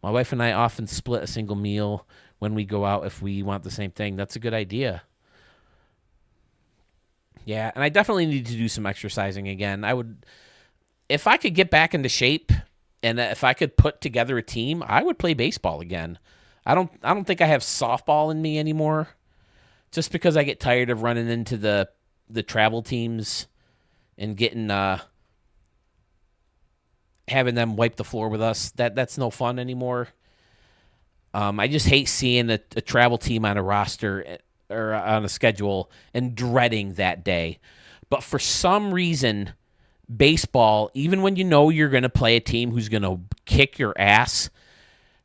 My wife and I often split a single meal when we go out if we want the same thing. That's a good idea. Yeah, and I definitely need to do some exercising again. If I could get back into shape, and if I could put together a team, I would play baseball again. I don't think I have softball in me anymore, just because I get tired of running into the travel teams and getting having them wipe the floor with us. That's no fun anymore. I just hate seeing a travel team on a roster or on a schedule and dreading that day. But for some reason, baseball, even when you know you're going to play a team who's going to kick your ass,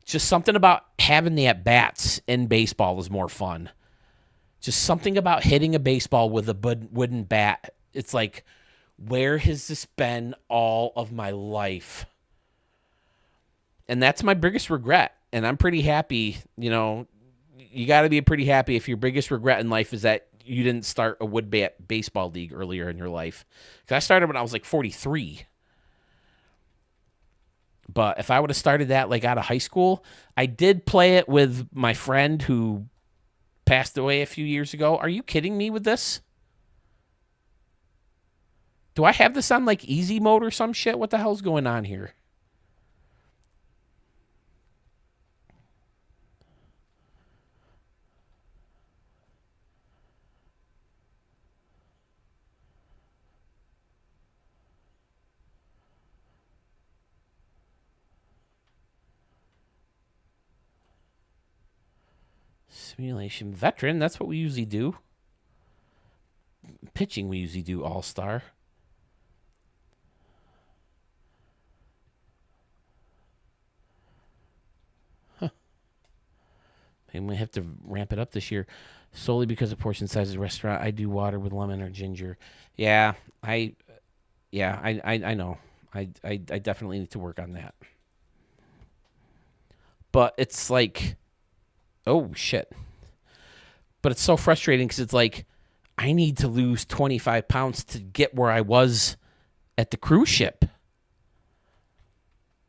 just something about having the at-bats in baseball is more fun. Just something about hitting a baseball with a wooden bat. It's like, where has this been all of my life? And that's my biggest regret. And I'm pretty happy, you got to be pretty happy if your biggest regret in life is that you didn't start a wood bat baseball league earlier in your life. Because I started when I was like 43. But if I would have started that like out of high school, I did play it with my friend who passed away a few years ago. Are you kidding me with this? Do I have this on like easy mode or some shit? What the hell's going on here? Simulation veteran, that's what we usually do. Pitching, we usually do all-star. Maybe we have to ramp it up this year solely because of portion size of the restaurant. I do water with lemon or ginger. Yeah, I know. I definitely need to work on that. But it's like, oh shit. But it's so frustrating because it's like, I need to lose 25 pounds to get where I was at the cruise ship.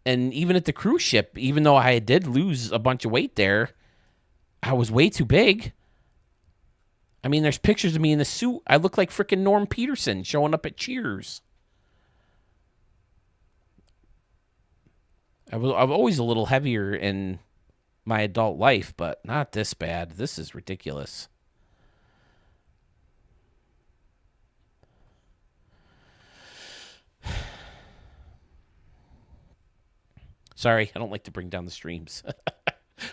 And even at the cruise ship, even though I did lose a bunch of weight there, I was way too big. I mean, there's pictures of me in the suit. I look like freaking Norm Peterson showing up at Cheers. I'm always a little heavier in my adult life, but not this bad. This is ridiculous. Sorry, I don't like to bring down the streams.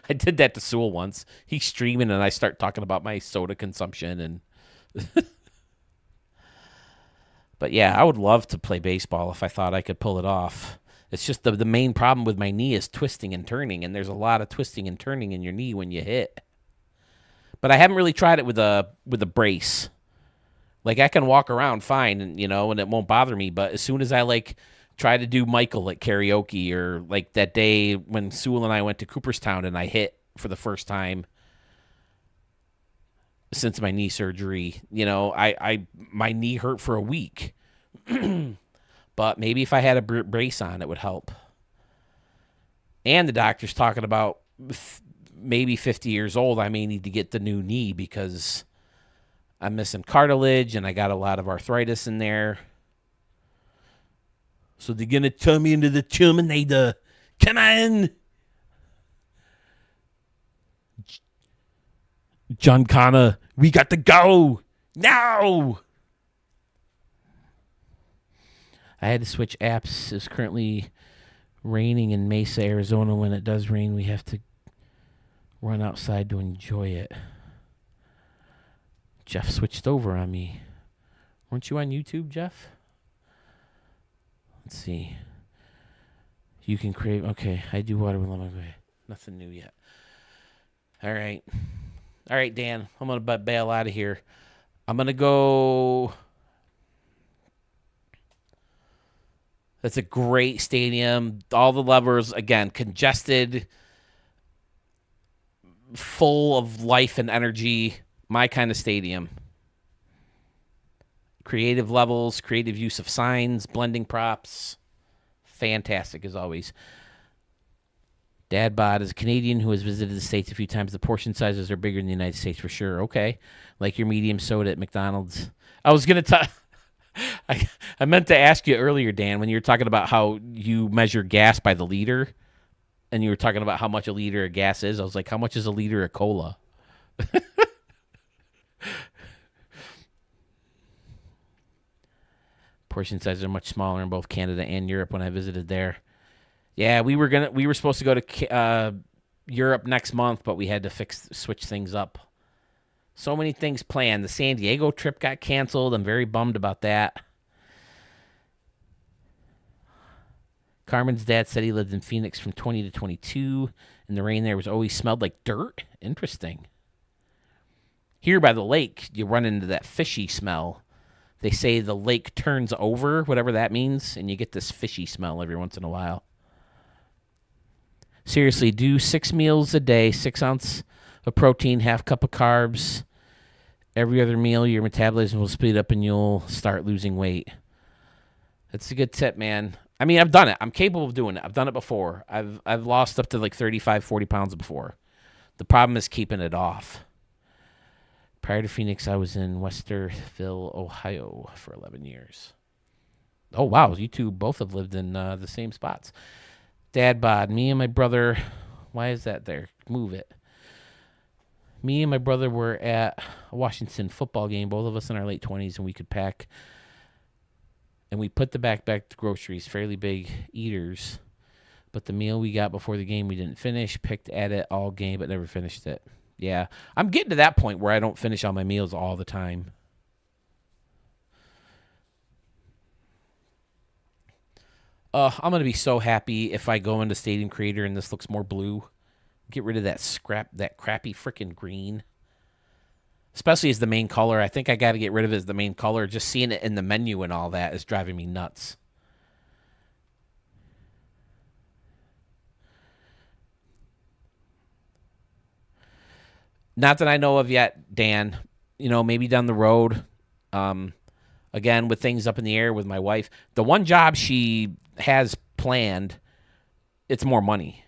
I did that to Sewell once. He's streaming, and I start talking about my soda consumption. And But yeah, I would love to play baseball if I thought I could pull it off. It's just the main problem with my knee is twisting and turning, and there's a lot of twisting and turning in your knee when you hit. But I haven't really tried it with a brace. Like, I can walk around fine, and and it won't bother me. But as soon as I try to do Michael at karaoke, or like that day when Sewell and I went to Cooperstown and I hit for the first time since my knee surgery, my knee hurt for a week. But maybe if I had a brace on, it would help. And the doctor's talking about maybe 50 years old, I may need to get the new knee because I'm missing cartilage and I got a lot of arthritis in there. So they're going to turn me into the Terminator. Come on. John Connor, we got to go. Now. I had to switch apps. It's currently raining in Mesa, Arizona. When it does rain, we have to run outside to enjoy it. Jeff switched over on me. Weren't you on YouTube, Jeff? Let's see. You can create. Okay, I do water with lemon. Okay. Nothing new yet. All right. All right, Dan. I'm going to bail out of here. I'm going to go. That's a great stadium. All the levers, again, congested, full of life and energy. My kind of stadium. Creative levels, creative use of signs, blending props. Fantastic as always. Dad Bod is a Canadian who has visited the States a few times. The portion sizes are bigger in the United States for sure. Okay. Like your medium soda at McDonald's. I was going to I meant to ask you earlier, Dan, when you were talking about how you measure gas by the liter, and you were talking about how much a liter of gas is. I was like, how much is a liter of cola? Portion sizes are much smaller in both Canada and Europe when I visited there. Yeah, we were supposed to go to Europe next month, but we had to switch things up. So many things planned. The San Diego trip got canceled. I'm very bummed about that. Carmen's dad said he lived in Phoenix from 20 to 22, and the rain there was always smelled like dirt. Interesting. Here by the lake, you run into that fishy smell. They say the lake turns over, whatever that means, and you get this fishy smell every once in a while. Seriously, do 6 meals a day, 6 ounce of protein, half cup of carbs. Every other meal, your metabolism will speed up and you'll start losing weight. That's a good tip, man. I mean, I've done it. I'm capable of doing it. I've done it before. I've lost up to like 35, 40 pounds before. The problem is keeping it off. Prior to Phoenix, I was in Westerville, Ohio for 11 years. Oh, wow. You two both have lived in the same spots. Dad bod, me and my brother. Why is that there? Move it. Me and my brother were at a Washington football game, both of us in our late 20s, and we could pack. And we put the backpack to groceries, fairly big eaters. But the meal we got before the game we didn't finish, picked at it all game, but never finished it. Yeah, I'm getting to that point where I don't finish all my meals all the time. I'm going to be so happy if I go into Stadium Creator and this looks more blue. Get rid of that crappy freaking green. Especially as the main color. I think I got to get rid of it as the main color. Just seeing it in the menu and all that is driving me nuts. Not that I know of yet, Dan. You know, maybe down the road. Again, with things up in the air with my wife. The one job she has planned, it's more money.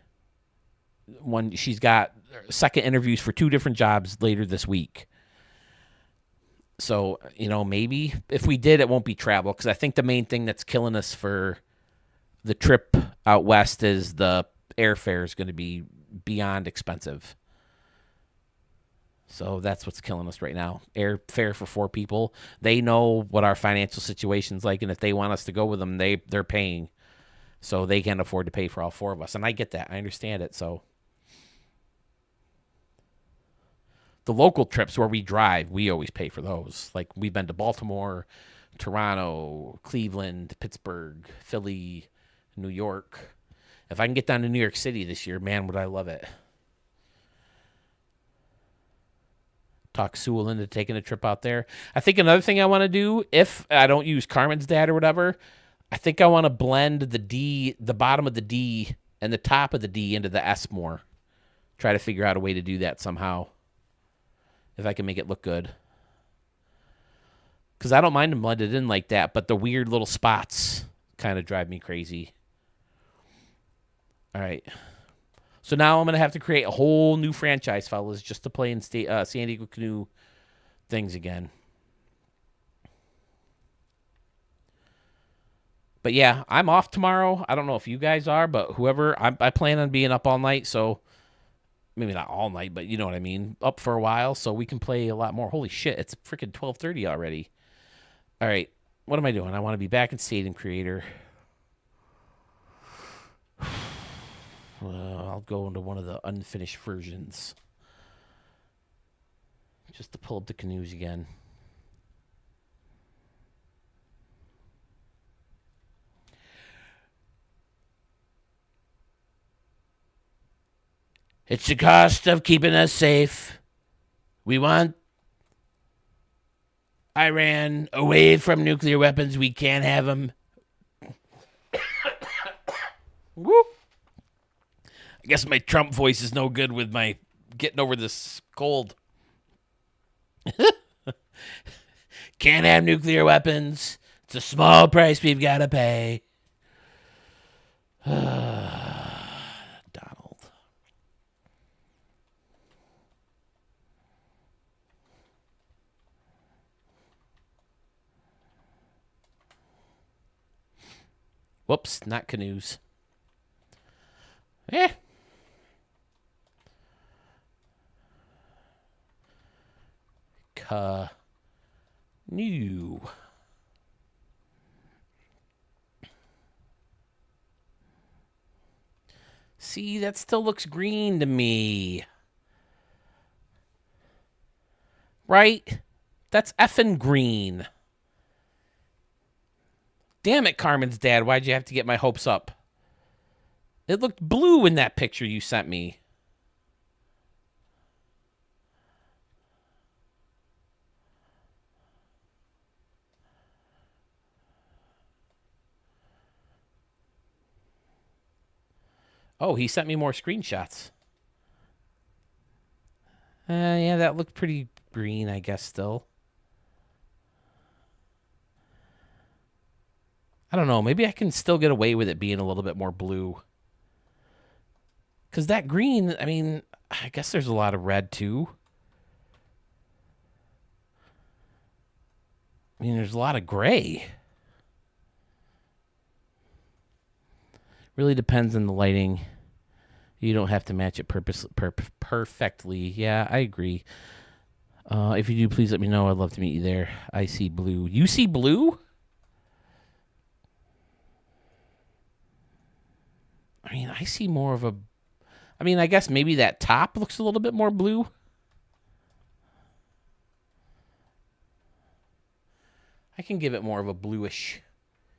She's got second interviews for 2 different jobs later this week. So, you know, maybe if we did, it won't be travel, because I think the main thing that's killing us for the trip out west is the airfare is going to be beyond expensive. So that's what's killing us right now. Airfare for 4 people. They know what our financial situation's like, and if they want us to go with them, they're paying. So they can't afford to pay for all 4 of us. And I get that. I understand it. So the local trips where we drive, we always pay for those. Like we've been to Baltimore, Toronto, Cleveland, Pittsburgh, Philly, New York. If I can get down to New York City this year, man, would I love it. Talk Sewell into taking a trip out there. I think another thing I want to do, if I don't use Carmen's dad or whatever, I think I want to blend the bottom of the D and the top of the D into the S more. Try to figure out a way to do that somehow. If I can make it look good. Because I don't mind them blended in like that, but the weird little spots kind of drive me crazy. All right. So now I'm going to have to create a whole new franchise, fellas, just to play in San Diego Canoe things again. But yeah, I'm off tomorrow. I don't know if you guys are, but whoever, I plan on being up all night. So maybe not all night, but you know what I mean. Up for a while, so we can play a lot more. Holy shit, it's freaking 12:30 already. All right, what am I doing? I want to be back in Stadium Creator. I'll go into one of the unfinished versions just to pull up the canoes again. It's the cost of keeping us safe. We want Iran away from nuclear weapons. We can't have them. Whoop. I guess my Trump voice is no good with my getting over this cold. Can't have nuclear weapons. It's a small price we've got to pay. Donald. Whoops, not canoes. Eh. New. See, that still looks green to me. Right? That's effing green. Damn it, Carmen's dad. Why'd you have to get my hopes up? It looked blue in that picture you sent me. Oh, he sent me more screenshots. Yeah, that looked pretty green, I guess, still. I don't know. Maybe I can still get away with it being a little bit more blue. Because that green, I mean, I guess there's a lot of red, too. I mean, there's a lot of gray. Really depends on the lighting. You don't have to match it perfectly. Yeah, I agree. If you do, please let me know. I'd love to meet you there. I see blue. You see blue? I mean, I see more of a... I mean, I guess maybe that top looks a little bit more blue. I can give it more of a bluish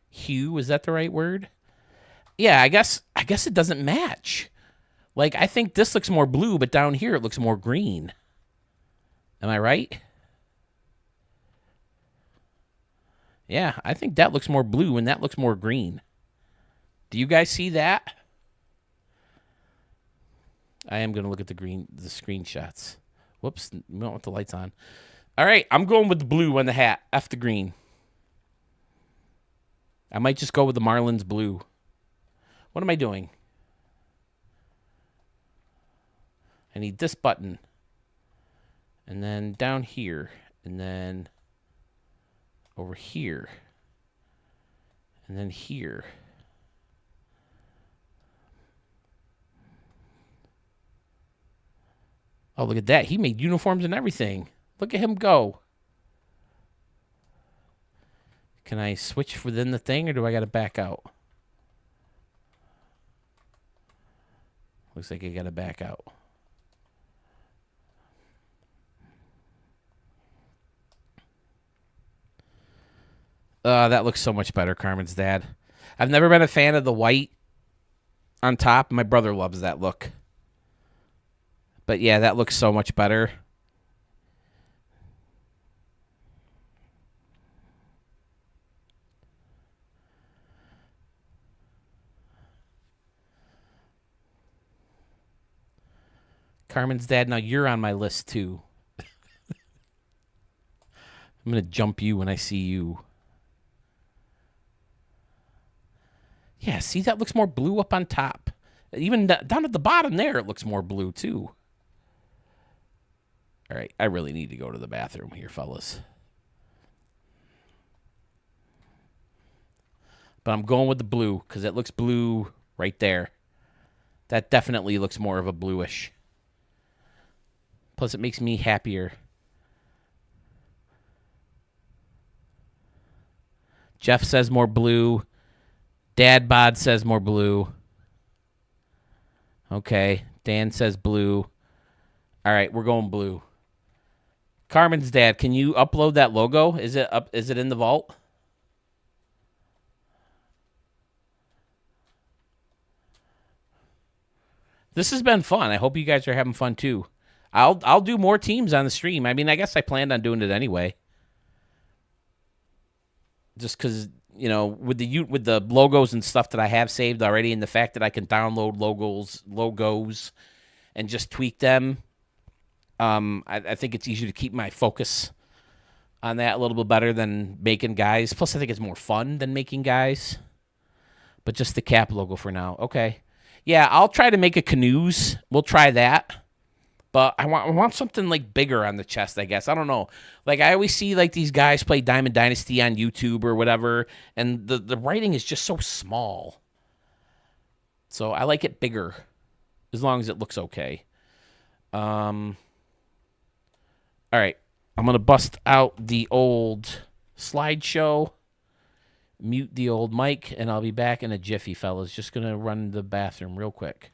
hue. Is that the right word? Yeah, I guess it doesn't match. Like, I think this looks more blue, but down here it looks more green. Am I right? Yeah, I think that looks more blue and that looks more green. Do you guys see that? I am going to look at the screenshots. Whoops, we don't want the lights on. All right, I'm going with the blue on the hat. F the green. I might just go with the Marlins blue. What am I doing? I need this button. And then down here. And then over here. And then here. Oh, look at that. He made uniforms and everything. Look at him go. Can I switch within the thing or do I got to back out? Looks like I got to back out. That looks so much better, Carmen's dad. I've never been a fan of the white on top. My brother loves that look. But yeah, that looks so much better. Carmen's dad, now you're on my list too. I'm going to jump you when I see you. Yeah, see, that looks more blue up on top. Even down at the bottom there, it looks more blue too. All right, I really need to go to the bathroom here, fellas. But I'm going with the blue because it looks blue right there. That definitely looks more of a bluish. Plus, it makes me happier. Jeff says more blue. Dad Bod says more blue. Okay. Dan says blue. All right, we're going blue. Carmen's dad, can you upload that logo? Is it up? Is it in the vault? This has been fun. I hope you guys are having fun too. I'll do more teams on the stream. I mean, I guess I planned on doing it anyway. Just because, you know, with the logos and stuff that I have saved already, and the fact that I can download logos, and just tweak them, I think it's easier to keep my focus on that a little bit better than making guys. Plus, I think it's more fun than making guys. But just the cap logo for now. Okay. Yeah, I'll try to make a canoes. We'll try that. But I want something like bigger on the chest, I guess. I don't know. Like I always see like these guys play Diamond Dynasty on YouTube or whatever, and the writing is just so small. So I like it bigger, as long as it looks okay. All right, I'm gonna bust out the old slideshow, mute the old mic, and I'll be back in a jiffy, fellas. Just gonna run the bathroom real quick.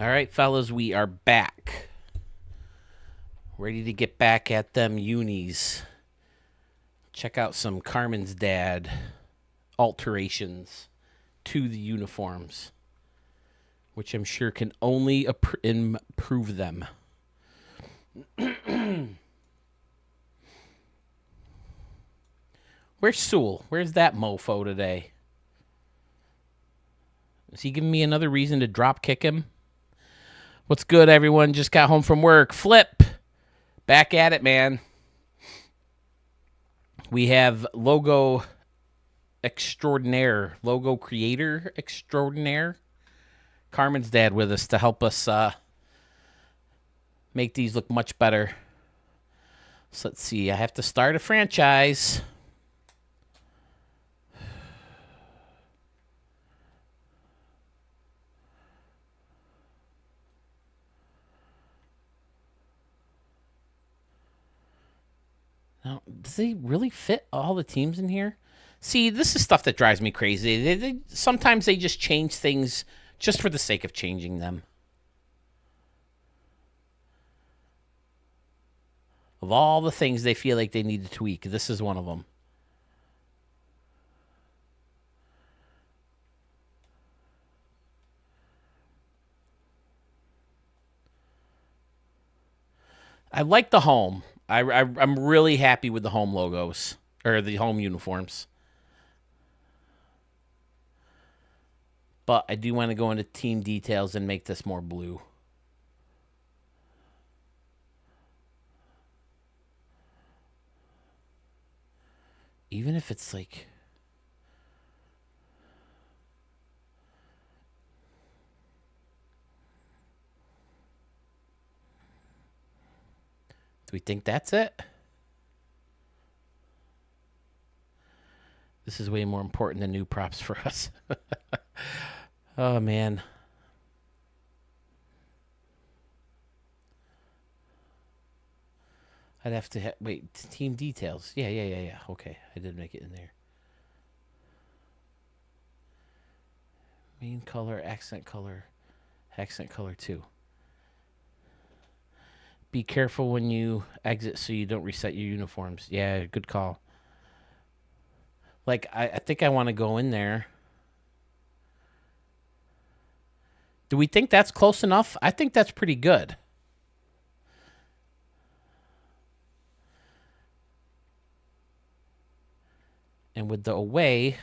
All right, fellas, we are back. Ready to get back at them unis. Check out some Carmen's dad alterations to the uniforms, which I'm sure can only improve them. Where's Sewell? Where's that mofo today? Is he giving me another reason to drop kick him? What's good, everyone? Just got home from work. Flip. Back at it, man. We have logo extraordinaire, logo creator extraordinaire, Carmen's dad with us to help us make these look much better. So let's see. I have to start a franchise. Now, does they really fit all the teams in here? See, this is stuff that drives me crazy. Sometimes they just change things just for the sake of changing them. Of all the things they feel like they need to tweak, this is one of them. I like the home. I'm really happy with the home logos, or the home uniforms. But I do want to go into team details and make this more blue. Even if it's like... Do we think that's it? This is way more important than new props for us. Oh, man. I'd have to... wait, team details. Yeah. Okay, I did make it in there. Main color, accent color 2. Be careful when you exit so you don't reset your uniforms. Yeah, good call. Like, I think I want to go in there. Do we think that's close enough? I think that's pretty good. And with the away,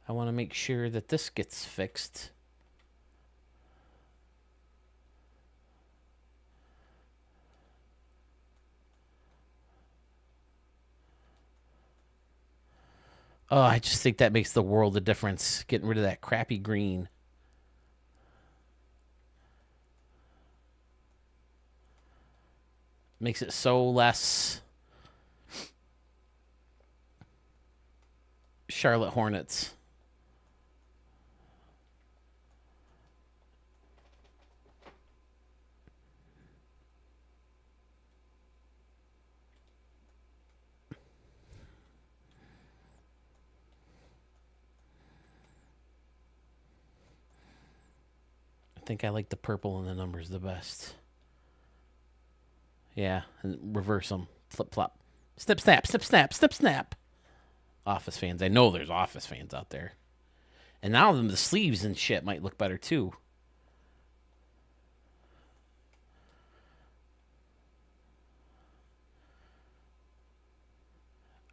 I want to make sure that this gets fixed. Oh, I just think that makes the world of difference, getting rid of that crappy green. Makes it so less Charlotte Hornets. I think I like the purple and the numbers the best. Yeah, and reverse them. Flip flop. Snip snap, snip snap, snip snap. Office fans. I know there's Office fans out there. And now the sleeves and shit might look better too.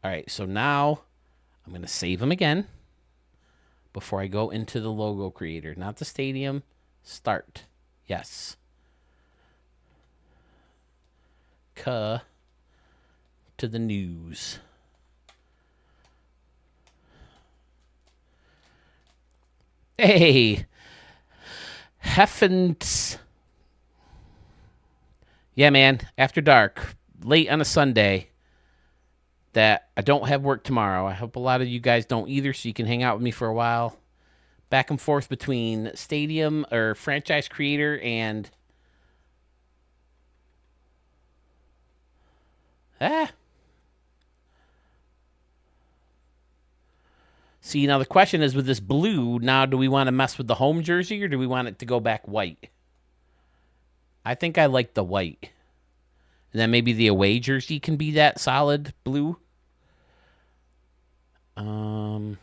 All right, so now I'm going to save them again before I go into the logo creator. Not the stadium. Start. Yes. To the news. Hey. Heffens. Yeah, man. After dark. Late on a Sunday. That I don't have work tomorrow. I hope a lot of you guys don't either, so you can hang out with me for a while. Back and forth between stadium or franchise creator and See, now the question is with this blue, now do we want to mess with the home jersey or do we want it to go back white? I think I like the white. And then maybe the away jersey can be that solid blue. Then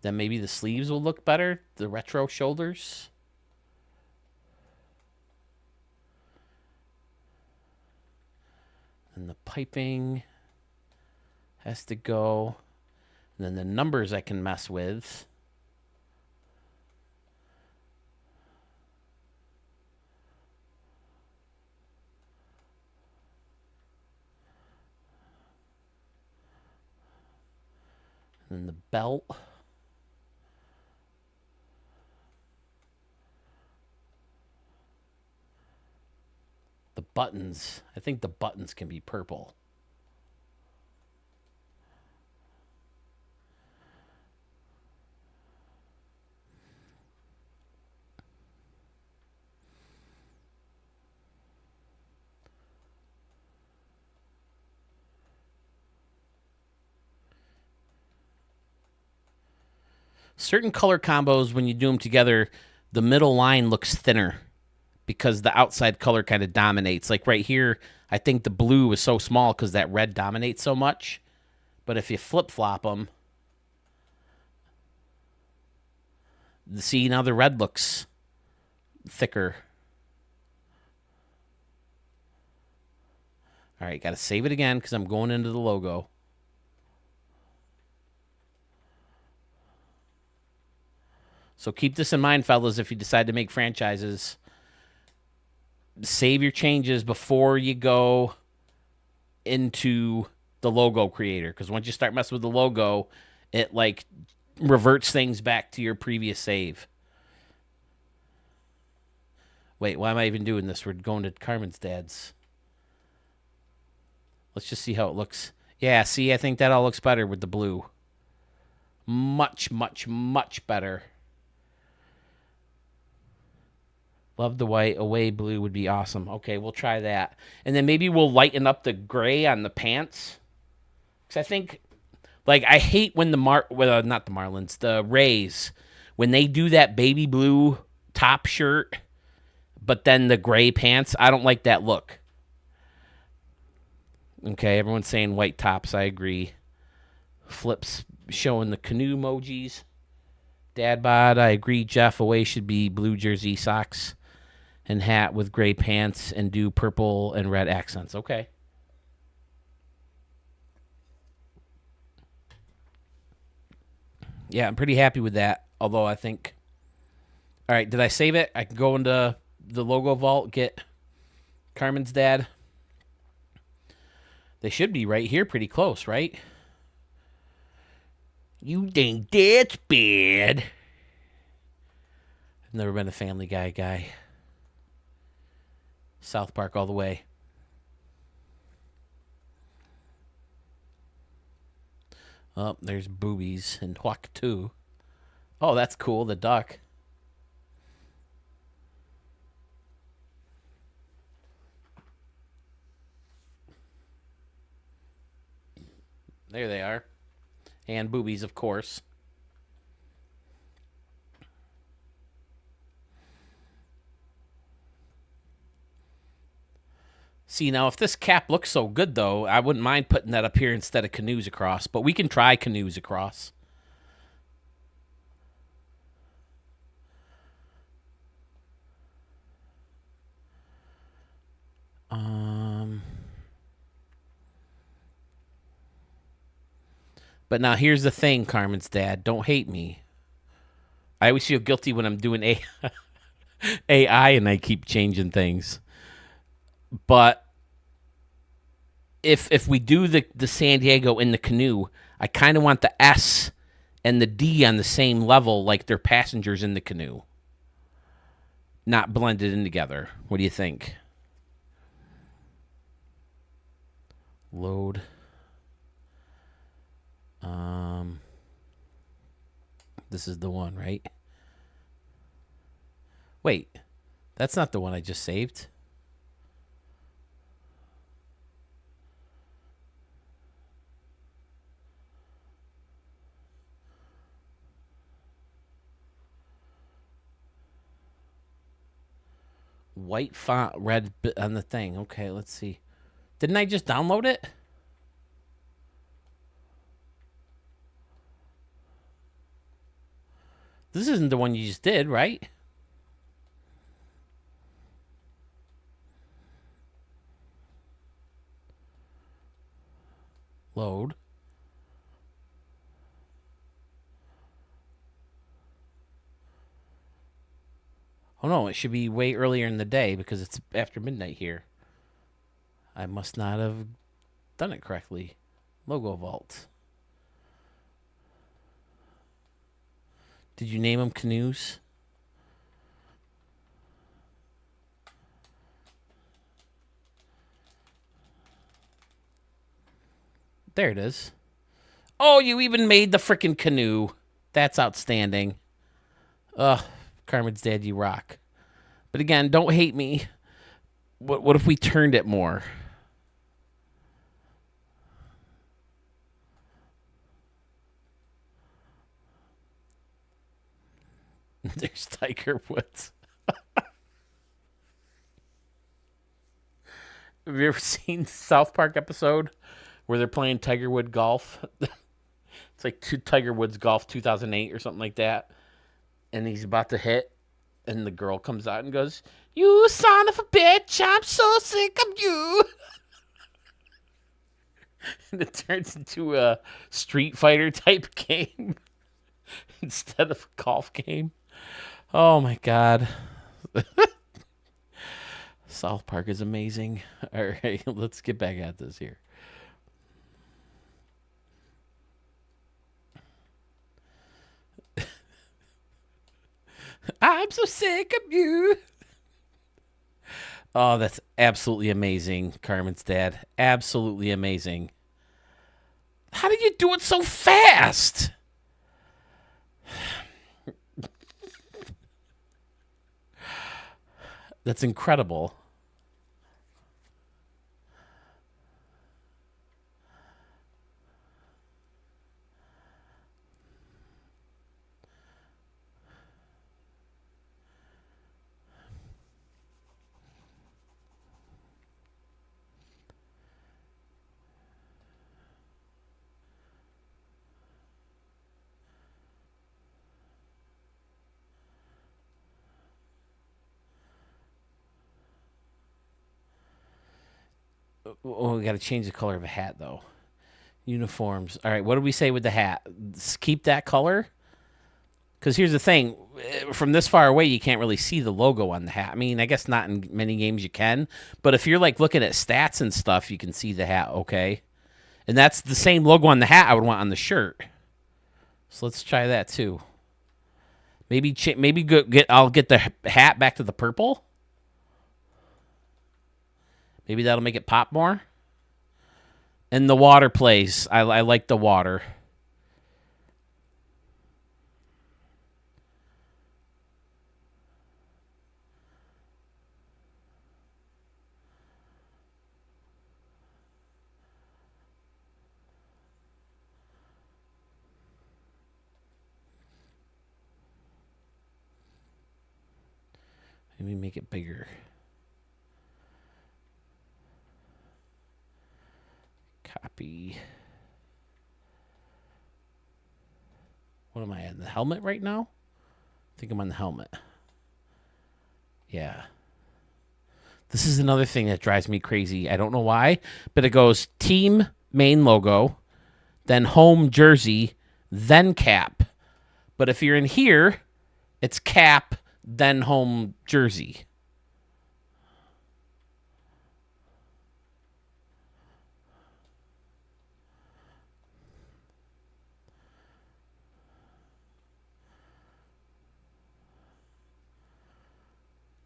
maybe the sleeves will look better. The retro shoulders. And the piping has to go. And then the numbers I can mess with. And then the belt. The buttons. I think the buttons can be purple. Certain color combos, when you do them together, the middle line looks thinner because the outside color kind of dominates. Like right here, I think the blue is so small because that red dominates so much. But if you flip-flop them, see, now the red looks thicker. All right, got to save it again because I'm going into the logo. So keep this in mind, fellas, if you decide to make franchises. Save your changes before you go into the logo creator. Because once you start messing with the logo, it like reverts things back to your previous save. Wait, why am I even doing this? We're going to Carmen's dad's. Let's just see how it looks. Yeah, see, I think that all looks better with the blue. Much, much, much better. Love the white. Away blue would be awesome. Okay, we'll try that. And then maybe we'll lighten up the gray on the pants. Because I think, like, I hate when not the Marlins, the Rays, when they do that baby blue top shirt, but then the gray pants. I don't like that look. Okay, everyone's saying white tops. I agree. Flips showing the canoe emojis. Dad bod, I agree. Jeff, away should be blue jersey, socks, and hat with gray pants and do purple and red accents. Okay. Yeah, I'm pretty happy with that. Although I think... All right, did I save it? I can go into the logo vault, get Carmen's dad. They should be right here pretty close, right? You think that's bad? I've never been a Family Guy guy. South Park all the way. Oh, there's boobies and Huac too. Oh, that's cool. The duck. There they are. And boobies, of course. See, now, if this cap looks so good, though, I wouldn't mind putting that up here instead of canoes across. But we can try canoes across. But now, here's the thing, Carmen's dad. Don't hate me. I always feel guilty when I'm doing AI and I keep changing things. But if we do the San Diego in the canoe, I kind of want the S and the D on the same level like they're passengers in the canoe. Not blended in together. What do you think? Load. This is the one, right? Wait, that's not the one I just saved. White font, red on the thing. Okay, let's see. Didn't I just download it? This isn't the one you just did, right? Load. Oh no, it should be way earlier in the day because it's after midnight here. I must not have done it correctly. Logo vault. Did you name them canoes? There it is. Oh, you even made the freaking canoe. That's outstanding. Ugh, Carmen's dad, you rock. But again, don't hate me. What if we turned it more? There's Tiger Woods. Have you ever seen the South Park episode where they're playing Tiger Wood golf? It's like Tiger Woods golf 2008 or something like that. And he's about to hit, and the girl comes out and goes, "You son of a bitch, I'm so sick of you." And it turns into a Street Fighter type game instead of a golf game. Oh my God. South Park is amazing. All right, let's get back at this here. I'm so sick of you. Oh, that's absolutely amazing, Carmen's dad. Absolutely amazing. How did you do it so fast? That's incredible. Oh, we got to change the color of a hat, though. Uniforms. All right, what do we say with the hat? Keep that color? Because here's the thing. From this far away, you can't really see the logo on the hat. I mean, I guess not in many games you can. But if you're, like, looking at stats and stuff, you can see the hat, okay? And that's the same logo on the hat I would want on the shirt. So let's try that, too. Maybe I'll get the hat back to the purple. Maybe that'll make it pop more. And the water plays. I like the water. Maybe make it bigger. Copy. What am I on the helmet right now? I think I'm on the helmet. Yeah. This is another thing that drives me crazy. I don't know why, but it goes team main logo, then home jersey, then cap. But if you're in here, it's cap, then home jersey.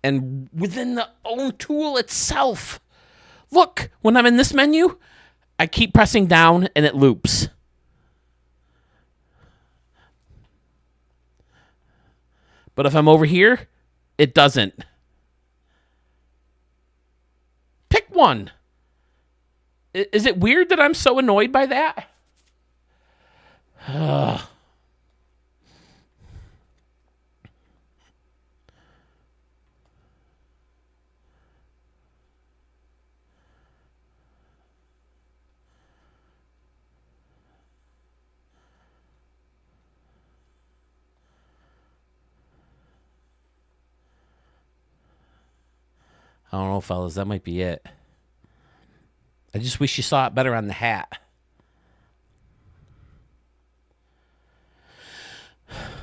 And within the own tool itself, look, when I'm in this menu, I keep pressing down and it loops. But if I'm over here, it doesn't. Pick one. Is it weird that I'm so annoyed by that? I don't know, fellas. That might be it. I just wish you saw it better on the hat.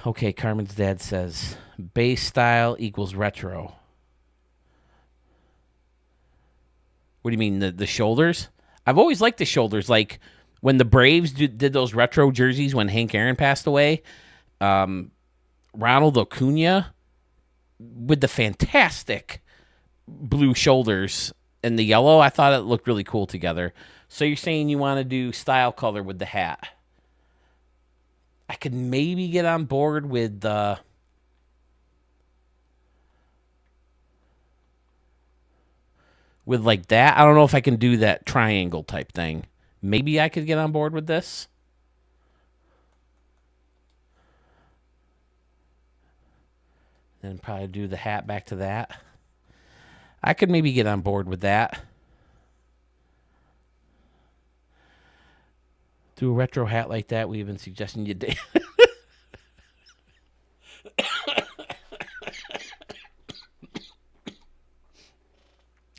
Okay, Carmen's dad says base style equals retro. What do you mean, the shoulders? I've always liked the shoulders. Like when the Braves did those retro jerseys when Hank Aaron passed away, Ronald Acuna with the fantastic blue shoulders and the yellow, I thought it looked really cool together. So you're saying you want to do style color with the hat? I could maybe get on board with the like that. I don't know if I can do that triangle type thing. Maybe I could get on board with this. And probably do the hat back to that. I could maybe get on board with that. Do a retro hat like that. We've been suggesting you did.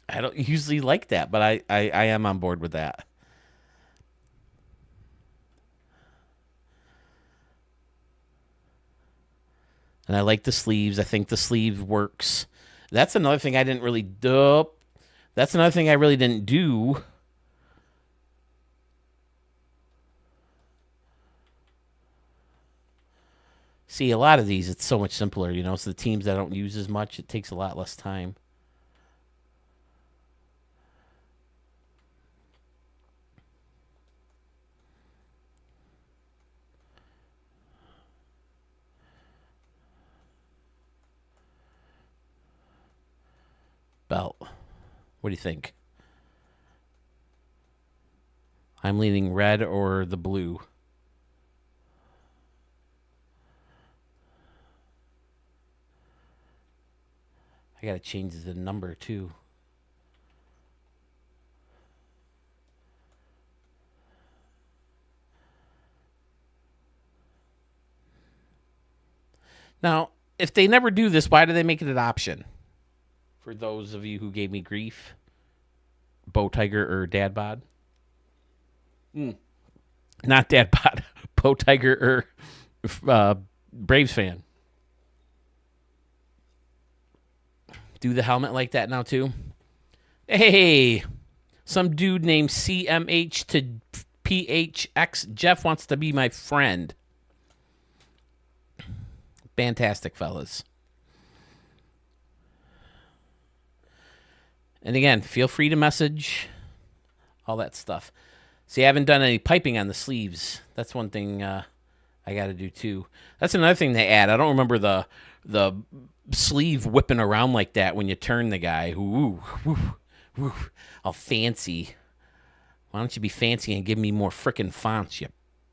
I don't usually like that, but I am on board with that. And I like the sleeves. I think the sleeve works. That's another thing I didn't really do. That's another thing I really didn't do. See, a lot of these, it's so much simpler, you know. So the teams that I don't use as much, it takes a lot less time. Belt. What do you think? I'm leaning red or the blue. I gotta change the number too. Now, if they never do this, why do they make it an option? For those of you who gave me grief, Bow Tiger or Dad Bod? Not Dad Bod. Bow Tiger or Braves fan. Do the helmet like that now too? Hey, some dude named CMH to PHX Jeff wants to be my friend. Fantastic, fellas. And again, feel free to message, all that stuff. See, I haven't done any piping on the sleeves. That's one thing I got to do too. That's another thing they add. I don't remember the sleeve whipping around like that when you turn the guy. Ooh, ooh, ooh, all fancy. Why don't you be fancy and give me more frickin' fonts, you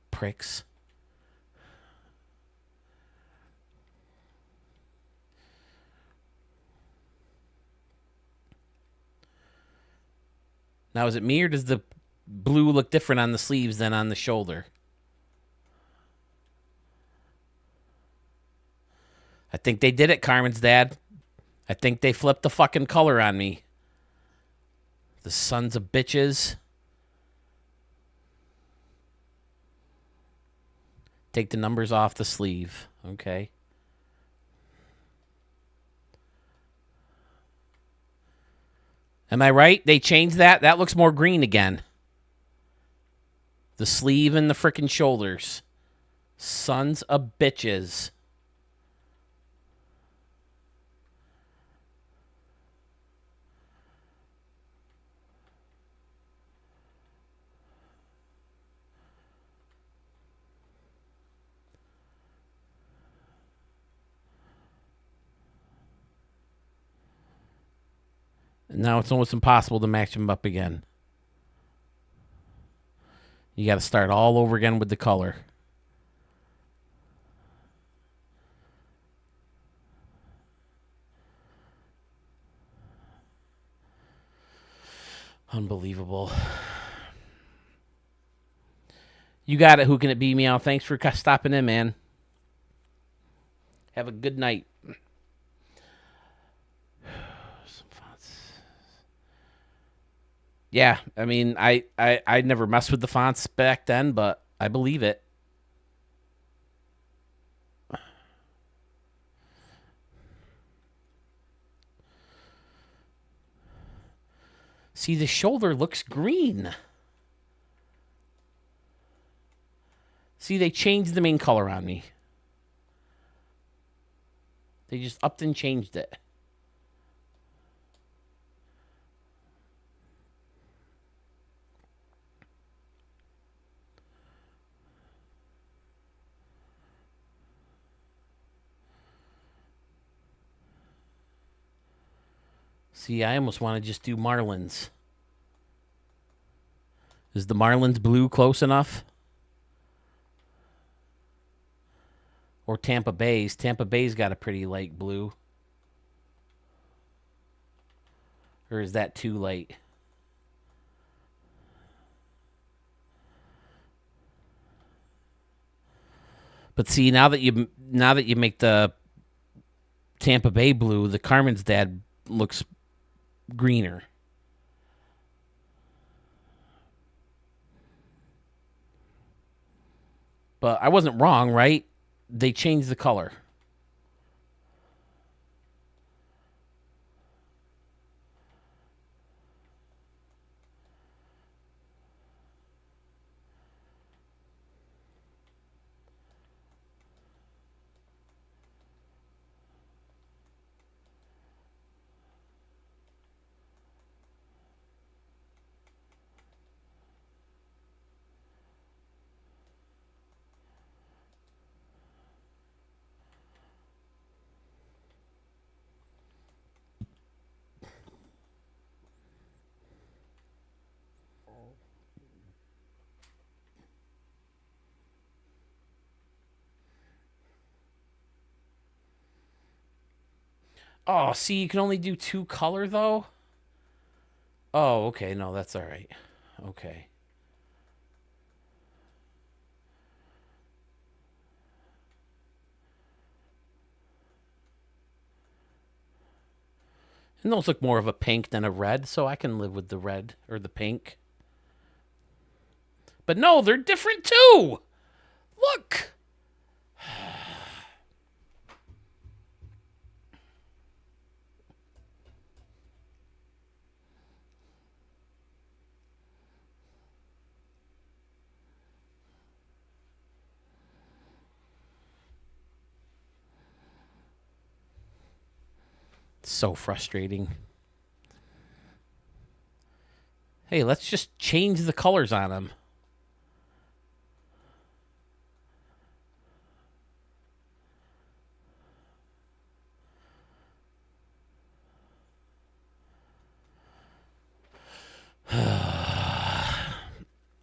pricks? Now, is it me or does the blue look different on the sleeves than on the shoulder? I think they did it, Carmen's dad. I think they flipped the fucking color on me. The sons of bitches. Take the numbers off the sleeve. Okay. Am I right? They changed that? That looks more green again. The sleeve and the frickin' shoulders. Sons of bitches. Now it's almost impossible to match them up again. You got to start all over again with the color. Unbelievable. You got it. Who can it be, Meow? Thanks for stopping in, man. Have a good night. Some fonts. Yeah, I mean, I never messed with the fonts back then, but I believe it. See, the shoulder looks green. See, they changed the main color on me. They just upped and changed it. See, I almost want to just do Marlins. Is the Marlins blue close enough? Or Tampa Bay's. Tampa Bay's got a pretty light blue. Or is that too light? But see, now that you make the Tampa Bay blue, the Carmen's dad looks greener. But I wasn't wrong, right? They changed the color. Oh, see, you can only do 2 color, though? Oh, okay. No, that's all right. Okay. And those look more of a pink than a red, so I can live with the red or the pink. But no, they're different too! Look! So frustrating. Hey, let's just change the colors on them.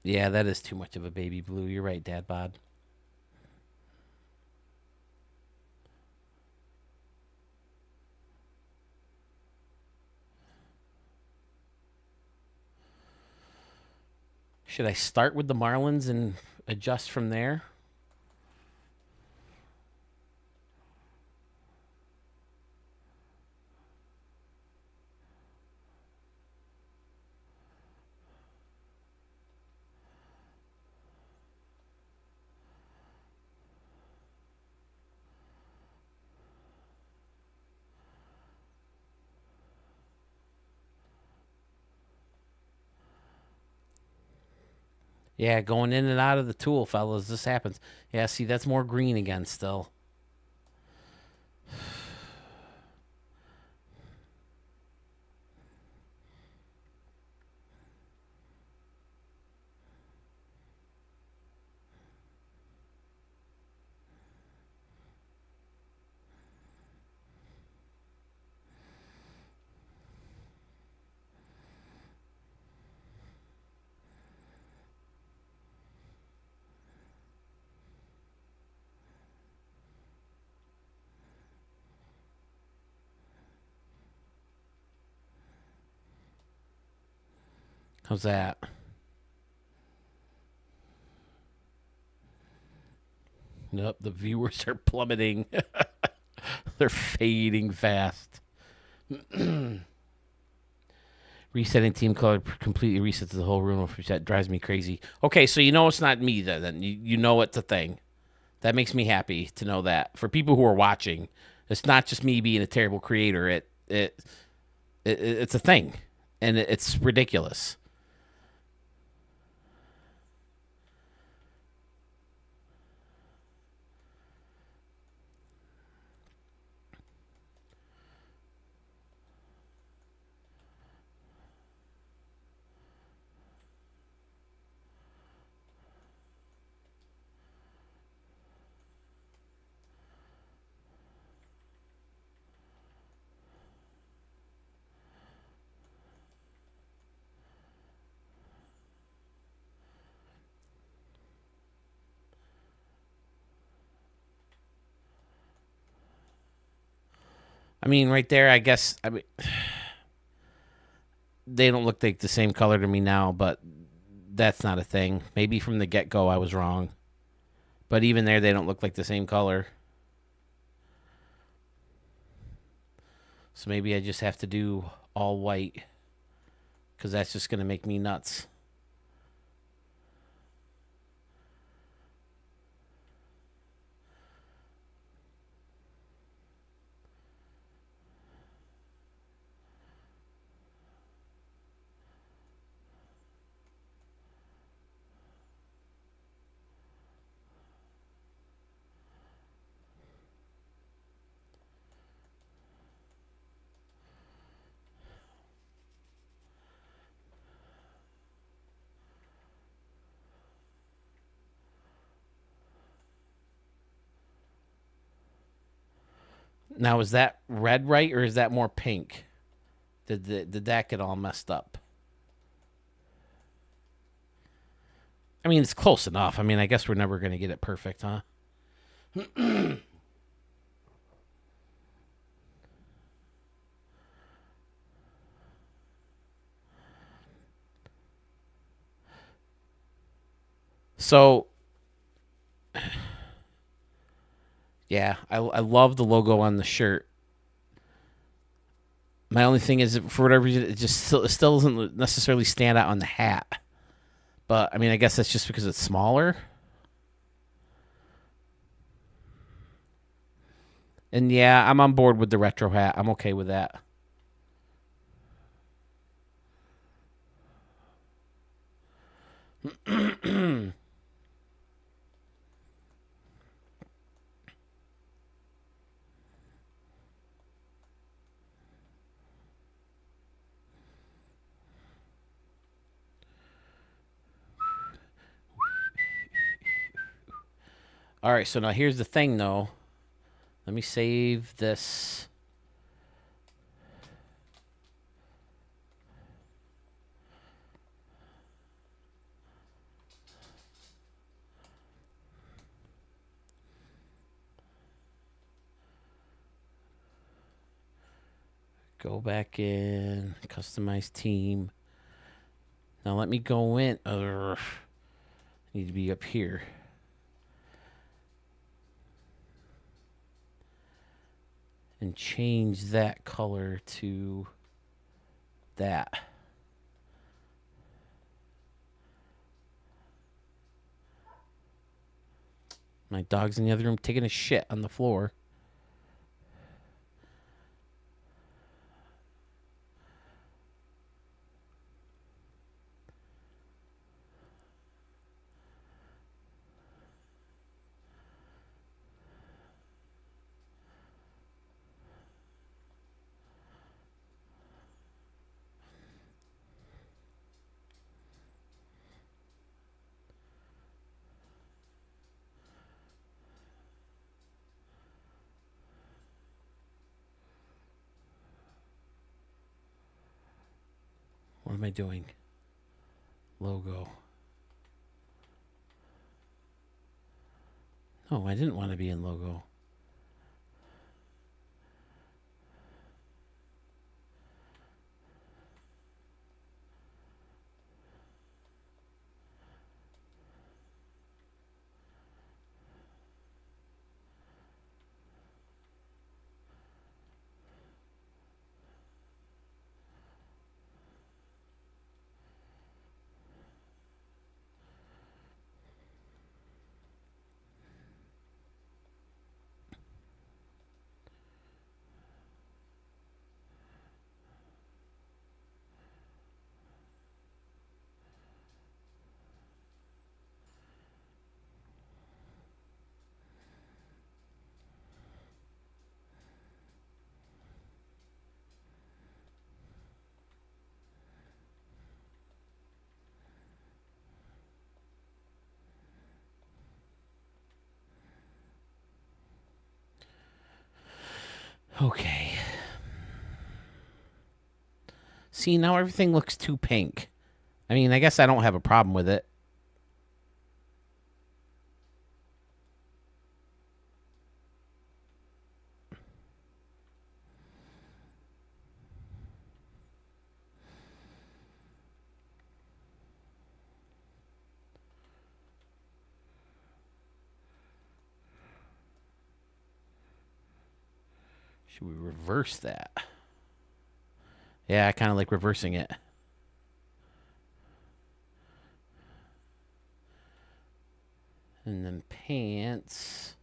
Yeah, that is too much of a baby blue. You're right, Dad Bod. Should I start with the Marlins and adjust from there? Yeah, going in and out of the tool, fellas. This happens. Yeah, see, that's more green again still. How's that? Nope, the viewers are plummeting. They're fading fast. Resetting team color completely resets the whole room, which that drives me crazy. Okay, so you know it's not me then. You know it's a thing. That makes me happy to know that. For people who are watching, it's not just me being a terrible creator. It's a thing, and it's ridiculous. I mean, right there, I guess. I mean, they don't look like the same color to me now, but that's not a thing. Maybe from the get-go I was wrong. But even there, they don't look like the same color. So maybe I just have to do all white, because that's just going to make me nuts. Now, is that red right, or is that more pink? Did that get all messed up? I mean, it's close enough. I mean, I guess we're never going to get it perfect, huh? So, yeah, I love the logo on the shirt. My only thing is, for whatever reason, it still doesn't necessarily stand out on the hat. But, I mean, I guess that's just because it's smaller. And, yeah, I'm on board with the retro hat. I'm okay with that. All right, so now here's the thing, though. Let me save this. Go back in, customize team. Now let me go in. Need to be up here. And change that color to that. My dog's in the other room taking a shit on the floor. What am I doing? Logo. No, I didn't want to be in logo. Okay. See, now everything looks too pink. I mean, I guess I don't have a problem with it. Should we reverse that? Yeah, I kind of like reversing it. And then pants.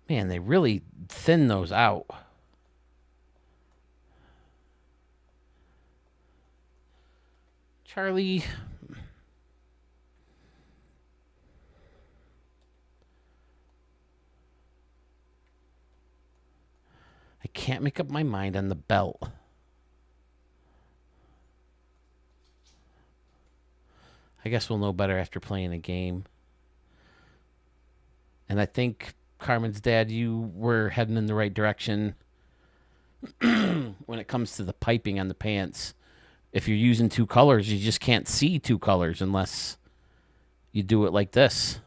Man, they really thin those out. Charlie. I can't make up my mind on the belt. I guess we'll know better after playing a game. And I think, Carmen's dad, you were heading in the right direction when it comes to the piping on the pants. If you're using two colors, you just can't see two colors unless you do it like this.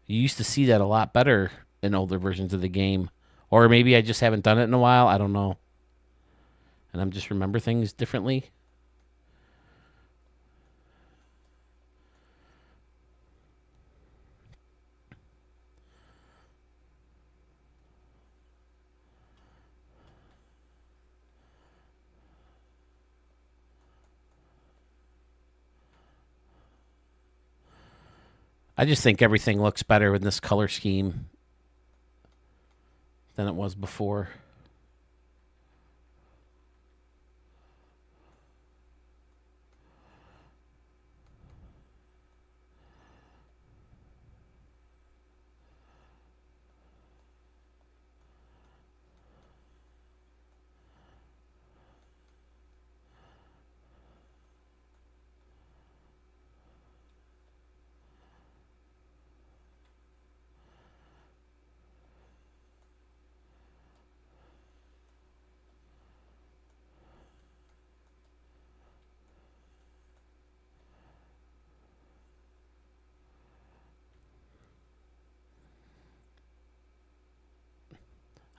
You used to see that a lot better in older versions of the game. Or maybe I just haven't done it in a while. I don't know. And I'm just remember things differently. I just think everything looks better in this color scheme than it was before.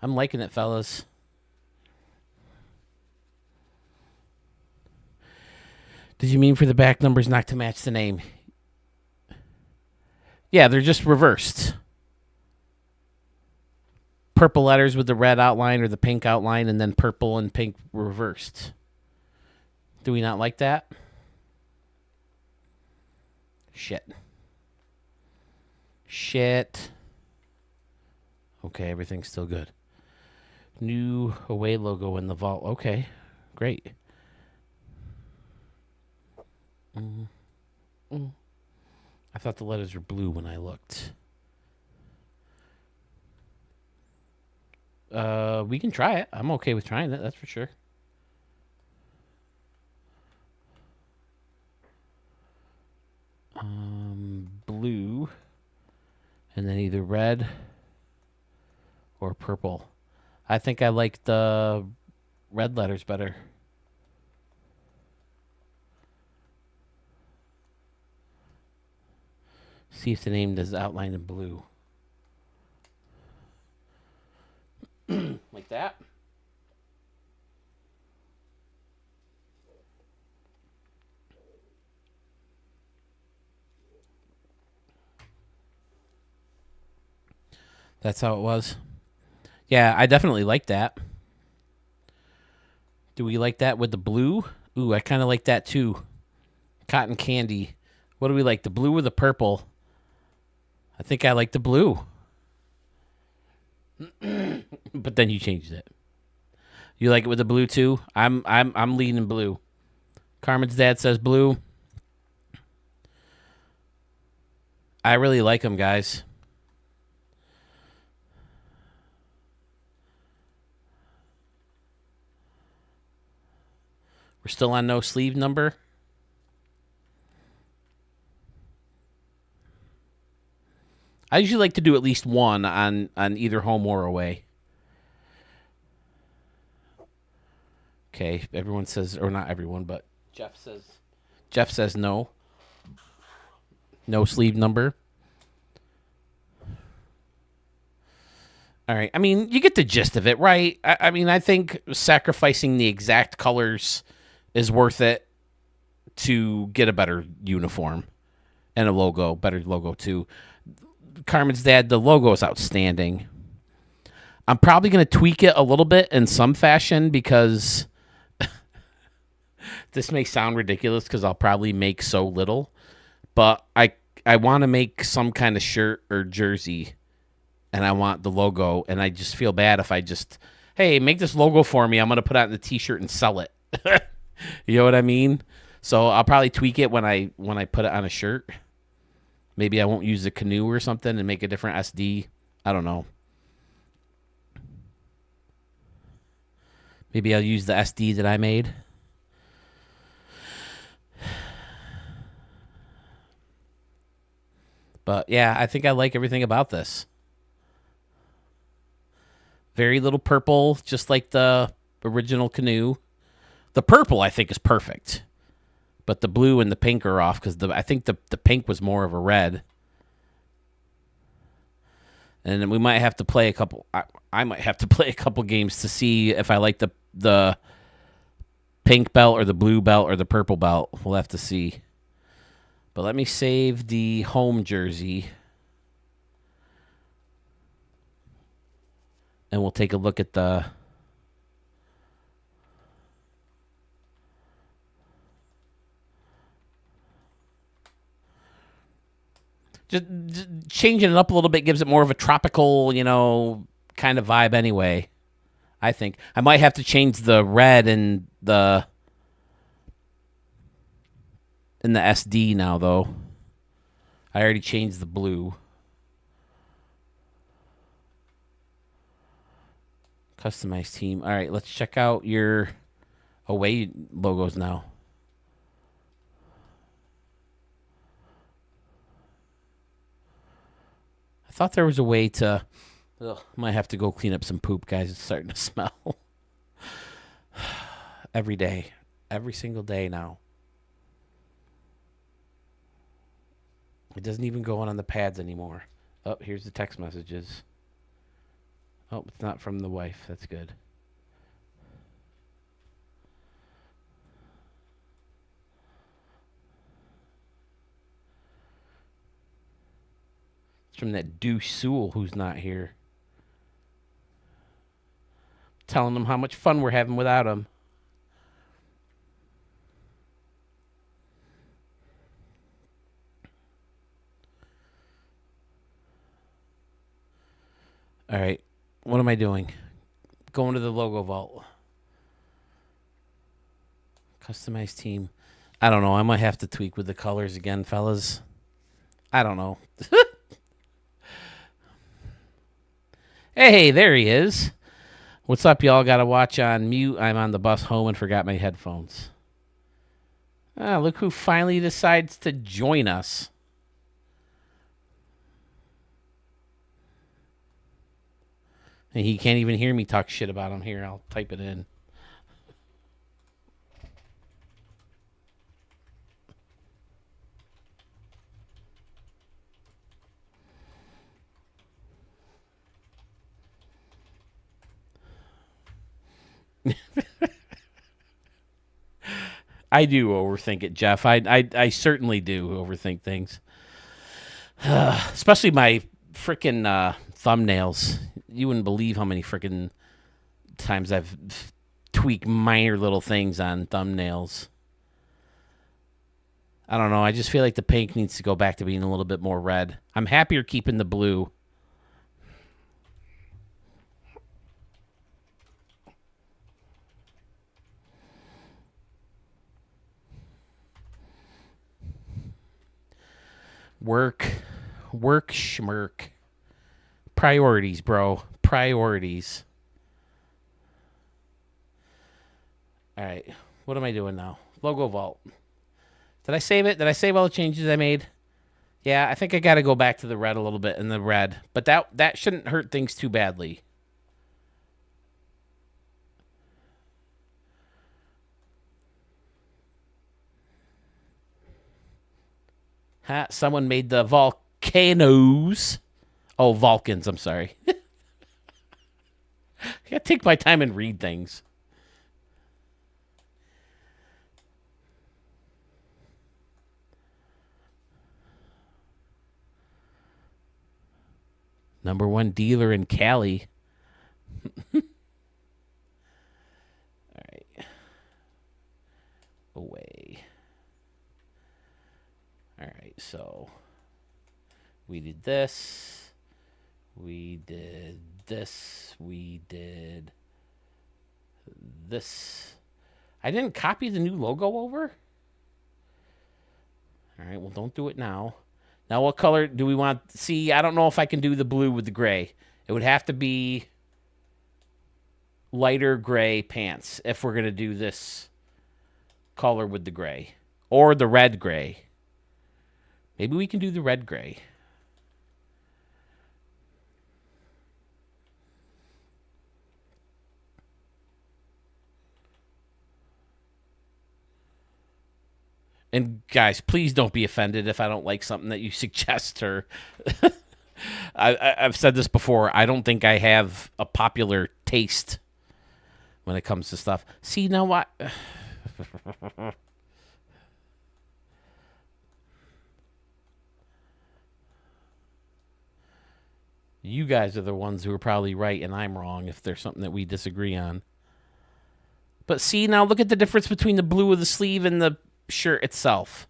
I'm liking it, fellas. Did you mean for the back numbers not to match the name? Yeah, they're just reversed. Purple letters with the red outline or the pink outline, and then purple and pink reversed. Do we not like that? Shit. Okay, everything's still good. New away logo in the vault. Okay, great. I thought the letters were blue when I looked. We can try it. I'm okay with trying it, that's for sure. Blue. And then either red or purple. I think I like the red letters better. See if the name is outlined in blue. Like that. That's how it was. Yeah, I definitely like that. Do we like that with the blue? Ooh, I kind of like that too. Cotton candy. What do we like, the blue or the purple? I think I like the blue. But then you changed it. You like it with the blue too? I'm leaning blue. Carmen's dad says blue. I really like them, guys. We're still on no sleeve number. I usually like to do at least one on either home or away. Okay, everyone says, or not everyone, but Jeff says no. No sleeve number. All right. I mean, you get the gist of it, right? I mean, I think sacrificing the exact colors is worth it to get a better uniform and a logo, better logo too. Carmen's dad, the logo is outstanding. I'm probably going to tweak it a little bit in some fashion because this may sound ridiculous because I'll probably make so little, but I want to make some kind of shirt or jersey, and I want the logo, and I just feel bad if I just, hey, make this logo for me. I'm going to put it on the T-shirt and sell it. You know what I mean? So I'll probably tweak it when I put it on a shirt. Maybe I won't use the canoe or something and make a different SD. I don't know. Maybe I'll use the SD that I made. But yeah, I think I like everything about this. Very little purple, just like the original canoe. The purple, I think, is perfect. But the blue and the pink are off because I think the pink was more of a red. And then we might have to play a couple. I might have to play a couple games to see if I like the pink belt or the blue belt or the purple belt. We'll have to see. But let me save the home jersey. And we'll take a look at the... Just changing it up a little bit gives it more of a tropical, kind of vibe anyway, I think. I might have to change the red and the SD now, though. I already changed the blue. Customized team. All right, let's check out your away logos now. I thought there was a way to... might have to go clean up some poop, guys. It's starting to smell. Every day. Every single day now. It doesn't even go on the pads anymore. Oh, here's the text messages. Oh, it's not from the wife. That's good. It's from that douche Sewell who's not here. Telling him how much fun we're having without him. All right. What am I doing? Going to the logo vault. Customized team. I don't know. I might have to tweak with the colors again, fellas. I don't know. Hey, there he is. What's up, y'all? Got to watch on mute. I'm on the bus home and forgot my headphones. Ah, look who finally decides to join us. And he can't even hear me talk shit about him. Here, I'll type it in. I do overthink it, Jeff. I certainly do overthink things. Especially my freaking thumbnails. You wouldn't believe how many freaking times I've tweaked minor little things on thumbnails. I don't know. I just feel like the pink needs to go back to being a little bit more red. I'm happier keeping the blue. Work, schmirk. Priorities, bro. Priorities. All right. What am I doing now? Logo vault. Did I save it? Did I save all the changes I made? Yeah, I think I got to go back to the red a little bit in the red. But that shouldn't hurt things too badly. Ha, someone made the volcanoes. Oh, Vulcans, I'm sorry. I gotta take my time and read things. Number one dealer in Cali. All right. Away. All right, so we did this. We did this. We did this. I didn't copy the new logo over? All right, well, don't do it now. Now, what color do we want? See, I don't know if I can do the blue with the gray. It would have to be lighter gray pants if we're going to do this color with the gray. Or the red gray. Maybe we can do the red gray. And guys, please don't be offended if I don't like something that you suggest. Or I've said this before. I don't think I have a popular taste when it comes to stuff. See, now what? You guys are the ones who are probably right and I'm wrong if there's something that we disagree on. But see, now look at the difference between the blue of the sleeve and the shirt itself.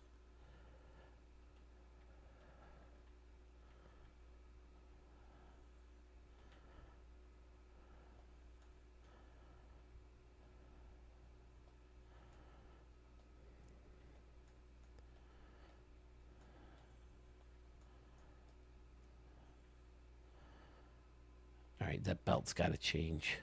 All right, that belt's got to change.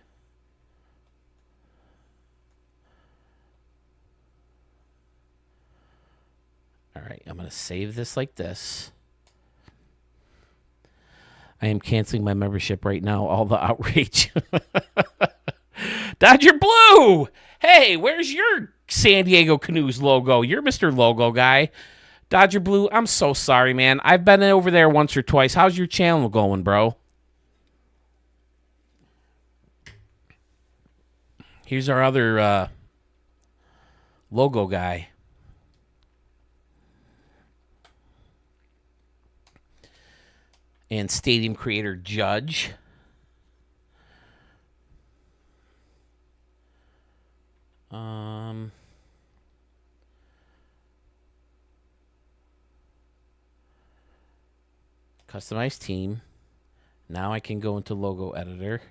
All right, I'm going to save this like this. I am canceling my membership right now. All the outrage. Dodger Blue! Hey, where's your San Diego Canoes logo? You're Mr. Logo guy. Dodger Blue, I'm so sorry, man. I've been over there once or twice. How's your channel going, bro? Here's our other logo guy. And stadium creator Judge. Customize team. Now I can go into logo editor.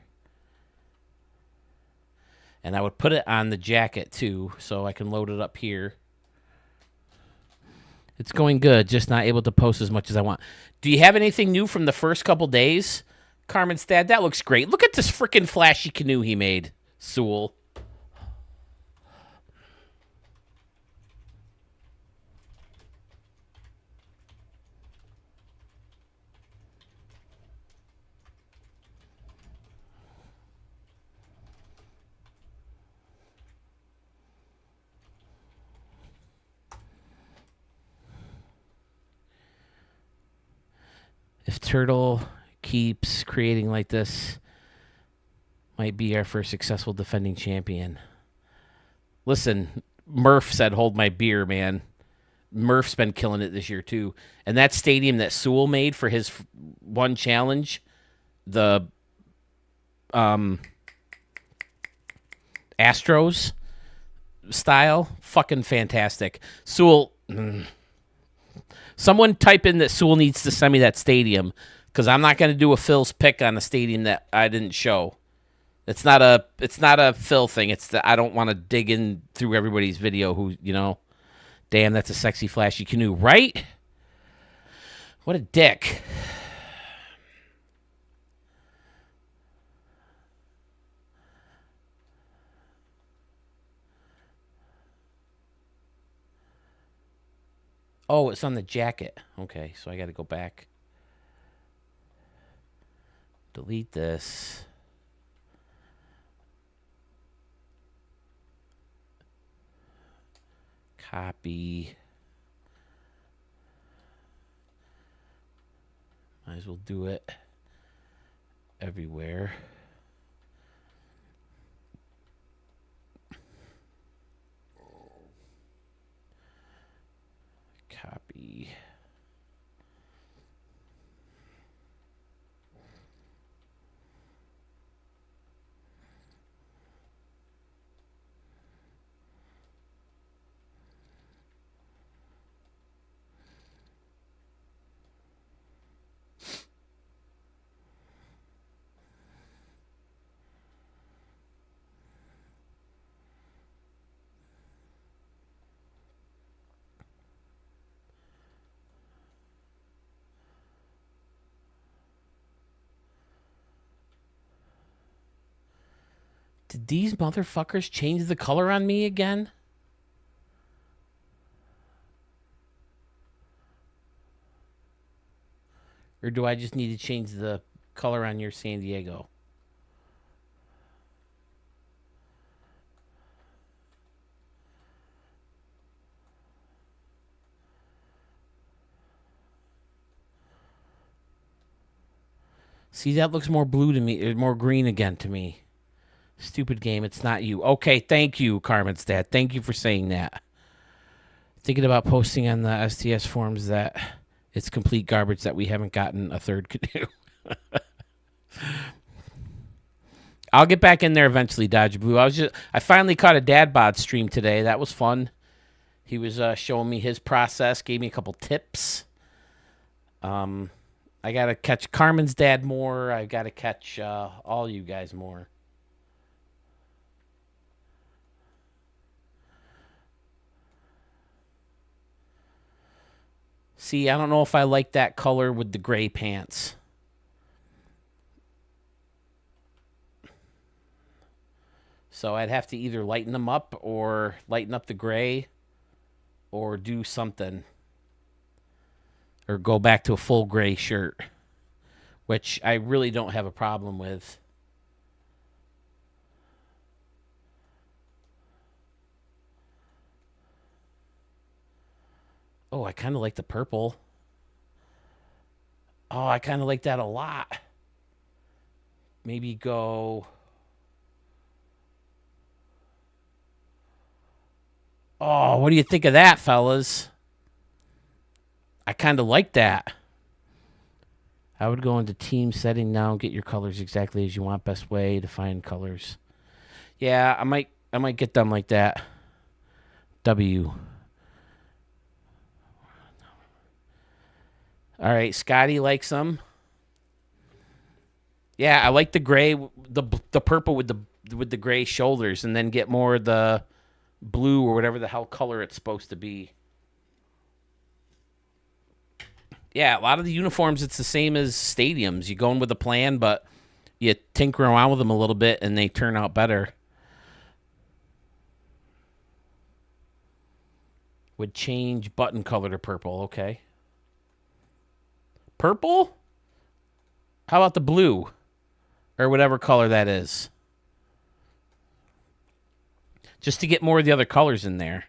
And I would put it on the jacket too, so I can load it up here. It's going good, just not able to post as much as I want. Do you have anything new from the first couple days? Carmen's dad, that looks great. Look at this freaking flashy canoe he made, Sewell. If Turtle keeps creating like this, might be our first successful defending champion. Listen, Murph said, hold my beer, man. Murph's been killing it this year, too. And that stadium that Sewell made for his one challenge, the Astros style, fucking fantastic. Sewell... Someone type in that Sewell needs to send me that stadium, because I'm not going to do a Phil's pick on a stadium that I didn't show. It's not a Phil thing. It's that I don't want to dig in through everybody's video who, you know, damn, that's a sexy, flashy canoe, right? What a dick. Oh, it's on the jacket. Okay, so I got to go back. Delete this. Copy. Might as well do it everywhere. Copy. Did these motherfuckers change the color on me again? Or do I just need to change the color on your San Diego? See, that looks more blue to me, or more green again to me. Stupid game, it's not you. Okay, thank you, Carmen's dad. Thank you for saying that. Thinking about posting on the STS forums that it's complete garbage that we haven't gotten a third canoe. I'll get back in there eventually, Dodge Blue. I finally caught a dad bod stream today. That was fun. He was showing me his process, gave me a couple tips. I gotta catch Carmen's dad more. I gotta catch all you guys more. See, I don't know if I like that color with the gray pants. So I'd have to either lighten them up or lighten up the gray or do something. Or go back to a full gray shirt, which I really don't have a problem with. Oh, I kind of like the purple. Oh, I kind of like that a lot. Maybe go... Oh, what do you think of that, fellas? I kind of like that. I would go into team setting now and get your colors exactly as you want. Best way to find colors. Yeah, I might get them like that. W. All right, Scotty likes them. Yeah, I like the gray, the purple with the gray shoulders, and then get more of the blue or whatever the hell color it's supposed to be. Yeah, a lot of the uniforms, it's the same as stadiums. You go in with a plan, but you tinker around with them a little bit, and they turn out better. Would change button color to purple, okay. Purple? How about the blue? Or whatever color that is. Just to get more of the other colors in there.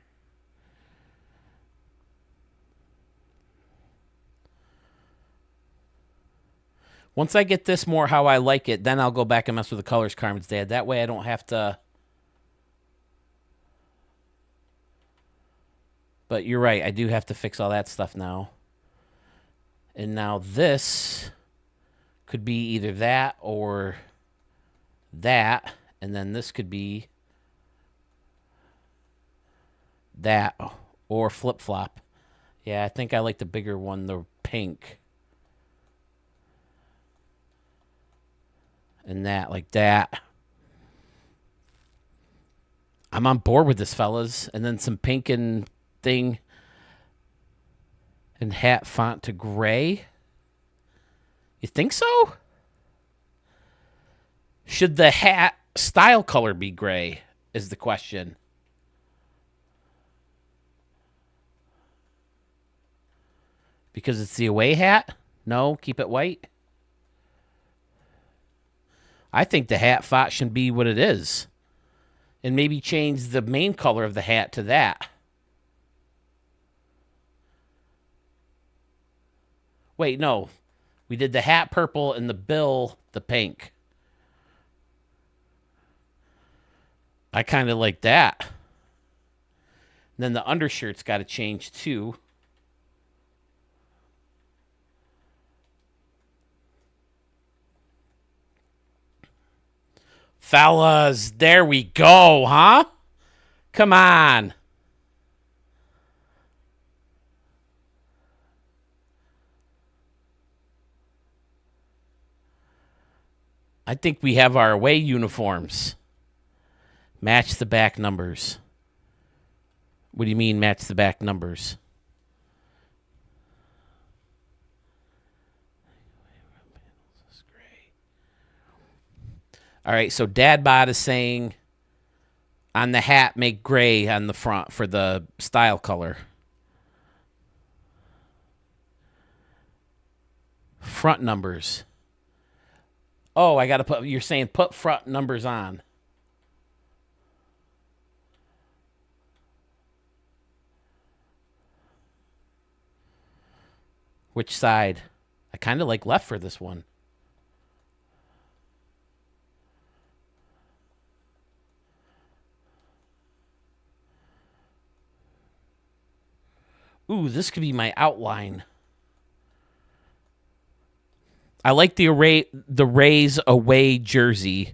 Once I get this more how I like it, then I'll go back and mess with the colors, Carmen's dad. That way I don't have to... But you're right. I do have to fix all that stuff now. And now this could be either that or that. And then this could be that or flip-flop. Yeah, I think I like the bigger one, the pink. And that, like that. I'm on board with this, fellas. And then some pink and thing. And hat font to gray. You think so? Should the hat style color be gray is the question. Because it's the away hat? No, keep it white. I think the hat font should be what it is. And maybe change the main color of the hat to that. Wait, no. We did the hat purple and the bill the pink. I kind of like that. And then the undershirt's got to change too. Fellas, there we go, huh? Come on. I think we have our away uniforms. Match the back numbers. What do you mean match the back numbers? All right, so Dadbot is saying on the hat, make gray on the front for the style color. Front numbers. Oh, I got to put, you're saying put front numbers on. Which side? I kind of like left for this one. Ooh, this could be my outline. I like the Rays away jersey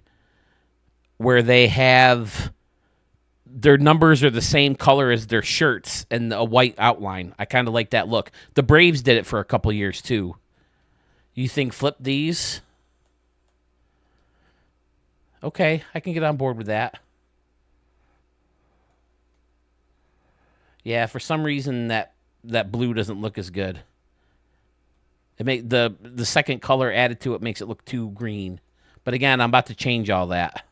where they have their numbers are the same color as their shirts and a white outline. I kind of like that look. The Braves did it for a couple years too. You think flip these? Okay, I can get on board with that. Yeah, for some reason that blue doesn't look as good. It make the second color added to it makes it look too green. But again, I'm about to change all that.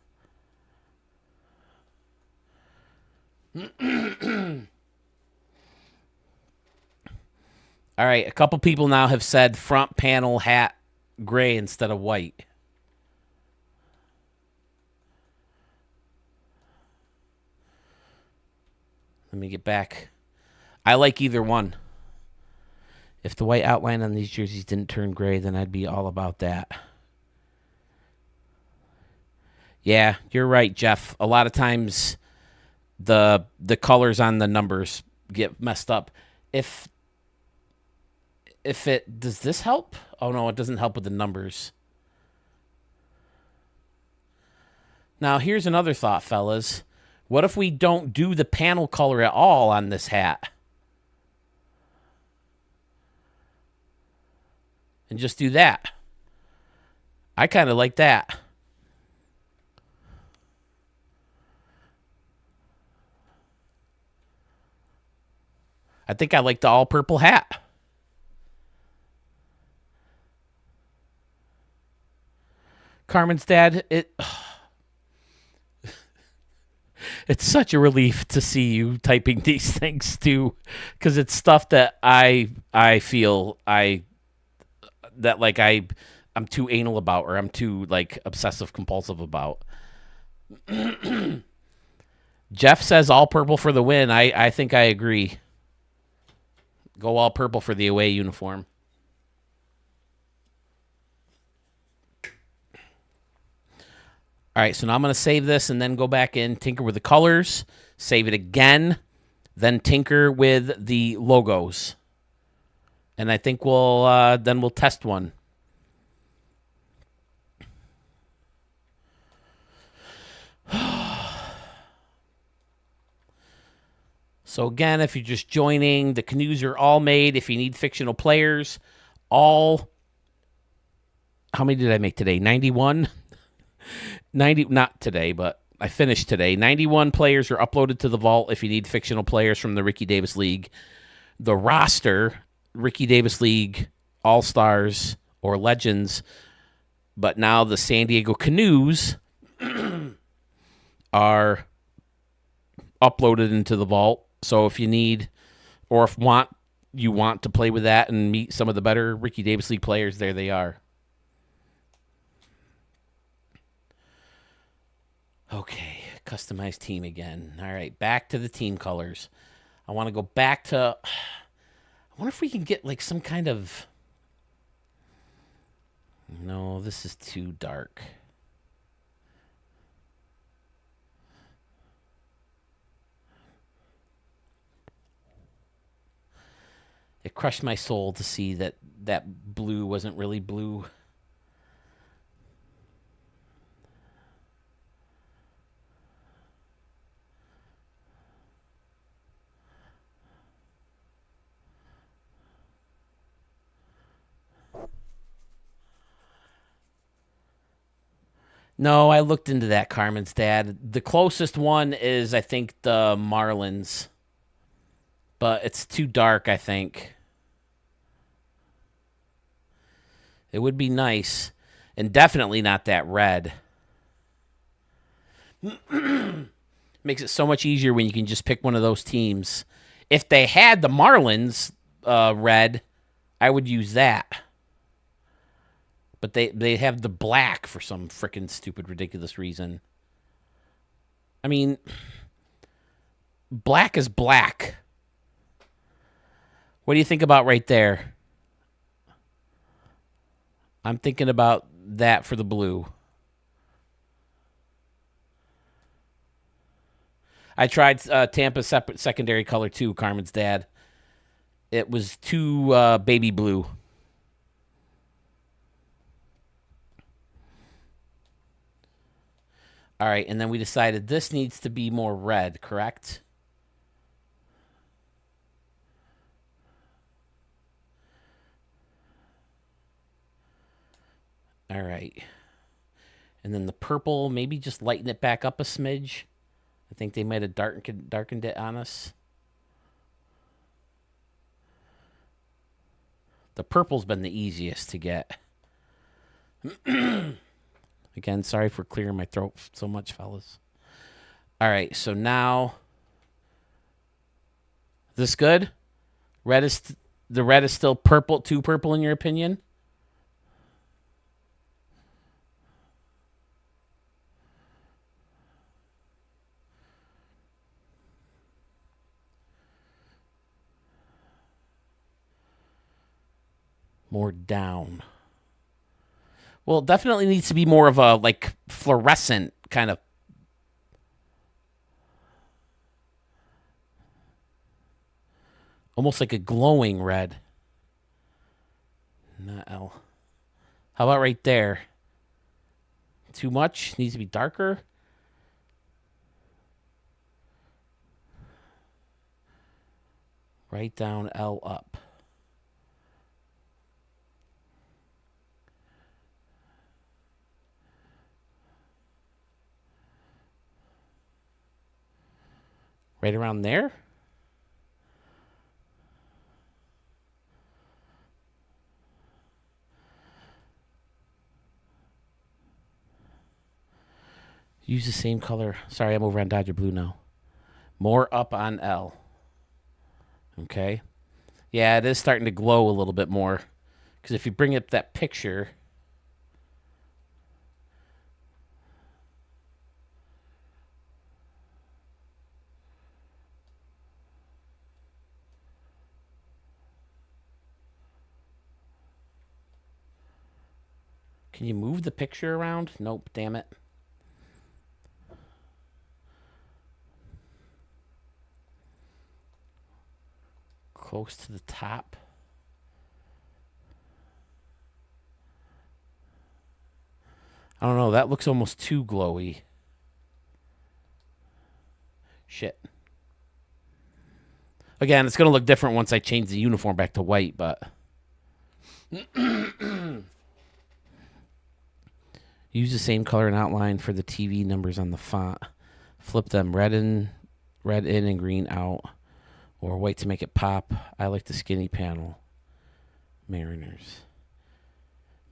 All right, a couple people now have said front panel hat gray instead of white. Let me get back. I like either one. If the white outline on these jerseys didn't turn gray, then I'd be all about that. Yeah, you're right, Jeff. A lot of times the colors on the numbers get messed up. If it does this help? Oh no, it doesn't help with the numbers. Now, here's another thought, fellas. What if we don't do the panel color at all on this hat? And just do that. I kind of like that. I think I like the all purple hat. Carmen's dad, it's such a relief to see you typing these things too, because it's stuff that I feel I'm too anal about, or I'm too like obsessive compulsive about. Jeff says all purple for the win. I think I agree. Go all purple for the away uniform. All right, so now I'm going to save this and then go back in, tinker with the colors, save it again, then tinker with the logos. And I think we'll test one. So again, if you're just joining, the canoes are all made. If you need fictional players, how many did I make today? 91? 90, not today, but I finished today. 91 players are uploaded to the vault if you need fictional players from the Ricky Davis League. The roster, Ricky Davis League, All-Stars, or Legends, but now the San Diego Canoes are uploaded into the vault. So if you need or if want you want to play with that and meet some of the better Ricky Davis League players, there they are. Okay, customized team again. All right, back to the team colors. I want to go back to... I wonder if we can get like some kind of... No, this is too dark. It crushed my soul to see that that blue wasn't really blue. No, I looked into that, Carmen's dad. The closest one is, I think, the Marlins. But it's too dark, I think. It would be nice. And definitely not that red. Makes it so much easier when you can just pick one of those teams. If they had the Marlins red, I would use that. But they have the black for some freaking stupid, ridiculous reason. I mean, black is black. What do you think about right there? I'm thinking about that for the blue. I tried Tampa's separate secondary color too, Carmen's dad. It was too baby blue. All right, and then we decided this needs to be more red, correct? All right. And then the purple, maybe just lighten it back up a smidge. I think they might have darkened it on us. The purple's been the easiest to get. Again, sorry for clearing my throat so much, fellas. All right, so now... This good? The red is still purple, too purple in your opinion? More down. Well, it definitely needs to be more of a, like, fluorescent kind of... Almost like a glowing red. Not L. How about right there? Too much? Needs to be darker? Right down, L up. Right around there? Use the same color. Sorry, I'm over on Dodger Blue now. More up on L. Okay. Yeah, it is starting to glow a little bit more. Because if you bring up that picture... Can you move the picture around? Nope, damn it. Close to the top. I don't know, that looks almost too glowy. Shit. Again, it's going to look different once I change the uniform back to white, but... Use the same color and outline for the TV numbers on the font. Flip them red in and green out. Or white to make it pop. I like the skinny panel. Mariners.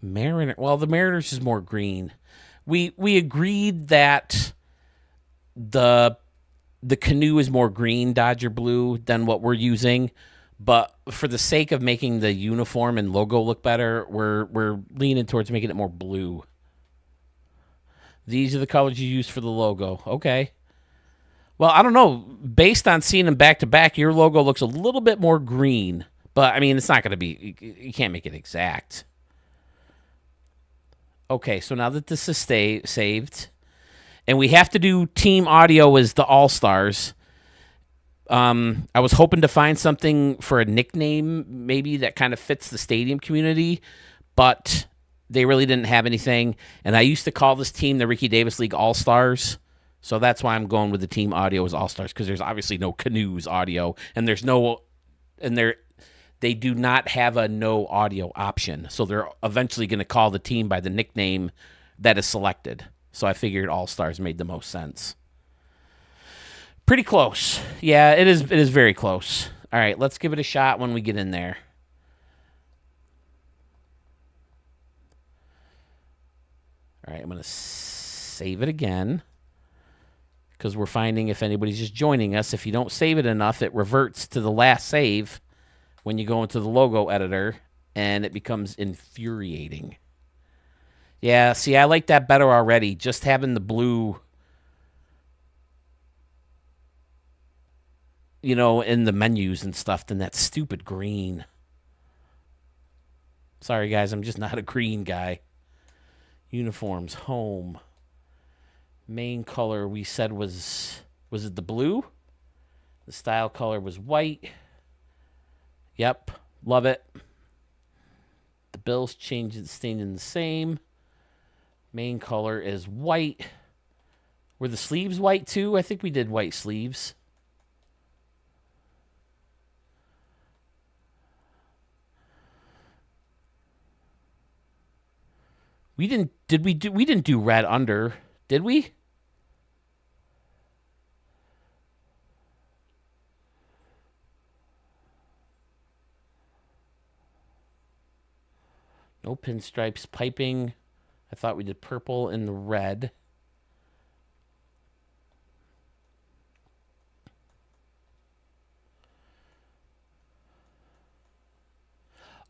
Well, the Mariners is more green. We agreed that the Canoe is more green, Dodger Blue, than what we're using. But for the sake of making the uniform and logo look better, we're leaning towards making it more blue. These are the colors you use for the logo. Okay. Well, I don't know. Based on seeing them back to back, your logo looks a little bit more green. But, I mean, it's not going to be... You can't make it exact. Okay, so now that this is saved, and we have to do team audio as the All-Stars, I was hoping to find something for a nickname maybe that kind of fits the stadium community, but they really didn't have anything. And I used to call this team the Ricky Davis League All-Stars, so that's why I'm going with the team audio as All-Stars, because there's obviously no CANOES audio, and there's no... And they do not have a no audio option. So they're eventually going to call the team by the nickname that is selected. So I figured All-Stars made the most sense. Pretty close. Yeah, it is very close. All right, let's give it a shot when we get in there. All right, I'm going to save it again, because we're finding if anybody's just joining us, if you don't save it enough, it reverts to the last save when you go into the logo editor, and it becomes infuriating. Yeah, see, I like that better already. Just having the blue, you know, in the menus and stuff than that stupid green. Sorry, guys, I'm just not a green guy. Uniforms, home. Main color we said was it the blue? The style color was white. Yep, love it. The Bills staying the same. Main color is white. Were the sleeves white too? I think we did white sleeves. We didn't do red under, did we? No pinstripes, piping. I thought we did purple and the red.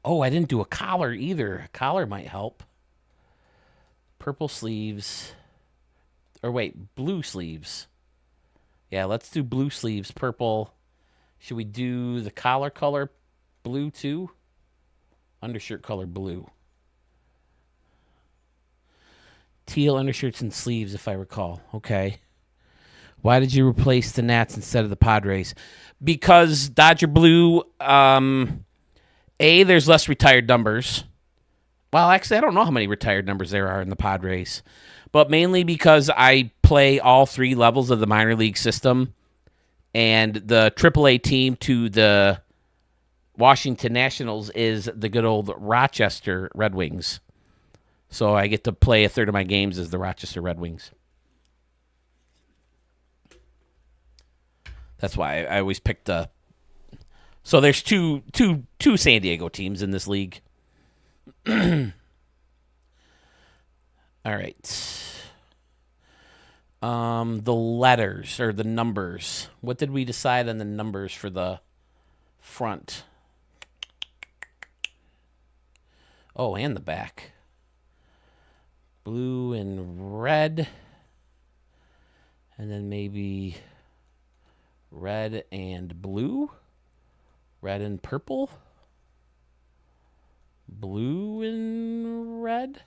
Oh, I didn't do a collar either. A collar might help. Purple sleeves. Or wait, blue sleeves. Yeah, let's do blue sleeves, purple. Should we do the collar color blue too? Undershirt color blue. Teal undershirts and sleeves, if I recall. Okay. Why did you replace the Nats instead of the Padres? Because Dodger Blue, there's less retired numbers. Well, actually, I don't know how many retired numbers there are in the Padres. But mainly because I play all three levels of the minor league system. And the AAA team to the Washington Nationals is the good old Rochester Red Wings. So I get to play a third of my games as the Rochester Red Wings. That's why I always pick the... So there's two San Diego teams in this league. All right. The letters, or the numbers. What did we decide on the numbers for the front? Oh, and the back. Blue and red. And then maybe red and blue. Red and purple. Blue and red.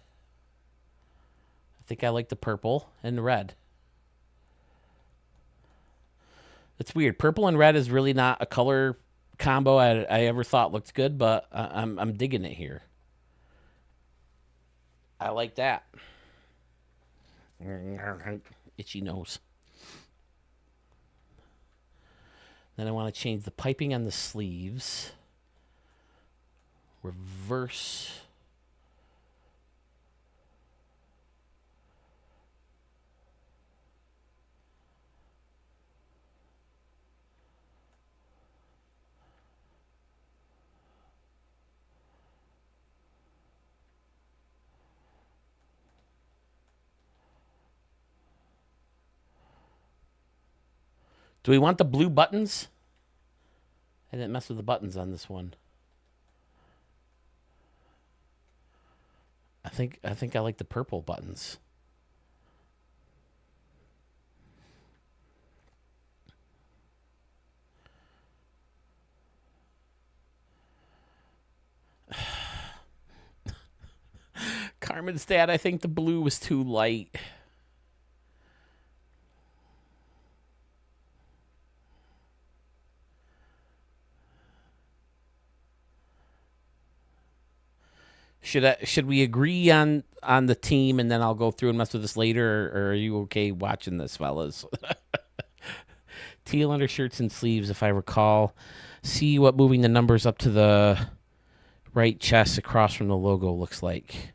I think I like the purple and red. It's weird. Purple and red is really not a color combo I ever thought looked good, but I'm digging it here. I like that. Itchy nose. Then I want to change the piping on the sleeves. Reverse. Do we want the blue buttons? I didn't mess with the buttons on this one. I think I like the purple buttons. Carmen's dad, I think the blue was too light. Should we agree on the team and then I'll go through and mess with this later, or are you okay watching this, fellas? Teal undershirts and sleeves, if I recall. See what moving the numbers up to the right chest across from the logo looks like.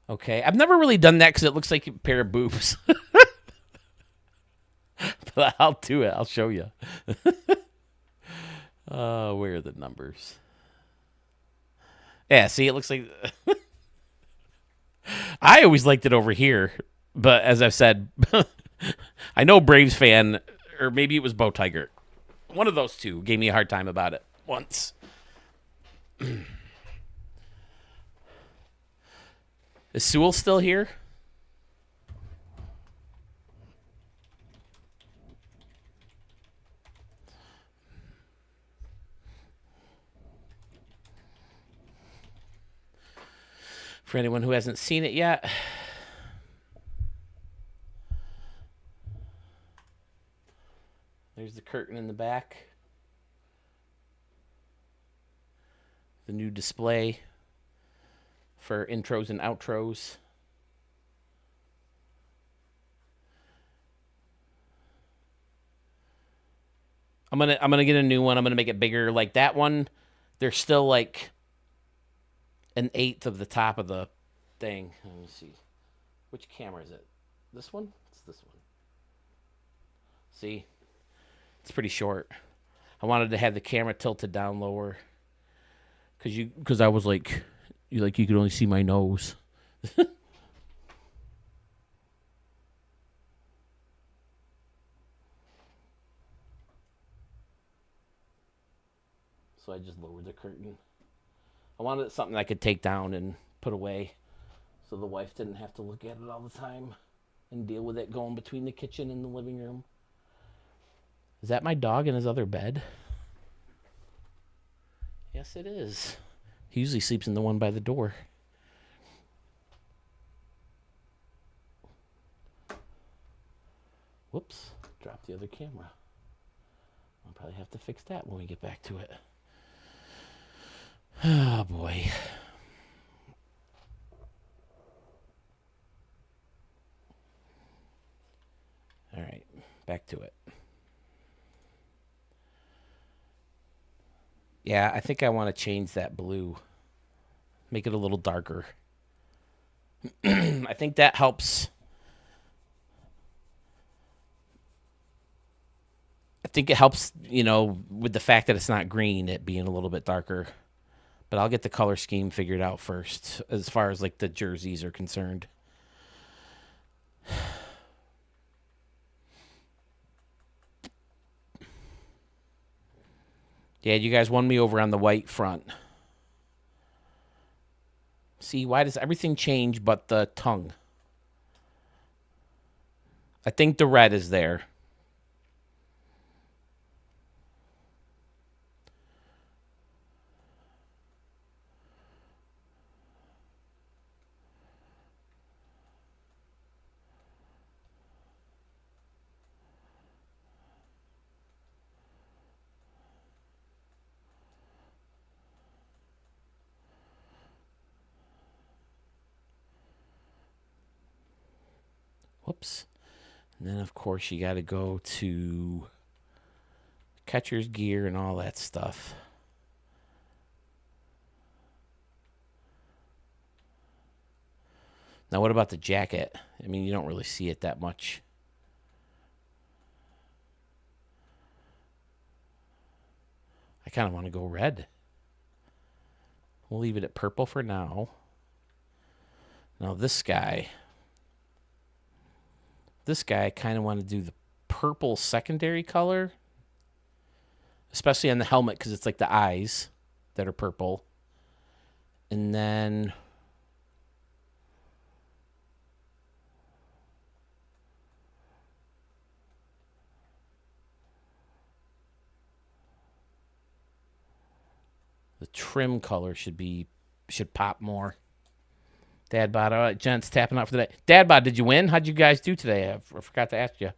Okay, I've never really done that because it looks like a pair of boobs. But I'll do it. I'll show you. Where are the numbers? Yeah, see, it looks like... I always liked it over here, but as I've said, I know Braves fan, or maybe it was Bo Tiger. One of those two gave me a hard time about it once. Is Sewell still here? For anyone who hasn't seen it yet, there's the curtain in the back. The new display for intros and outros. I'm gonna get a new one. I'm gonna make it bigger. Like that one, there's still like an eighth of the top of the thing. Let me see. Which camera is it? This one? It's this one. See? It's pretty short. I wanted to have the camera tilted down lower. Because I was like, you could only see my nose. So I just lowered the curtain. I wanted something I could take down and put away so the wife didn't have to look at it all the time and deal with it going between the kitchen and the living room. Is that my dog in his other bed? Yes, it is. He usually sleeps in the one by the door. Whoops, dropped the other camera. I'll probably have to fix that when we get back to it. Oh, boy. All right, back to it. Yeah, I think I want to change that blue. Make it a little darker. I think that helps. I think it helps, with the fact that it's not green, it being a little bit darker. But I'll get the color scheme figured out first, as far as like the jerseys are concerned. Yeah, you guys won me over on the white front. See, why does everything change but the tongue? I think the red is there. Whoops. And then, of course, you got to go to catcher's gear and all that stuff. Now, what about the jacket? I mean, you don't really see it that much. I kind of want to go red. We'll leave it at purple for now. Now, this guy, I kind of want to do the purple secondary color especially on the helmet because it's like the eyes that are purple. And then the trim color should pop more. Dad bod, all right, gents, tapping out for the day. Dad bod, did you win? How'd you guys do today? I forgot to ask you.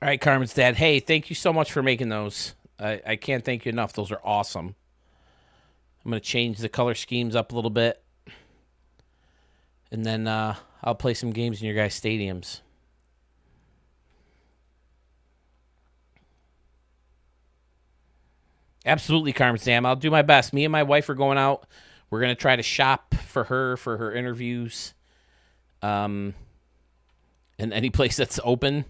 All right, Carmen's dad. Hey, thank you so much for making those. I can't thank you enough. Those are awesome. I'm going to change the color schemes up a little bit. And then I'll play some games in your guys' stadiums. Absolutely, Carmen Sam. I'll do my best. Me and my wife are going out. We're going to try to shop for her interviews. In any place that's open.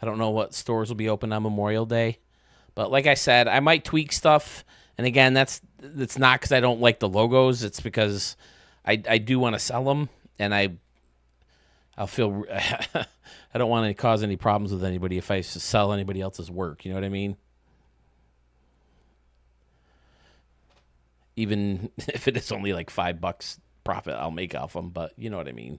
I don't know what stores will be open on Memorial Day. But like I said, I might tweak stuff. And again, that's not because I don't like the logos. It's because I do want to sell them. And I'll feel I don't want to cause any problems with anybody if I sell anybody else's work. You know what I mean? Even if it is only like $5 profit I'll make off them. But you know what I mean?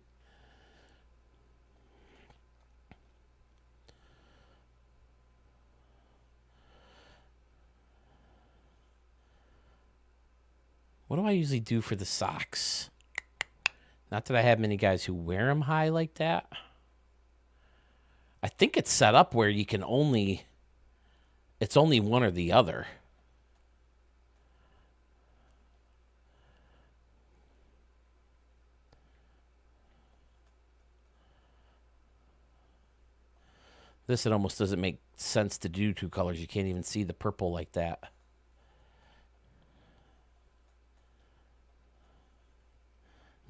What do I usually do for the socks? Not that I have many guys who wear them high like that. I think it's set up where you can it's only one or the other. This, it almost doesn't make sense to do two colors. You can't even see the purple like that.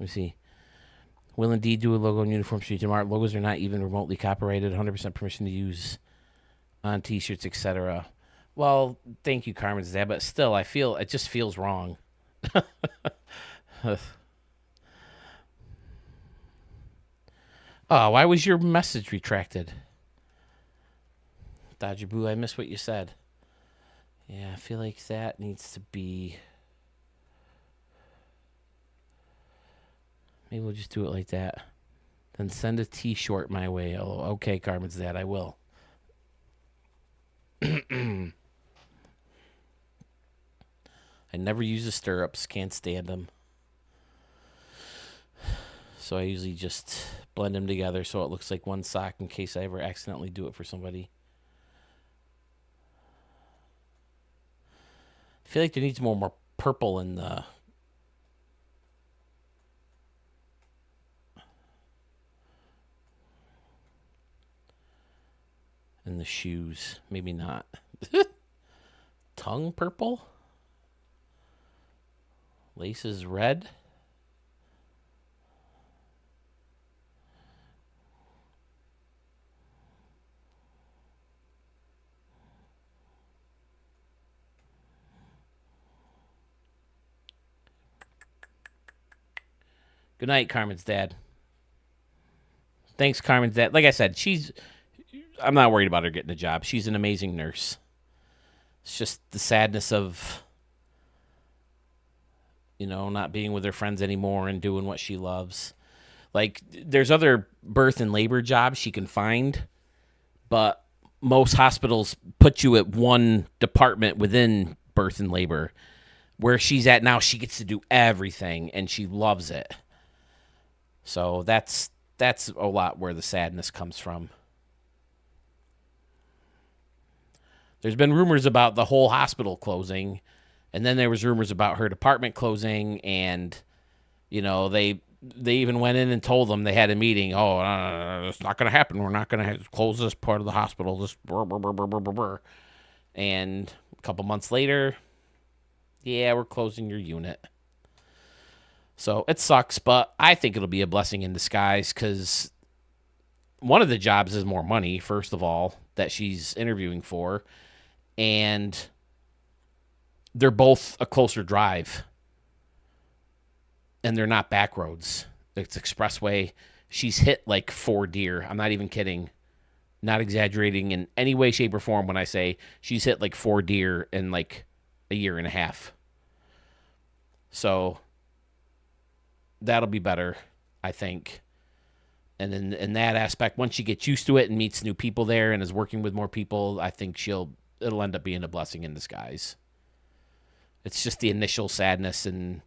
Let me see. Will indeed do a logo on Uniform Street Tomorrow. Logos are not even remotely copyrighted. 100% permission to use on T-shirts, etc. Well, thank you, Carmen's dad, but still, I feel it just feels wrong. Oh, why was your message retracted? Dodger Boo, I missed what you said. Yeah, I feel like that needs to be... Maybe we'll just do it like that. Then send a T-shirt my way. Oh, okay, Carmen's dad, I will. I never use the stirrups. Can't stand them. So I usually just blend them together so it looks like one sock in case I ever accidentally do it for somebody. I feel like there needs more purple in the... in the shoes. Maybe not. Tongue purple? Laces red? Good night, Carmen's dad. Thanks, Carmen's dad. Like I said, I'm not worried about her getting a job. She's an amazing nurse. It's just the sadness of, not being with her friends anymore and doing what she loves. Like, there's other birth and labor jobs she can find, but most hospitals put you at one department within birth and labor. Where she's at now, she gets to do everything, and she loves it. So that's a lot where the sadness comes from. There's been rumors about the whole hospital closing, and then there was rumors about her department closing, and, they even went in and told them they had a meeting. Oh, it's not going to happen. We're not going to close this part of the hospital. This brr, brr, brr, brr, brr, brr, brr. And a couple months later, yeah, we're closing your unit. So it sucks, but I think it'll be a blessing in disguise because one of the jobs is more money, first of all, that she's interviewing for. And they're both a closer drive. And they're not back roads. It's expressway. She's hit like 4 deer. I'm not even kidding. Not exaggerating in any way, shape, or form when I say she's hit like 4 deer in like a year and a half. So that'll be better, I think. And then in that aspect, once she gets used to it and meets new people there and is working with more people, I think it'll end up being a blessing in disguise. It's just the initial sadness and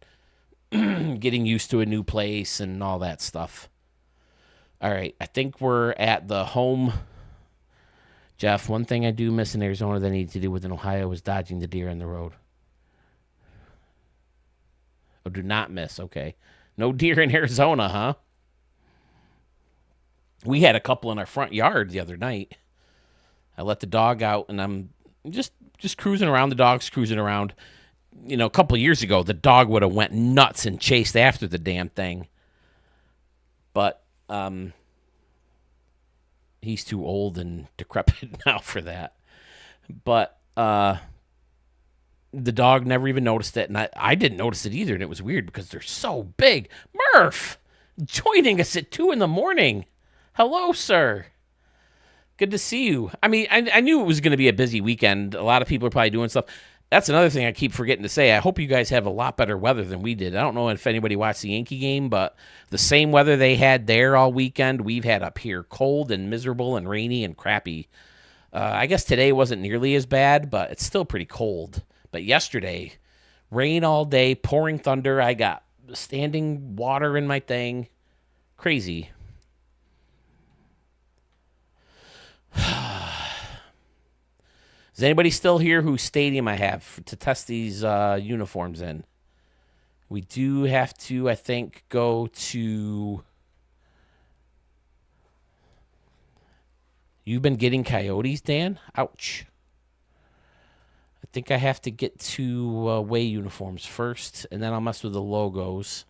getting used to a new place and all that stuff. All right, I think we're at the home. Jeff, one thing I do miss in Arizona that I need to do with in Ohio is dodging the deer on the road. Oh, do not miss. Okay. No deer in Arizona, huh? We had a couple in our front yard the other night. I let the dog out, and I'm just cruising around. The dog's cruising around. You know, a couple of years ago, the dog would have went nuts and chased after the damn thing. But he's too old and decrepit now for that. But the dog never even noticed it, and I didn't notice it either, and it was weird because they're so big. Murph, joining us at 2 a.m. Hello, sir. Good to see you. I mean, I knew it was going to be a busy weekend. A lot of people are probably doing stuff. That's another thing I keep forgetting to say. I hope you guys have a lot better weather than we did. I don't know if anybody watched the Yankee game, but the same weather they had there all weekend, we've had up here. Cold and miserable and rainy and crappy. I guess today wasn't nearly as bad, but it's still pretty cold. But yesterday, rain all day, pouring thunder. I got standing water in my thing. Crazy. Is anybody still here whose stadium I have to test these uniforms in? We do have to, I think, go to... You've been getting coyotes, Dan? Ouch. I think I have to get to away uniforms first, and then I'll mess with the logos.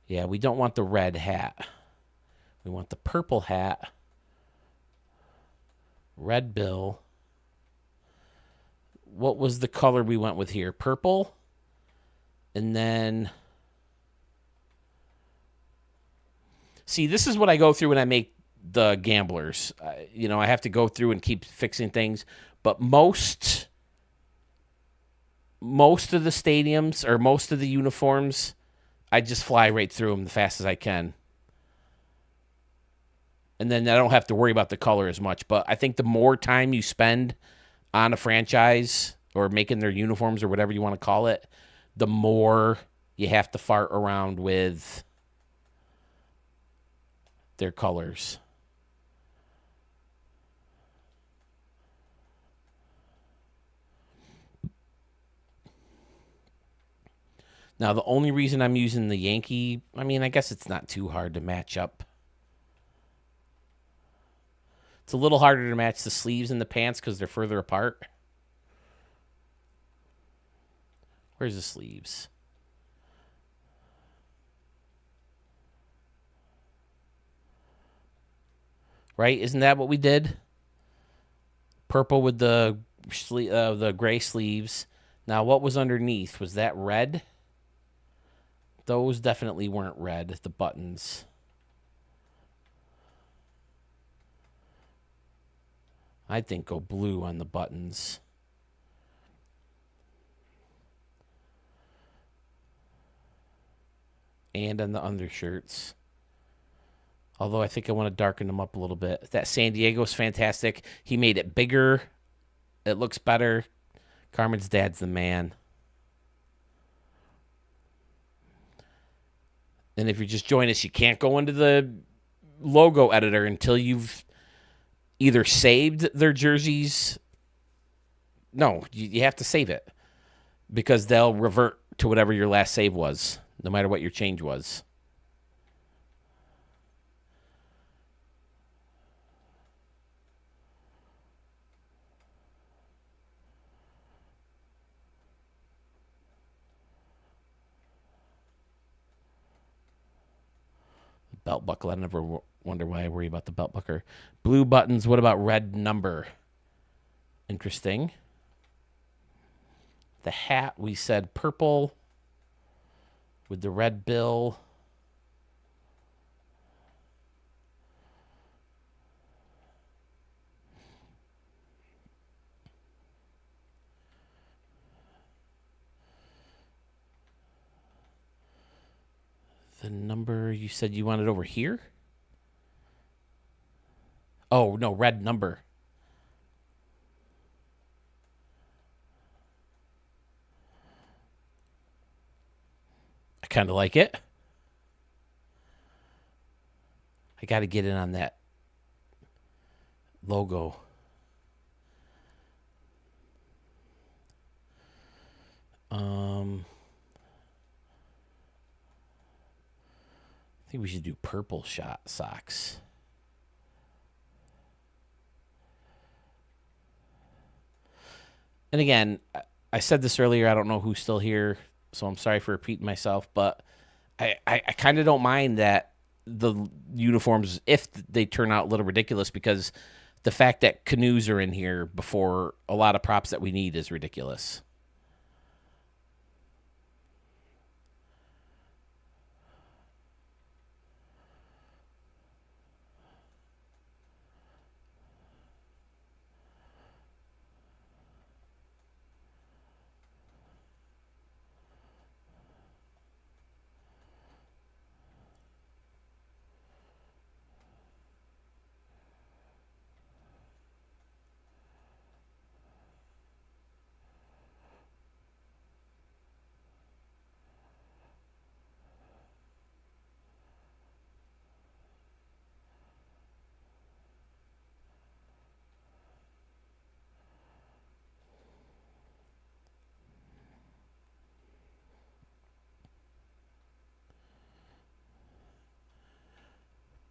Yeah, we don't want the red hat. We want the purple hat. Red bill. What was the color we went with here? Purple. And then... See, this is what I go through when I make the gamblers. I have to go through and keep fixing things. But most of the stadiums or most of the uniforms, I just fly right through them the fast as I can. And then I don't have to worry about the color as much. But I think the more time you spend on a franchise or making their uniforms or whatever you want to call it, the more you have to fart around with their colors. Now, the only reason I'm using the Yankee, I guess it's not too hard to match up. It's a little harder to match the sleeves and the pants because they're further apart. Where's the sleeves? Right? Isn't that what we did? Purple with the gray sleeves. Now, what was underneath? Was that red? Those definitely weren't red, the buttons. I think go blue on the buttons. And on the undershirts. Although I think I want to darken them up a little bit. That San Diego's fantastic. He made it bigger. It looks better. Carmen's dad's the man. And if you just join us, you can't go into the logo editor until you've either saved their jerseys. No, you have to save it because they'll revert to whatever your last save was, no matter what your change was. Belt buckle. I never wonder why I worry about the belt buckle. Blue buttons. What about red number? Interesting. The hat, we said purple with the red bill. The number, you said you wanted over here? Oh, no, red number. I kind of like it. I got to get in on that logo. I think we should do purple shot socks. And again, I said this earlier. I don't know who's still here, so I'm sorry for repeating myself, but I kind of don't mind that the uniforms, if they turn out a little ridiculous, because the fact that canoes are in here before a lot of props that we need is ridiculous.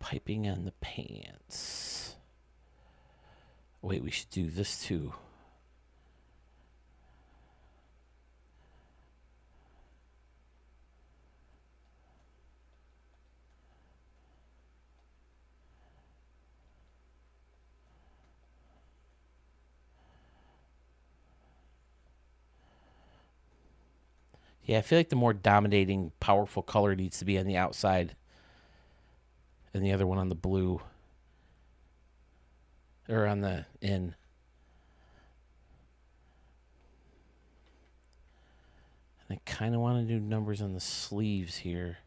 Piping on the pants. Wait, we should do this too. Yeah, I feel like the more dominating, powerful color needs to be on the outside and the other one on the blue. Or on the in. I kind of want to do numbers on the sleeves here.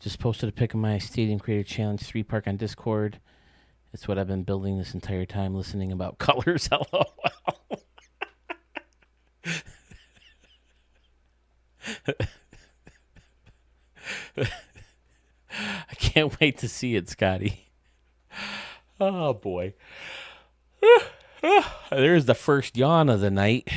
Just posted a pic of my Stadium Creator Challenge 3 park on Discord. It's what I've been building this entire time, listening about colors. LOL. I can't wait to see it, Scotty. Oh, boy. There's the first yawn of the night.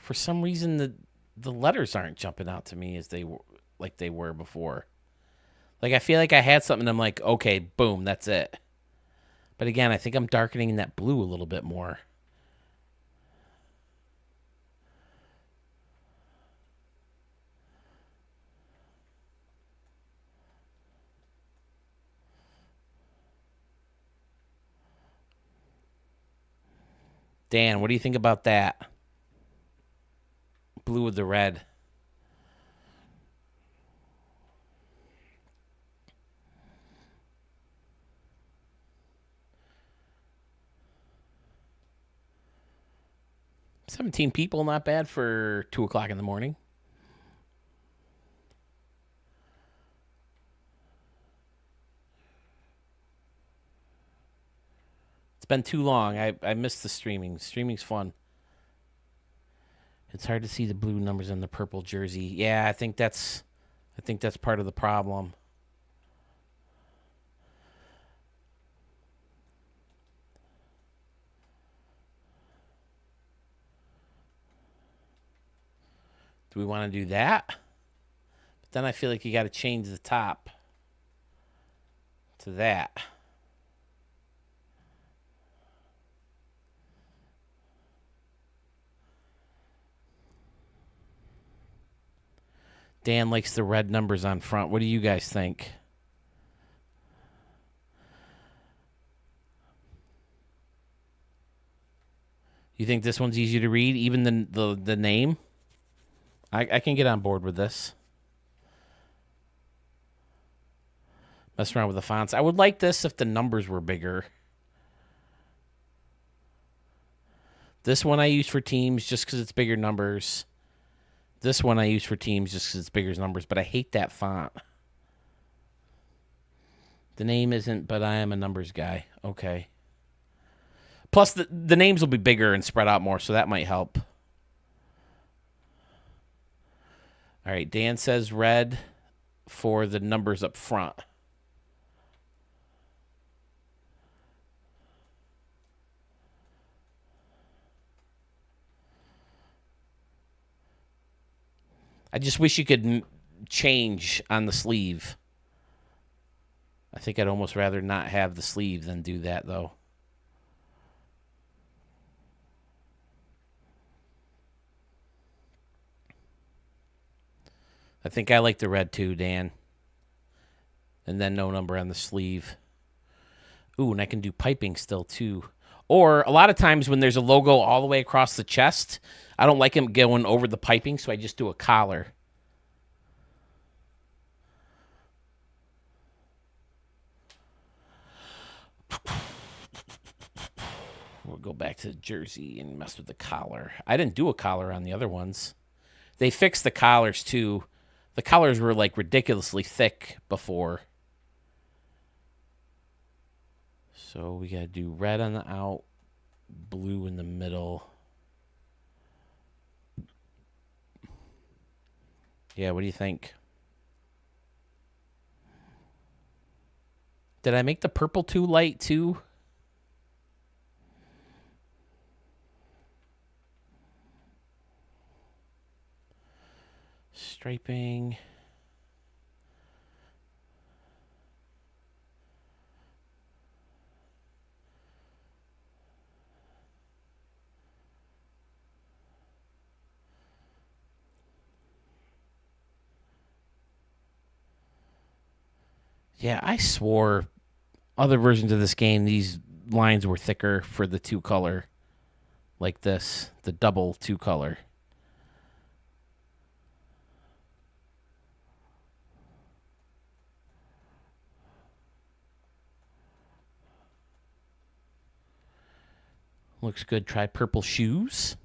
For some reason, the letters aren't jumping out to me as they were like they were before. Like I feel like I had something. I'm like, okay, boom, that's it. But again, I think I'm darkening that blue a little bit more. Dan, what do you think about that? Blue with the red. 17 people, not bad for 2 o'clock in the morning. It's been too long. I missed the streaming. Streaming's fun. It's hard to see the blue numbers on the purple jersey. Yeah, I think that's part of the problem. Do we want to do that? But then I feel like you got to change the top to that. Dan likes the red numbers on front. What do you guys think? You think this one's easier to read, even the name? I can get on board with this. Mess around with the fonts. I would like this if the numbers were bigger. This one I use for teams just because it's bigger numbers. This one I use for teams just because it's bigger numbers, but I hate that font. The name isn't, but I am a numbers guy. Okay. Plus, the names will be bigger and spread out more, so that might help. All right, Dan says red for the numbers up front. I just wish you could change on the sleeve. I think I'd almost rather not have the sleeve than do that, though. I think I like the red too, Dan. And then no number on the sleeve. Ooh, and I can do piping still too. Or a lot of times when there's a logo all the way across the chest, I don't like them going over the piping, so I just do a collar. We'll go back to the jersey and mess with the collar. I didn't do a collar on the other ones. They fixed the collars too. The collars were like ridiculously thick before. So we got to do red on the out, blue in the middle. Yeah, what do you think? Did I make the purple too light too? Striping. Yeah, I swore other versions of this game, these lines were thicker for the two color. Like this, the double two color. Looks good. Try purple shoes.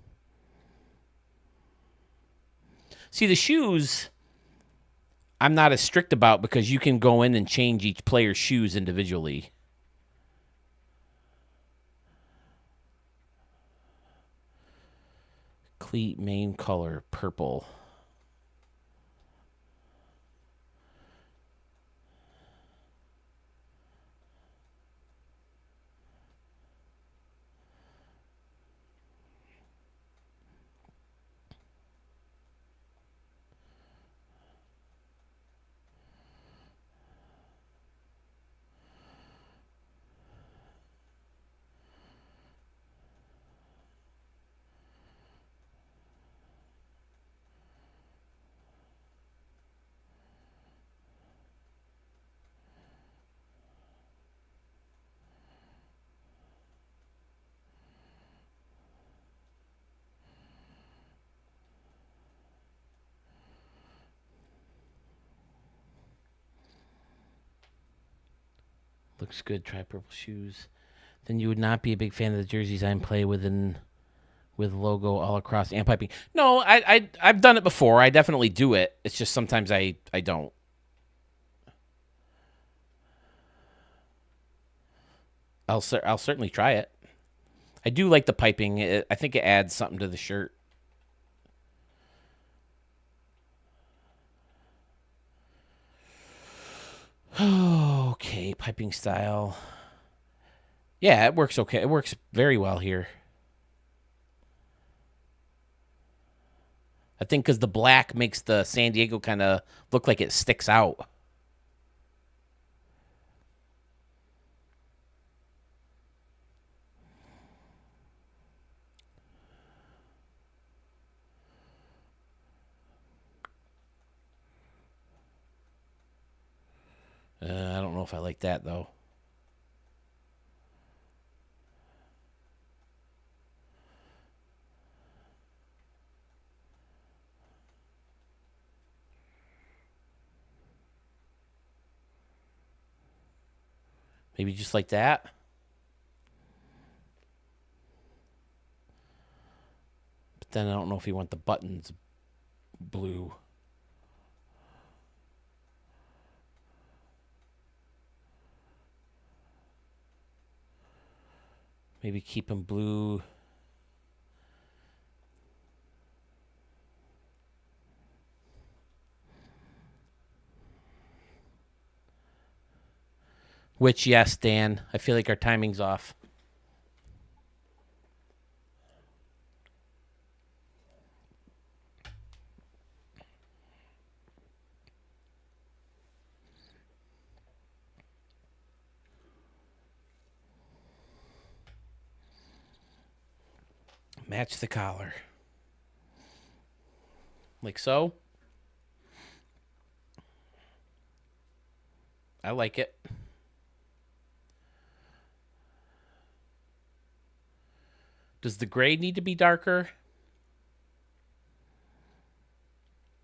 See, the shoes, I'm not as strict about because you can go in and change each player's shoes individually. Cleat main color, purple. Looks good. Try purple shoes. Then you would not be a big fan of the jerseys I play with with logo all across and piping. No, I've done it before. I definitely do it. It's just sometimes I don't. I'll certainly try it. I do like the piping. I think it adds something to the shirt. Okay, piping style. Yeah, it works okay. It works very well here. I think because the black makes the San Diego kind of look like it sticks out. I don't know if I like that, though. Maybe just like that. But then I don't know if you want the buttons blue. Maybe keep them blue. Which, yes, Dan, I feel like our timing's off. Match the collar. Like so. I like it. Does the gray need to be darker?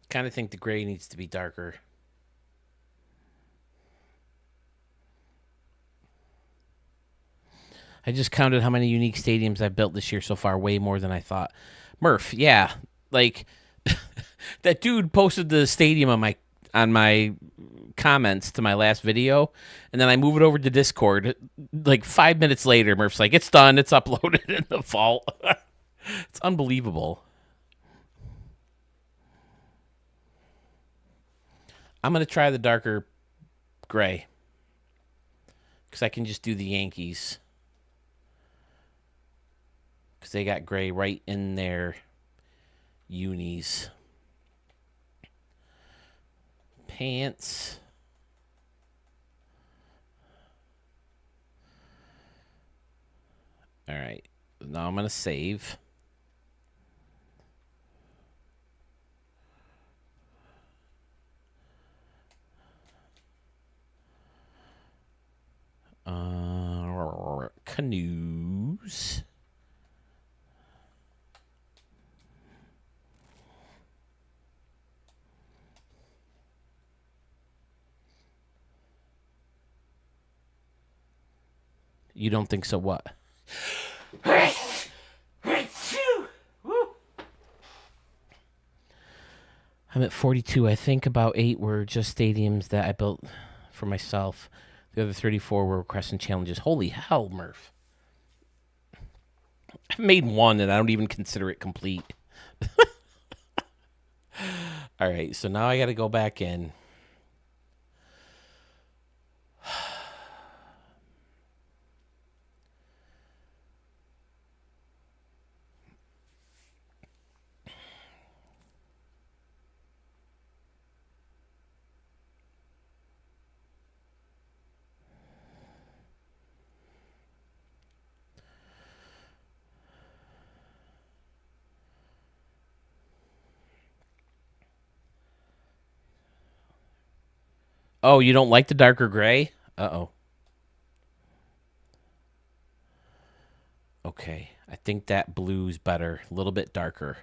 Kind of think the gray needs to be darker. I just counted how many unique stadiums I've built this year so far, way more than I thought. Murph, yeah. Like that dude posted the stadium on my comments to my last video, and then I move it over to Discord. Like 5 minutes later, Murph's like, it's done, it's uploaded in the vault. It's unbelievable. I'm gonna try the darker gray because I can just do the Yankees because they got gray right in their unis. Pants. All right. Now I'm going to save. Canoes. You don't think so? What? I'm at 42. I think about 8 were just stadiums that I built for myself. The other 34 were requests and challenges. Holy hell, Murph. I've made one and I don't even consider it complete. All right, so now I got to go back in. Oh, you don't like the darker gray? Uh-oh. Okay, I think that blue's better. A little bit darker.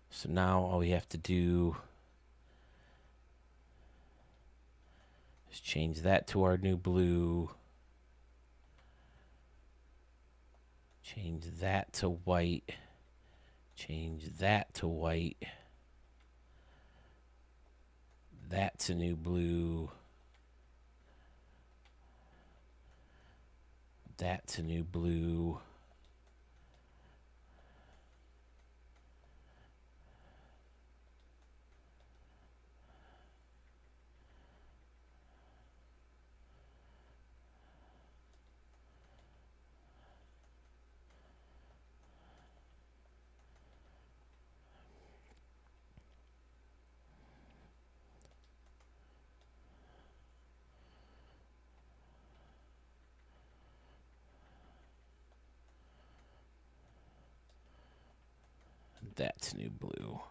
So now all we have to do is change that to our new blue. Change that to white. Change that to white. That's a new blue. That's a new blue. That's new blue.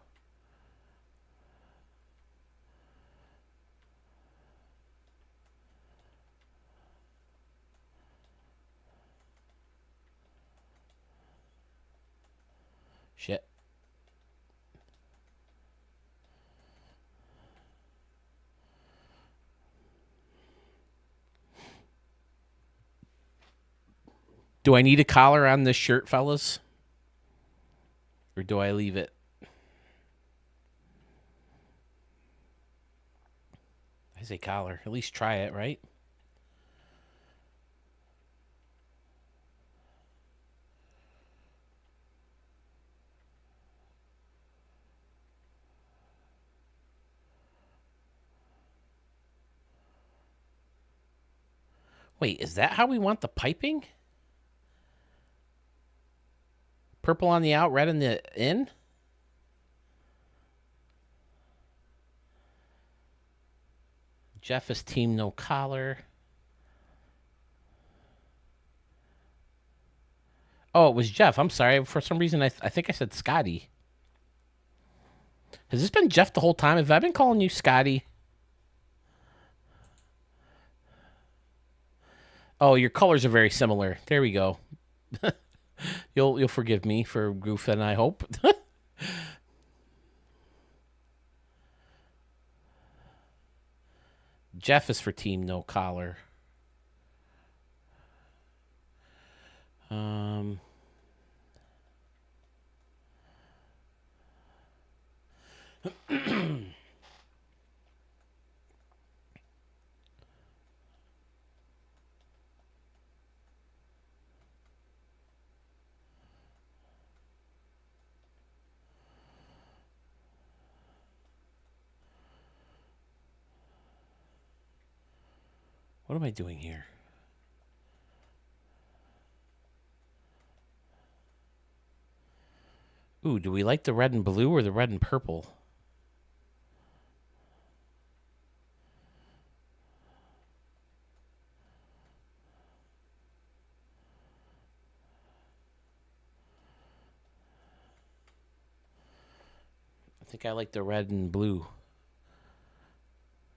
Shit. Do I need a collar on this shirt, fellas? Or do I leave it? I say collar. At least try it, right? Wait, is that how we want the piping? Purple on the out, red on the in? Jeff is team no collar. Oh, it was Jeff. I'm sorry. For some reason, I think I said Scotty. Has this been Jeff the whole time? Have I been calling you Scotty? Oh, your colors are very similar. There we go. You'll forgive me for goofing, I hope. Jeff is for team no collar. What am I doing here? Ooh, do we like the red and blue or the red and purple? I think I like the red and blue.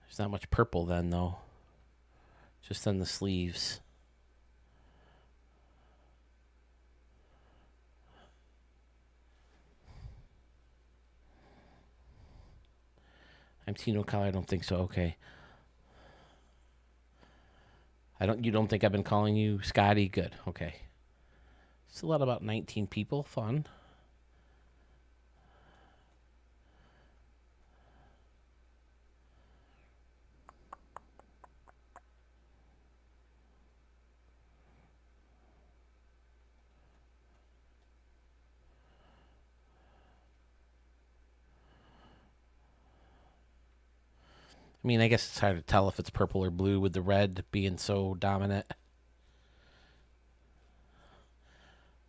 There's not much purple then, though. Just on the sleeves. I'm Tino collar. I don't think so. Okay. You don't think I've been calling you Scotty? Good. Okay. Still at about 19 people. Fun. I mean, I guess it's hard to tell if it's purple or blue with the red being so dominant.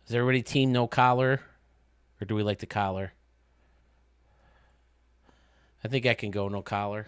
Is everybody team no collar? Or do we like the collar? I think I can go no collar.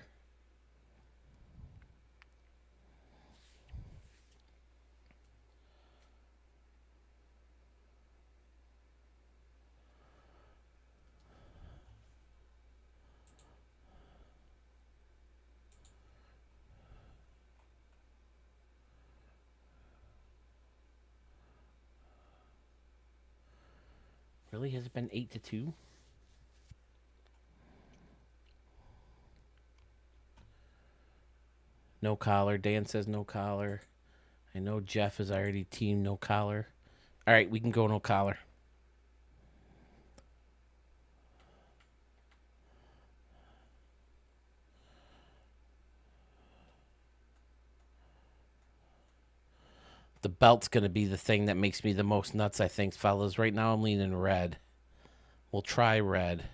Really? Has it been 8-2? No collar. Dan says no collar. I know Jeff is already team no collar. All right, we can go no collar. The belt's going to be the thing that makes me the most nuts, I think, fellas. Right now I'm leaning red. We'll try red.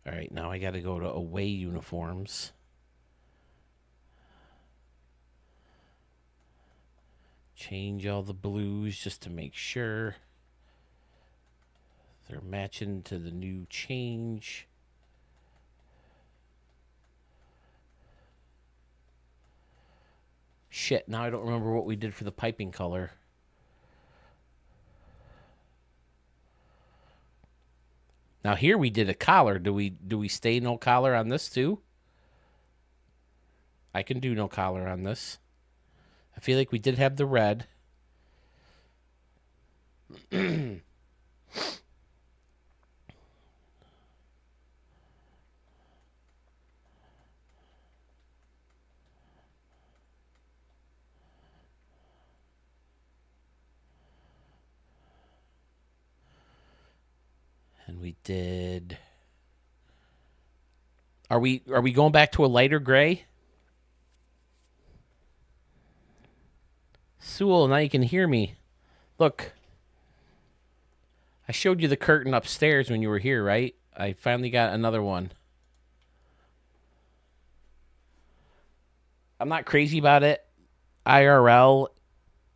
All right, now I got to go to away uniforms. Change all the blues just to make sure they're matching to the new change. Shit, now I don't remember what we did for the piping color. Now here we did a collar. Do we stay no collar on this too? I can do no collar on this. I feel like we did have the red. And we did. Are we going back to a lighter gray? Sewell, now you can hear me. Look. I showed you the curtain upstairs when you were here, right? I finally got another one. I'm not crazy about it. IRL,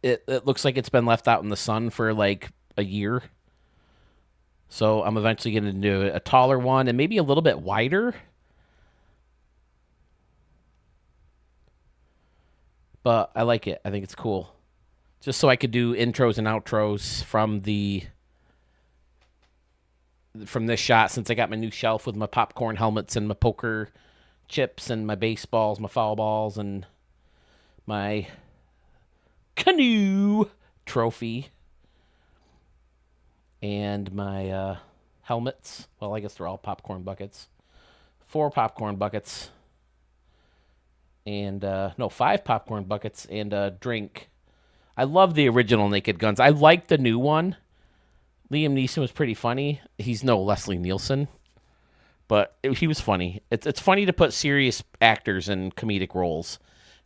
it looks like it's been left out in the sun for like a year. So I'm eventually going to do a taller one and maybe a little bit wider. But I like it. I think it's cool. Just so I could do intros and outros from this shot, since I got my new shelf with my popcorn helmets and my poker chips and my baseballs, my foul balls, and my canoe trophy. And my helmets. Well, I guess they're all popcorn buckets. 4 popcorn buckets. And, 5 popcorn buckets and a drink. I love the original Naked Guns. I like the new one. Liam Neeson was pretty funny. He's no Leslie Nielsen, but he was funny. It's funny to put serious actors in comedic roles.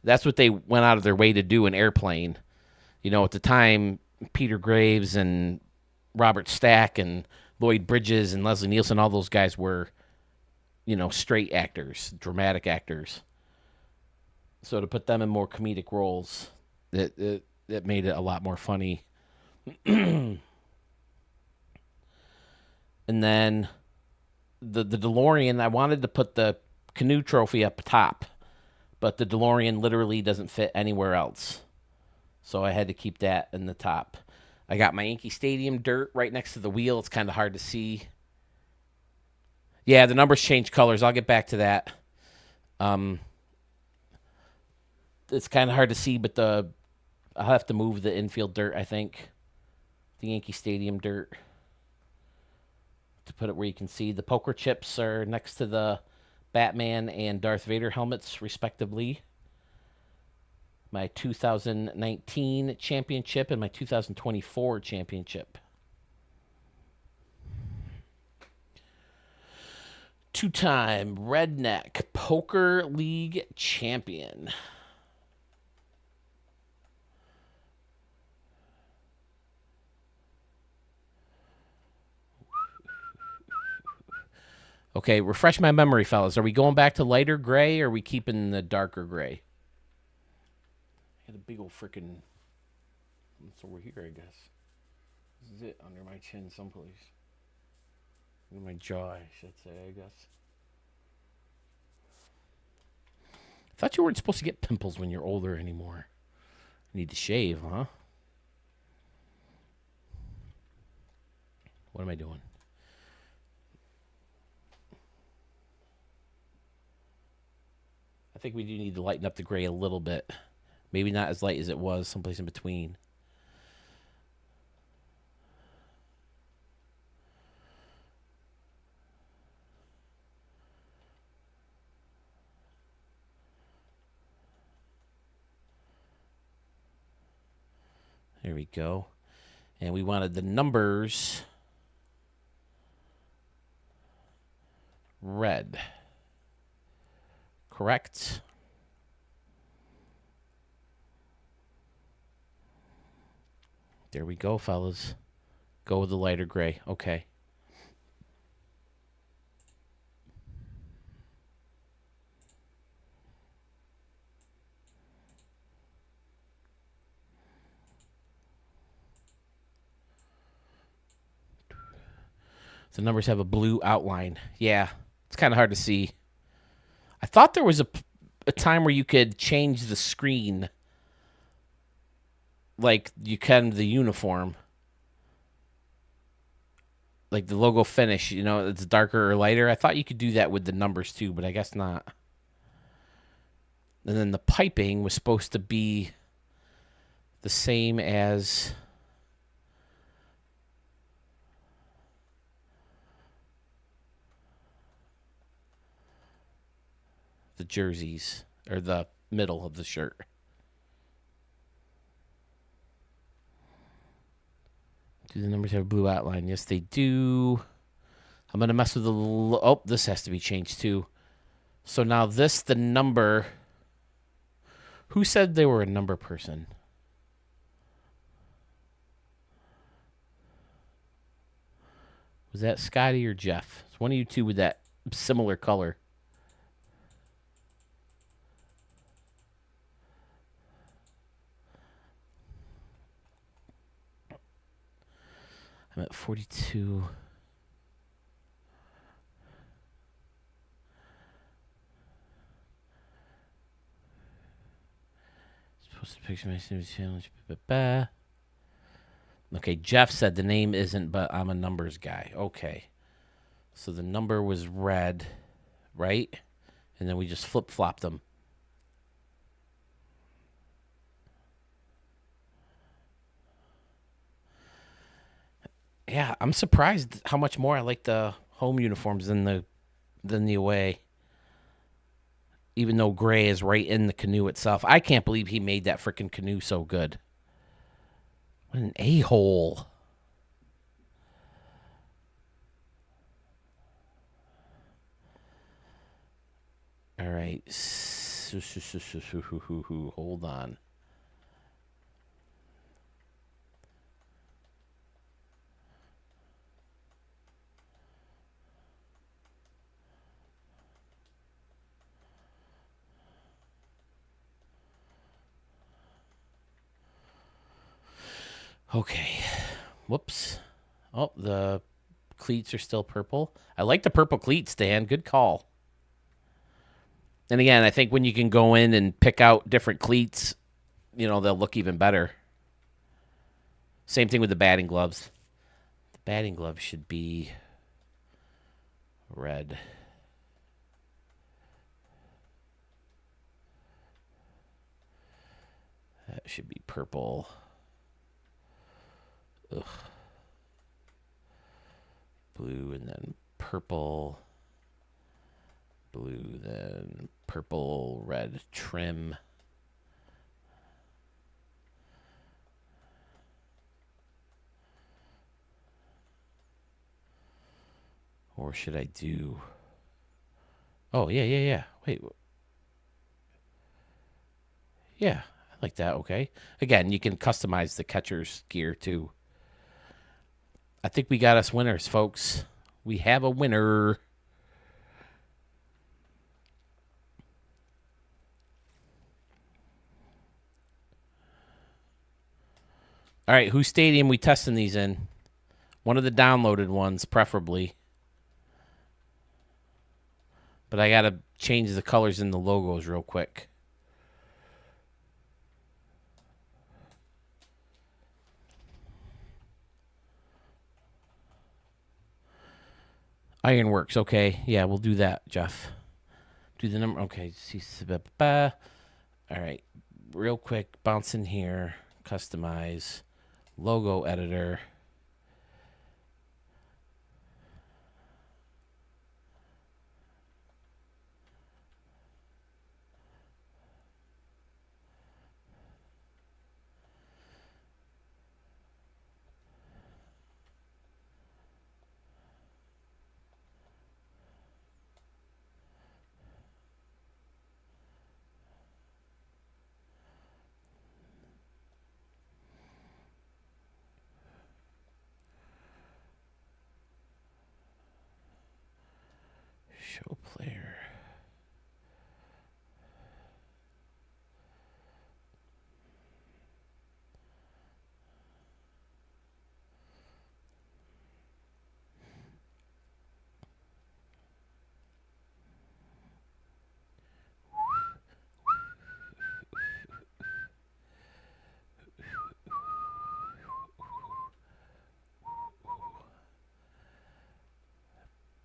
That's what they went out of their way to do in Airplane. You know, at the time, Peter Graves and Robert Stack and Lloyd Bridges and Leslie Nielsen, all those guys were, straight actors, dramatic actors. So to put them in more comedic roles, it made it a lot more funny. And then the DeLorean, I wanted to put the canoe trophy up top, but the DeLorean literally doesn't fit anywhere else. So I had to keep that in the top. I got my Yankee Stadium dirt right next to the wheel. It's kind of hard to see. Yeah, the numbers change colors. I'll get back to that. It's kind of hard to see, but I'll have to move the infield dirt, I think. The Yankee Stadium dirt. To put it where you can see. The poker chips are next to the Batman and Darth Vader helmets, respectively. My 2019 championship and my 2024 championship. 2-time Redneck Poker League champion. Okay, refresh my memory, fellas. Are we going back to lighter gray or are we keeping the darker gray? I had a big old freaking... It's over here, I guess. This is it, under my chin someplace. Under my jaw, I should say, I guess. I thought you weren't supposed to get pimples when you're older anymore. You need to shave, huh? What am I doing? I think we do need to lighten up the gray a little bit. Maybe not as light as it was, someplace in between. There we go. And we wanted the numbers red. Correct. There we go, fellas. Go with the lighter gray. Okay. The numbers have a blue outline. Yeah, it's kind of hard to see. I thought there was a time where you could change the screen like you can the uniform. Like the logo finish, you know, it's darker or lighter. I thought you could do that with the numbers too, but I guess not. And then the piping was supposed to be the same as the jerseys, or the middle of the shirt. Do the numbers have a blue outline? Yes, they do. I'm going to mess with the... Oh, this has to be changed too. So now this, the number... Who said they were a number person? Was that Scotty or Jeff? It's one of you two with that similar color. I'm at 42. Supposed to picture my challenge. Okay, Jeff said the name isn't, but I'm a numbers guy. Okay. So the number was red, right? And then we just flip-flopped them. Yeah, I'm surprised how much more I like the home uniforms than the away. Even though gray is right in the canoe itself. I can't believe he made that freaking canoe so good. What an a-hole. All right. Hold on. Okay. Whoops. Oh, the cleats are still purple. I like the purple cleats, Dan. Good call. And again, I think when you can go in and pick out different cleats, you know, they'll look even better. Same thing with the batting gloves. The batting gloves should be red. That should be purple. Ugh. Blue and then purple. Blue, then purple, red trim. Or should I do... Oh, yeah. Wait. Yeah, I like that. Okay. Again, you can customize the catcher's gear too. I think we got us winners, folks. We have a winner. All right, whose stadium we testing these in? One of the downloaded ones, preferably. But I got to change the colors in the logos real quick. Ironworks, okay. Yeah, we'll do that, Jeff. Do the number. Okay. All right. Real quick, bounce in here. Customize. Logo editor. Show player.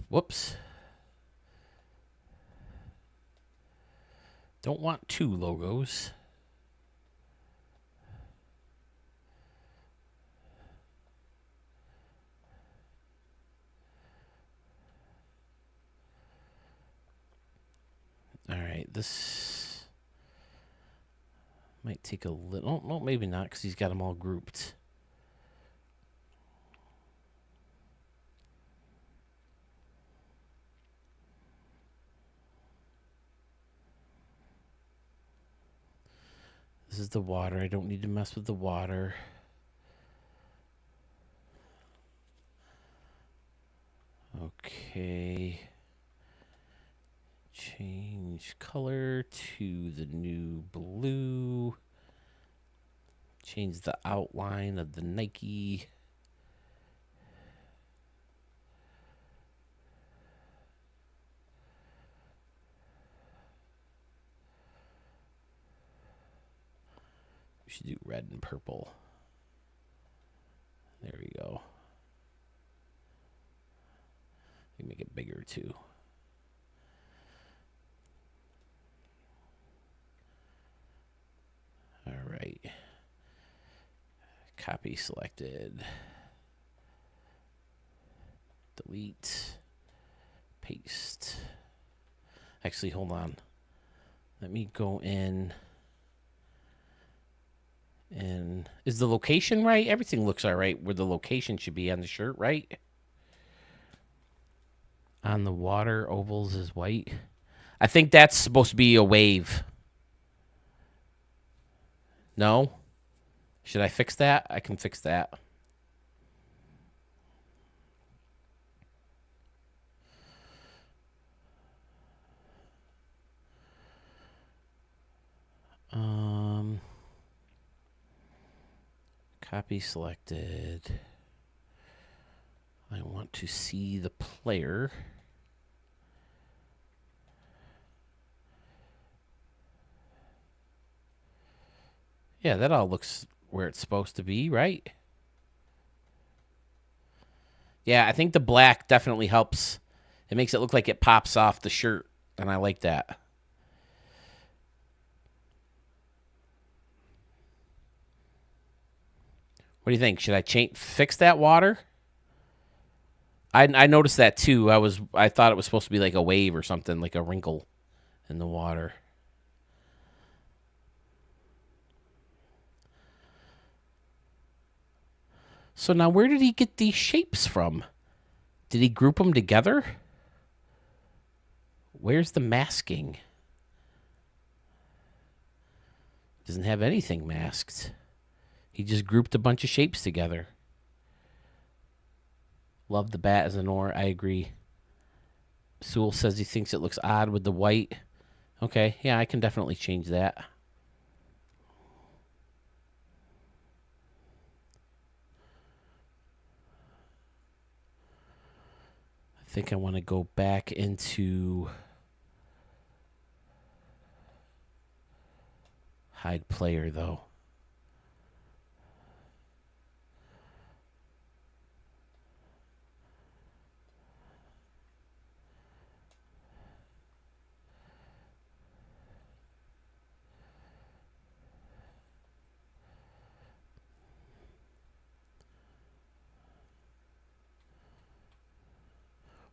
Whoops. Don't want two logos. All right, this might take a little. Well, maybe not, because he's got them all grouped. This is the water. I don't need to mess with the water. Okay. Change color to the new blue. Change the outline of the Nike. We should do red and purple. There we go. You make it bigger too. All right. Copy selected. Delete. Paste. Actually, hold on. Let me go in. And is the location right? Everything looks all right where the location should be on the shirt, right? On the water, ovals is white. I think that's supposed to be a wave. No? Should I fix that? I can fix that. Copy selected. I want to see the player. Yeah, that all looks where it's supposed to be, right? Yeah, I think the black definitely helps. It makes it look like it pops off the shirt, and I like that. What do you think? Should I fix that water? I noticed that too. I thought it was supposed to be like a wave or something, like a wrinkle in the water. So now where did he get these shapes from? Did he group them together? Where's the masking? Doesn't have anything masked. He just grouped a bunch of shapes together. Love the bat as an oar. I agree. Sewell says he thinks it looks odd with the white. Okay, yeah, I can definitely change that. I think I want to go back into hide player, though.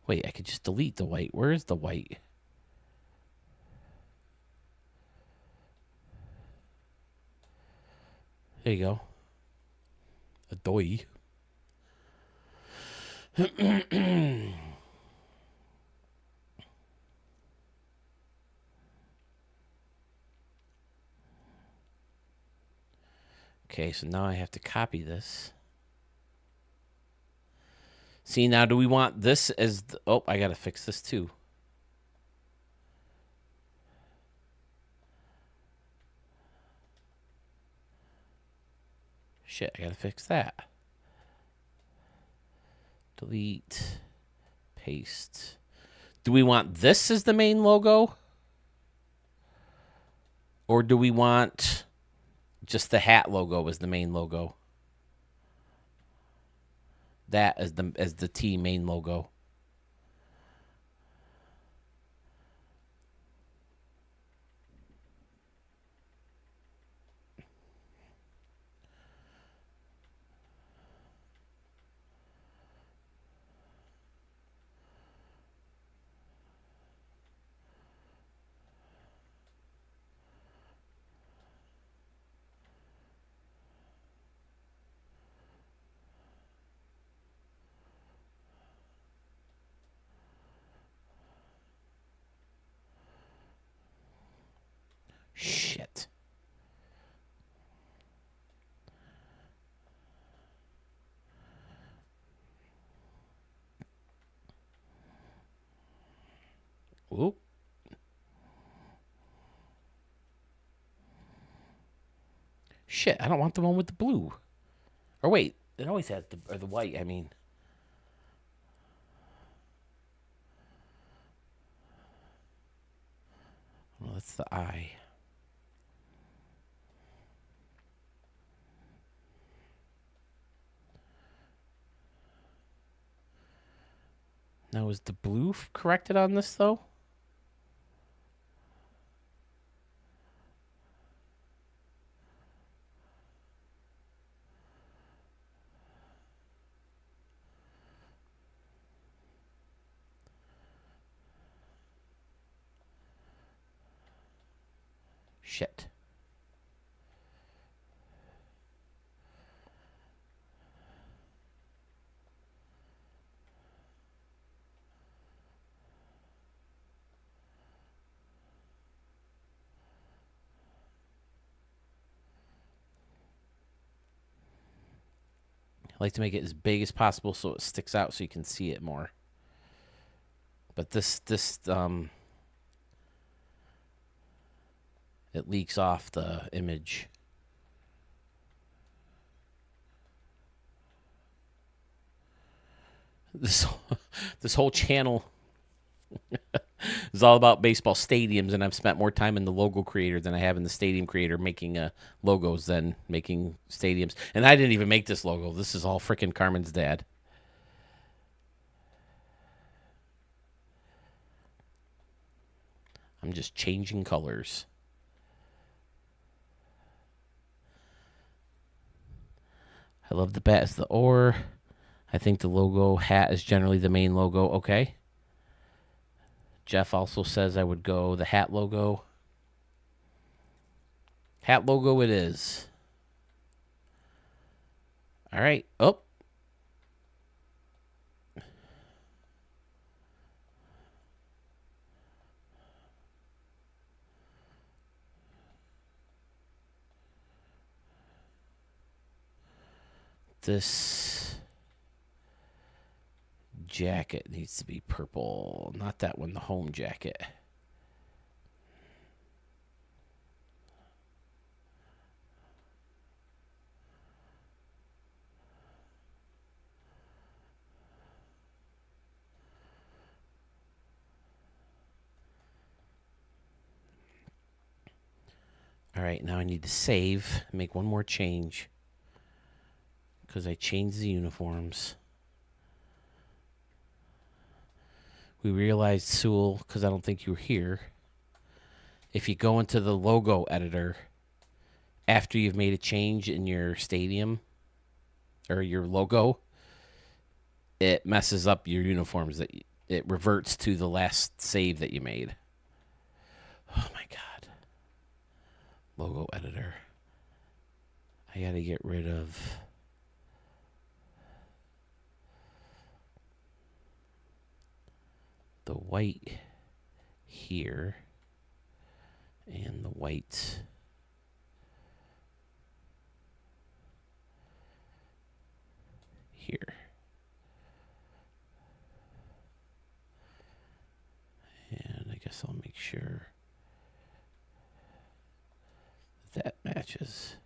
Wait, I could just delete the white. Where is the white? There you go. A doy. Okay, so now I have to copy this. See, now do we want this as... oh, I got to fix this too. shit, I gotta fix that. Delete, paste. Do we want this as the main logo? Or do we want just the hat logo as the main logo? That as the T main logo. Shit. Oop. Shit, I don't want the one with the blue. Or wait, it always has the white, I mean. Well, that's the eye. Now, is the blue corrected on this, though? Shit. I like to make it as big as possible so it sticks out so you can see it more. But this it leaks off the image. This whole channel is all about baseball stadiums, and I've spent more time in the logo creator than I have in the stadium creator making logos than making stadiums. And I didn't even make this logo. This is all freaking Carmen's dad. I'm just changing colors. I love the bat as the or. I think the logo hat is generally the main logo. Okay. Jeff also says I would go the hat logo. Hat logo it is. All right. Oh. This jacket needs to be purple. Not that one, the home jacket. All right, now I need to save, make one more change because I changed the uniforms. We realized, Sewell, because I don't think you were here, if you go into the logo editor after you've made a change in your stadium or your logo, it messes up your uniforms. That it reverts to the last save that you made. Oh my God. Logo editor. I got to get rid of the white here and the white here. And I guess I'll make sure that matches.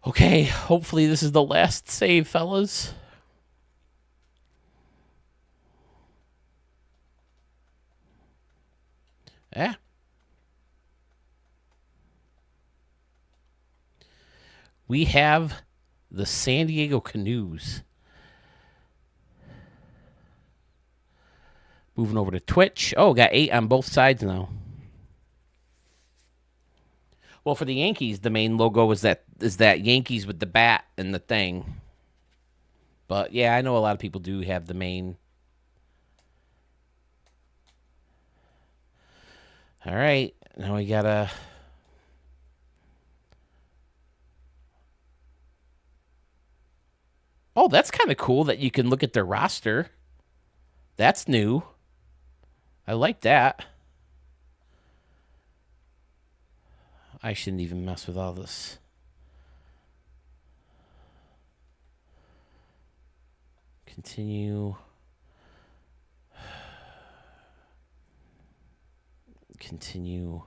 Okay, hopefully this is the last save, fellas. Yeah. We have the San Diego Canoes. Moving over to Twitch. Oh, got 8 on both sides now. Well, for the Yankees, the main logo is that Yankees with the bat and the thing. But yeah, I know a lot of people do have the main. All right, now we gotta. Oh, that's kind of cool that you can look at their roster. That's new. I like that. I shouldn't even mess with all this. Continue. Continue.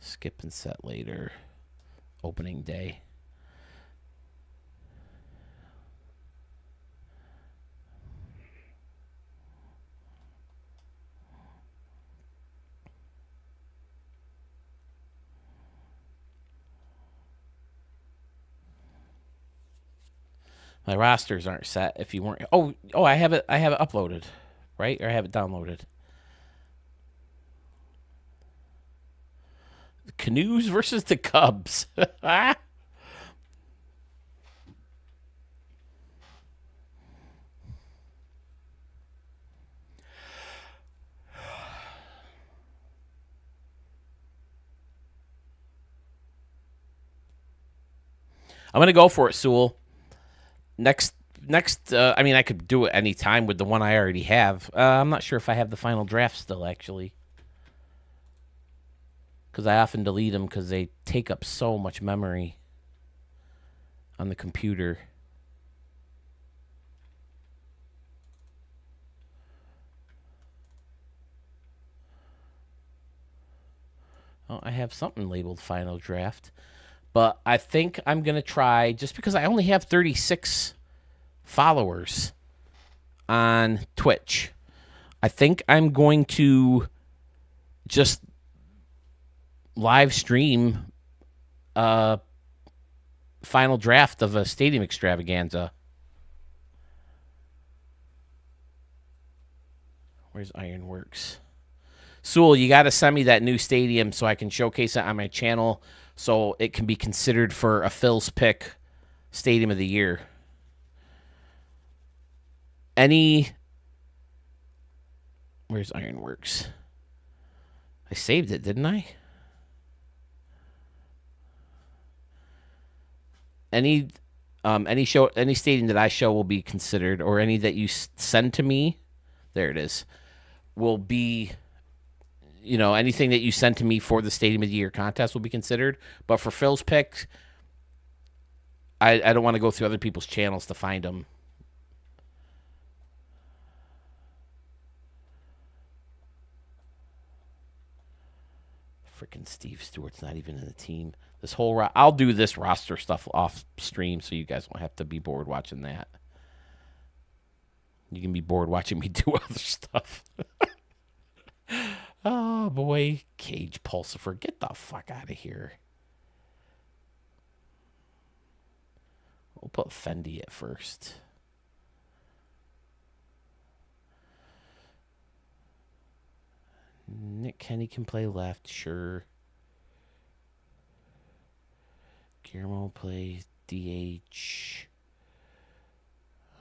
Skip and set later. Opening day. My rosters aren't set. If you weren't, I have it. I have it uploaded, right? Or I have it downloaded. The Canoes versus the Cubs. I'm gonna go for it, Sewell. Next. I mean, I could do it any time with the one I already have. I'm not sure if I have the final draft still, actually, because I often delete them because they take up so much memory on the computer. Oh, I have something labeled final draft, but I think I'm gonna try, just because I only have 36 followers on Twitch. I think I'm going to just live stream a final draft of a stadium extravaganza. Where's Ironworks? Sewell, you got to send me that new stadium so I can showcase it on my channel so it can be considered for a Phil's Pick Stadium of the Year. Where's Ironworks? I saved it, didn't I? Any stadium that I show will be considered, or any that you send to me, there it is, will be, anything that you send to me for the Stadium of the Year contest will be considered. But for Phil's Picks, I don't want to go through other people's channels to find them. Freaking Steve Stewart's not even in the team. This whole I'll do this roster stuff off stream so you guys won't have to be bored watching that. You can be bored watching me do other stuff. Oh, boy. Cage Pulsifer. Get the fuck out of here. We'll put Fendi at first. Nick Kenny can play left, sure. Guillermo play DH.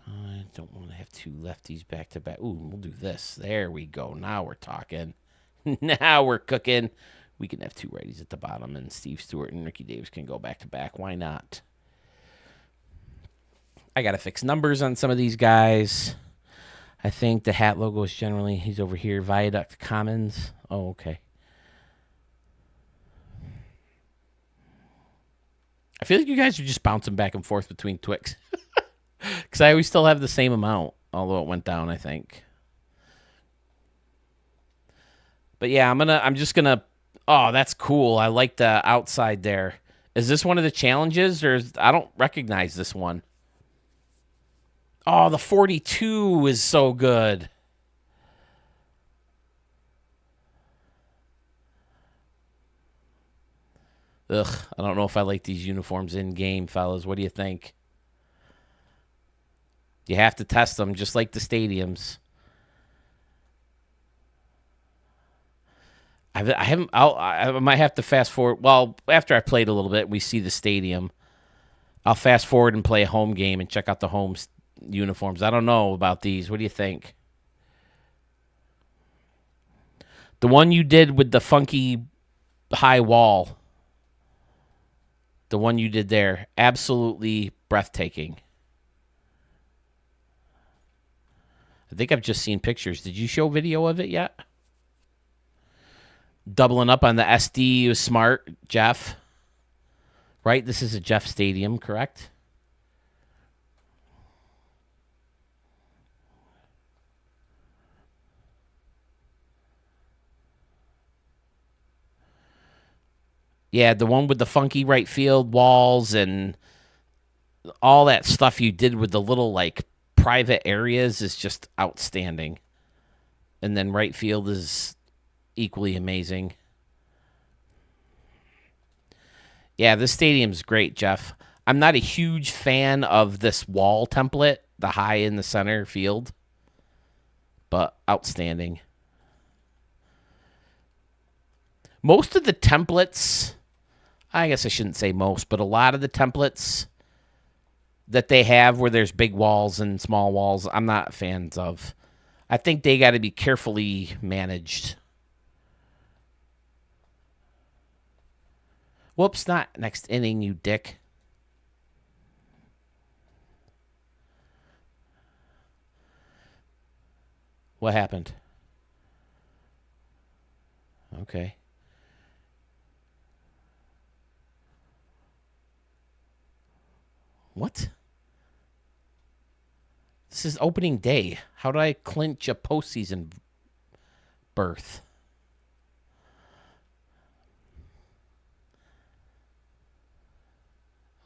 I don't want to have two lefties back to back. Ooh, we'll do this. There we go. Now we're talking. Now we're cooking. We can have two righties at the bottom, and Steve Stewart and Ricky Davis can go back to back. Why not? I got to fix numbers on some of these guys. I think the hat logo is generally, he's over here, Viaduct Commons. Oh, okay. I feel like you guys are just bouncing back and forth between Twix. Because I always still have the same amount, although it went down, I think. But yeah, I'm just gonna Oh, that's cool. I like the outside there. Is this one of the challenges, or I don't recognize this one? Oh, the 42 is so good. Ugh, I don't know if I like these uniforms in game, fellas. What do you think? You have to test them, just like the stadiums. I haven't. I might have to fast forward. Well, after I played a little bit, we see the stadium. I'll fast forward and play a home game and check out the home uniforms. I don't know about these. What do you think? The one you did with the funky high wall. The one you did there, absolutely breathtaking. I think I've just seen pictures. Did you show video of it yet? Doubling up on the SD was smart, Jeff. Right? This is a Jeff Stadium, correct? Yeah, the one with the funky right field walls and all that stuff you did with the little, like, private areas is just outstanding. And then right field is equally amazing. Yeah, this stadium's great, Jeff. I'm not a huge fan of this wall template, the high in the center field, but outstanding. Most of the templates, I guess I shouldn't say most, but a lot of the templates that they have where there's big walls and small walls, I'm not fans of. I think they got to be carefully managed. Whoops, not next inning, you dick. What happened? Okay. What? This is opening day. How do I clinch a postseason berth?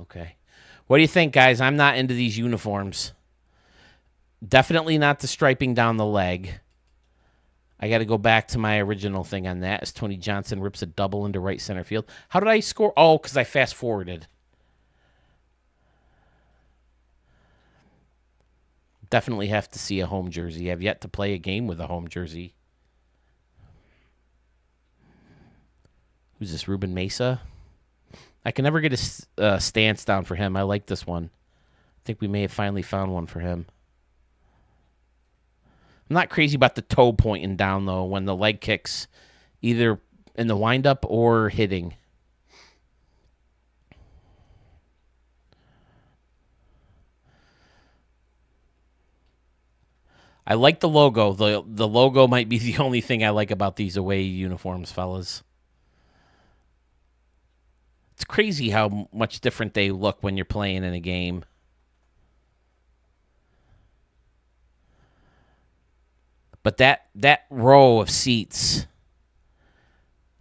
Okay. What do you think, guys? I'm not into these uniforms. Definitely not the striping down the leg. I got to go back to my original thing on that as Tony Johnson rips a double into right center field. How did I score? Oh, because I fast forwarded. Definitely have to see a home jersey. I've yet to play a game with a home jersey. Who's this, Ruben Mesa? I can never get a stance down for him. I like this one. I think we may have finally found one for him. I'm not crazy about the toe pointing down, though, when the leg kicks either in the windup or hitting. I like the logo. The logo might be the only thing I like about these away uniforms, fellas. It's crazy how much different they look when you're playing in a game. But that row of seats,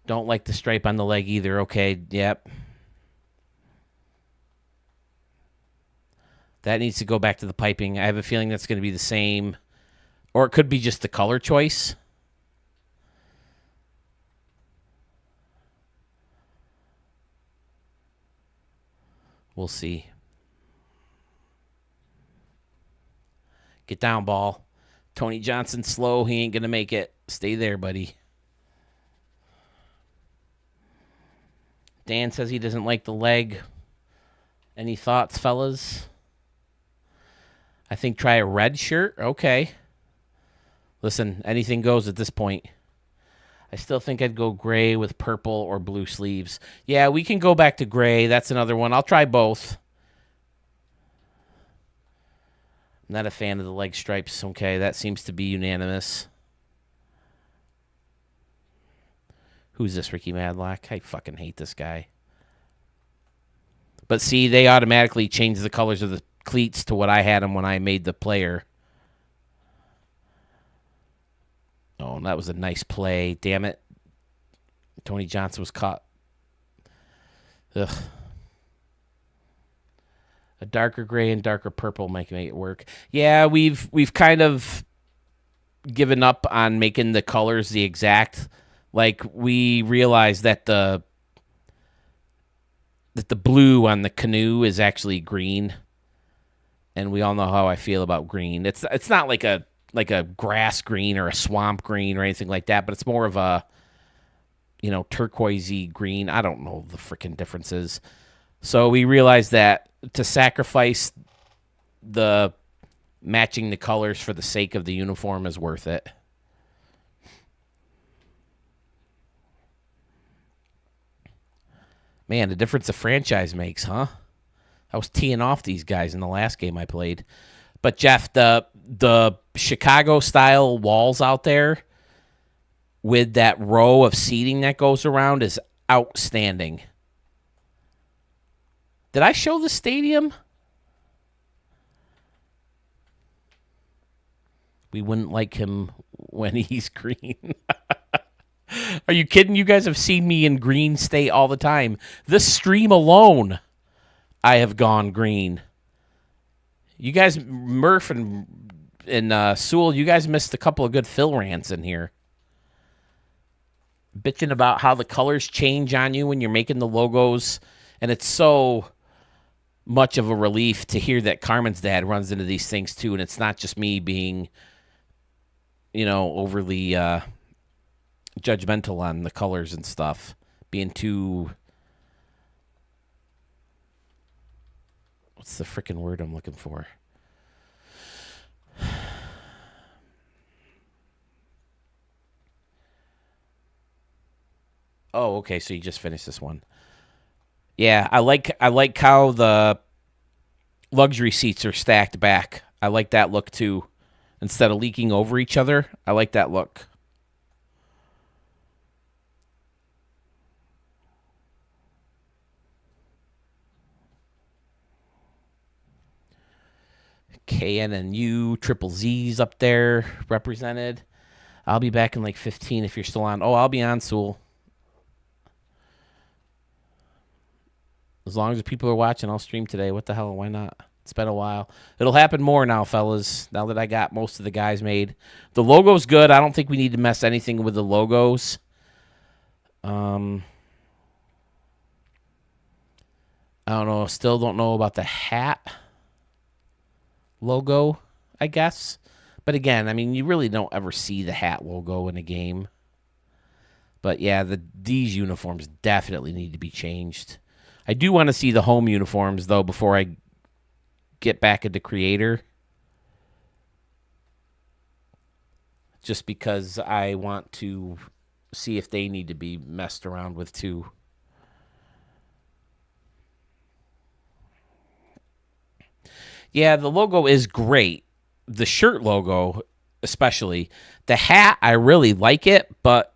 don't like the stripe on the leg either. Okay, yep. That needs to go back to the piping. I have a feeling that's going to be the same. Or it could be just the color choice. We'll see. Get down, ball. Tony Johnson slow. He ain't going to make it. Stay there, buddy. Dan says he doesn't like the leg. Any thoughts, fellas? I think try a red shirt. Okay. Listen, anything goes at this point. I still think I'd go gray with purple or blue sleeves. Yeah, we can go back to gray. That's another one. I'll try both. I'm not a fan of the leg stripes. Okay, that seems to be unanimous. Who's this, Ricky Madlock? I fucking hate this guy. But see, they automatically change the colors of the cleats to what I had them when I made the player. Oh, that was a nice play. Damn it. Tony Johnson was caught. Ugh. A darker gray and darker purple make it work. Yeah, we've kind of given up on making the colors the exact. Like, we realized that the blue on the canoe is actually green, and we all know how I feel about green. It's not like a grass green or a swamp green or anything like that, but it's more of a, you know, turquoisey green. I don't know the freaking differences. So we realized that to sacrifice the matching the colors for the sake of the uniform is worth it. Man, the difference a franchise makes, huh? I was teeing off these guys in the last game I played. But Jeff, the Chicago style walls out there with that row of seating that goes around is outstanding. Did I show the stadium? We wouldn't like him when he's green. Are you kidding? You guys have seen me in green state all the time. This stream alone, I have gone green. You guys, Murph and Sewell, you guys missed a couple of good Phil rants in here. Bitching about how the colors change on you when you're making the logos. And it's so much of a relief to hear that Carmen's dad runs into these things too. And it's not just me being, you know, overly judgmental on the colors and stuff. Being too... What's the freaking word I'm looking for? Oh, okay, so you just finished this one. Yeah, I like how the luxury seats are stacked back. I like that look too. Instead of leaking over each other, I like that look. KNNU, triple Z's up there represented. I'll be back in like 15 if you're still on. Oh, I'll be on, Sewell. As long as the people are watching, I'll stream today. What the hell? Why not? It's been a while. It'll happen more now, fellas, now that I got most of the guys made. The logo's good. I don't think we need to mess anything with the logos. I don't know. Still don't know about the hat logo, I guess. But again, I mean, you really don't ever see the hat logo in a game. But yeah, these uniforms definitely need to be changed. I do want to see the home uniforms, though, before I get back into Creator. Just because I want to see if they need to be messed around with, too. Yeah, the logo is great. The shirt logo, especially. The hat, I really like it, but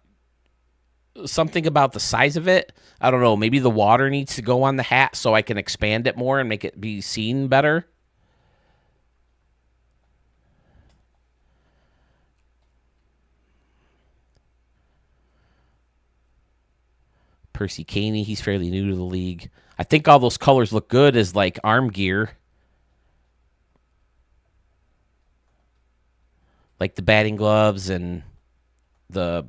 something about the size of it, I don't know. Maybe the water needs to go on the hat so I can expand it more and make it be seen better. Percy Caney, he's fairly new to the league. I think all those colors look good as like arm gear. Like the batting gloves and the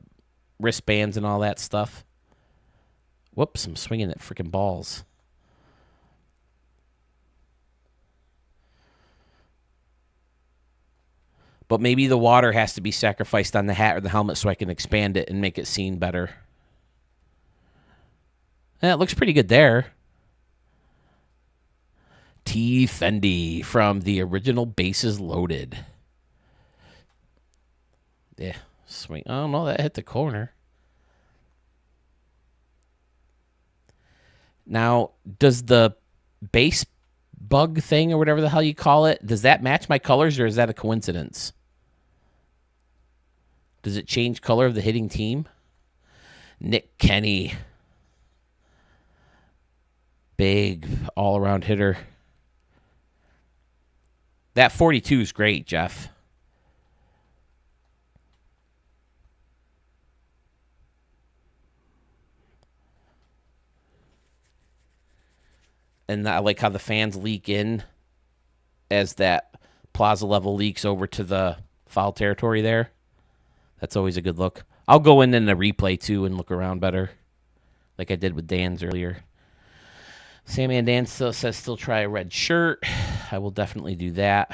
wristbands and all that stuff. Whoops, I'm swinging at freaking balls. But maybe the water has to be sacrificed on the hat or the helmet so I can expand it and make it seen better. Yeah, it looks pretty good there. T. Fendi from the original Bases Loaded. Yeah, swing. Oh, no, that hit the corner. Now, does the base bug thing or whatever the hell you call it, does that match my colors or is that a coincidence? Does it change color of the hitting team? Nick Kenny. Big all-around hitter. That 42 is great, Jeff. And I like how the fans leak in as that plaza level leaks over to the foul territory there. That's always a good look. I'll go in a replay, too, and look around better, like I did with Dan's earlier. Sammy and Dan still says still try a red shirt. I will definitely do that.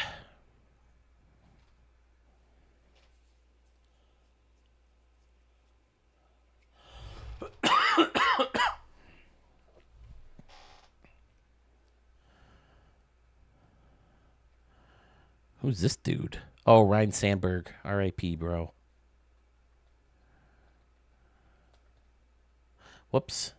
Who's this dude? Oh, Ryan Sandberg. R.I.P., bro. Whoops.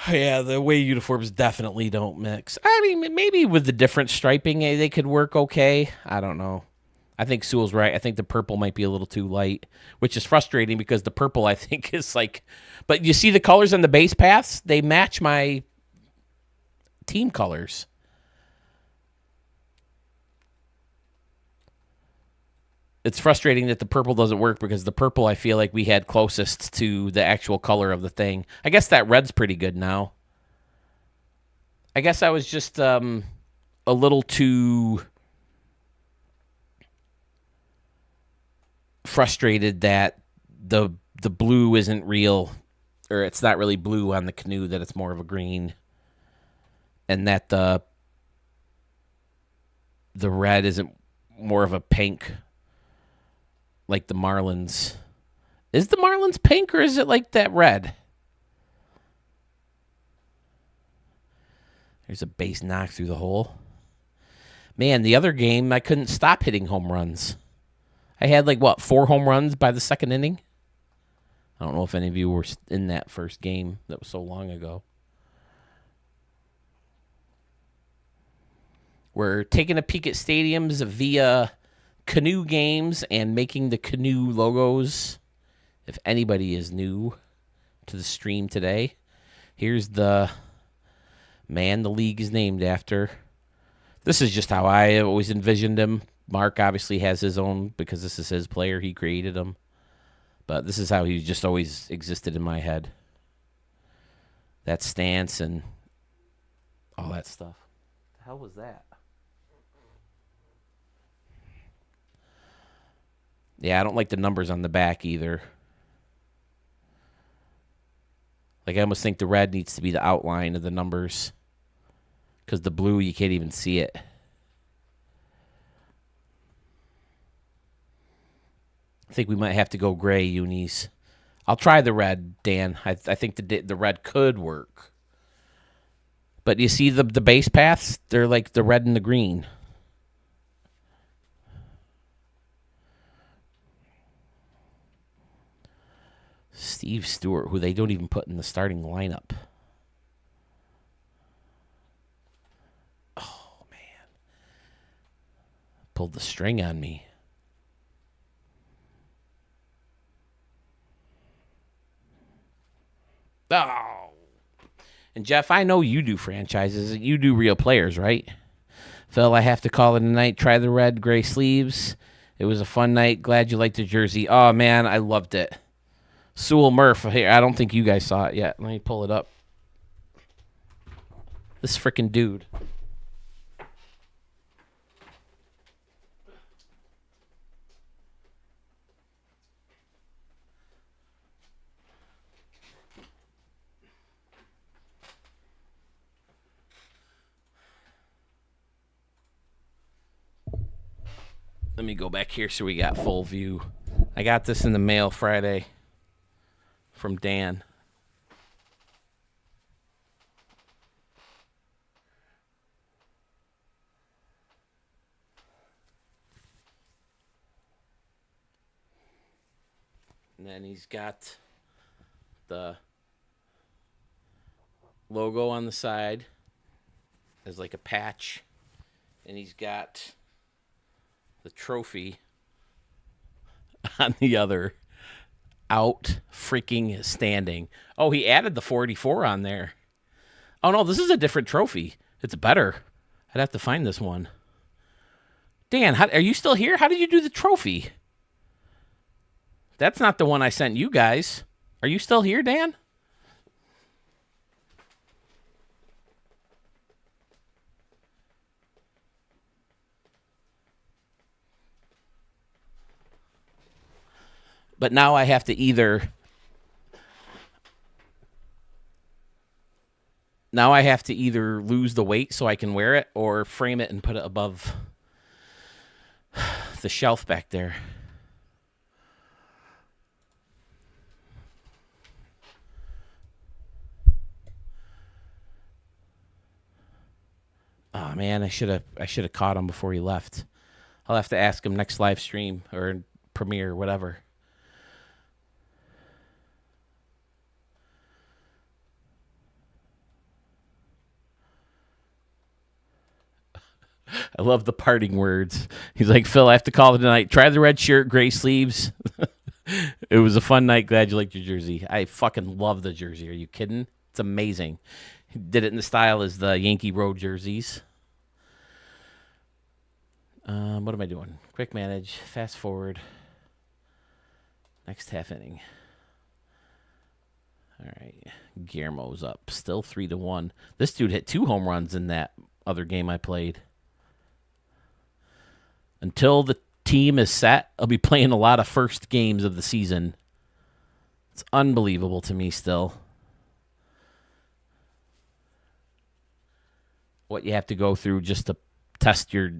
Yeah, the away uniforms definitely don't mix. I mean, maybe with the different striping, they could work okay. I don't know. I think Sewell's right. I think the purple might be a little too light, which is frustrating because the purple, I think, is like... But you see the colors on the base paths? They match my team colors. It's frustrating that the purple doesn't work because the purple I feel like we had closest to the actual color of the thing. I guess that red's pretty good now. I guess I was just a little too frustrated that the blue isn't real, or it's not really blue on the canoe, that it's more of a green, and that the red isn't more of a pink. Like the Marlins. Is the Marlins pink or is it like that red? There's a base knock through the hole. Man, the other game, I couldn't stop hitting home runs. I had 4 home runs by the second inning? I don't know if any of you were in that first game. That was so long ago. We're taking a peek at stadiums via Canoe games and making the Canoe logos. If anybody is new to the stream today, here's the man the league is named after. This is just how I always envisioned him. Mark obviously has his own because this is his player. He created him. But this is how he just always existed in my head. That stance and all that stuff. What the hell was that? Yeah, I don't like the numbers on the back either. I almost think the red needs to be the outline of the numbers. Because the blue, you can't even see it. I think we might have to go gray, unis. I'll try the red, Dan. I think the red could work. But you see the base paths? They're like the red and the green. Steve Stewart, who they don't even put in the starting lineup. Oh, man. Pulled the string on me. Oh. And Jeff, I know you do franchises. You do real players, right? Phil, I have to call it a night. Try the red, gray sleeves. It was a fun night. Glad you liked the jersey. Oh, man, I loved it. Sewell Murph. Here, I don't think you guys saw it yet. Let me pull it up. This freaking dude. Let me go back here so we got full view. I got this in the mail Friday. From Dan. And then he's got the logo on the side as like a patch. And he's got the trophy on the other. Out freaking standing. Oh, he added the 484 on there. Oh, no, this is a different trophy. It's better. I'd have to find this one. Dan, are you still here? How did you do the trophy? That's not the one I sent you guys. Are you still here, Dan? But now I have to either... Now I have to either lose the weight so I can wear it or frame it and put it above the shelf back there. Oh man, I should have caught him before he left. I'll have to ask him next live stream or premiere, whatever. I love the parting words. He's like, Phil, I have to call it tonight. Try the red shirt, gray sleeves. It was a fun night. Glad you liked your jersey. I fucking love the jersey. Are you kidding? It's amazing. He did it in the style as the Yankee Road jerseys. What am I doing? Quick manage. Fast forward. Next half inning. All right. Guillermo's up. Still 3-1. This dude hit 2 home runs in that other game I played. Until the team is set, I'll be playing a lot of first games of the season. It's unbelievable to me still. What you have to go through just to test your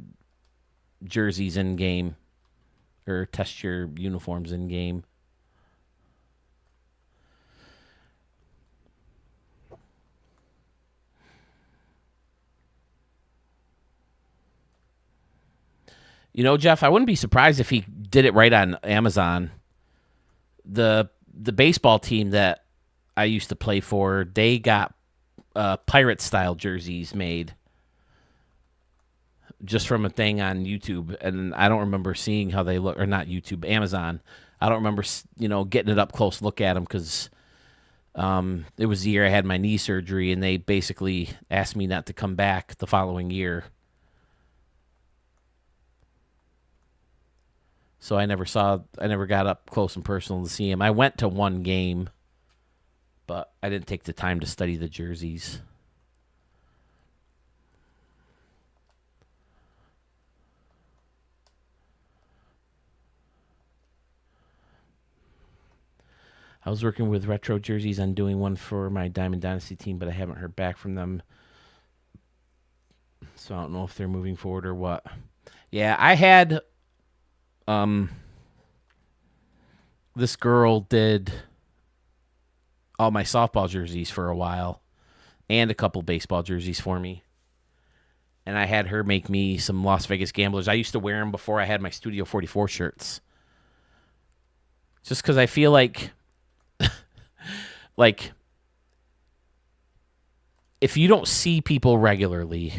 jerseys in game or test your uniforms in game. You know, Jeff, I wouldn't be surprised if he did it right on Amazon. The baseball team that I used to play for, they got pirate-style jerseys made just from a thing on YouTube, and I don't remember seeing how they look, or not YouTube, Amazon. I don't remember, getting it up close look at them because it was the year I had my knee surgery, and they basically asked me not to come back the following year. So I never got up close and personal to see him. I went to one game, but I didn't take the time to study the jerseys. I was working with Retro Jerseys on doing one for my Diamond Dynasty team, but I haven't heard back from them. So I don't know if they're moving forward or what. Yeah, I had... this girl did all my softball jerseys for a while and a couple baseball jerseys for me. And I had her make me some Las Vegas Gamblers. I used to wear them before I had my Studio 44 shirts. Just because I feel like if you don't see people regularly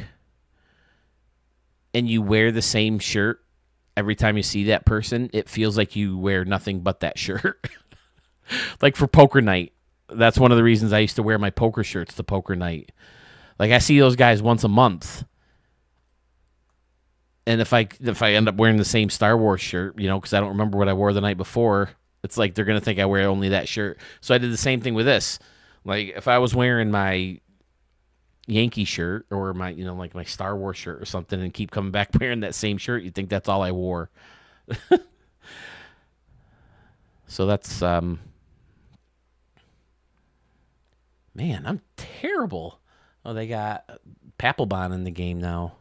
and you wear the same shirt every time you see that person, it feels like you wear nothing but that shirt. Like for poker night, that's one of the reasons I used to wear my poker shirts to poker night. Like I see those guys once a month, and if I end up wearing the same Star Wars shirt, because I don't remember what I wore the night before, it's like they're gonna think I wear only that shirt. So I did the same thing with this. Like if I was wearing my Yankee shirt or my like my Star Wars shirt or something and keep coming back wearing that same shirt, you'd think that's all I wore. So that's man, I'm terrible. Oh, they got Papelbon in the game now.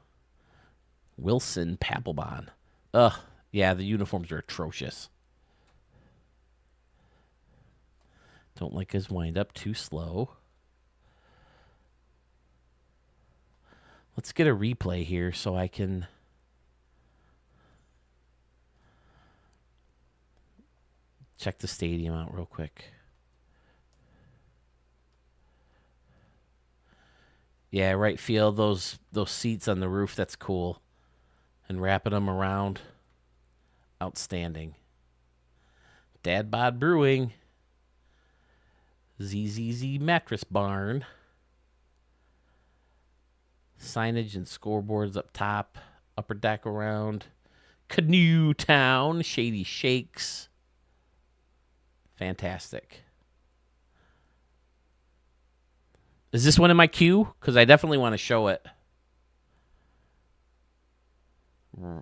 Wilson Papelbon. Ugh, yeah, the uniforms are atrocious. Don't like his wind up, too slow. Let's get a replay here so I can check the stadium out real quick. Yeah, right field, those seats on the roof, that's cool. And wrapping them around, outstanding. Dad Bod Brewing. ZZZ Mattress Barn. Signage and scoreboards up top. Upper deck around. Canoe Town. Shady Shakes. Fantastic. Is this one in my queue? Because I definitely want to show it.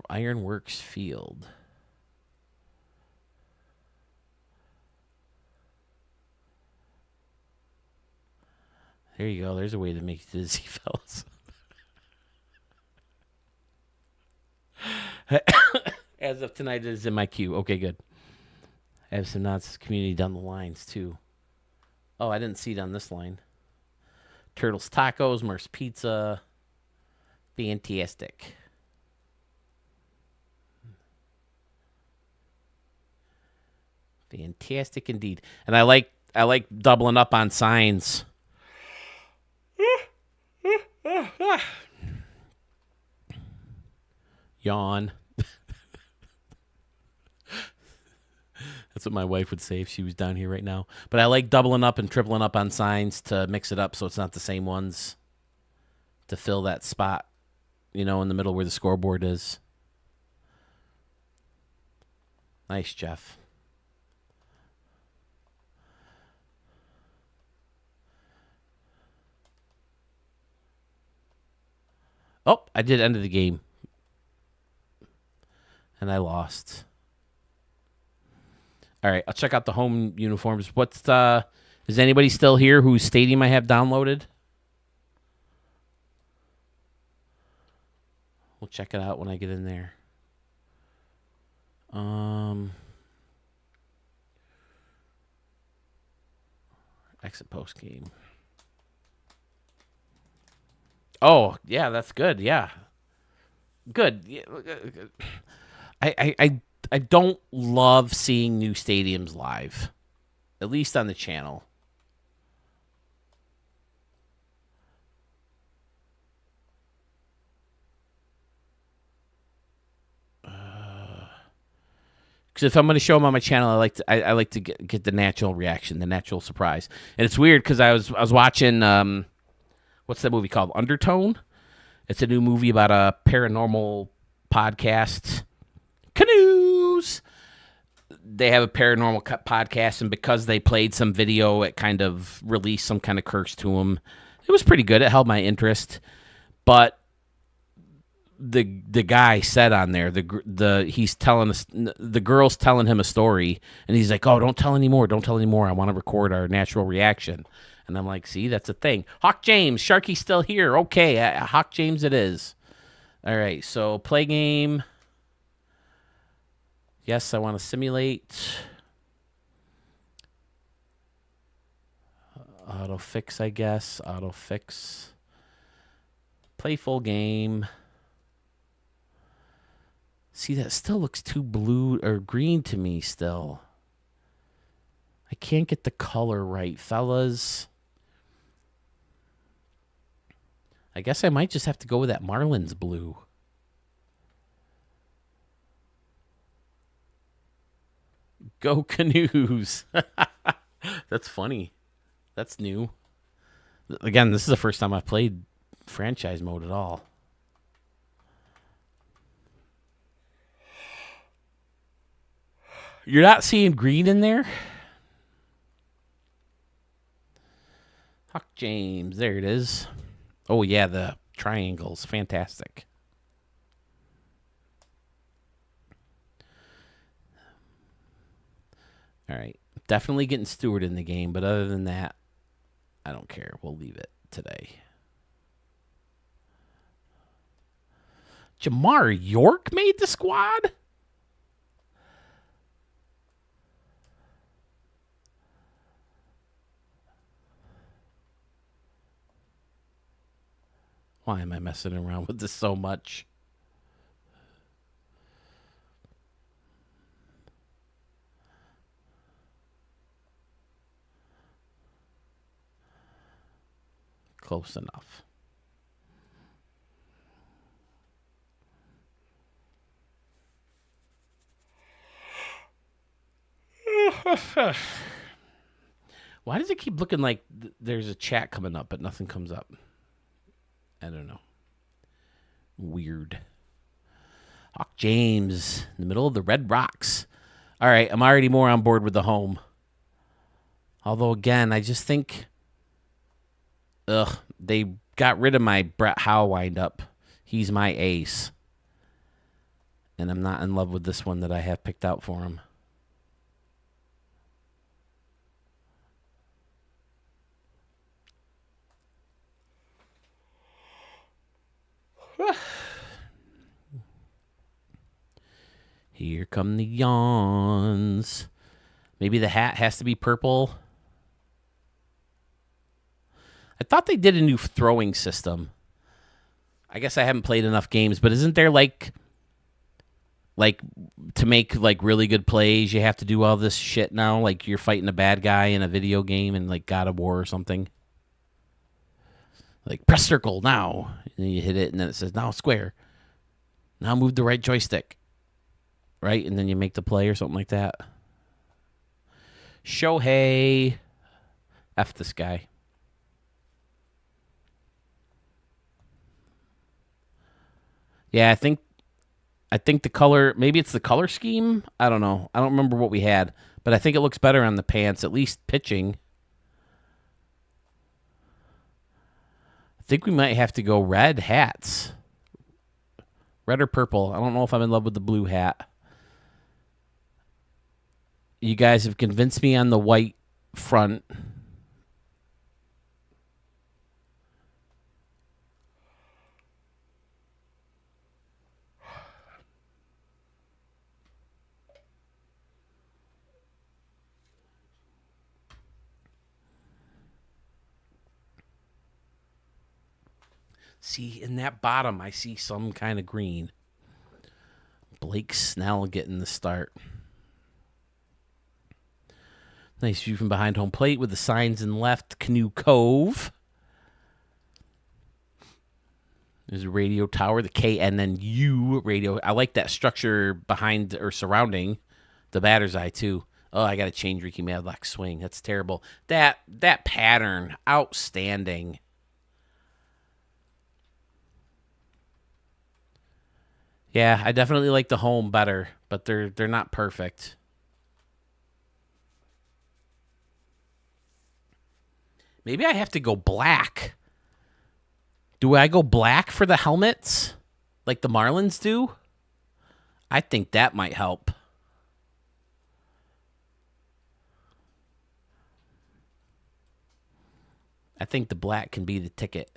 Ironworks Field. There you go. There's a way to make you dizzy, fellas. As of tonight, it is in my queue. Okay, good. I have some nonsense community down the lines, too. Oh, I didn't see it on this line. Turtles Tacos, Merce Pizza. Fantastic. Fantastic indeed. And I like doubling up on signs. Yawn. That's what my wife would say if she was down here right now. But I like doubling up and tripling up on signs to mix it up so it's not the same ones to fill that spot, in the middle where the scoreboard is. Nice, Jeff. Oh, I did end of the game. And I lost. All right, I'll check out the home uniforms. Is anybody still here whose stadium I have downloaded? We'll check it out when I get in there. Exit post game. Oh, yeah, that's good. Yeah. Good. Yeah. I don't love seeing new stadiums live, at least on the channel. Because if I'm going to show them on my channel, I like to get the natural reaction, the natural surprise. And it's weird because I was watching what's that movie called? Undertone. It's a new movie about a paranormal podcast. CANOES. They have a paranormal podcast, and because they played some video, it kind of released some kind of curse to them. It was pretty good. It held my interest, but the guy said on there, he's telling us, the girl's telling him a story, and he's like, "Oh, don't tell anymore. Don't tell anymore. I want to record our natural reaction." And I'm like, "See, that's a thing." Hawk James, Sharky's still here. Okay, Hawk James, it is. All right, so play game. Yes, I want to simulate. Auto fix, I guess. Auto fix. Play full game. See, that still looks too blue or green to me still. I can't get the color right, fellas. I guess I might just have to go with that Marlins blue. Go Canoes. That's funny. That's new. Again, this is the first time I've played franchise mode at all. You're not seeing green in there? Huck James. There it is. Oh, yeah, the triangles. Fantastic. All right. Definitely getting Stewart in the game, but other than that, I don't care. We'll leave it today. Jamar York made the squad? Why am I messing around with this so much? Close enough. Why does it keep looking like there's a chat coming up, but nothing comes up? I don't know. Weird. Hawk James in the middle of the Red Rocks. All right, I'm already more on board with the home. Although, again, I just think, they got rid of my Brett Howe windup. He's my ace. And I'm not in love with this one that I have picked out for him. Here come the yawns. Maybe the hat has to be purple. I thought they did a new throwing system. I guess I haven't played enough games, but isn't there like to make like really good plays, you have to do all this shit now? Like you're fighting a bad guy in a video game in like God of War or something. Like press circle now, and then you hit it, and then it says now square. Now move the right joystick, right, and then you make the play or something like that. Shohei, F this guy. Yeah, I think the color, maybe it's the color scheme. I don't know. I don't remember what we had, but I think it looks better on the pants, at least pitching. I think we might have to go red hats. Red or purple. I don't know if I'm in love with the blue hat. You guys have convinced me on the white front. See, in that bottom, I see some kind of green. Blake Snell getting the start. Nice view from behind home plate with the signs in left. Canoe Cove. There's a radio tower, the KNNU radio. I like that structure behind or surrounding the batter's eye, too. Oh, I got to change Ricky Madlock's swing. That's terrible. That pattern, outstanding. Yeah, I definitely like the home better, but they're not perfect. Maybe I have to go black. Do I go black for the helmets like the Marlins do? I think that might help. I think the black can be the ticket.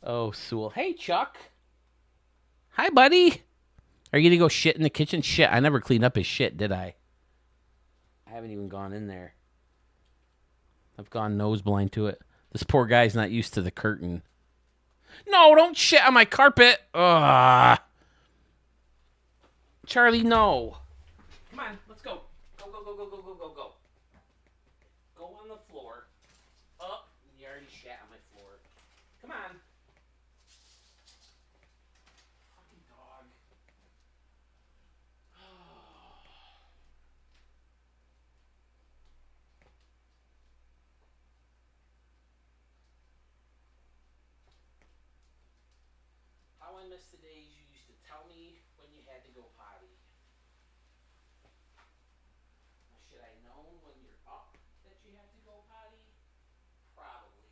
Oh, Sewell. Hey, Chuck. Hi, buddy. Are you going to go shit in the kitchen? Shit, I never cleaned up his shit, did I? I haven't even gone in there. I've gone nose blind to it. This poor guy's not used to the curtain. No, don't shit on my carpet. Ugh. Charlie, no. Come on, let's go. Go, go, go, go, go, go, go, go. Go on the floor. Oh, you already shat on my floor. Come on. Fucking dog. How I miss the days you used to tell me when you had to go potty. Should I know when you're up that you have to go potty? Probably.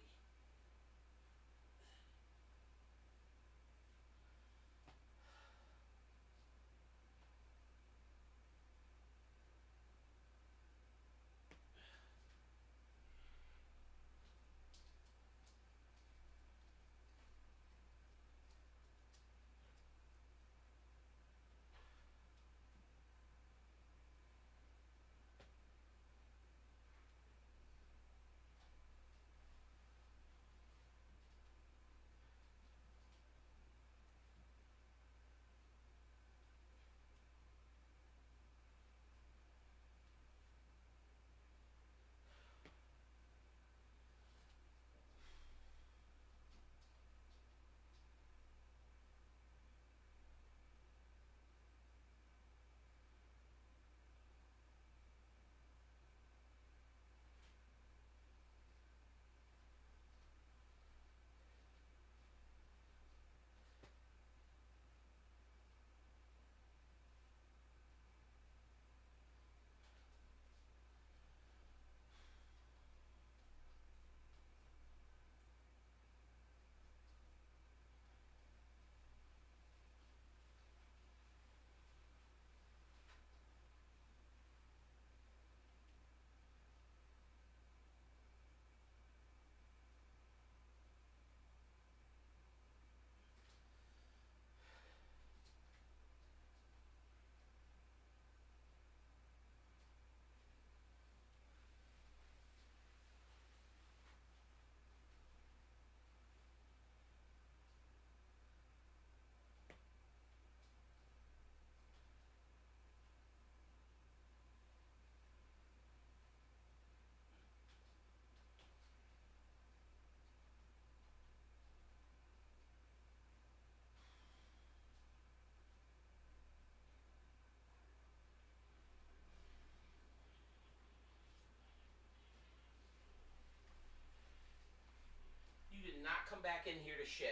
back in here to shit.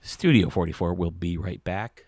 Studio 44 will be right back.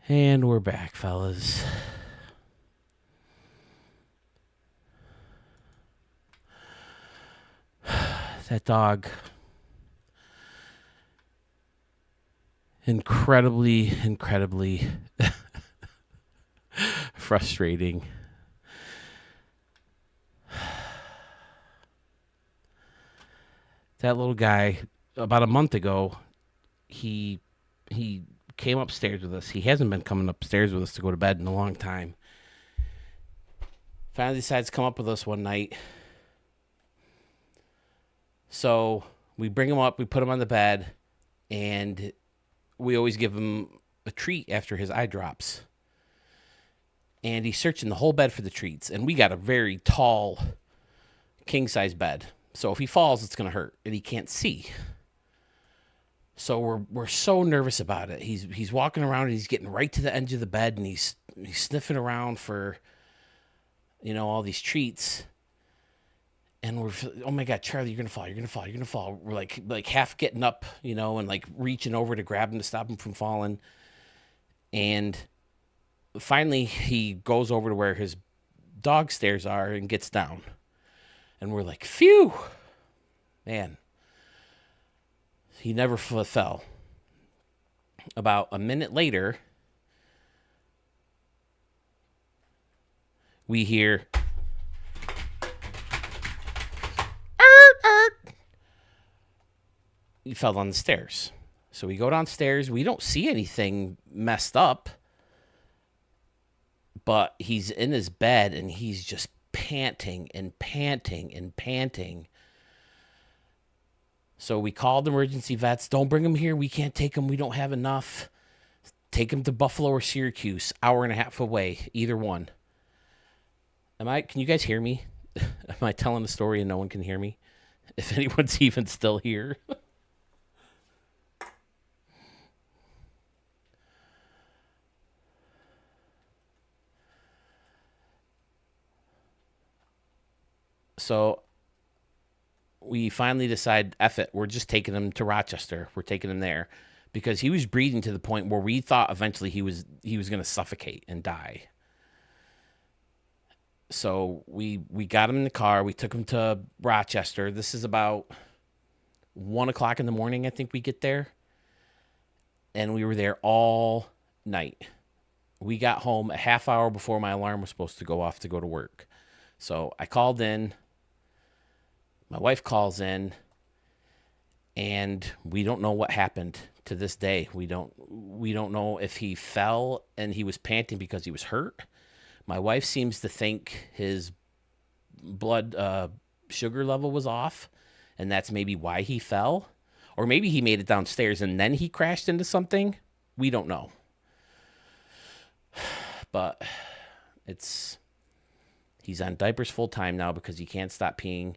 And we're back, fellas. That dog. Incredibly frustrating. That little guy, about a month ago, he came upstairs with us. He hasn't been coming upstairs with us to go to bed in a long time. Finally decides to come up with us one night. So we bring him up, we put him on the bed, and we always give him a treat after his eye drops. And he's searching the whole bed for the treats. And we got a very tall, king-size bed. So if he falls, it's going to hurt. And he can't see. So we're so nervous about it. He's walking around and he's getting right to the edge of the bed. And he's sniffing around for, all these treats. And we're, oh my God, Charlie, you're going to fall. We're like half getting up, and like reaching over to grab him to stop him from falling. And finally he goes over to where his dog stairs are and gets down. And we're like, phew, man. He never fell. About a minute later, we hear, he fell on the stairs. So we go downstairs. We don't see anything messed up. But he's in his bed and he's just panting. So we called emergency vets. Don't bring him here. We can't take him. We don't have enough. Take him to Buffalo or Syracuse, hour and a half away, either one. Can you guys hear me? Am I telling a story and no one can hear me? If anyone's even still here. So we finally decide, F it, we're just taking him to Rochester. We're taking him there because he was breathing to the point where we thought eventually he was going to suffocate and die. So we got him in the car. We took him to Rochester. This is about 1 o'clock in the morning, I think we get there. And we were there all night. We got home a half hour before my alarm was supposed to go off to go to work. So I called in. My wife calls in, and we don't know what happened to this day. We don't know if he fell and he was panting because he was hurt. My wife seems to think his blood sugar level was off, and that's maybe why he fell. Or maybe he made it downstairs and then he crashed into something. We don't know. But he's on diapers full time now because he can't stop peeing.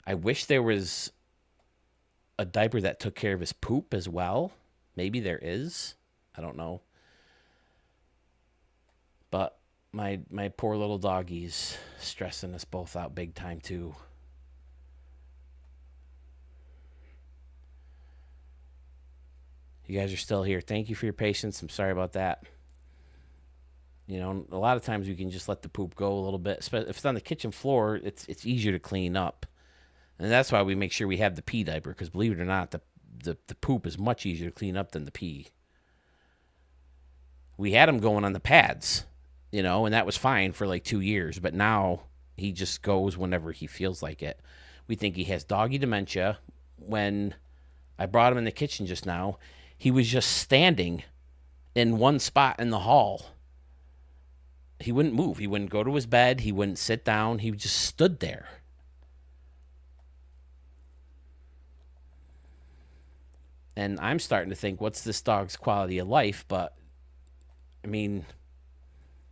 I wish there was a diaper that took care of his poop as well. Maybe there is. I don't know. But my poor little doggy's stressing us both out big time too. You guys are still here. Thank you for your patience. I'm sorry about that. A lot of times we can just let the poop go a little bit. If it's on the kitchen floor, it's easier to clean up. And that's why we make sure we have the pee diaper, because believe it or not, the poop is much easier to clean up than the pee. We had him going on the pads, and that was fine for like 2 years. But now he just goes whenever he feels like it. We think he has doggy dementia. When I brought him in the kitchen just now, he was just standing in one spot in the hall. He wouldn't move. He wouldn't go to his bed. He wouldn't sit down. He just stood there. And I'm starting to think, what's this dog's quality of life? But, I mean,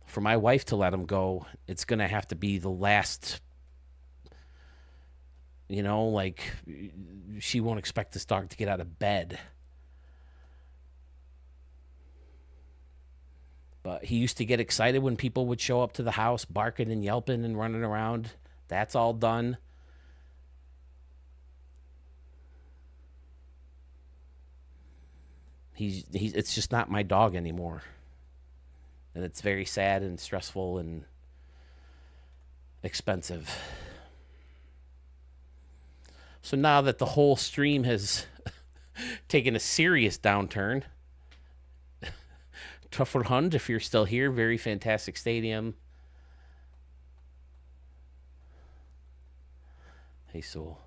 for my wife to let him go, it's going to have to be the last, she won't expect this dog to get out of bed. But he used to get excited when people would show up to the house, barking and yelping and running around. That's all done. It's just not my dog anymore. And it's very sad and stressful and expensive. So now that the whole stream has taken a serious downturn, Tougher Hund, if you're still here, very fantastic stadium. Hey, Soul.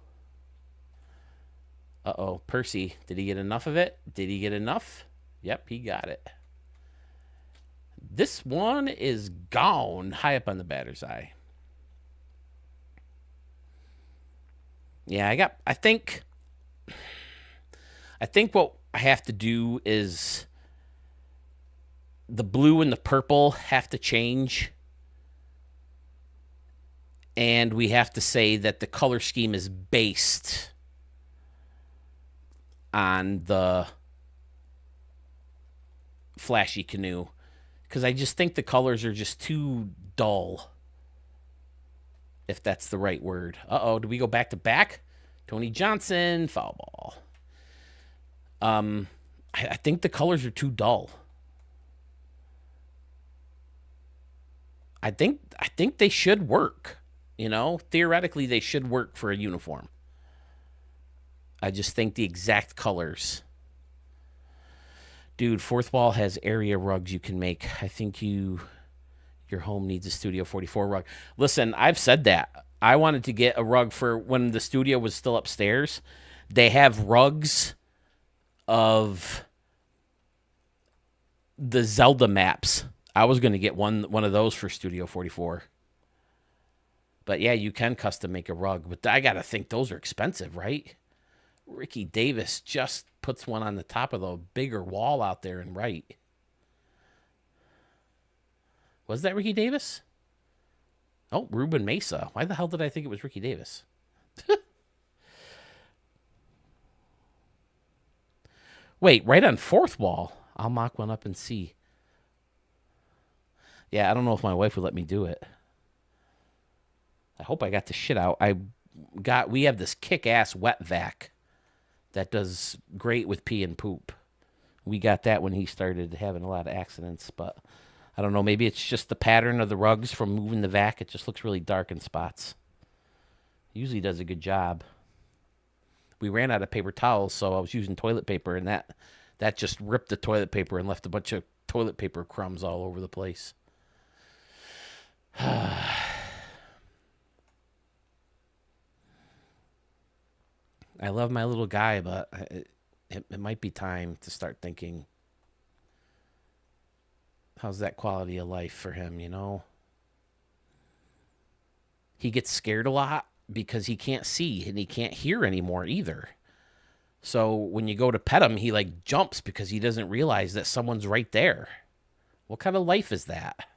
Uh-oh, Percy, did he get enough of it? Did he get enough? Yep, he got it. This one is gone high up on the batter's eye. Yeah, I think what I have to do is the blue and the purple have to change. And we have to say that the color scheme is based on the flashy canoe. Because I just think the colors are just too dull. If that's the right word. Uh-oh, do we go back to back? Tony Johnson, foul ball. I think the colors are too dull. I think they should work. You know, theoretically, they should work for a uniform. I just think the exact colors. Dude, Fourth Wall has area rugs you can make. I think your home needs a Studio 44 rug. Listen, I've said that. I wanted to get a rug for when the studio was still upstairs. They have rugs of the Zelda maps. I was going to get one of those for Studio 44. But yeah, you can custom make a rug. But I got to think those are expensive, right? Ricky Davis just puts one on the top of the bigger wall out there and right. Was that Ricky Davis? Oh, Ruben Mesa. Why the hell did I think it was Ricky Davis? Wait, right on Fourth Wall. I'll mock one up and see. Yeah, I don't know if my wife would let me do it. I hope I got the shit out. We have this kick-ass wet vac that does great with pee and poop. We got that when he started having a lot of accidents, but I don't know. Maybe it's just the pattern of the rugs from moving the vac. It just looks really dark in spots. Usually does a good job. We ran out of paper towels, so I was using toilet paper, and that just ripped the toilet paper and left a bunch of toilet paper crumbs all over the place. I love my little guy, but it might be time to start thinking, how's that quality of life for him, you know? He gets scared a lot because he can't see and he can't hear anymore either. So when you go to pet him, he like jumps because he doesn't realize that someone's right there. What kind of life is that?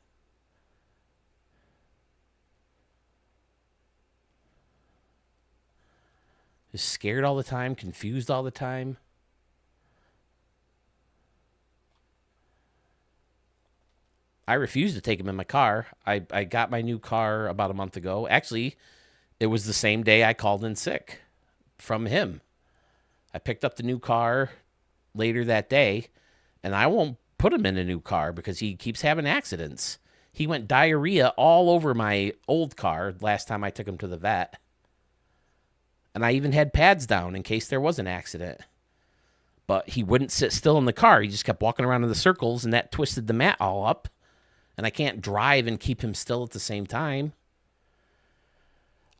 Is scared all the time, confused all the time. I refuse to take him in my car. I got my new car about a month ago. Actually, it was the same day I called in sick from him. I picked up the new car later that day, and I won't put him in a new car because he keeps having accidents. He went diarrhea all over my old car last time I took him to the vet. And I even had pads down in case there was an accident. But he wouldn't sit still in the car. He just kept walking around in the circles, and that twisted the mat all up. And I can't drive and keep him still at the same time.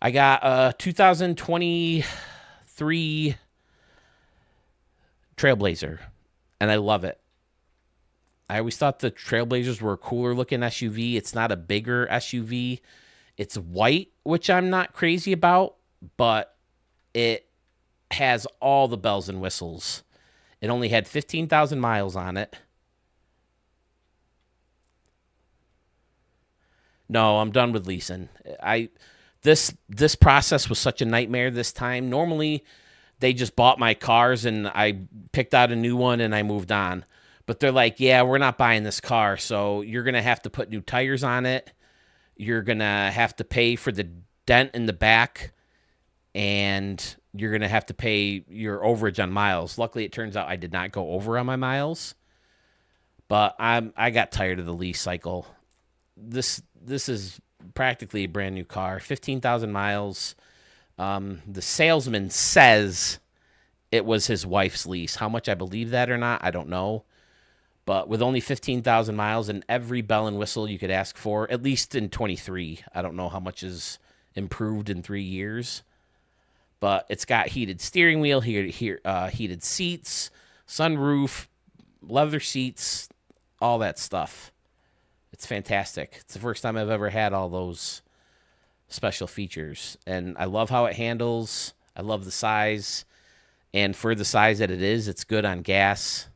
I got a 2023 Trailblazer, and I love it. I always thought the Trailblazers were a cooler looking SUV. It's not a bigger SUV. It's white, which I'm not crazy about, but it has all the bells and whistles. It only had 15,000 miles on it. No, I'm done with leasing. This process was such a nightmare this time. Normally, they just bought my cars and I picked out a new one and I moved on. But they're like, yeah, we're not buying this car, so you're going to have to put new tires on it. You're going to have to pay for the dent in the back, and you're going to have to pay your overage on miles. Luckily, it turns out I did not go over on my miles. But I got tired of the lease cycle. This is practically a brand new car, 15,000 miles. The salesman says it was his wife's lease. How much I believe that or not, I don't know. But with only 15,000 miles and every bell and whistle you could ask for, at least in 23, I don't know how much is improved in 3 years. But it's got heated steering wheel, heated seats, sunroof, leather seats, all that stuff. It's fantastic. It's the first time I've ever had all those special features. And I love how it handles. I love the size. And for the size that it is, it's good on gas.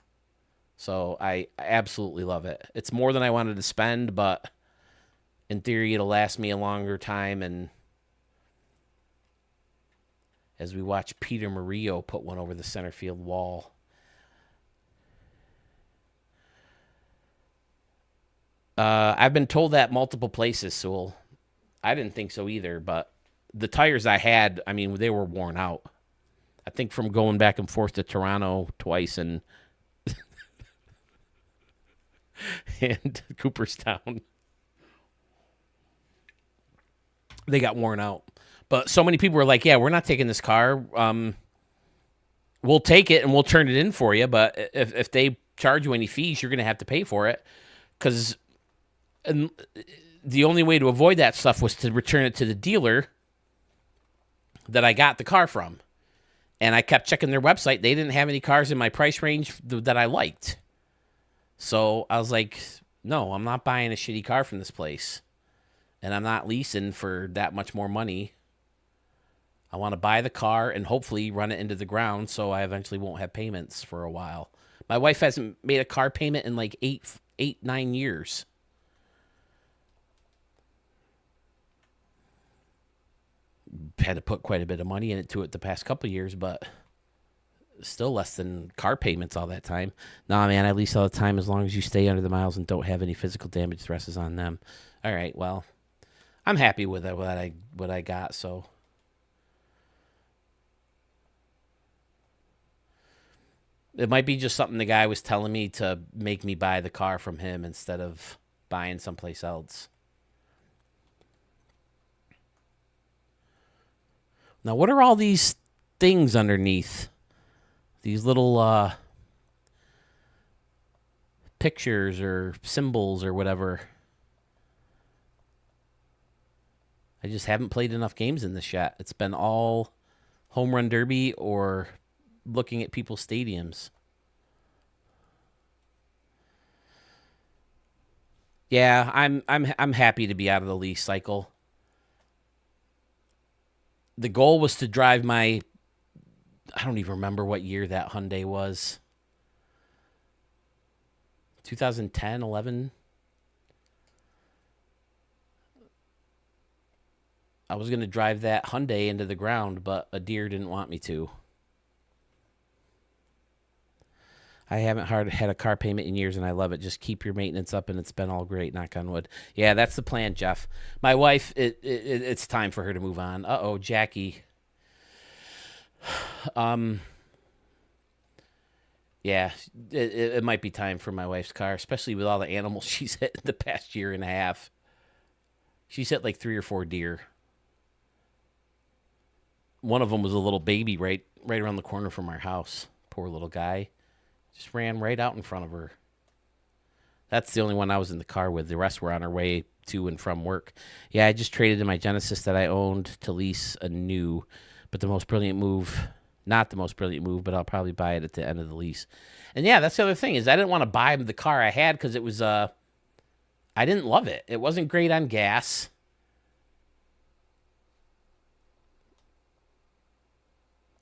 So I absolutely love it. It's more than I wanted to spend, but in theory, it'll last me a longer time. And as we watch Peter Murillo put one over the center field wall. I've been told that multiple places, Sewell. I didn't think so either, but the tires I had, I mean, they were worn out. I think from going back and forth to Toronto twice and and Cooperstown, they got worn out. But so many people were like, yeah, we're not taking this car. We'll take it and we'll turn it in for you. But if they charge you any fees, you're going to have to pay for it. Because the only way to avoid that stuff was to return it to the dealer that I got the car from. And I kept checking their website. They didn't have any cars in my price range that I liked. So I was like, no, I'm not buying a shitty car from this place. And I'm not leasing for that much more money. I want to buy the car and hopefully run it into the ground so I eventually won't have payments for a while. My wife hasn't made a car payment in like 9 years. Had to put quite a bit of money into it the past couple of years, but still less than car payments all that time. Nah, man, I lease all the time as long as you stay under the miles and don't have any physical damage. The rest is on them. All right, well, I'm happy with it, what I got, so. It might be just something the guy was telling me to make me buy the car from him instead of buying someplace else. Now, what are all these things underneath? These little pictures or symbols or whatever. I just haven't played enough games in this yet. It's been all home run derby or looking at people's stadiums. Yeah, I'm happy to be out of the lease cycle. The goal was to drive my, I don't even remember what year that Hyundai was. 2010, 11. I was going to drive that Hyundai into the ground, but a deer didn't want me to. I haven't had a car payment in years, and I love it. Just keep your maintenance up, and it's been all great, knock on wood. Yeah, that's the plan, Jeff. My wife, it's time for her to move on. Uh-oh, Jackie. Yeah, it might be time for my wife's car, especially with all the animals she's hit in the past year and a half. She's hit like 3 or 4 deer. One of them was a little baby right around the corner from our house. Poor little guy. Just ran right out in front of her. That's the only one I was in the car with. The rest were on our way to and from work. Yeah, I just traded in my Genesis that I owned to lease a new. But the most brilliant move, not the most brilliant move, but I'll probably buy it at the end of the lease. And yeah, that's the other thing is I didn't want to buy the car I had because it was, I didn't love it. It wasn't great on gas.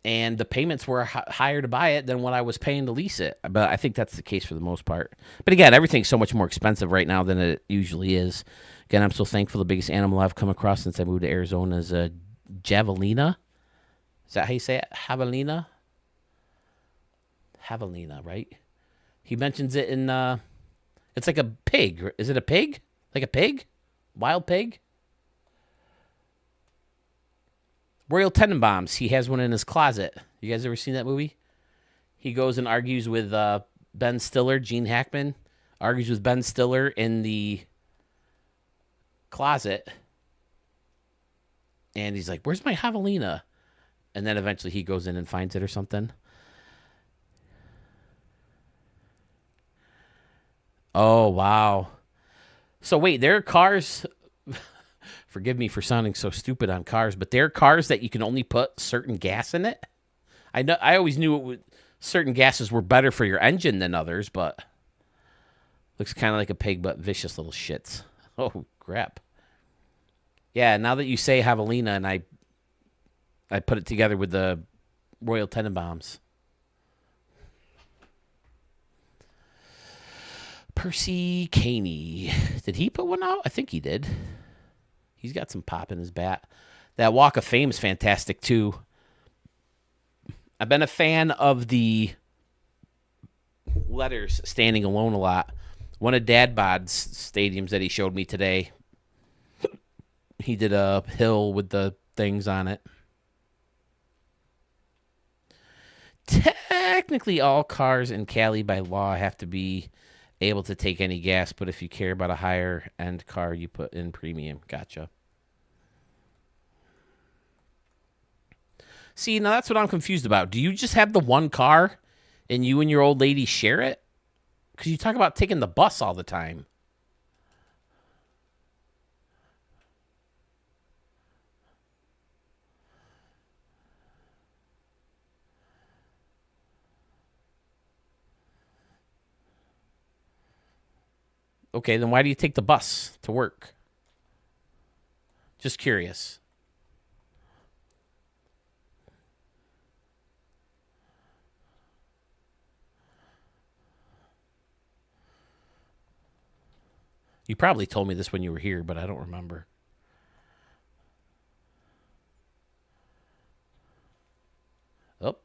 And the payments were higher to buy it than what I was paying to lease it. But I think that's the case for the most part. But again, everything's so much more expensive right now than it usually is. Again, I'm so thankful the biggest animal I've come across since I moved to Arizona is a javelina. Is that how you say it? Javelina? Javelina, right? He mentions it in, it's like a pig. Is it a pig? Like a pig? Wild pig? Royal Tenenbaums, he has one in his closet. You guys ever seen that movie? He goes and argues with Ben Stiller, Gene Hackman, argues with Ben Stiller in the closet. And he's like, where's my javelina? And then eventually he goes in and finds it or something. Oh, wow. So wait, there are cars. Forgive me for sounding so stupid on cars, but there are cars that you can only put certain gas in it. I always knew certain gases were better for your engine than others, but looks kind of like a pig, but vicious little shits. Oh, crap. Yeah, now that you say javelina, and I put it together with the Royal Tenenbaums. Percy Caney. Did he put one out? I think he did. He's got some pop in his bat. That Walk of Fame is fantastic, too. I've been a fan of the letters standing alone a lot. One of Dad Bod's stadiums that he showed me today, he did a hill with the things on it. Technically, all cars in Cali by law have to be able to take any gas, but if you care about a higher end car, you put in premium. Gotcha. See, now that's what I'm confused about. Do you just have the one car and you and your old lady share it? Because you talk about taking the bus all the time. Okay, then why do you take the bus to work? Just curious. You probably told me this when you were here, but I don't remember. Oh.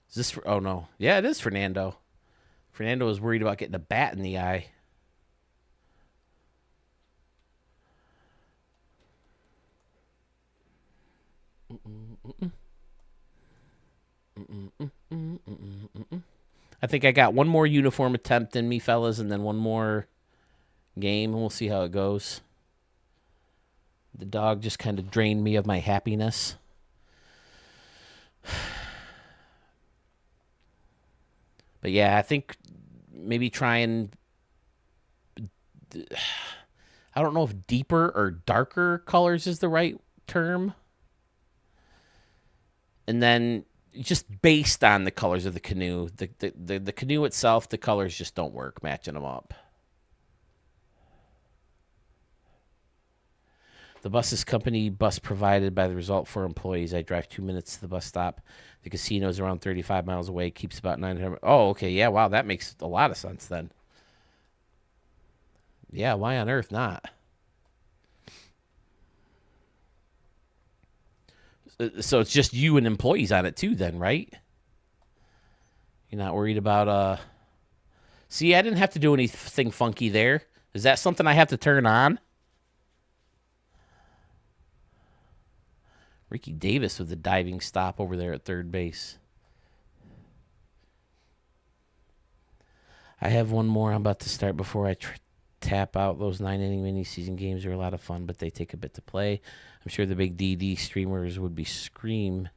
Is this for, oh no. Yeah, it is Fernando. Fernando was worried about getting a bat in the eye. I think I got one more uniform attempt in me, fellas, and then one more game, and we'll see how it goes. The dog just kind of drained me of my happiness. But yeah, I think maybe try and... I don't know if deeper or darker colors is the right term. And then just based on the colors of the canoe, the canoe itself, the colors just don't work matching them up. The bus is company bus provided by the result for employees. I drive 2 minutes to the bus stop. The casino is around 35 miles away. Keeps about 900. Oh, okay. Yeah, wow. That makes a lot of sense then. Yeah, why on earth not? So it's just you and employees on it too then, right? You're not worried about... See, I didn't have to do anything funky there. Is that something I have to turn on? Ricky Davis with the diving stop over there at third base. I have one more I'm about to start before I tap out. Those 9-inning mini-season games are a lot of fun, but they take a bit to play. I'm sure the big DD streamers would scream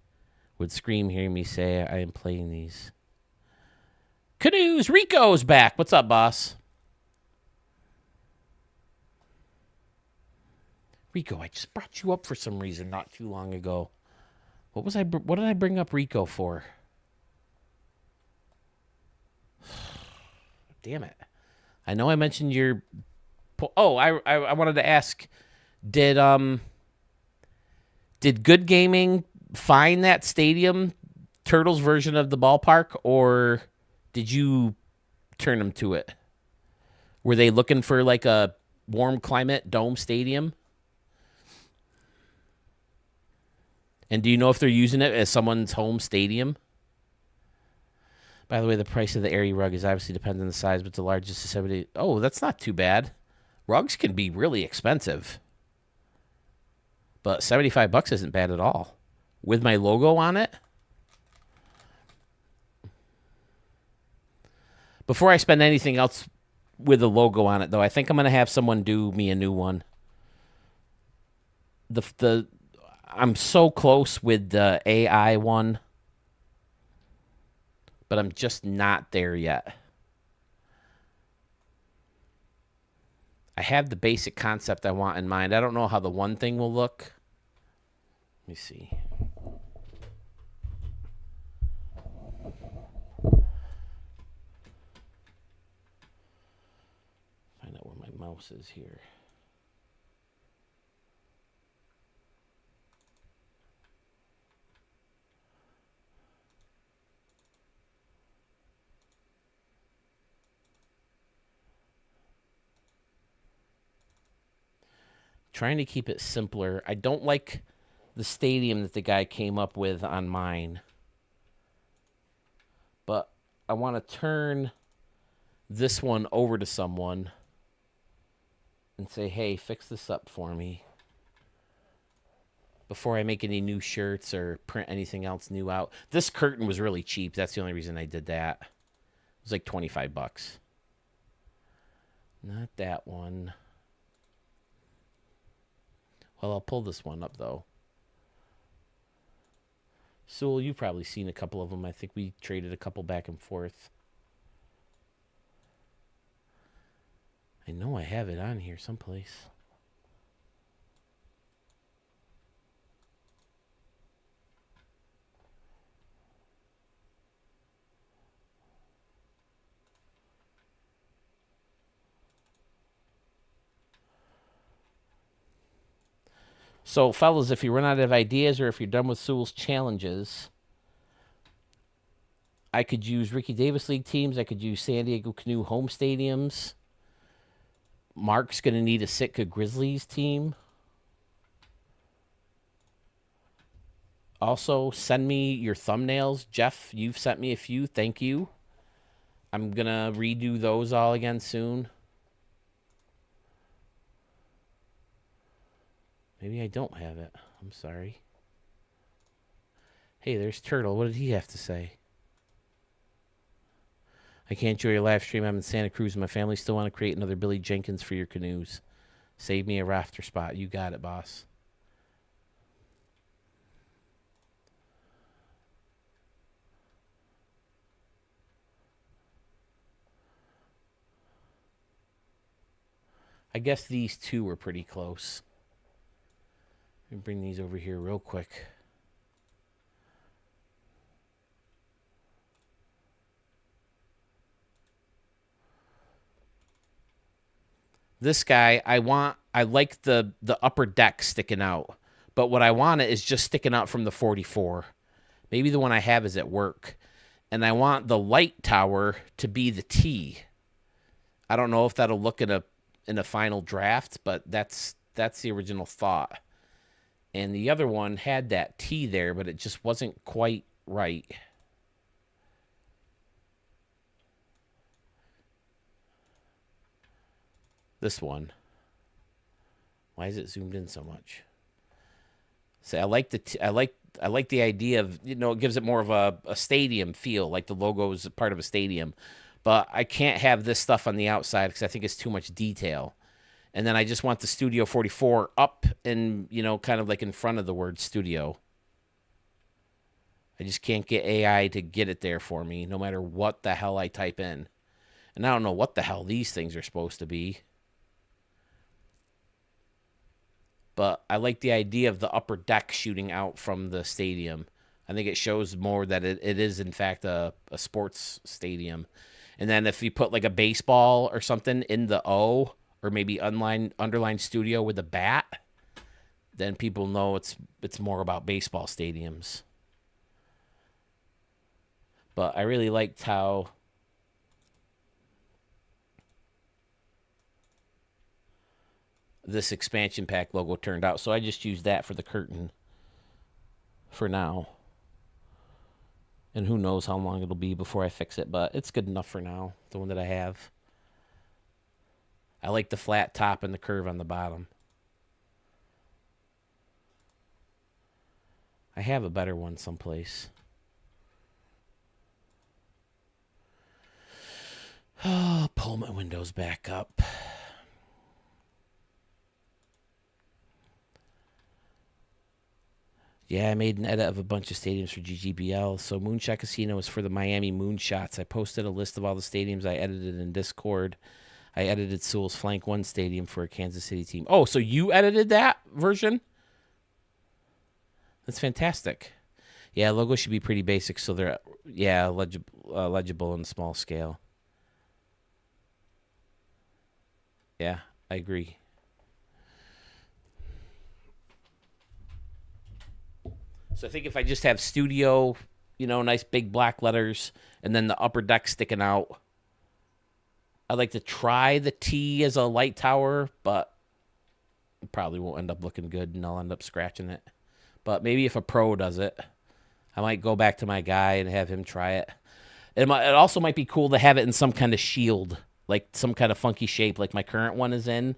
hearing me say I am playing these. Canoes, Rico's back. What's up, boss? Rico, I just brought you up for some reason not too long ago. What did I bring up Rico for? Damn it. I know I mentioned your... Oh, I wanted to ask, did Good Gaming find that stadium, Turtles version of the ballpark, or did you turn them to it? Were they looking for like a warm climate dome stadium? And do you know if they're using it as someone's home stadium? By the way, the price of the airy rug is obviously dependent on the size, but the largest is 70. Oh, that's not too bad. Rugs can be really expensive. But $75 isn't bad at all. With my logo on it. Before I spend anything else with a logo on it, though, I think I'm going to have someone do me a new one. I'm so close with the AI one, but I'm just not there yet. I have the basic concept I want in mind. I don't know how the one thing will look. Let me see. Find out where my mouse is here. Trying to keep it simpler. I don't like the stadium that the guy came up with on mine. But I want to turn this one over to someone and say, hey, fix this up for me before I make any new shirts or print anything else new out. This curtain was really cheap. That's the only reason I did that. It was like $25. Not that one. Well, I'll pull this one up, though. Sewell, you've probably seen a couple of them. I think we traded a couple back and forth. I know I have it on here someplace. So, fellas, if you run out of ideas or if you're done with Sewell's challenges, I could use Ricky Davis League teams. I could use San Diego Canoe home stadiums. Mark's going to need a Sitka Grizzlies team. Also, send me your thumbnails. Jeff, you've sent me a few. Thank you. I'm going to redo those all again soon. Maybe I don't have it. I'm sorry. Hey, there's Turtle. What did he have to say? I can't enjoy your live stream. I'm in Santa Cruz. My family still want to create another Billy Jenkins for your canoes. Save me a rafter spot. You got it, boss. I guess these two were pretty close. Let me bring these over here real quick. This guy, I like the upper deck sticking out. But what I want is just sticking out from the 44. Maybe the one I have is at work. And I want the light tower to be the T. I don't know if that'll look in a final draft, but that's the original thought. And the other one had that T there, but it just wasn't quite right. This one. Why is it zoomed in so much? See, I like the idea of, it gives it more of a stadium feel, like the logo is part of a stadium. But I can't have this stuff on the outside because I think it's too much detail. And then I just want the Studio 44 up and, kind of like in front of the word studio. I just can't get AI to get it there for me, no matter what the hell I type in. And I don't know what the hell these things are supposed to be. But I like the idea of the upper deck shooting out from the stadium. I think it shows more that it is, in fact, a sports stadium. And then if you put like a baseball or something in the O, or maybe underline studio with a bat, then people know it's more about baseball stadiums. But I really liked how this expansion pack logo turned out. So I just used that for the curtain for now. And who knows how long it'll be before I fix it, but it's good enough for now, the one that I have. I like the flat top and the curve on the bottom. I have a better one someplace. Oh, pull my windows back up. Yeah, I made an edit of a bunch of stadiums for GGBL. So Moonshot Casino is for the Miami Moonshots. I posted a list of all the stadiums I edited in Discord. I edited Sewell's Flank 1 Stadium for a Kansas City team. Oh, so you edited that version? That's fantastic. Yeah, logo should be pretty basic, so they're, yeah, legible and small scale. Yeah, I agree. So I think if I just have studio, you know, nice big black letters, and then the upper deck sticking out. I'd like to try the T as a light tower, but it probably won't end up looking good, and I'll end up scratching it. But maybe if a pro does it, I might go back to my guy and have him try it. It also might be cool to have it in some kind of shield, like some kind of funky shape like my current one is in.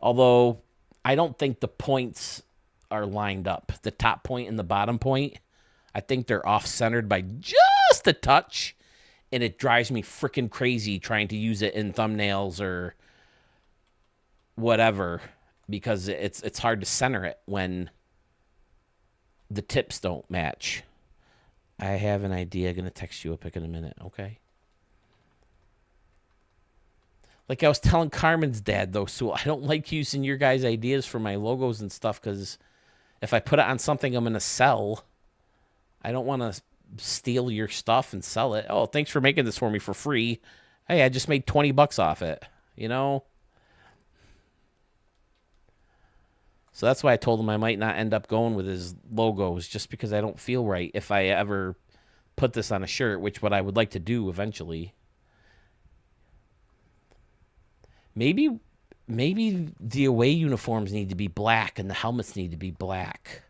Although I don't think the points are lined up. The top point and the bottom point, I think they're off-centered by just a touch, and it drives me freaking crazy trying to use it in thumbnails or whatever because it's hard to center it when the tips don't match. I have an idea. I'm going to text you a pic in a minute, okay? Like I was telling Carmen's dad, though, so I don't like using your guys' ideas for my logos and stuff because if I put it on something I'm going to sell, I don't want to steal your stuff and sell it. Oh, thanks for making this for me for free. Hey, I just made $20 off it, you know? So that's why I told him I might not end up going with his logos just because I don't feel right if I ever put this on a shirt, which what I would like to do eventually. Maybe the away uniforms need to be black and the helmets need to be black.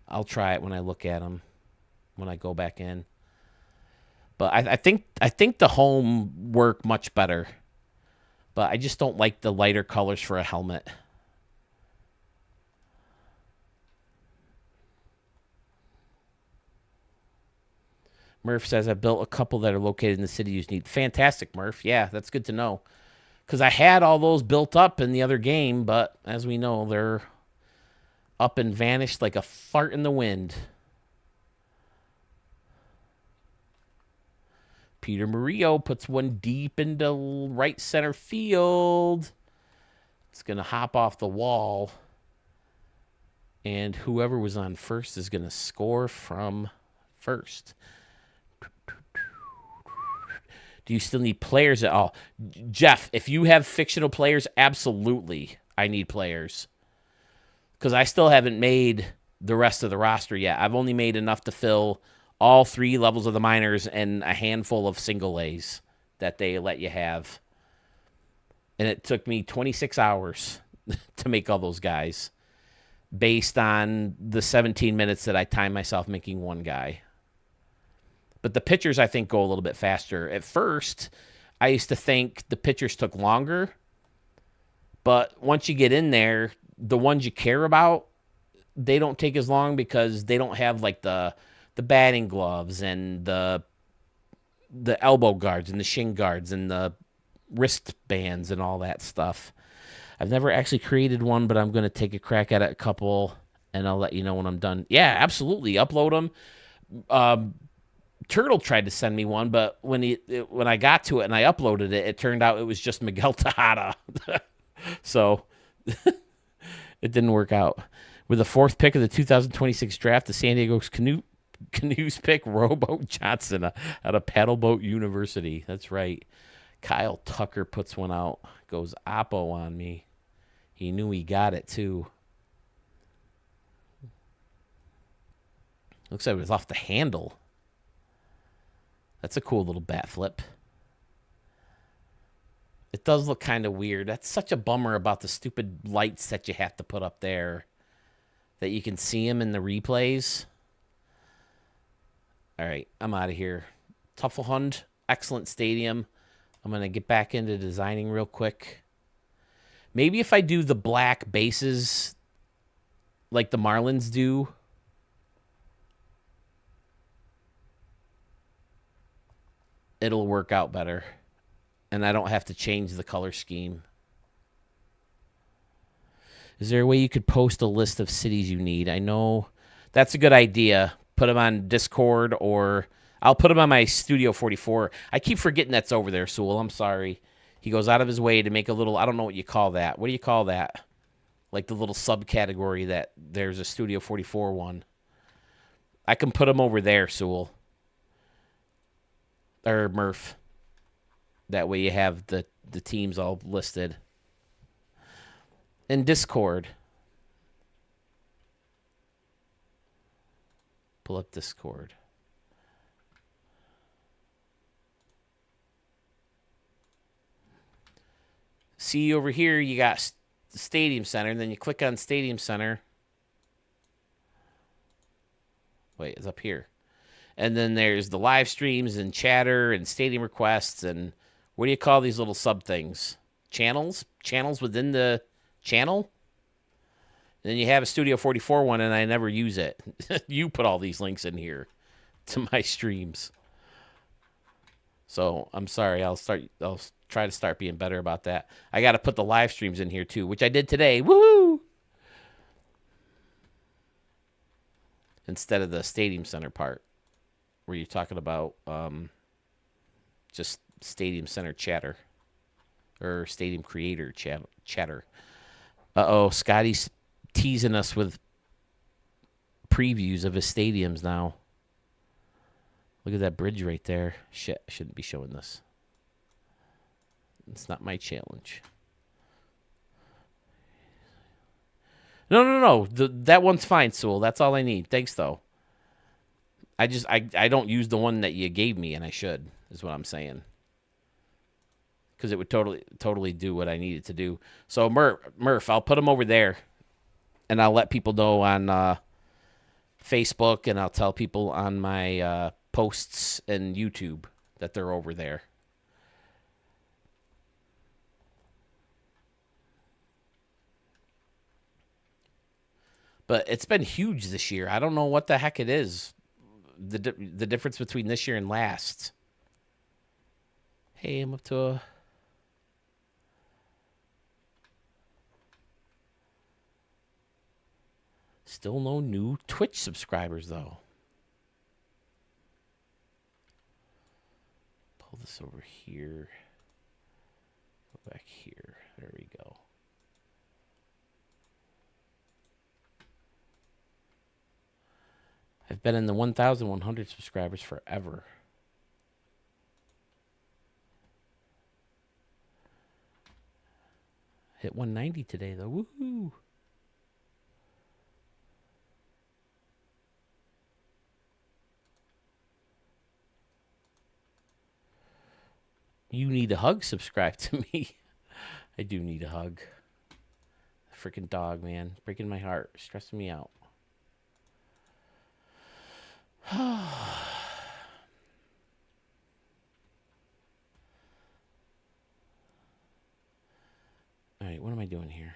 I'll try it when I look at them, when I go back in. But I think the home work much better. But I just don't like the lighter colors for a helmet. Murph says, I built a couple that are located in the city you need. Fantastic, Murph. Yeah, that's good to know. Because I had all those built up in the other game, but as we know, they're up and vanished like a fart in the wind. Peter Murillo puts one deep into right center field. It's going to hop off the wall. And whoever was on first is going to score from first. Do you still need players at all? Jeff, if you have fictional players, absolutely I need players. Because I still haven't made the rest of the roster yet. I've only made enough to fill all 3 levels of the minors and a handful of single A's that they let you have. And it took me 26 hours to make all those guys based on the 17 minutes that I timed myself making one guy. But the pitchers, I think, go a little bit faster. At first, I used to think the pitchers took longer. But once you get in there, the ones you care about, they don't take as long because they don't have like the batting gloves and the elbow guards and the shin guards and the wristbands and all that stuff. I've never actually created one, but I'm going to take a crack at it, a couple, and I'll let you know when I'm done. Yeah, absolutely. Upload them. Turtle tried to send me one, but when I got to it and I uploaded it, it turned out it was just Miguel Tejada. So it didn't work out. With the 4th pick of the 2026 draft, the San Diego Canoes pick Rowboat Johnson out of Paddleboat University. That's right. Kyle Tucker puts one out. Goes Oppo on me. He knew he got it, too. Looks like it was off the handle. That's a cool little bat flip. It does look kind of weird. That's such a bummer about the stupid lights that you have to put up there. that you can see them in the replays. All right, I'm out of here. Tuffelhund, excellent stadium. I'm going to get back into designing real quick. Maybe if I do the black bases like the Marlins do, it'll work out better. And I don't have to change the color scheme. Is there a way you could post a list of cities you need? I know that's a good idea. Put them on Discord, or I'll put them on my Studio 44. I keep forgetting that's over there, Sewell. I'm sorry. He goes out of his way to make a little, I don't know what you call that. What do you call that? Like the little subcategory that there's a Studio 44 one. I can put them over there, Sewell. Or Murph. That way you have the teams all listed. In Discord. Pull up Discord. See over here, you got the Stadium Center, and then you click on Stadium Center. Wait, it's up here. And then there's the live streams and chatter and stadium requests and what do you call these little sub things? Channels? Channels within the channel? And then you have a Studio 44 one, and I never use it. You put all these links in here to my streams. So I'm sorry. I'll try to start being better about that. I got to put the live streams in here too, which I did today. Woohoo! Instead of the Stadium Center part, where you're talking about just Stadium Center chatter or Stadium Creator chatter. Uh-oh, Scotty's teasing us with previews of his stadiums now. Look at that bridge right there. Shit, I shouldn't be showing this. It's not my challenge. No. That one's fine, Sewell. That's all I need. Thanks, though. I don't use the one that you gave me, and I should, is what I'm saying. Because it would totally do what I needed to do. So, Murph, I'll put them over there, and I'll let people know on Facebook, and I'll tell people on my posts and YouTube that they're over there. But it's been huge this year. I don't know what the heck it is. The difference between this year and last. Hey, I'm up to a... Still no new Twitch subscribers, though. Pull this over here. Go back here. There we go. I've been in the 1,100 subscribers forever. Hit 190 today, though. Woohoo! You need a hug, subscribe to me. I do need a hug. Freaking dog, man. Breaking my heart. Stressing me out. All right, what am I doing here?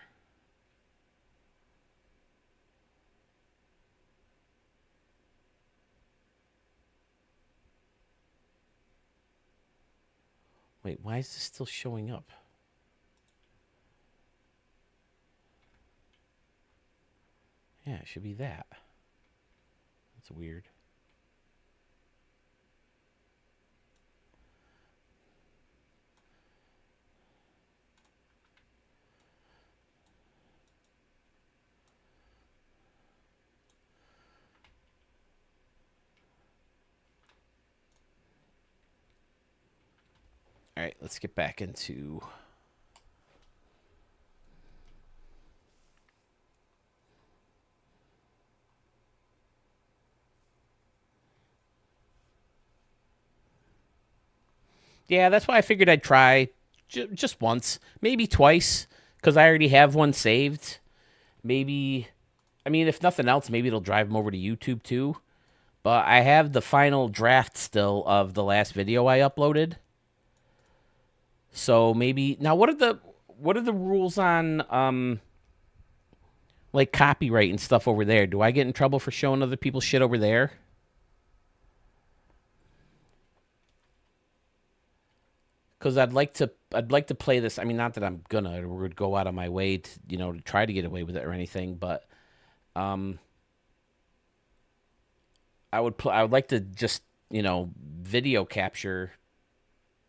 Wait, why is this still showing up? Yeah, it should be that. That's weird. All right, let's get back into... Yeah, that's why I figured I'd try just once, maybe twice, because I already have one saved. Maybe I mean, if nothing else, maybe it'll drive them over to YouTube too. But I have the final draft still of the last video I uploaded. So maybe now, what are the rules on like copyright and stuff over there? Do I get in trouble for showing other people's shit over there? Because I'd like to play this. I mean, not that I'm gonna or would go out of my way to to try to get away with it or anything, but I would like to just video capture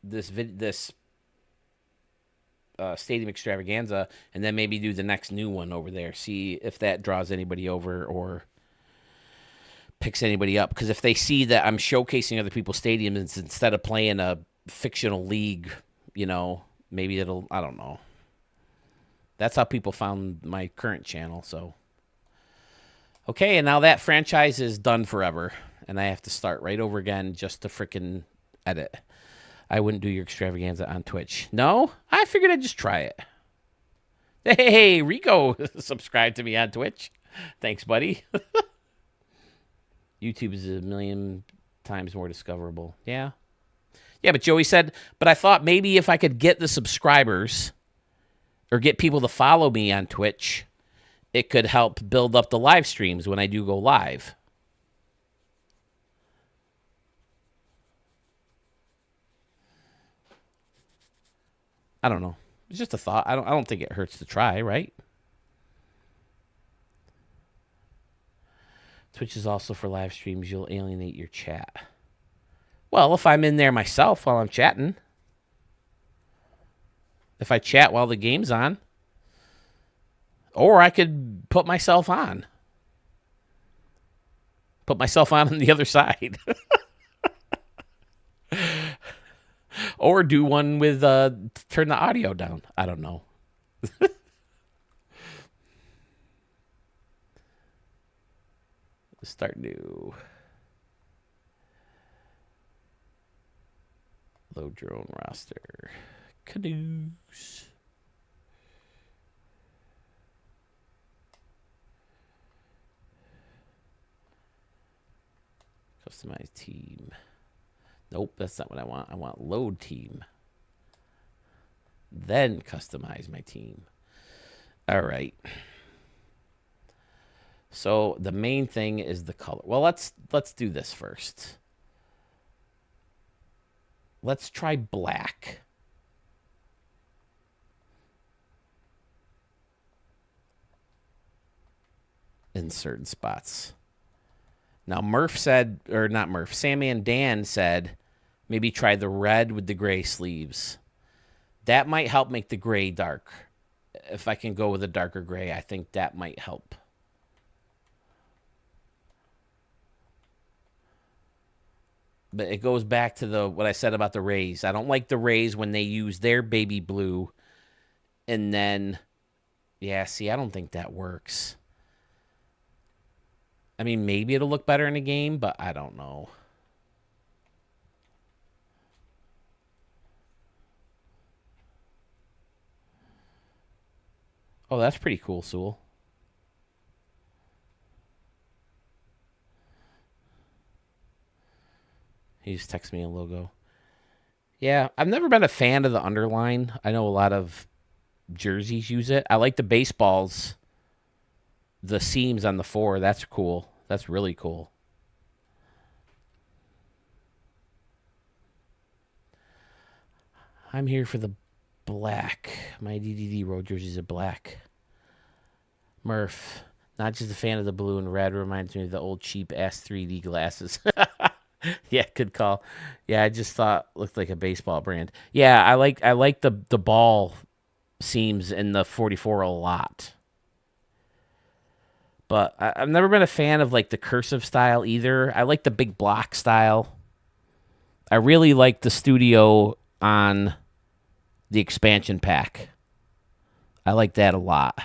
this stadium extravaganza, and then maybe do the next new one over there. See if that draws anybody over or picks anybody up. Because if they see that I'm showcasing other people's stadiums instead of playing a fictional league, maybe it'll. I don't know. That's how people found my current channel. So okay, and now that franchise is done forever, and I have to start right over again just to frickin' edit. I wouldn't do your extravaganza on Twitch. No? I figured I'd just try it. Hey, Rico subscribe to me on Twitch. Thanks, buddy. YouTube is a million times more discoverable. Yeah. Yeah, but Joey said, but I thought maybe if I could get the subscribers or get people to follow me on Twitch, it could help build up the live streams when I do go live. I don't know. It's just a thought. I don't think it hurts to try, right? Twitch is also for live streams. You'll alienate your chat. Well, if I'm in there myself while I'm chatting. If I chat while the game's on. Or I could put myself on. Put myself on the other side. Or do one with turn the audio down. I don't know. Start new. Load your own roster. CANOES. Customize team. Nope, that's not what I want. I want load team. Then customize my team. All right. So the main thing is the color. Well, let's do this first. Let's try black. In certain spots. Now, Murph said, or not Murph, Sammy and Dan said, maybe try the red with the gray sleeves. That might help make the gray dark. If I can go with a darker gray, I think that might help. But it goes back to what I said about the Rays. I don't like the Rays when they use their baby blue. And then, yeah, see, I don't think that works. I mean, maybe it'll look better in a game, but I don't know. Oh, that's pretty cool, Sewell. He just texted me a logo. Yeah, I've never been a fan of the underline. I know a lot of jerseys use it. I like the baseballs. The seams on the 4, that's cool. That's really cool. I'm here for the black. My DDD road jerseys are black. Murph, not just a fan of the blue and red. Reminds me of the old cheap ass 3D glasses. Yeah, good call. Yeah, I just thought it looked like a baseball brand. Yeah, I like the ball seams in the 44 a lot. But I've never been a fan of like the cursive style either. I like the big block style. I really like the studio on the expansion pack. I like that a lot.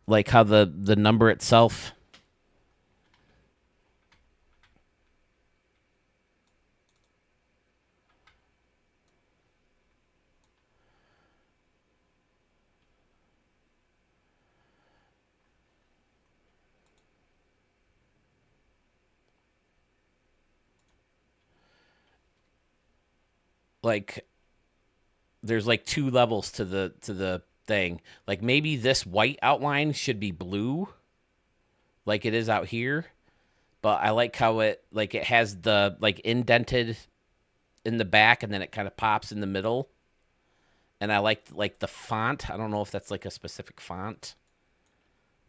Like how the number itself. like there's like 2 levels to the thing. Like maybe this white outline should be blue like it is out here, but I like how it has the like indented in the back and then it kind of pops in the middle. And I like the font. I don't know if that's like a specific font,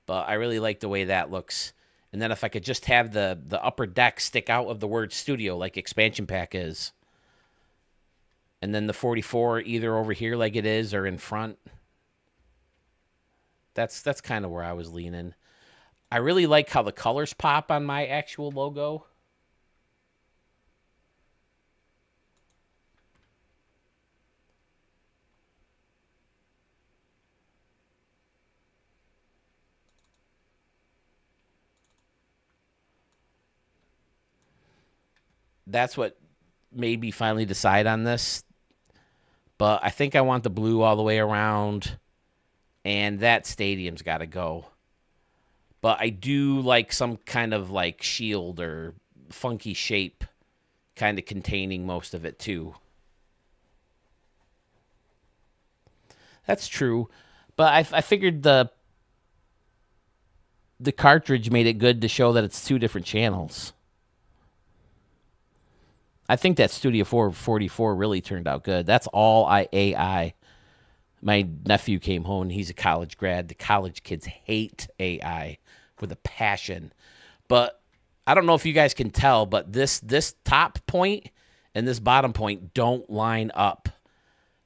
but I really like the way that looks. And then if I could just have the upper deck stick out of the word studio like expansion pack is. And then the 44 either over here like it is or in front. That's kind of where I was leaning. I really like how the colors pop on my actual logo. That's what made me finally decide on this. But I think I want the blue all the way around, and that stadium's got to go. But I do like some kind of like shield or funky shape kind of containing most of it too. That's true. But I figured the cartridge made it good to show that it's 2 different channels. I think that Studio 444 really turned out good. That's all AI. My nephew came home, and he's a college grad. The college kids hate AI with a passion. But I don't know if you guys can tell, but this top point and this bottom point don't line up.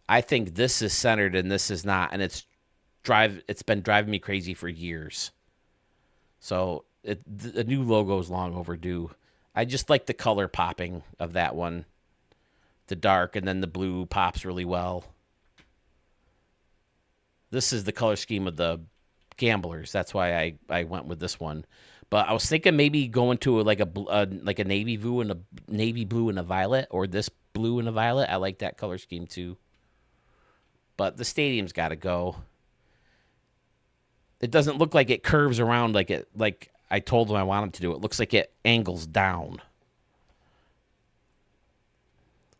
I think this is centered and this is not, and it's been driving me crazy for years. So the new logo is long overdue. I just like the color popping of that one. The dark and then the blue pops really well. This is the color scheme of the Gamblers. That's why I went with this one. But I was thinking maybe going to like a navy blue and a violet, or this blue and a violet. I like that color scheme too. But the stadium's got to go. It doesn't look like it curves around like I told them I want him to do. It looks like it angles down.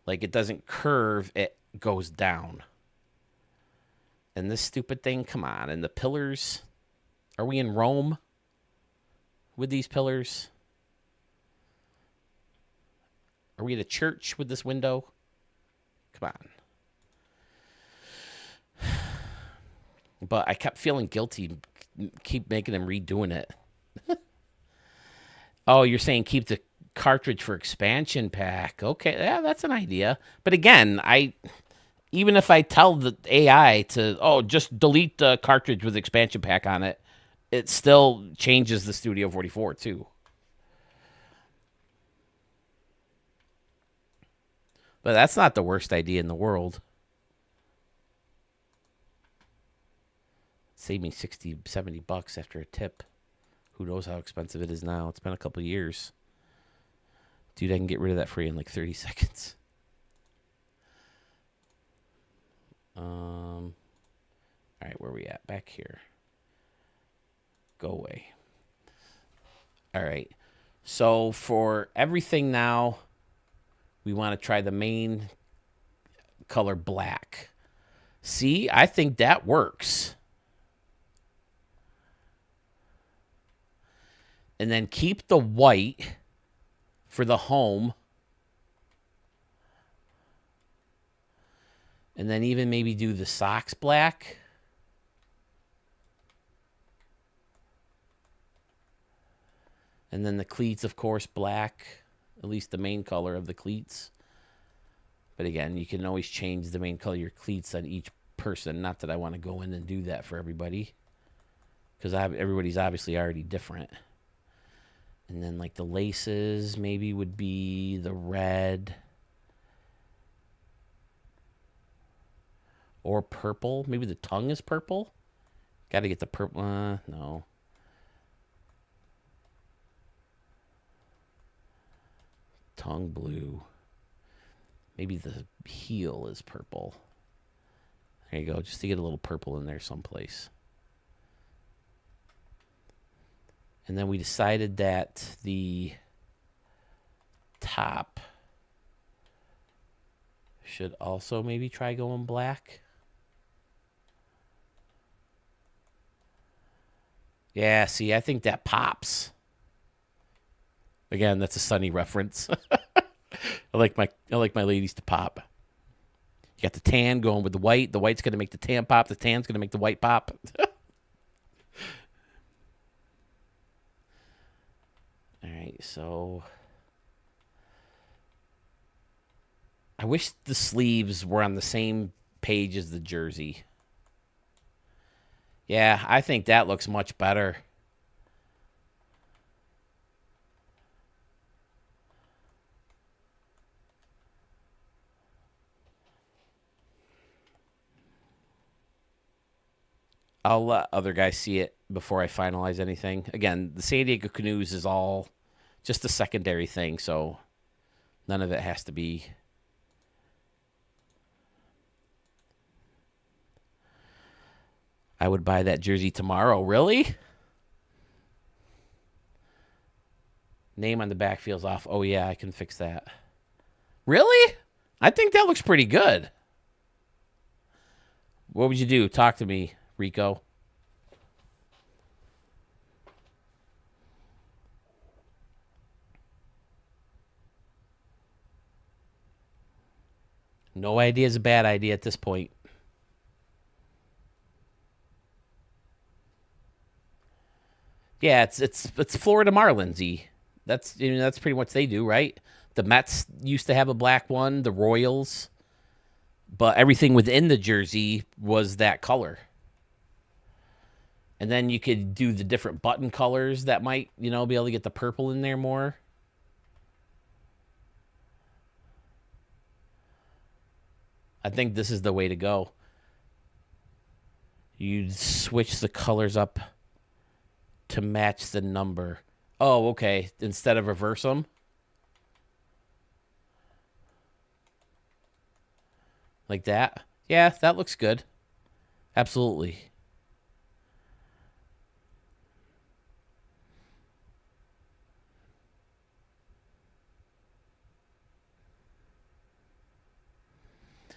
Like it doesn't curve, it goes down. And this stupid thing, come on. And the pillars, are we in Rome with these pillars? Are we at a church with this window? Come on. But I kept feeling guilty, keep making them redoing it. Oh, you're saying keep the cartridge for expansion pack. Okay, yeah, that's an idea. But again, even if I tell the AI to, just delete the cartridge with expansion pack on it, it still changes the Studio 44 too. But that's not the worst idea in the world. Save me 60, 70 bucks after a tip. Who knows how expensive it is now. It's been a couple years. Dude, I can get rid of that for you in like 30 seconds. All right, where are we at? Back here. Go away. All right. So for everything now, we want to try the main color black. See, I think that works. And then keep the white for the home. And then even maybe do the socks black. And then the cleats, of course, black. At least the main color of the cleats. But again, you can always change the main color of your cleats on each person. Not that I want to go in and do that for everybody. Because everybody's obviously already different. And then like the laces maybe would be the red. Or purple. Maybe the tongue is purple. Got to get the purple. No. Tongue blue. Maybe the heel is purple. There you go. Just to get a little purple in there someplace. And then we decided that the top Should also maybe try going black. Yeah, see, I think that pops. Again, that's a Sunny reference. I like my ladies to pop. You got the tan going with the white. The white's going to make the tan pop. The tan's going to make the white pop. All right, so I wish the sleeves were on the same page as the jersey. Yeah, I think that looks much better. I'll let other guys see it before I finalize anything. Again, the San Diego Canoes is all just a secondary thing, so none of it has to be. I would buy that jersey tomorrow. Really? Name on the back feels off. Oh, yeah, I can fix that. Really? I think that looks pretty good. What would you do? Talk to me, Rico. No idea is a bad idea at this point. Yeah, it's Florida Marlins-y. That's that's pretty much what they do, right? The Mets used to have a black one, the Royals, but everything within the jersey was that color. And then you could do the different button colors that might, be able to get the purple in there more. I think this is the way to go. You switch the colors up to match the number. Oh, okay. Instead of reverse them. Like that. Yeah, that looks good. Absolutely.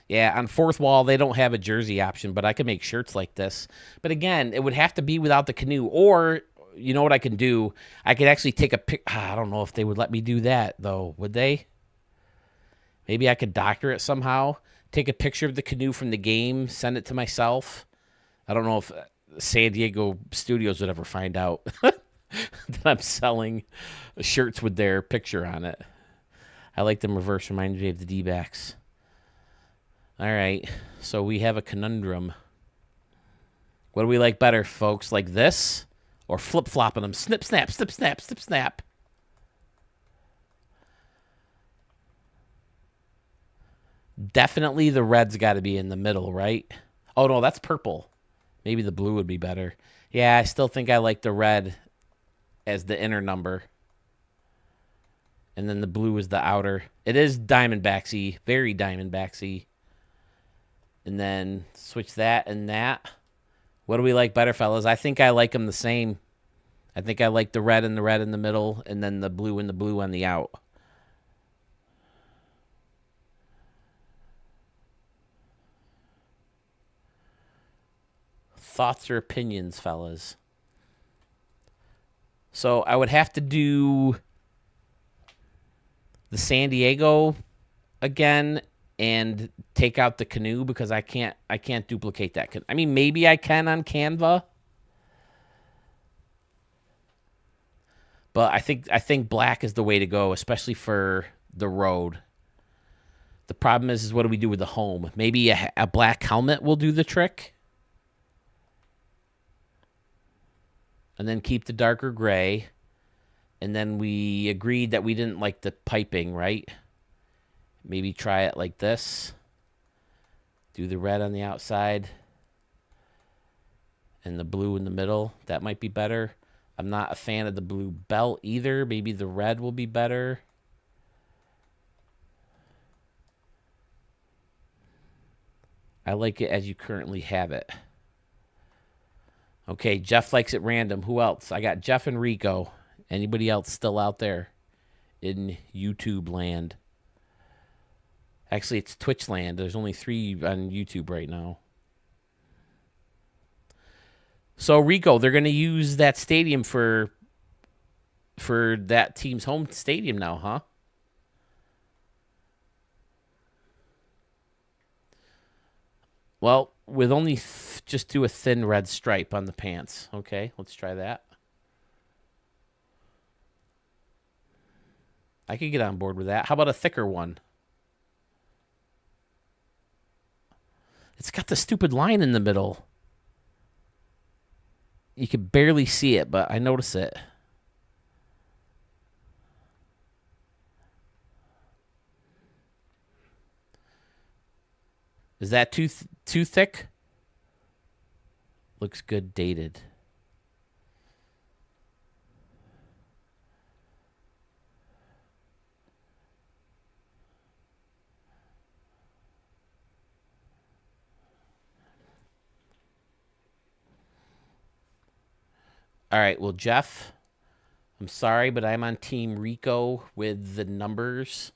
Yeah, on fourth wall, they don't have a jersey option, but I can make shirts like this. But again, it would have to be without the canoe. Or, you know what I can do? I could actually take a pic. I don't know if they would let me do that, though. Would they? Maybe I could doctor it somehow. Take a picture of the canoe from the game, send it to myself. I don't know if San Diego Studios would ever find out that I'm selling shirts with their picture on it. I like them reverse. Reminds me of the D-backs. All right, so we have a conundrum. What do we like better, folks? Like this or flip-flopping them? Snip, snap, snip, snap, snip, snap. Definitely the red's got to be in the middle, right? Oh, no, that's purple. Maybe the blue would be better. Yeah, I still think I like the red as the inner number. And then the blue is the outer. It is Diamondbacks-y, very Diamondbacks-y. And then switch that and that. What do we like better, fellas? I think I like them the same. I think I like the red in the middle and then the blue and the blue on the out. Thoughts or opinions, fellas? So I would have to do the San Diego again and take out the canoe because I can't duplicate that. I mean, maybe I can on Canva, but I think black is the way to go, especially for the road. The problem is what do we do with the home? Maybe a black helmet will do the trick, and then keep the darker gray. And then we agreed that we didn't like the piping, right? Maybe try it like this. Do the red on the outside and the blue in the middle. That might be better. I'm not a fan of the blue belt either. Maybe the red will be better. I like it as you currently have it. Okay, Jeff likes it random. Who else? I got Jeff and Rico. Anybody else still out there in YouTube land? Actually, it's Twitchland. There's only 3 on YouTube right now. So Rico, they're going to use that stadium for that team's home stadium now, huh? Well, with only just do a thin red stripe on the pants. Okay, let's try that. I could get on board with that. How about a thicker one? It's got the stupid line in the middle. You can barely see it, but I notice it. Is that too thick? Looks good dated. All right, well, Jeff, I'm sorry, but I'm on Team Rico with the numbers.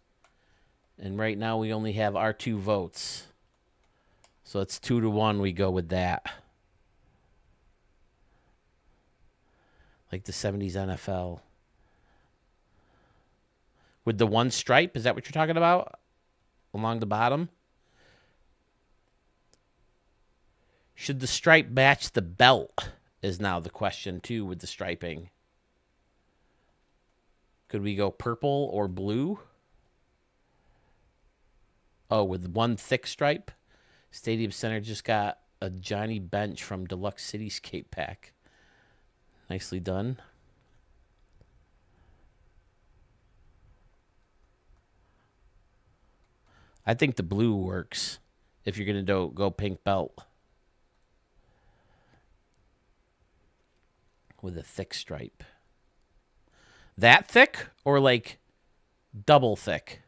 And right now we only have our 2 votes. So it's 2-1. We go with that. Like the 70s NFL. With the 1 stripe, is that what you're talking about? Along the bottom? Should the stripe match the belt? Is now the question, too, with the striping. Could we go purple or blue? Oh, with 1 thick stripe? Stadium Center just got a Johnny Bench from Deluxe Cityscape pack. Nicely done. I think the blue works if you're going to go pink belt. With a thick stripe. That thick or like double thick?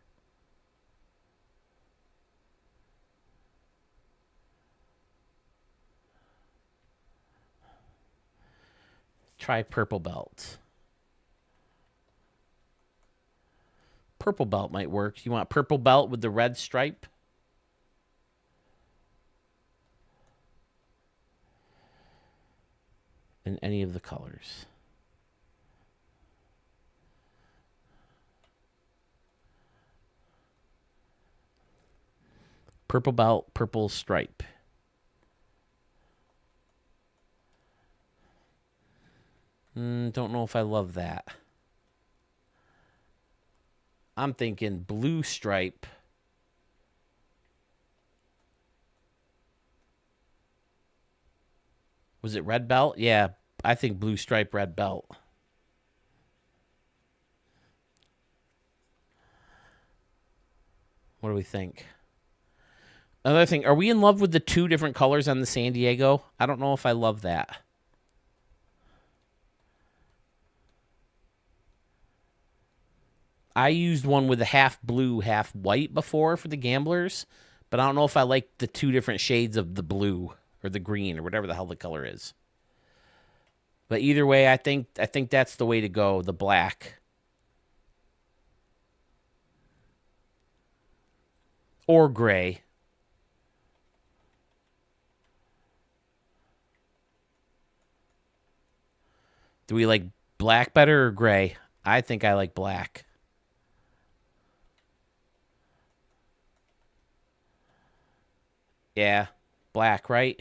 Try purple belt. Purple belt might work. You want purple belt with the red stripe? In any of the colors. Purple belt, purple stripe. Don't know if I love that. I'm thinking blue stripe. Was it red belt? Yeah, I think blue stripe, red belt. What do we think? Another thing, are we in love with the 2 different colors on the San Diego? I don't know if I love that. I used one with a half blue, half white before for the Gamblers, but I don't know if I like the 2 different shades of the blue or the green or whatever the hell the color is. But either way, I think that's the way to go, the black. Or gray. Do we like black better or gray? I think I like black. Yeah, black, right?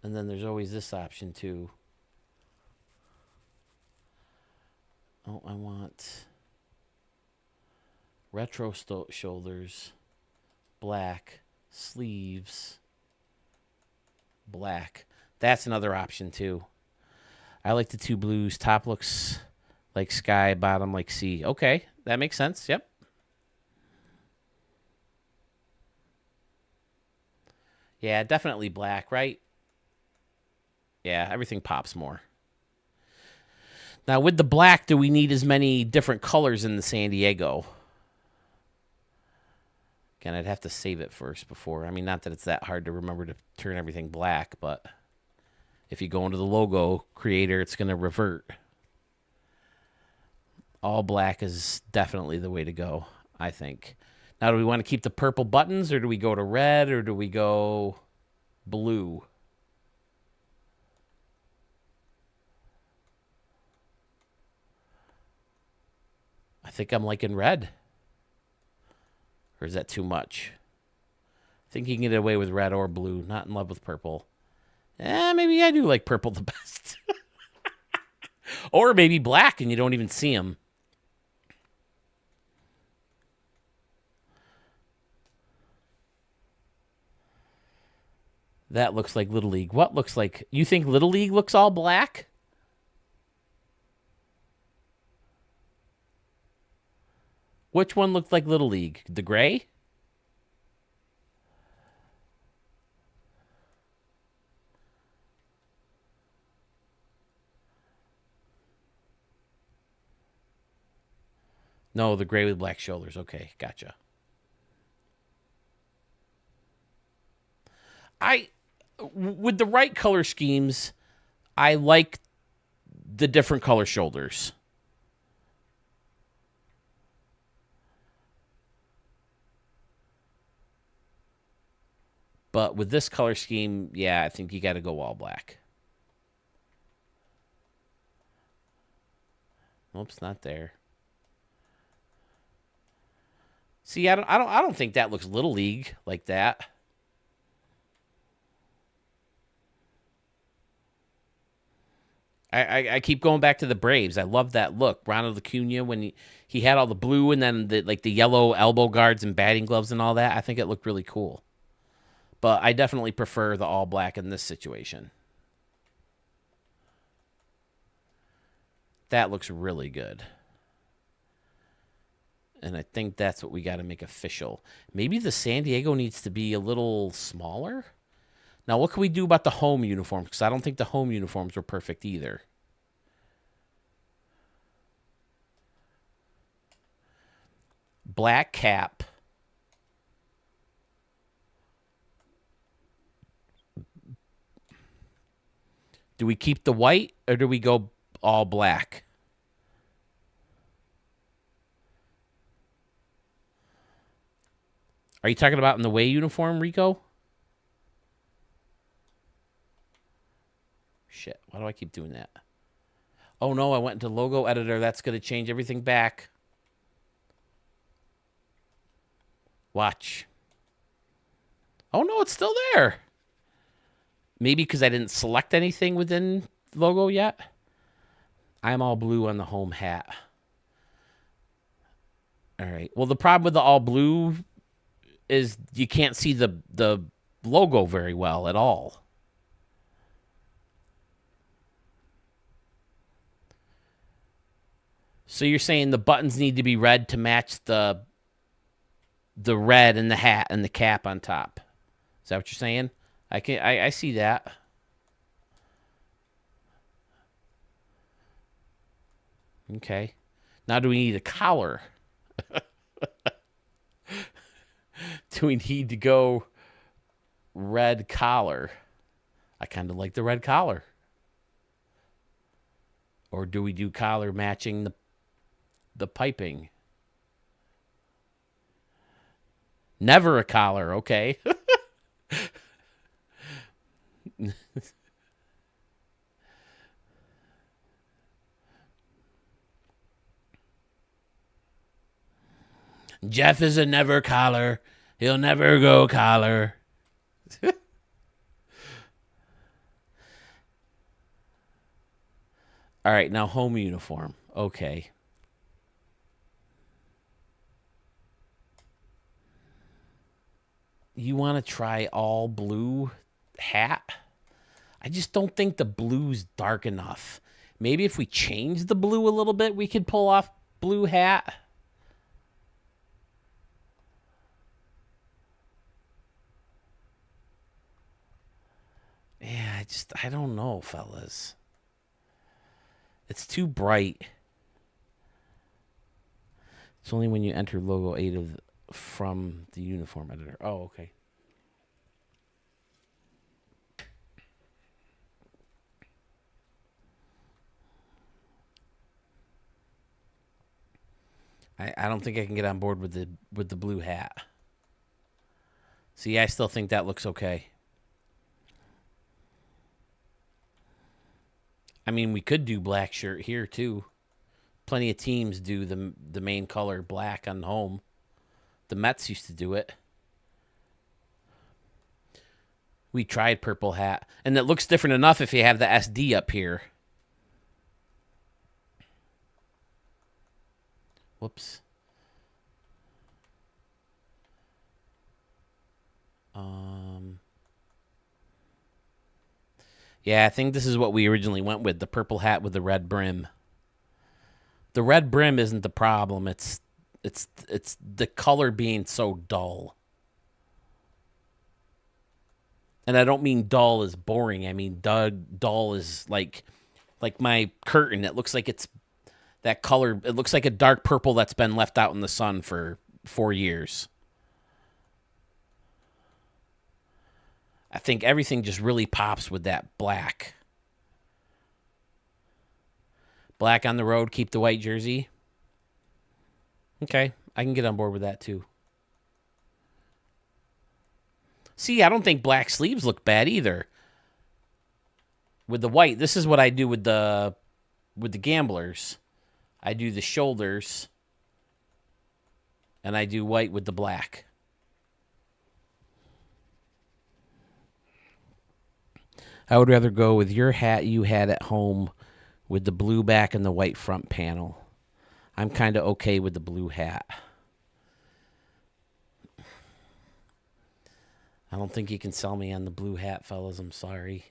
And then there's always this option, too. Oh, I want retro shoulders, black, sleeves, black. That's another option, too. I like the 2 blues. Top looks like sky, bottom like sea. Okay, that makes sense. Yep. Yeah, definitely black, right? Yeah, everything pops more. Now, with the black, do we need as many different colors in the San Diego? Again, I'd have to save it first before. I mean, not that it's that hard to remember to turn everything black, but if you go into the logo creator, it's going to revert. All black is definitely the way to go, I think. Now, do we want to keep the purple buttons, or do we go to red, or do we go blue? I think I'm liking red. Or is that too much? I think you can get away with red or blue. Not in love with purple. Maybe I do like purple the best. Or maybe black and you don't even see them. That looks like Little League. What looks like? You think Little League looks all black? Which one looked like Little League? The gray? No, the gray with black shoulders. Okay, gotcha. With the right color schemes, I like the different color shoulders. But with this color scheme, yeah, I think you got to go all black. Oops, not there. See, I don't think that looks Little League like that. I keep going back to the Braves. I love that look. Ronald Acuna when he had all the blue and then the yellow elbow guards and batting gloves and all that. I think it looked really cool. But I definitely prefer the all black in this situation. That looks really good. And I think that's what we got to make official. Maybe the San Diego needs to be a little smaller. Now, what can we do about the home uniforms? Because I don't think the home uniforms were perfect either. Black cap. Do we keep the white or do we go all black? Are you talking about in the way uniform, Rico? Shit, why do I keep doing that? Oh no, I went into logo editor. That's going to change everything back. Watch. Oh no, it's still there. Maybe because I didn't select anything within logo yet. I'm all blue on the home hat. All right. Well, the problem with the all blue is you can't see the logo very well at all. So you're saying the buttons need to be red to match the red and the hat and the cap on top. Is that what you're saying? I see that. Okay. Now do we need a collar? Do we need to go red collar? I kind of like the red collar. Or do we do collar matching the piping? Never a collar, okay. Jeff is a never collar. He'll never go collar. All right, now home uniform. Okay. You want to try all blue hat? I just don't think the blue's dark enough. Maybe if we change the blue a little bit, we could pull off blue hat. Yeah, I don't know, fellas. It's too bright. It's only when you enter logo 8 from the uniform editor. Oh, okay. I don't think I can get on board with the blue hat. See, I still think that looks okay. I mean, we could do black shirt here too. Plenty of teams do the main color black on home. The Mets used to do it. We tried purple hat, and it looks different enough if you have the SD up here. Whoops. Yeah, I think this is what we originally went with, the purple hat with the red brim. The red brim isn't the problem. It's the color being so dull. And I don't mean dull as boring. I mean dull is like my curtain. It looks like it's that color. It looks like a dark purple that's been left out in the sun for 4 years. I think everything just really pops with that black. Black on the road, keep the white jersey. Okay, I can get on board with that too. See, I don't think black sleeves look bad either. With the white, this is what I do with the gamblers. I do the shoulders, and I do white with the black. I would rather go with your hat you had at home with the blue back and the white front panel. I'm kind of okay with the blue hat. I don't think you can sell me on the blue hat, fellas. I'm sorry.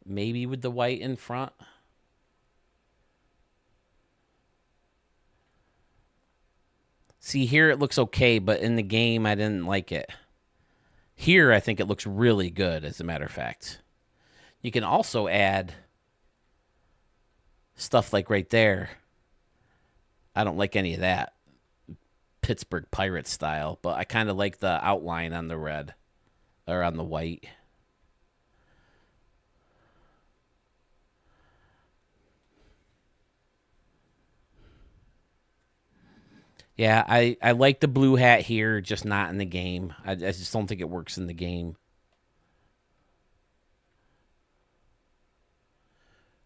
Maybe with the white in front. See, here it looks okay, but in the game, I didn't like it. Here, I think it looks really good, as a matter of fact. You can also add stuff like right there. I don't like any of that. Pittsburgh Pirates style, but I kind of like the outline on the red, or on the white. Yeah, I like the blue hat here, just not in the game. I just don't think it works in the game.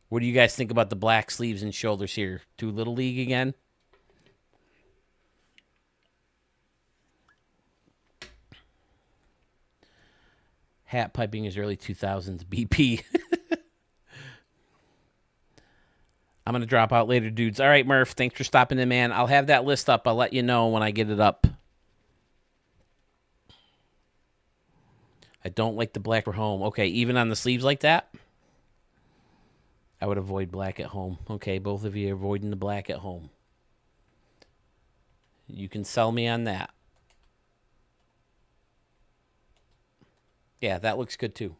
What do you guys think about the black sleeves and shoulders here? Too Little League again? Hat piping is early 2000s BP. I'm going to drop out later, dudes. All right, Murph, thanks for stopping in, man. I'll have that list up. I'll let you know when I get it up. I don't like the black for home. Okay, even on the sleeves like that? I would avoid black at home. Okay, both of you are avoiding the black at home. You can sell me on that. Yeah, that looks good too.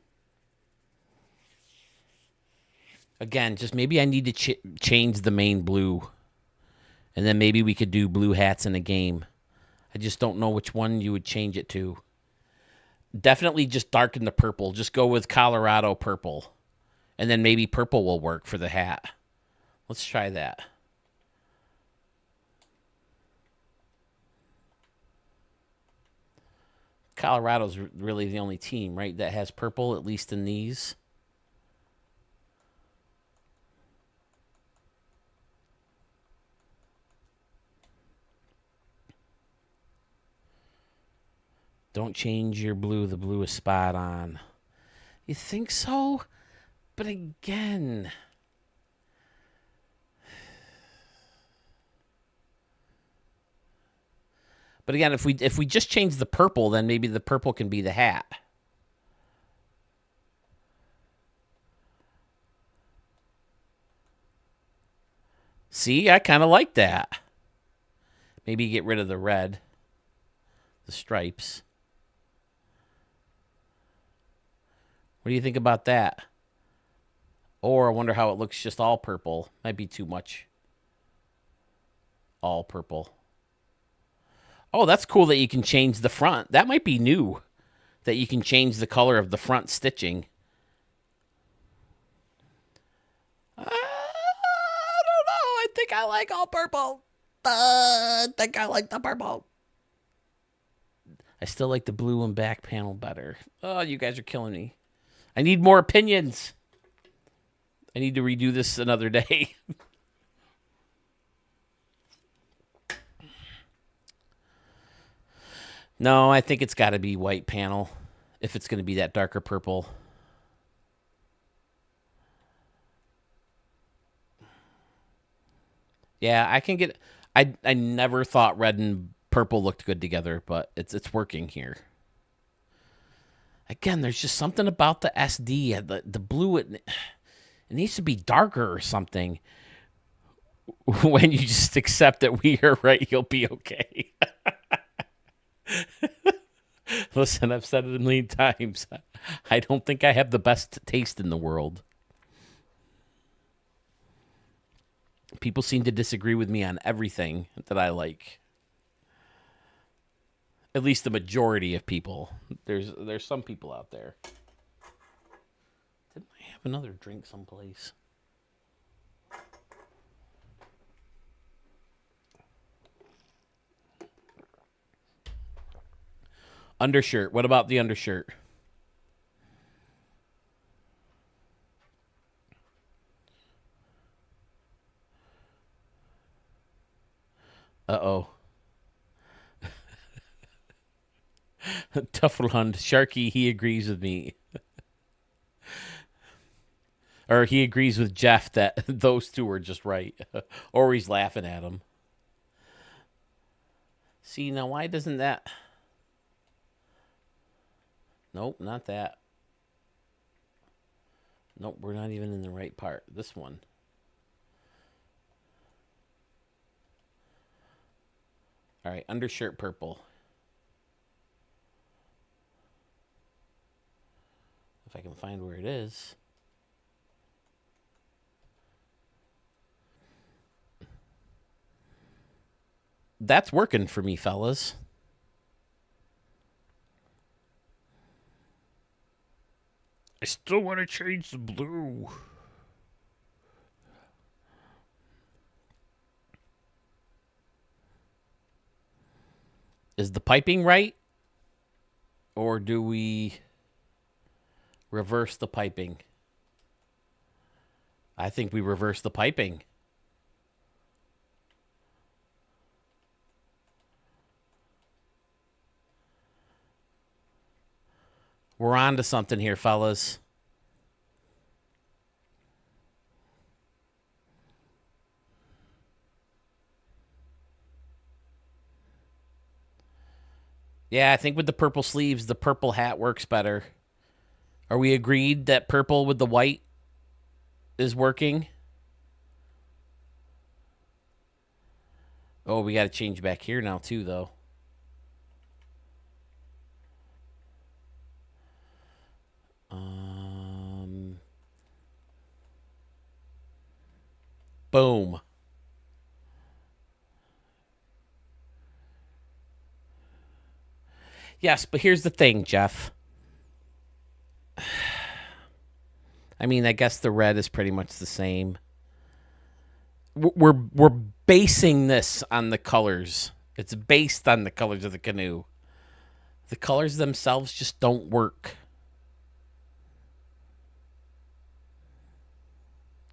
Again, just maybe I need to change the main blue. And then maybe we could do blue hats in a game. I just don't know which one you would change it to. Definitely just darken the purple. Just go with Colorado purple. And then maybe purple will work for the hat. Let's try that. Colorado's really the only team, right, that has purple, at least in these. Don't change your blue. The blue is spot on. You think so? But again... But again, if we just change the purple, then maybe the purple can be the hat. See, I kind of like that. Maybe get rid of the red, the stripes. What do you think about that? Or I wonder how it looks just all purple. Might be too much. All purple. Oh, that's cool that you can change the front. That might be new, that you can change the color of the front stitching I like all purple. I think I like the purple. I still like the blue and back panel better. Oh, you guys are killing me. I need more opinions. I need to redo this another day. No, I think it's got to be white panel if it's going to be that darker purple. Yeah, I can get. I never thought red and purple looked good together, but it's working here. Again, there's just something about the SD, the blue. It needs to be darker or something. When you just accept that we are right, you'll be okay. Listen, I've said it a million times. I don't think I have the best taste in the world. People seem to disagree with me on everything that I like. At least the majority of people. There's some people out there. Didn't I have another drink someplace? Undershirt. What about the undershirt? Uh-oh. Tufflehund. Sharky, he agrees with me. Or he agrees with Jeff that those two are just right. Or he's laughing at him. See, now why doesn't that... Nope, not that. Nope, we're not even in the right part. This one. All right, undershirt purple. If I can find where it is. That's working for me, fellas. I still want to change the blue. Is the piping right? Or do we reverse the piping? I think we reverse the piping. We're on to something here, fellas. Yeah, I think with the purple sleeves, the purple hat works better. Are we agreed that purple with the white is working? Oh, we got to change back here now too, though. Boom. Yes, but here's the thing, Jeff. I mean, I guess the red is pretty much the same. We're basing this on the colors. It's based on the colors of the canoe. The colors themselves just don't work.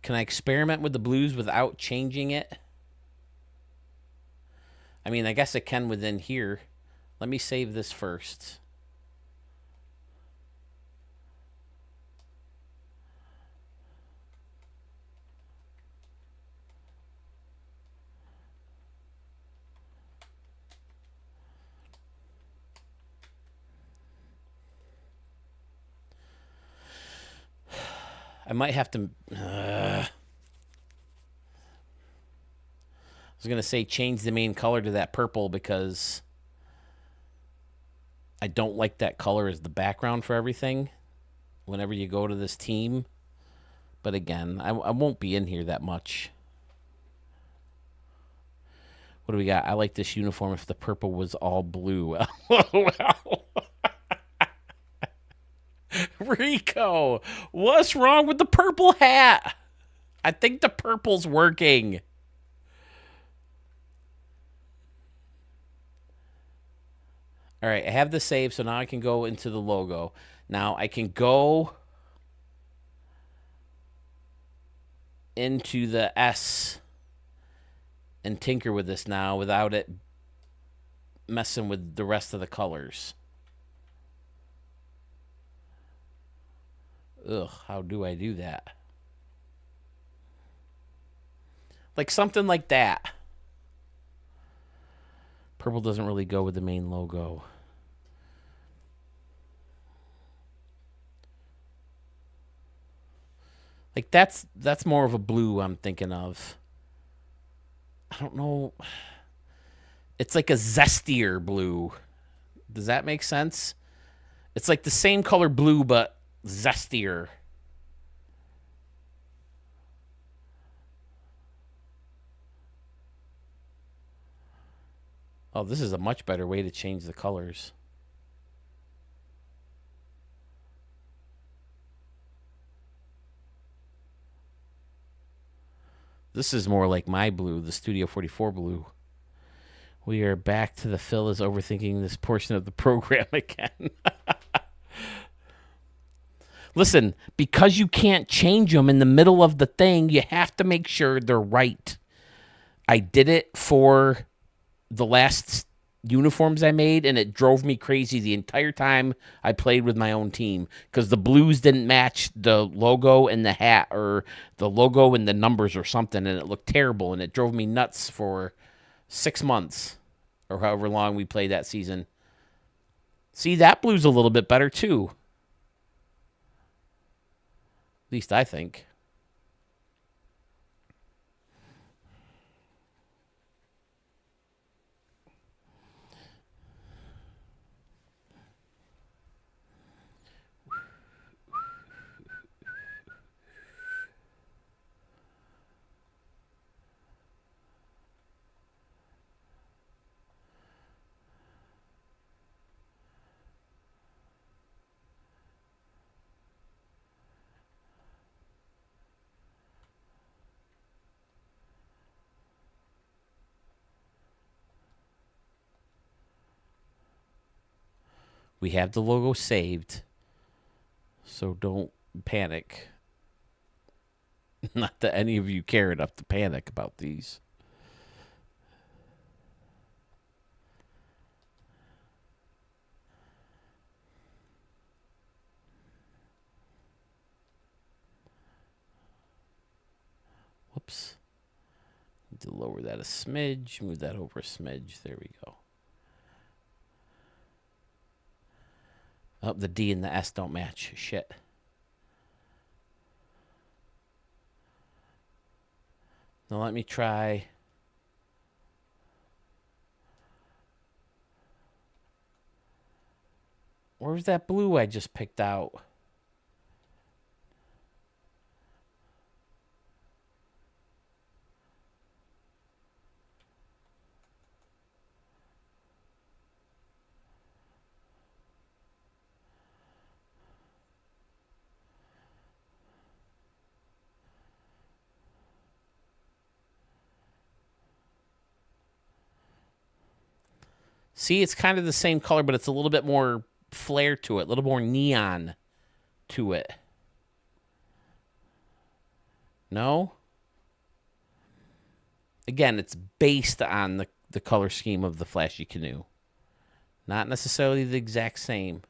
Can I experiment with the blues without changing it? I mean, I guess I can within here. Let me save this first. I might have to... I was going to say change the main color to that purple because I don't like that color as the background for everything whenever you go to this team. But again, I won't be in here that much. What do we got? I like this uniform if the purple was all blue. Well, Rico, what's wrong with the purple hat? I think the purple's working. All right, I have the save, so now I can go into the logo. Now I can go into the S and tinker with this now without it messing with the rest of the colors. Ugh, how do I do that? Like something like that. Purple doesn't really go with the main logo. Like that's more of a blue I'm thinking of. I don't know. It's like a zestier blue. Does that make sense? It's like the same color blue, but zestier. Oh, this is a much better way to change the colors. This is more like my blue, the Studio 44 blue. We are back to the Phil is overthinking this portion of the program again. Listen, because you can't change them in the middle of the thing, you have to make sure they're right. I did it for the last uniforms I made, and it drove me crazy the entire time I played with my own team because the blues didn't match the logo and the hat, or the logo and the numbers or something, and it looked terrible, and it drove me nuts for 6 months or however long we played that season. See, that blue's a little bit better too. At least I think. We have the logo saved, so don't panic. Not that any of you care enough to panic about these. Whoops. Need to lower that a smidge, move that over a smidge. There we go. Oh, the D and the S don't match. Shit. Now let me try. Where's that blue I just picked out? See, it's kind of the same color, but it's a little bit more flair to it, a little more neon to it. No? Again, it's based on the color scheme of the Flashy Canoe. Not necessarily the exact same.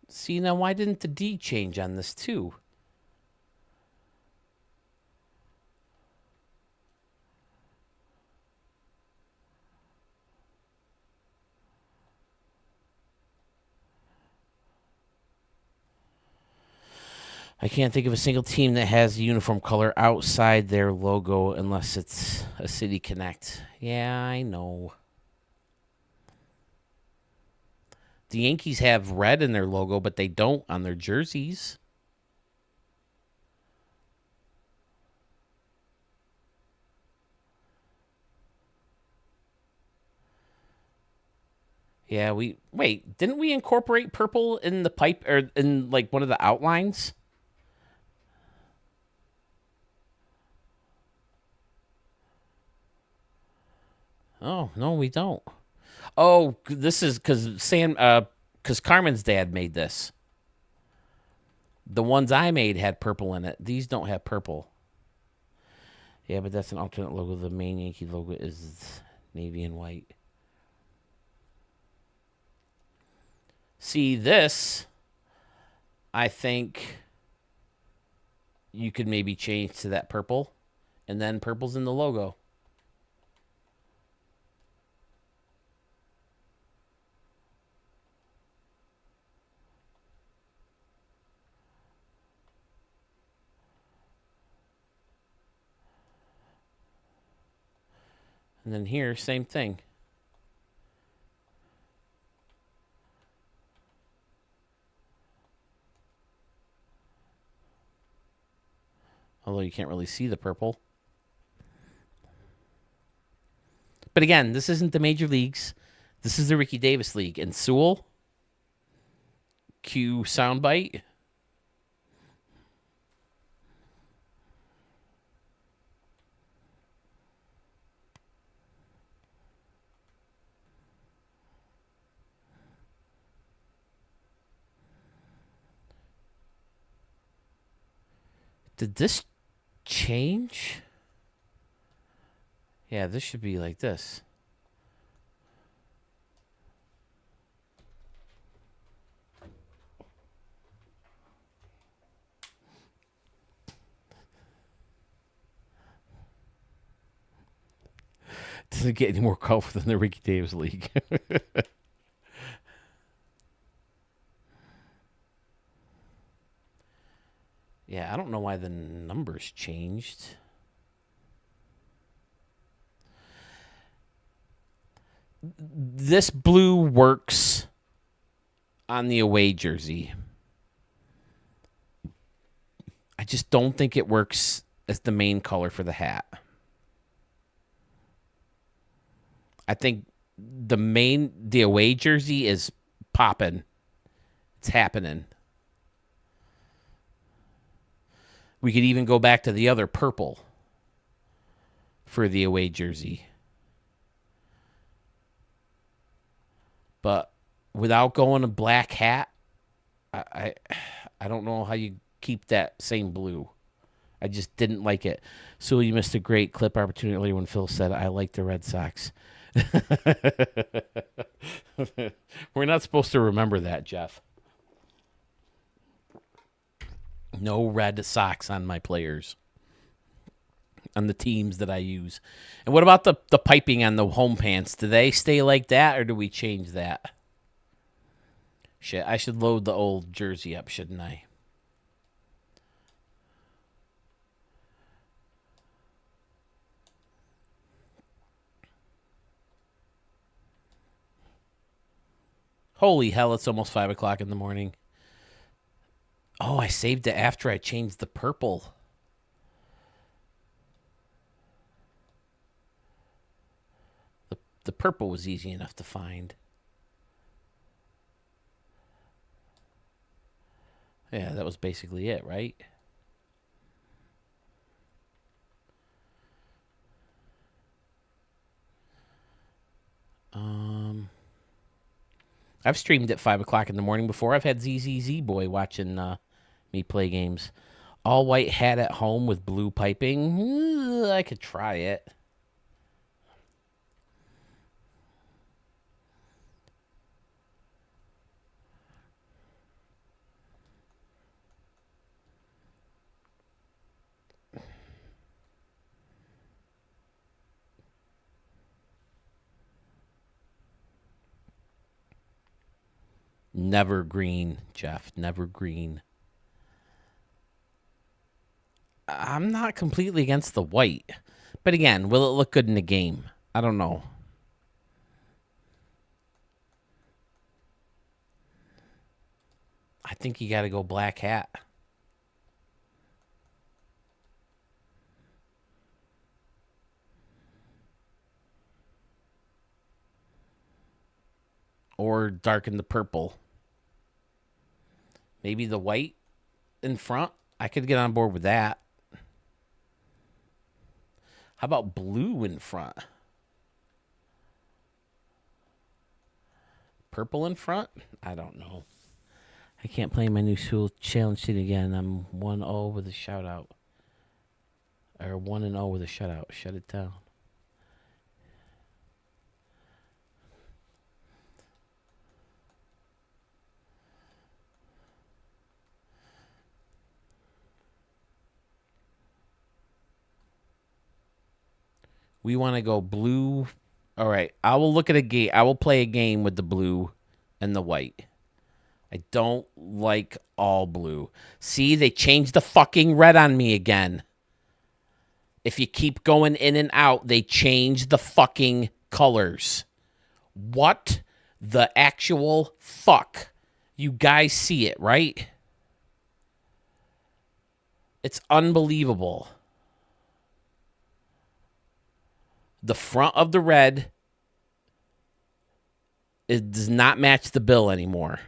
See, now why didn't the D change on this too? I can't think of a single team that has a uniform color outside their logo unless it's a City Connect. Yeah, I know. The Yankees have red in their logo, but they don't on their jerseys. Yeah, didn't we incorporate purple in the pipe or in like one of the outlines? Oh, no, we don't. Oh, this is cuz Carmen's dad made this. The ones I made had purple in it. These don't have purple. Yeah, but that's an alternate logo. The main Yankee logo is navy and white. See, this, I think you could maybe change to that purple, and then purple's in the logo. And then here, same thing. Although you can't really see the purple. But again, this isn't the major leagues. This is the Ricky Davis League. And Sewell, cue soundbite. Did this change? Yeah, this should be like this. Doesn't get any more colorful than the Ricky Davis League. Yeah, I don't know why the numbers changed. This blue works on the away jersey. I just don't think it works as the main color for the hat. I think the away jersey is popping. It's happening. We could even go back to the other purple for the away jersey. But without going a black hat, I don't know how you keep that same blue. I just didn't like it. So you missed a great clip opportunity earlier when Phil said, I like the Red Sox. We're not supposed to remember that, Jeff. No red socks on my players, on the teams that I use. And what about the piping on the home pants? Do they stay like that, or do we change that? Shit, I should load the old jersey up, shouldn't I? Holy hell, it's almost 5 o'clock in the morning. Oh, I saved it after I changed the purple. The purple was easy enough to find. Yeah, that was basically it, right? I've streamed at 5 o'clock in the morning before. I've had ZZZ Boy watching me play games. All white hat at home with blue piping. I could try it. Never green, Jeff. Never green. I'm not completely against the white. But again, will it look good in the game? I don't know. I think you got to go black hat. Or darken the purple. Maybe the white in front. I could get on board with that. How about blue in front? Purple in front? I don't know. I can't play my new school challenge sheet again. I'm 1-0 with a shout out. Or 1-0 with a shutout. Shut it down. We want to go blue. All right. I will look at a game. I will play a game with the blue and the white. I don't like all blue. See, they changed the fucking red on me again. If you keep going in and out, they change the fucking colors. What the actual fuck? You guys see it, right? It's unbelievable. The front of the red, it does not match the bill anymore.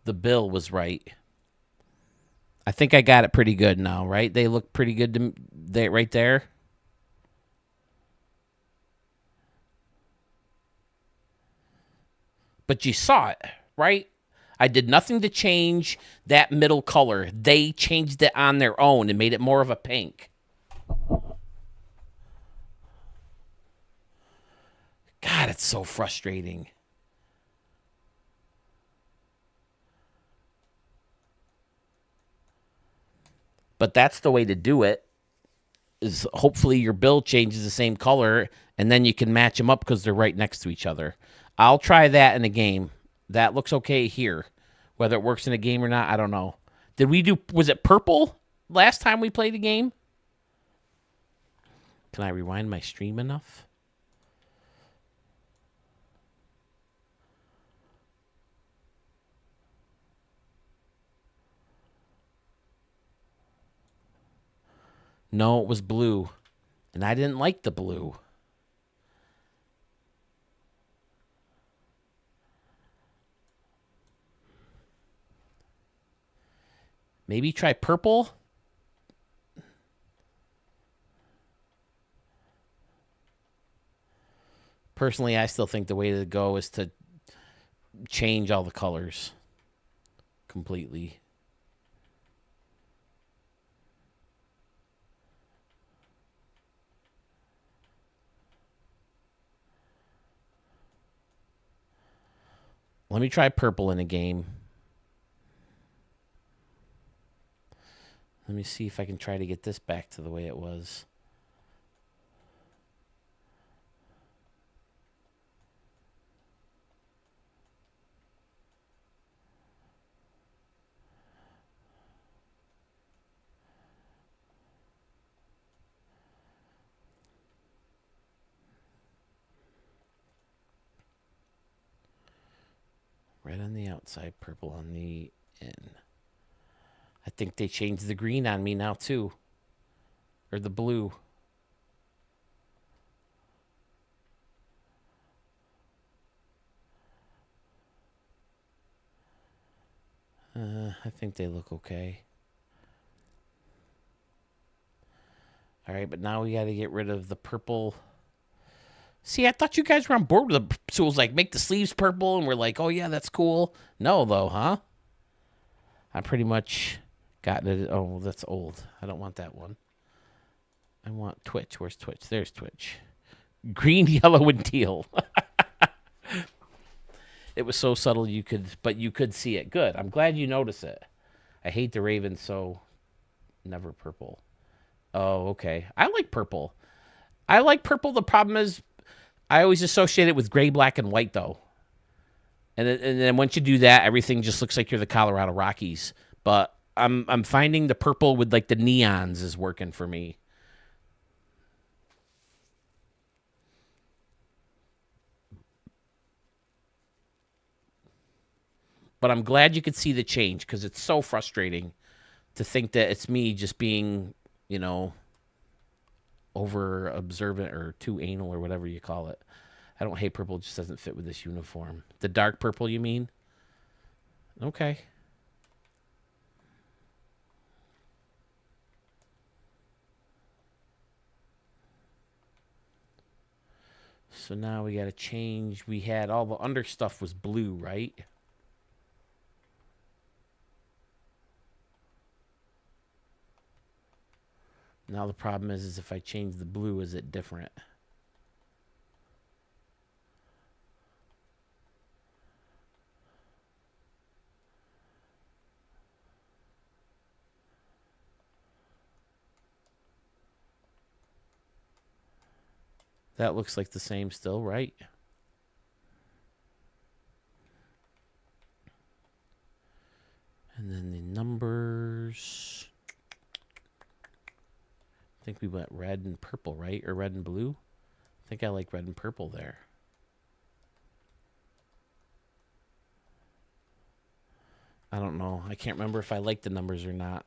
The bill was right. I think I got it pretty good now, right? They look pretty good to me, right there. But you saw it, right? I did nothing to change that middle color. They changed it on their own and made it more of a pink. God, it's so frustrating. But that's the way to do it, is hopefully your bill changes the same color, and then you can match them up because they're right next to each other. I'll try that in a game. That looks okay here. Whether it works in a game or not, I don't know. Did we do, was it purple last time we played a game? Can I rewind my stream enough? No, it was blue. And I didn't like the blue. Maybe try purple. Personally, I still think the way to go is to change all the colors completely. Let me try purple in a game. Let me see if I can try to get this back to the way it was. Red on the outside, purple on the in. I think they changed the green on me now, too. Or the blue. I think they look okay. All right, but now we got to get rid of the purple. See, I thought you guys were on board with the... So it was like, make the sleeves purple, and we're like, oh, yeah, that's cool. No, though, huh? I pretty much got it. Oh, that's old. I don't want that one. I want Twitch. Where's Twitch? There's Twitch. Green, yellow, and teal. It was so subtle you could see it. Good. I'm glad you noticed it. I hate the Ravens, so never purple. Oh, okay. I like purple. I like purple. The problem is I always associate it with gray, black, and white, though. And then once you do that, everything just looks like you're the Colorado Rockies. But I'm finding the purple with like the neons is working for me. But I'm glad you could see the change because it's so frustrating to think that it's me just being, over observant or too anal or whatever you call it. I don't hate purple, it just doesn't fit with this uniform. The dark purple, you mean? Okay. So now we got to change. We had all the under stuff was blue, right? Now the problem is if I change the blue, is it different? That looks like the same still, right? And then the numbers. I think we went red and purple, right? Or red and blue? I think I like red and purple there. I don't know. I can't remember if I like the numbers or not.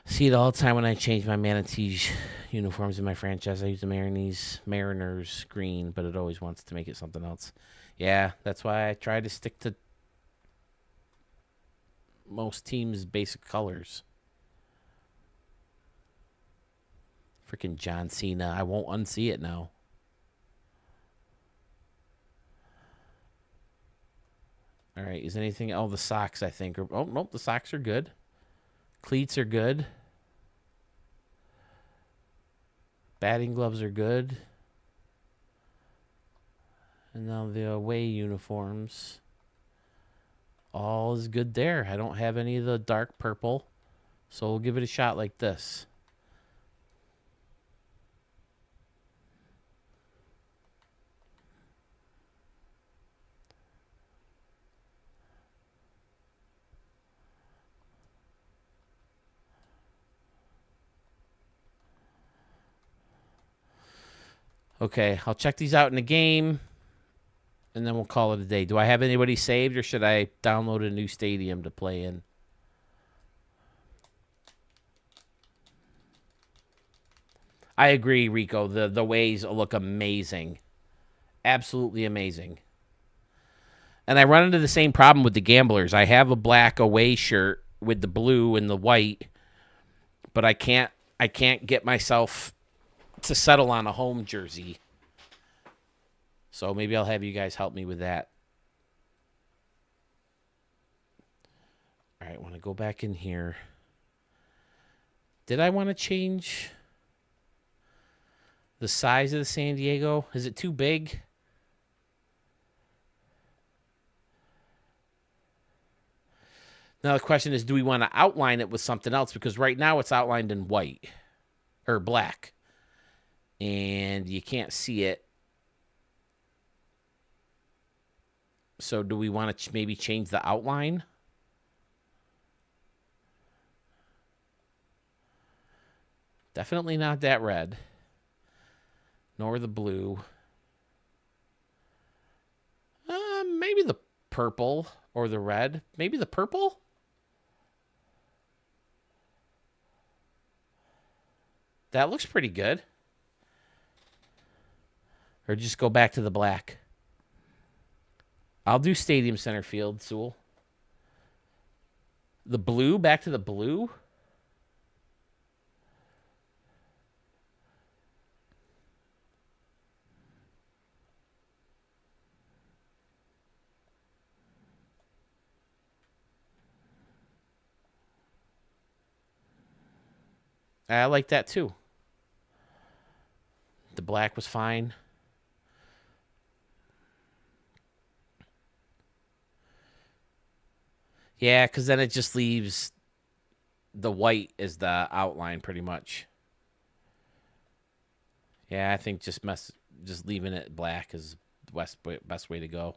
See it all the time when I change my Manatees uniforms in my franchise. I use the Mariners green, but it always wants to make it something else. Yeah, that's why I try to stick to most teams' basic colors. Freaking John Cena. I won't unsee it now. All right, is anything... Oh, the socks, I think. Oh, nope, the socks are good. Cleats are good. Batting gloves are good. And now the away uniforms. All is good there. I don't have any of the dark purple. So we'll give it a shot like this. Okay, I'll check these out in the game, and then we'll call it a day. Do I have anybody saved, or should I download a new stadium to play in? I agree, Rico. The ways look amazing. Absolutely amazing. And I run into the same problem with the gamblers. I have a black away shirt with the blue and the white, but I can't get myself to settle on a home jersey. So maybe I'll have you guys help me with that. All right, I want to go back in here. Did I want to change the size of the San Diego? Is it too big? Now the question is, do we want to outline it with something else? Because right now it's outlined in white or black. And you can't see it. So do we want to maybe change the outline? Definitely not that red. Nor the blue. Maybe the purple or the red. Maybe the purple? That looks pretty good. Or just go back to the black. I'll do Stadium Center Field, Sewell. The blue, back to the blue? I like that too. The black was fine. Yeah, because then it just leaves the white as the outline pretty much. Yeah, I think just leaving it black is the best way to go.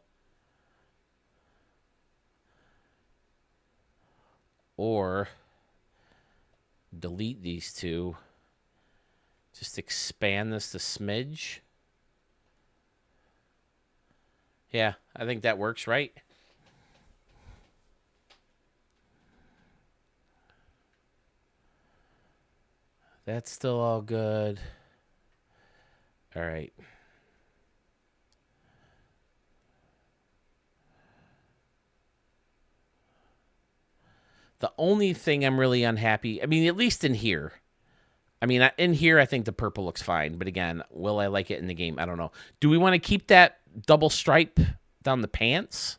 Or delete these two. Just expand this to smidge. Yeah, I think that works, right? That's still all good. All right. The only thing I'm really unhappy, I mean, at least in here. I mean, in here, I think the purple looks fine. But again, will I like it in the game? I don't know. Do we want to keep that double stripe down the pants?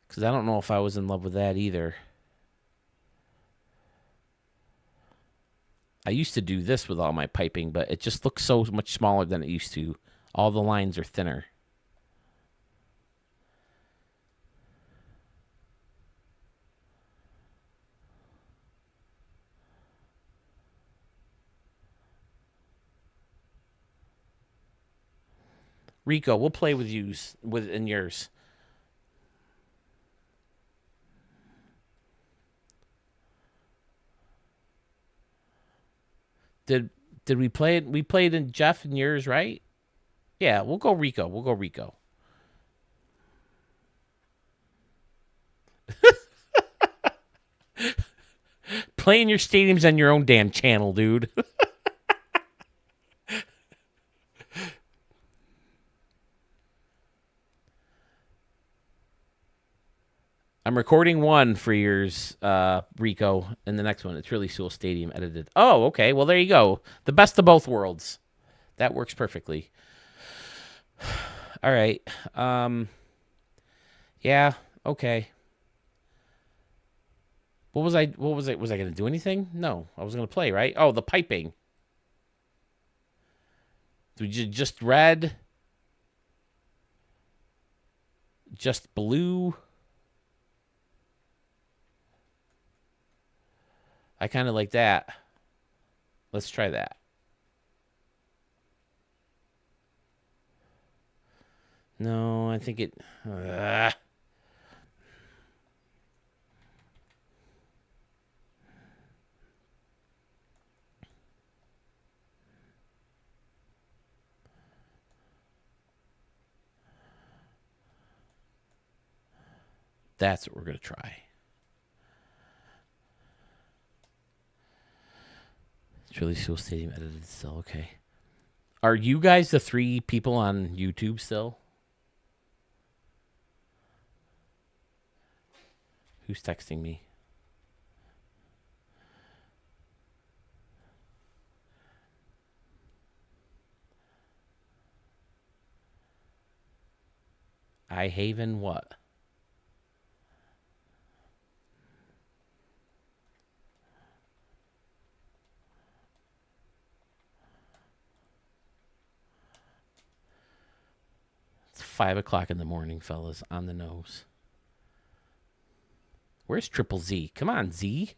Because I don't know if I was in love with that either. I used to do this with all my piping, but it just looks so much smaller than it used to. All the lines are thinner. Rico, we'll play with yous in yours. Did we play it? We played in Jeff and yours, right? Yeah, we'll go Rico. We'll go Rico. Playing your stadiums on your own damn channel, dude. I'm recording one for yours, Rico, and the next one. It's really Sewell Stadium edited. Oh, okay. Well, there you go. The best of both worlds. That works perfectly. All right. Yeah. Okay. Was I going to do anything? No, I was going to play, right? Oh, the piping. Just red? Just blue? I kind of like that. Let's try that. No, I think it... That's what we're going to try. It's really Sewell Stadium edited still. Okay. Are you guys the 3 people on YouTube still? Who's texting me? I Haven what? It's 5 o'clock in the morning, fellas. On the nose. Where's Triple Z? Come on, Z.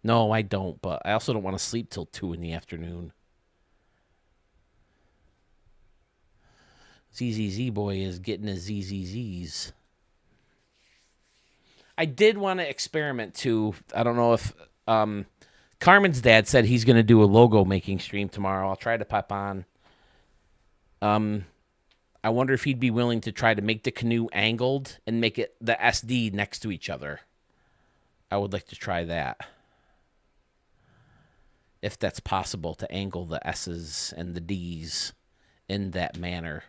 No, I don't, but I also don't want to sleep till 2 in the afternoon. ZZZ boy is getting his ZZZs. I did want to experiment too. I don't know if Carmen's dad said he's going to do a logo making stream tomorrow. I'll try to pop on. I wonder if he'd be willing to try to make the canoe angled and make it the SD next to each other. I would like to try that. If that's possible to angle the S's and the D's in that manner.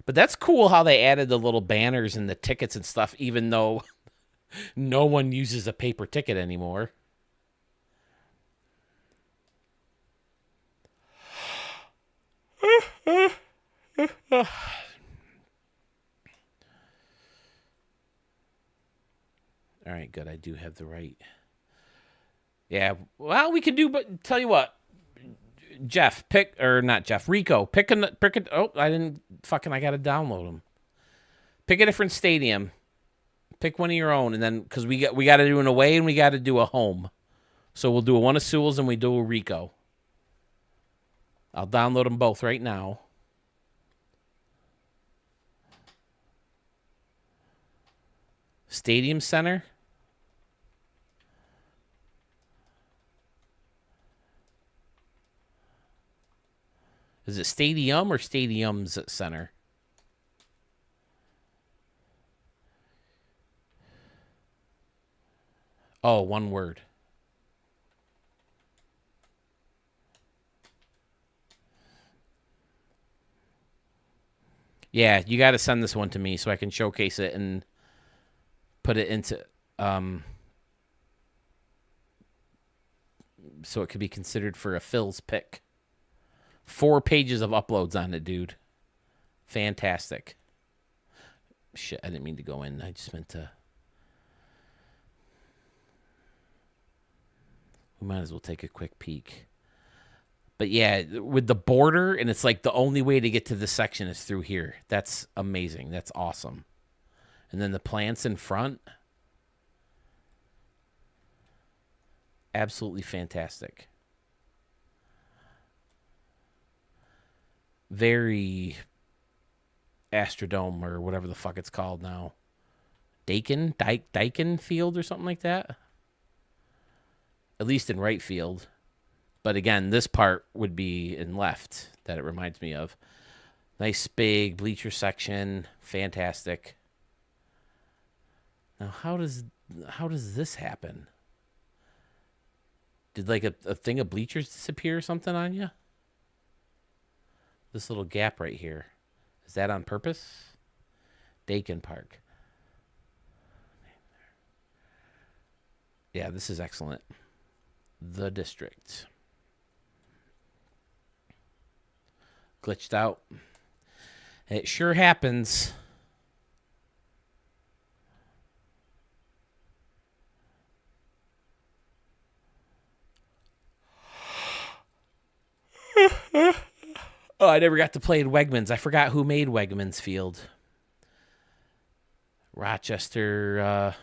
But that's cool how they added the little banners and the tickets and stuff, even though no one uses a paper ticket anymore. All right, good. I do have the right. Yeah. Well, we could do, but tell you what, Jeff, pick or not Jeff, Rico, pick a. Oh, I didn't. Fucking, I gotta download them. Pick a different stadium. Pick one of your own, and then because we got to do an away and we got to do a home. So we'll do one of Sewell's and we do a Rico. I'll download them both right now. Stadium Center. Is it Stadium or Stadiums Center? Oh, one word. Yeah, you got to send this one to me so I can showcase it and put it into so it could be considered for a Phil's pick. 4 pages of uploads on it, dude. Fantastic. Shit, I didn't mean to go in. I just meant to. We might as well take a quick peek. But yeah, with the border, and it's like the only way to get to this section is through here. That's amazing. That's awesome. And then the plants in front. Absolutely fantastic. Very Astrodome or whatever the fuck it's called now. Dakin Field or something like that. At least in right field. But again, this part would be in left that it reminds me of. Nice big bleacher section. Fantastic. Now, how does this happen? Did like a thing of bleachers disappear or something on you? This little gap right here. Is that on purpose? Dakin Park. Yeah, this is excellent. The district. Glitched out. It sure happens. Oh, I never got to play in Wegmans. I forgot who made Wegmans Field. Rochester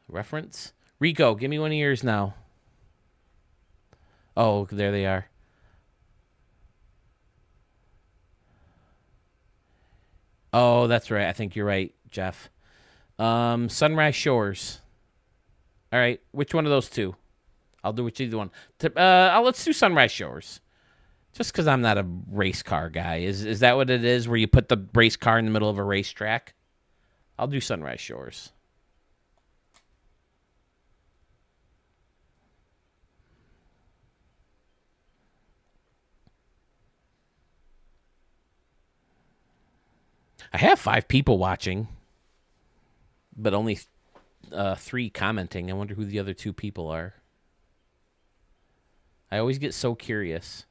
reference. Rico, give me one of yours now. Oh, there they are. Oh, that's right. I think you're right, Jeff. Sunrise Shores. All right. Which one of those two? I'll do either one. Let's do Sunrise Shores. Just because I'm not a race car guy. Is that what it is, where you put the race car in the middle of a racetrack? I'll do Sunrise Shores. I have 5 people watching, but only 3 commenting. I wonder who the other 2 people are. I always get so curious.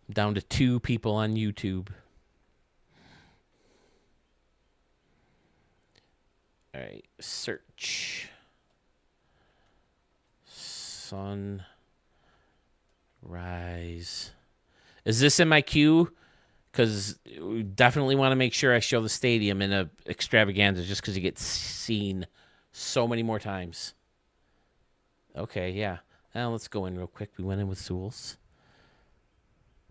I'm down to 2 people on YouTube. All right, search. Sunrise. Is this in my queue? Because we definitely want to make sure I show the stadium in a extravaganza just because it gets seen so many more times. Okay, yeah. Now let's go in real quick. We went in with Sewell's.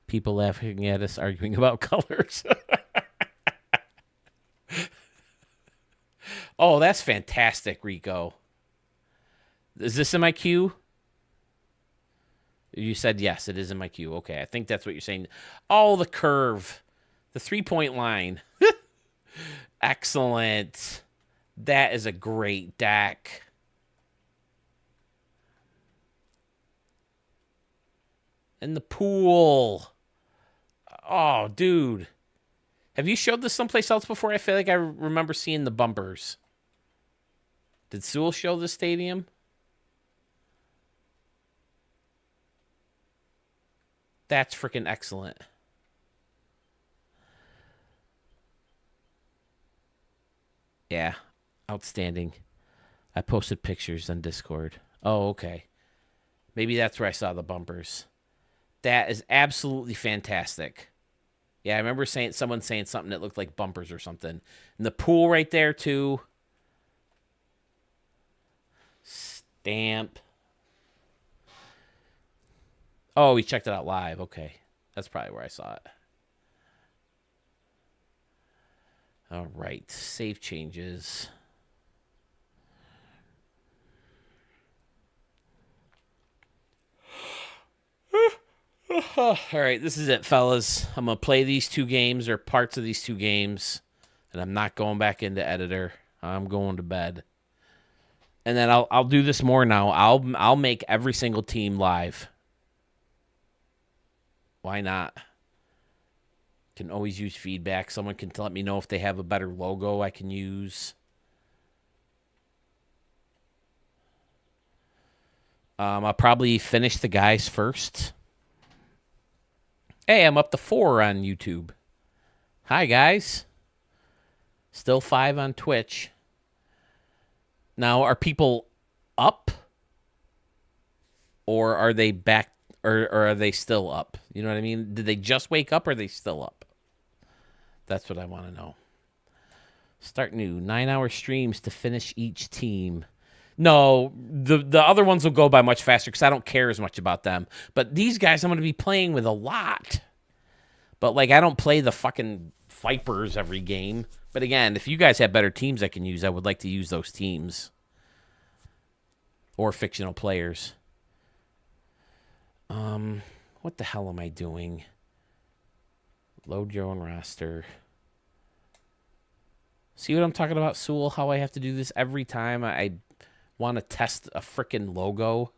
People laughing at us arguing about colors. Oh, that's fantastic, Rico. Is this in my queue? You said yes, it is in my queue. Okay, I think that's what you're saying. Oh, the curve. The 3-point line. Excellent. That is a great deck. And the pool. Oh, dude. Have you showed this someplace else before? I feel like I remember seeing the bumpers. Did Sewell show the stadium? That's freaking excellent. Yeah, outstanding. I posted pictures on Discord. Oh, okay. Maybe that's where I saw the bumpers. That is absolutely fantastic. Yeah, I remember someone saying something that looked like bumpers or something. And the pool right there, too. Stamp. Oh, we checked it out live. Okay. That's probably where I saw it. All right. Save changes. All right, this is it, fellas. I'm going to play these two games or parts of these two games, and I'm not going back into editor. I'm going to bed. And then I'll do this more now. I'll make every single team live. Why not? Can always use feedback. Someone can let me know if they have a better logo I can use. I'll probably finish the guys first. Hey, I'm up to 4 on YouTube. Hi, guys. Still 5 on Twitch. Now, are people up? Or are they back? Or are they still up? You know what I mean? Did they just wake up or are they still up? That's what I want to know. Start new. 9-hour streams to finish each team. No, the other ones will go by much faster because I don't care as much about them. But these guys I'm going to be playing with a lot. But, like, I don't play the fucking Vipers every game. But, again, if you guys have better teams I can use, I would like to use those teams. Or fictional players. What the hell am I doing? Load your own roster. See what I'm talking about, Sewell? How I have to do this every time I want to test a frickin' logo.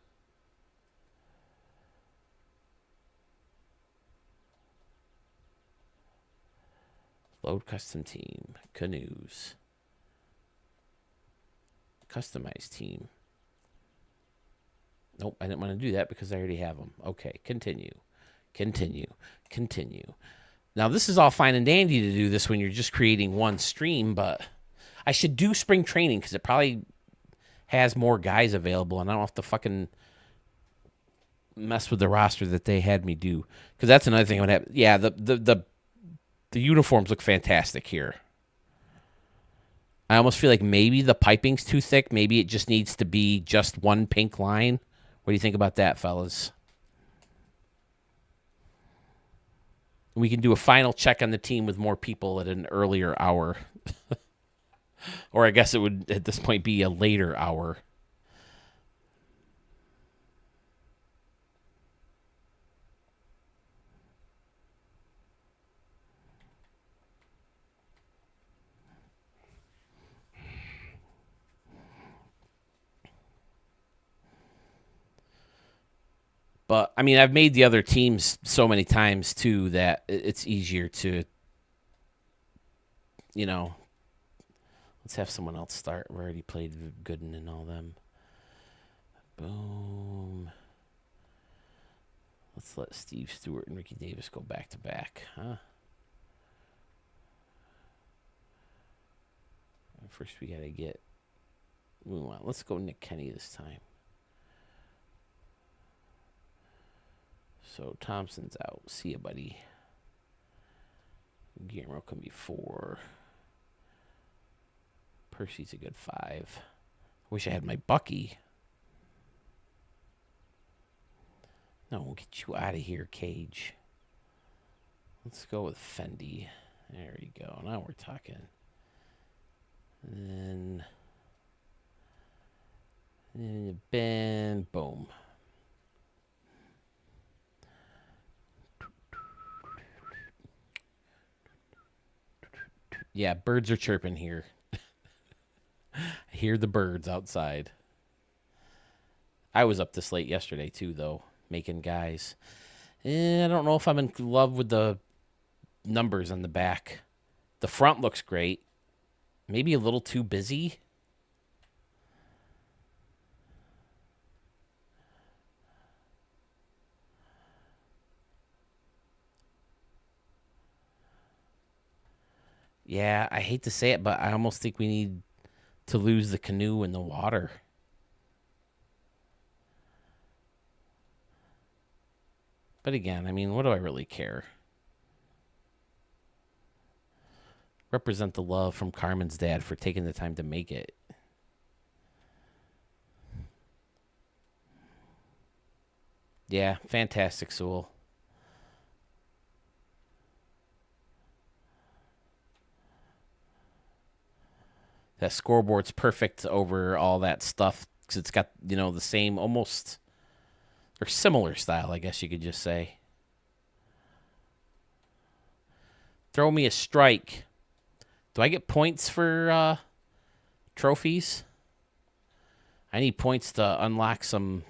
Load custom team. Canoes. Customize team. Nope, I didn't want to do that because I already have them. Okay, continue. Continue. Continue. Now, this is all fine and dandy to do this when you're just creating one stream, but I should do spring training because it probably has more guys available, and I don't have to fucking mess with the roster that they had me do. Because that's another thing I would have. Yeah, the uniforms look fantastic here. I almost feel like maybe the piping's too thick. Maybe it just needs to be just one pink line. What do you think about that, fellas? We can do a final check on the team with more people at an earlier hour. Or I guess it would, at this point, be a later hour. But, I mean, I've made the other teams so many times, too, that it's easier to, you know, let's have someone else start. We already played Gooden and all them. Boom. Let's let Steve Stewart and Ricky Davis go back to back, huh? First, we got to get. Let's go Nick Kenny this time. So Thompson's out. See ya, buddy. Guillermo can be 4. Percy's a good 5. Wish I had my Bucky. No, we'll get you out of here, Cage. Let's go with Fendi. There you go. Now we're talking. And then Ben, boom. Yeah, birds are chirping here. I hear the birds outside. I was up this late yesterday, too, though, making guys. I don't know if I'm in love with the numbers on the back. The front looks great. Maybe a little too busy. Yeah, I hate to say it, but I almost think we need to lose the canoe in the water. But again, I mean, what do I really care? Represent the love from Carmen's dad for taking the time to make it. Yeah, fantastic, Sewell. That scoreboard's perfect over all that stuff because it's got, the same almost or similar style, I guess you could just say. Throw me a strike. Do I get points for trophies? I need points to unlock some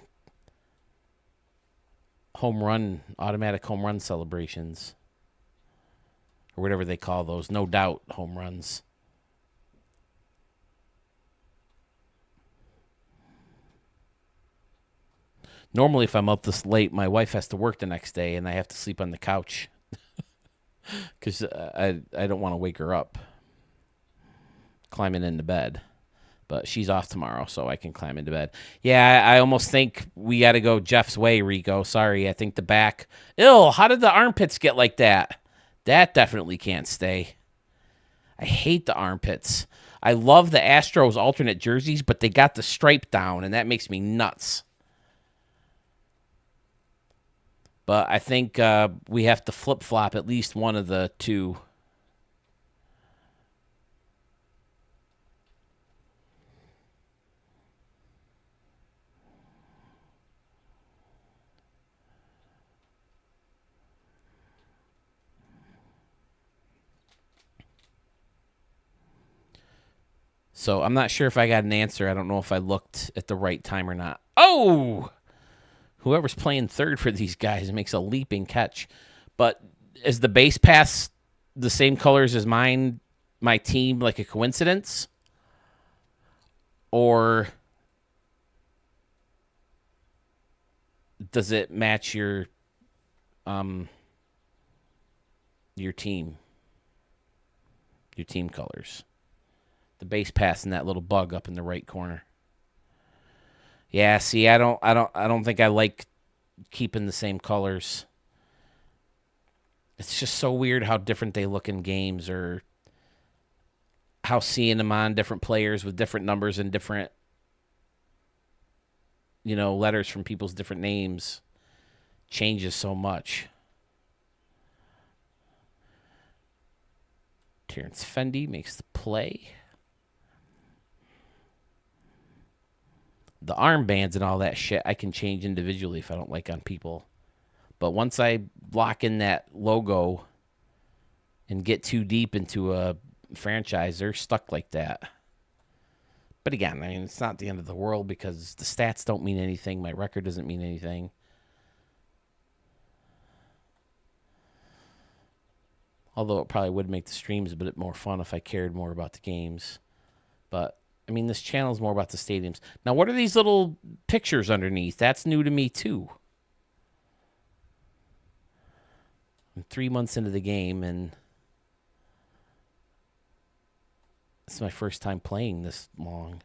automatic home run celebrations. Or whatever they call those. No doubt home runs. Normally, if I'm up this late, my wife has to work the next day, and I have to sleep on the couch because I don't want to wake her up climbing into bed. But she's off tomorrow, so I can climb into bed. Yeah, I almost think we got to go Jeff's way, Rico. Sorry, I think the back. Ew, how did the armpits get like that? That definitely can't stay. I hate the armpits. I love the Astros alternate jerseys, but they got the stripe down, and that makes me nuts. But I think we have to flip-flop at least one of the two. So I'm not sure if I got an answer. I don't know if I looked at the right time or not. Oh! Whoever's playing third for these guys makes a leaping catch. But is the base pass the same colors as my team, like a coincidence? Or does it match your team? Your team colors. The base pass and that little bug up in the right corner. Yeah, see, I don't think I like keeping the same colors. It's just so weird how different they look in games, or how seeing them on different players with different numbers and different, letters from people's different names changes so much. Terrence Fendi makes the play. The armbands and all that shit I can change individually if I don't like on people. But once I lock in that logo and get too deep into a franchise, they're stuck like that. But again, I mean, it's not the end of the world because the stats don't mean anything. My record doesn't mean anything. Although it probably would make the streams a bit more fun if I cared more about the games. But I mean, this channel is more about the stadiums. Now, what are these little pictures underneath? That's new to me, too. I'm 3 months into the game, and it's my first time playing this long.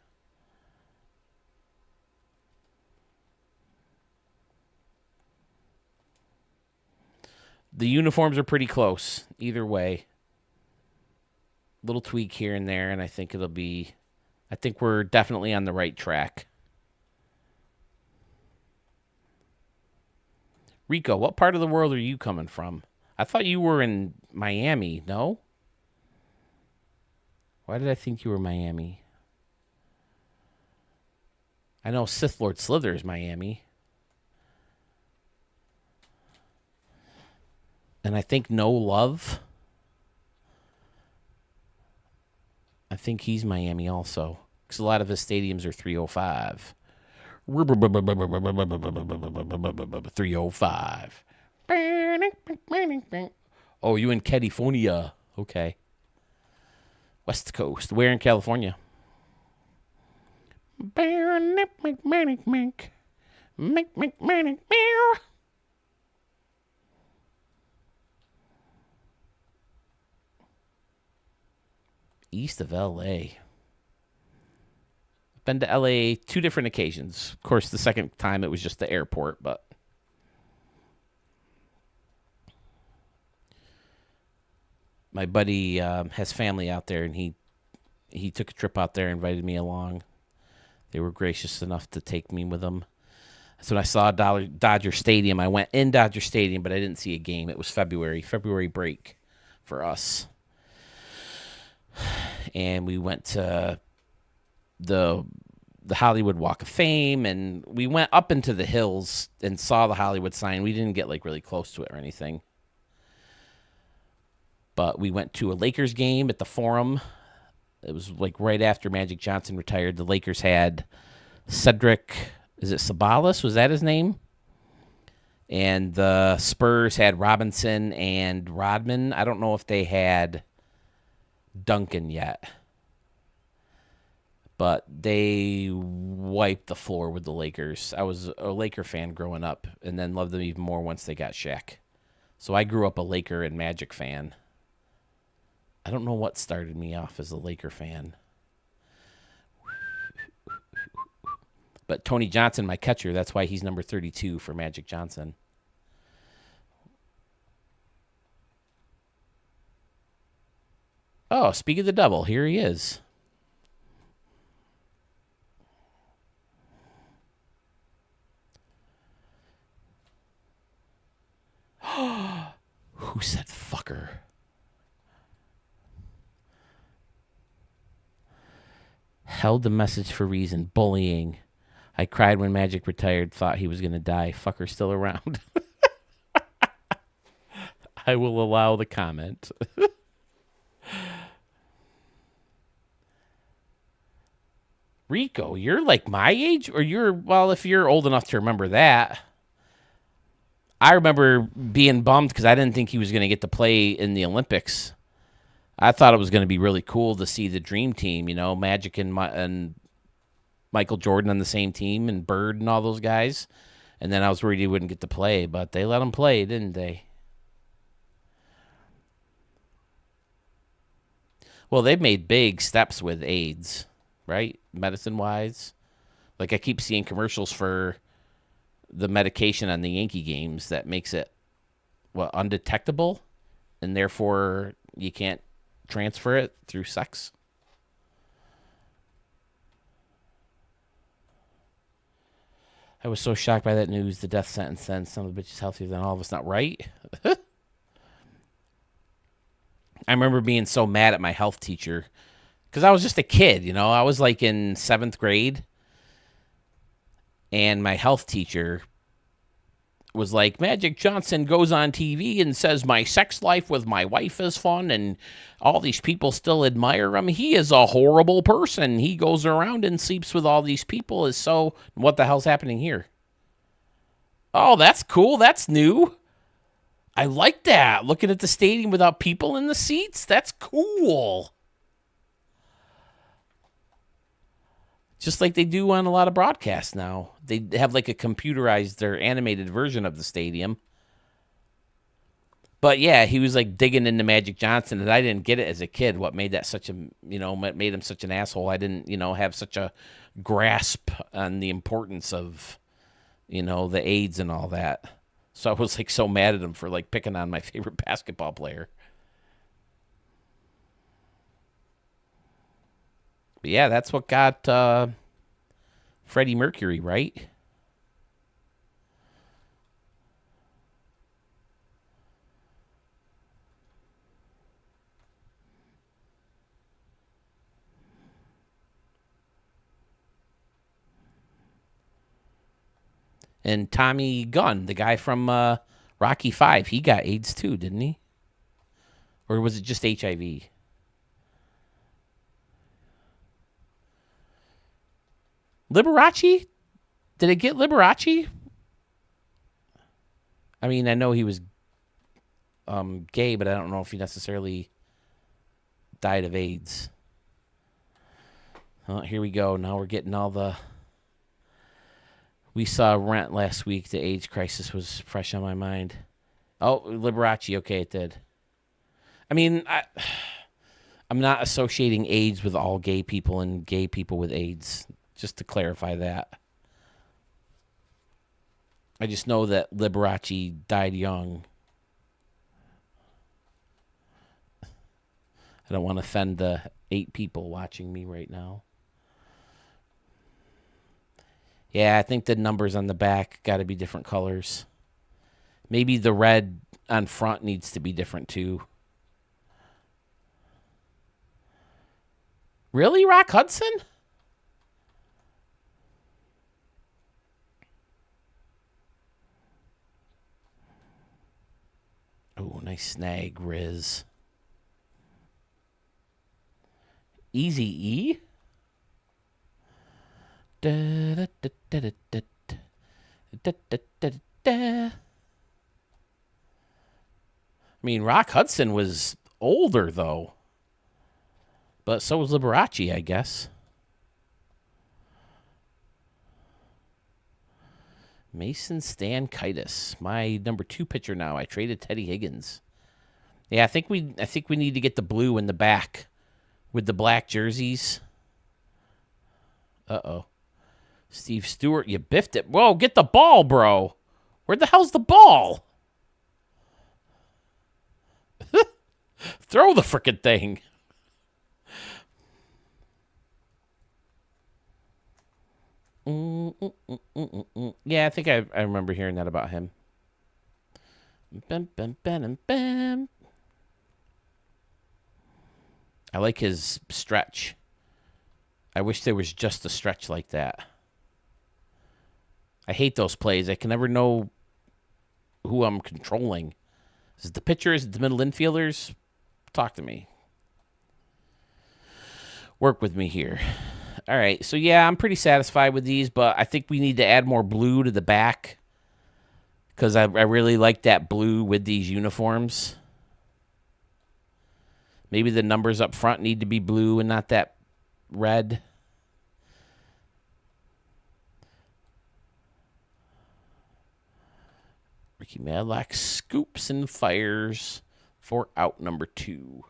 The uniforms are pretty close, either way. Little tweak here and there, and I think we're definitely on the right track. Rico, what part of the world are you coming from? I thought you were in Miami, no? Why did I think you were Miami? I know Sith Lord Slither is Miami. And I think No Love, I think he's Miami also. Because a lot of his stadiums are 305. 305. Oh, you in California. Okay. West Coast. Where in California? East of L.A. Been to L.A. 2 different occasions. Of course, the second time it was just the airport, but my buddy has family out there, and he took a trip out there, invited me along. They were gracious enough to take me with them. So when I saw Dodger Stadium, I went in Dodger Stadium, but I didn't see a game. It was February break for us. And we went to the Hollywood Walk of Fame, and we went up into the hills and saw the Hollywood sign. We didn't get like really close to it or anything. But we went to a Lakers game at the Forum. It was like right after Magic Johnson retired. The Lakers had Cedric, is it Sabalas? Was that his name? And the Spurs had Robinson and Rodman. I don't know if they had Duncan yet. But they wiped the floor with the Lakers. I was a Laker fan growing up, and then loved them even more once they got Shaq. So I grew up a Laker and Magic fan. I don't know what started me off as a Laker fan. But Tony Johnson, my catcher, that's why he's number 32 for Magic Johnson. Oh, speak of the devil, here he is. Who said fucker? Held the message for reason. Bullying. I cried when Magic retired. Thought he was going to die. Fucker still around. I will allow the comment. Rico, you're like my age? Or well, if you're old enough to remember that. I remember being bummed because I didn't think he was going to get to play in the Olympics. I thought it was going to be really cool to see the Dream Team, Magic and Michael Jordan on the same team, and Bird and all those guys. And then I was worried he wouldn't get to play, but they let him play, didn't they? Well, they've made big steps with AIDS, right? Medicine-wise. Like, I keep seeing commercials for the medication on the Yankee games that makes it, undetectable, and therefore you can't transfer it through sex. I was so shocked by that news. The death sentence then. Some of the bitch is healthier than all of us. Not right? I remember being so mad at my health teacher because I was just a kid, I was like in 7th grade. And my health teacher was like, Magic Johnson goes on TV and says my sex life with my wife is fun and all these people still admire him. He is a horrible person. He goes around and sleeps with all these people. What the hell's happening here? Oh, that's cool. That's new. I like that. Looking at the stadium without people in the seats. That's cool. Just like they do on a lot of broadcasts now. They have like a computerized or animated version of the stadium. But yeah, he was like digging into Magic Johnson, and I didn't get it as a kid. What made that made him such an asshole? I didn't, have such a grasp on the importance of, the AIDS and all that. So I was like so mad at him for like picking on my favorite basketball player. But yeah, that's what got Freddie Mercury, right? And Tommy Gunn, the guy from Rocky V, he got AIDS too, didn't he? Or was it just HIV? Liberace? Did it get Liberace? I mean, I know he was gay, but I don't know if he necessarily died of AIDS. Oh, here we go. Now we're getting all the... We saw Rent last week. The AIDS crisis was fresh on my mind. Oh, Liberace. Okay, it did. I mean, I'm not associating AIDS with all gay people and gay people with AIDS. Just to clarify that. I just know that Liberace died young. I don't want to offend the 8 people watching me right now. Yeah, I think the numbers on the back got to be different colors. Maybe the red on front needs to be different too. Really, Rock Hudson? Oh, nice snag, Riz. Easy E? Da, da, da, da, da, da, da, da, da, da. I mean, Rock Hudson was older, though. But so was Liberace, I guess. Mason Stankitis, my number 2 pitcher now. I traded Teddy Higgins. Yeah, I think we need to get the blue in the back with the black jerseys. Uh-oh. Steve Stewart, you biffed it. Whoa, get the ball, bro. Where the hell's the ball? Throw the frickin' thing. Yeah, I think I remember hearing that about him. Bam, bam, bam, bam. I like his stretch. I wish there was just a stretch like that. I hate those plays. I can never know who I'm controlling. Is it the pitcher? Is it the middle infielders? Talk to me. Work with me here. All right, so yeah, I'm pretty satisfied with these, but I think we need to add more blue to the back because I really like that blue with these uniforms. Maybe the numbers up front need to be blue and not that red. Ricky Madlock scoops and fires for out number 2.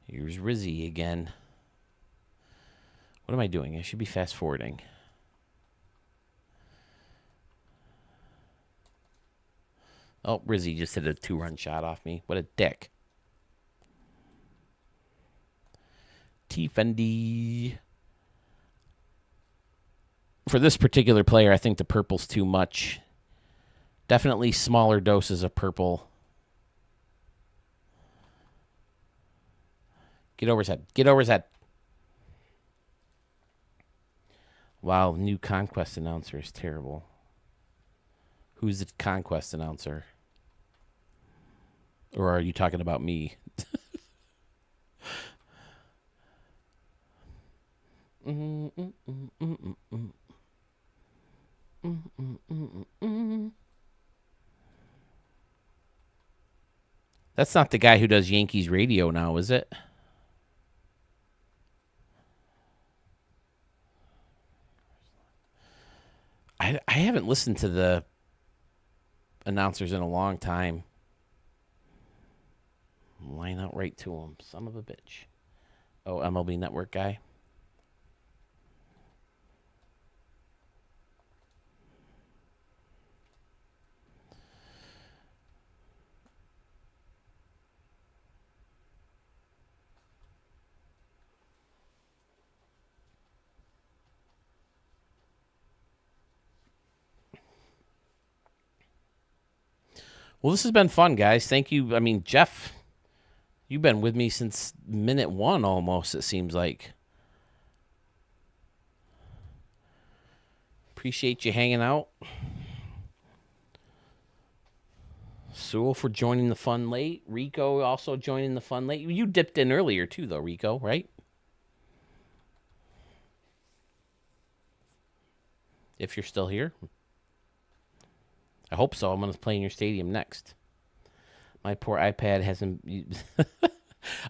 Here's Rizzy again. What am I doing? I should be fast forwarding. Oh, Rizzy just hit a 2-run shot off me. What a dick. T-Fendi. For this particular player, I think the purple's too much. Definitely smaller doses of purple. Get over his head. Get over his head. Wow, new Conquest announcer is terrible. Who's the Conquest announcer? Or are you talking about me? That's not the guy who does Yankees radio now, is it? I haven't listened to the announcers in a long time. Line out right to him. Son of a bitch. Oh, MLB Network guy. Well, this has been fun, guys. Thank you. I mean, Jeff, you've been with me since minute 1 almost, it seems like. Appreciate you hanging out. Sewell for joining the fun late. Rico also joining the fun late. You dipped in earlier too, though, Rico, right? If you're still here. I hope so. I'm going to play in your stadium next. My poor iPad hasn't...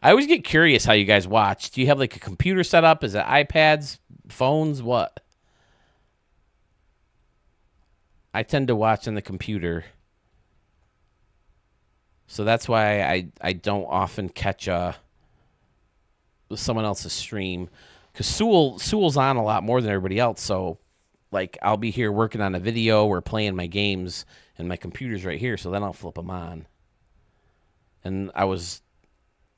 I always get curious how you guys watch. Do you have like a computer set up? Is it iPads, phones, what? I tend to watch on the computer. So that's why I don't often catch someone else's stream. Because Sewell's on a lot more than everybody else. So, like, I'll be here working on a video or playing my games, and my computer's right here. So then I'll flip them on. And I was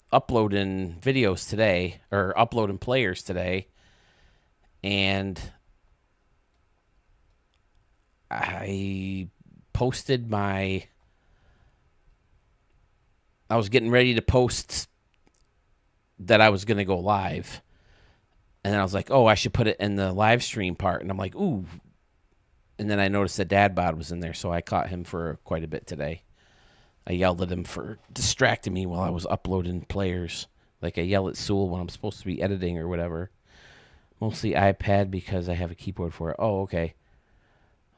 uploading videos today, or uploading players today, and I posted I was getting ready to post that I was going to go live. And then I was like, oh, I should put it in the live stream part. And I'm like, ooh. And then I noticed that Dad Bod was in there, so I caught him for quite a bit today. I yelled at him for distracting me while I was uploading players. Like I yell at Sewell when I'm supposed to be editing or whatever. Mostly iPad because I have a keyboard for it. Oh, okay.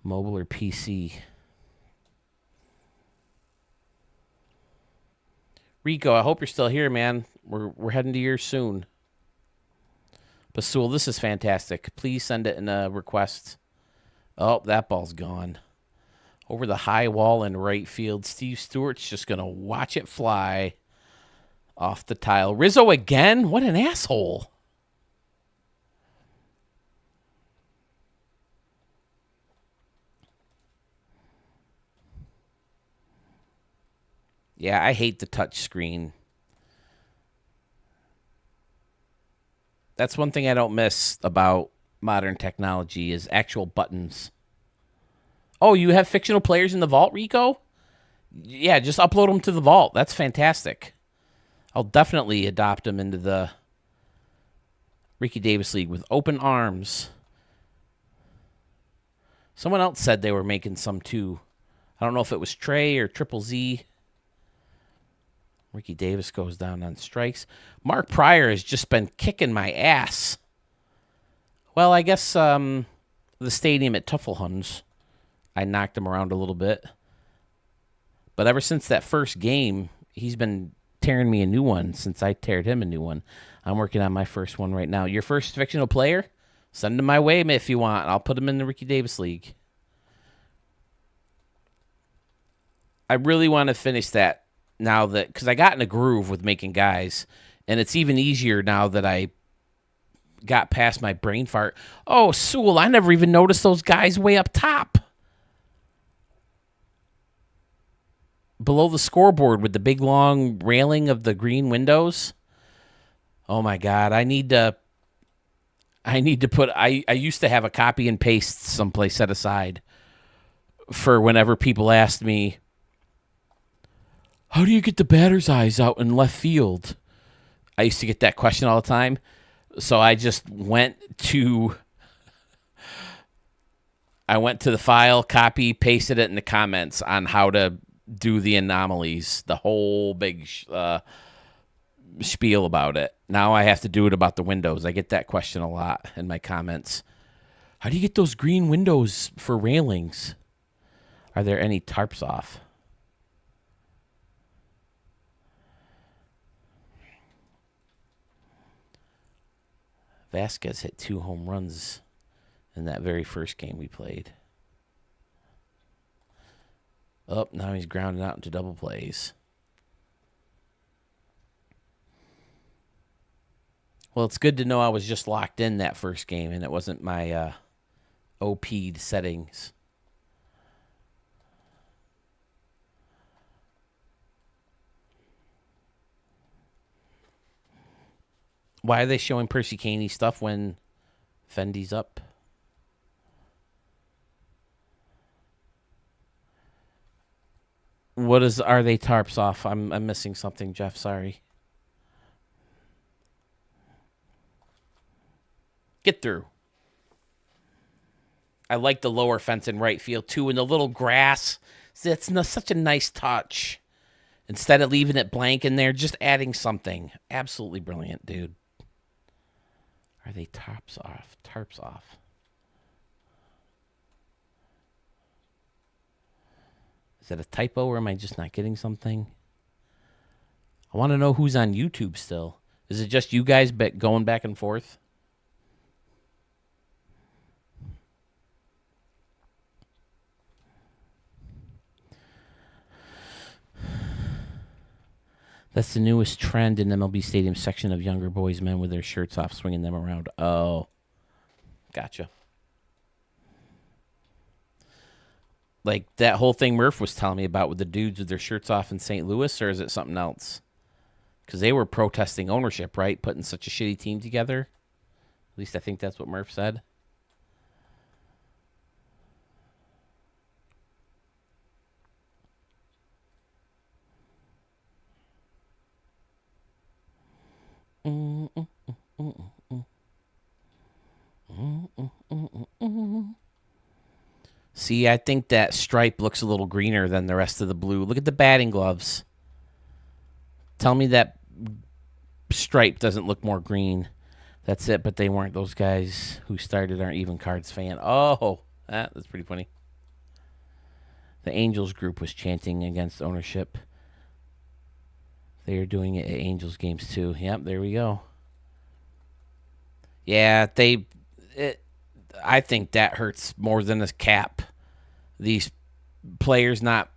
Mobile or PC. Rico, I hope you're still here, man. We're heading to yours soon. But Sewell, this is fantastic. Please send it in a request. Oh, that ball's gone. Over the high wall in right field. Steve Stewart's just going to watch it fly off the tile. Rizzo again? What an asshole. Yeah, I hate the touch screen. That's one thing I don't miss about modern technology is actual buttons. Oh, you have fictional players in the vault, Rico? Yeah, just upload them to the vault. That's fantastic. I'll definitely adopt them into the Ricky Davis League with open arms. Someone else said they were making some too. I don't know if it was Trey or Triple Z. Ricky Davis goes down on strikes. Mark Pryor has just been kicking my ass. Well, I guess the stadium at Tuffelhunds, I knocked him around a little bit. But ever since that first game, he's been tearing me a new one since I teared him a new one. I'm working on my first one right now. Your first fictional player? Send him my way if you want. I'll put him in the Ricky Davis League. I really want to finish that now that, because I got in a groove with making guys, and it's even easier now that I got past my brain fart. Oh, Sewell, I never even noticed those guys way up top. Below the scoreboard with the big long railing of the green windows. Oh my God, I need to put, I used to have a copy and paste someplace set aside for whenever people asked me, how do you get the batter's eyes out in left field? I used to get that question all the time. So I just went to the file, copy, pasted it in the comments on how to do the anomalies, the whole big spiel about it. Now I have to do it about the windows. I get that question a lot in my comments. How do you get those green windows for railings? Are there any tarps off? Vasquez hit 2 home runs in that very first game we played. Oh, now he's grounded out into double plays. Well, it's good to know I was just locked in that first game and it wasn't my OP'd settings. Why are they showing Percy Caney stuff when Fendy's up? Are they tarps off? I'm missing something, Jeff. Sorry. Get through. I like the lower fence in right field too, and the little grass. It's such a nice touch. Instead of leaving it blank in there, just adding something. Absolutely brilliant, dude. Are they tarps off? Tarps off. Is that a typo or am I just not getting something? I want to know who's on YouTube still. Is it just you guys going back and forth? That's the newest trend in MLB Stadium section of younger boys, men with their shirts off, swinging them around. Oh, gotcha. Like that whole thing Murph was telling me about with the dudes with their shirts off in St. Louis, or is it something else? Because they were protesting ownership, right? Putting such a shitty team together. At least I think that's what Murph said. See, I think that stripe looks a little greener than the rest of the blue. Look at the batting gloves. Tell me that stripe doesn't look more green. That's it, but they weren't. Those guys who started aren't even Cards fan. Oh, that's pretty funny. The Angels group was chanting against ownership. They are doing it at Angels games too. Yep, there we go. Yeah, I think that hurts more than a cap. These players not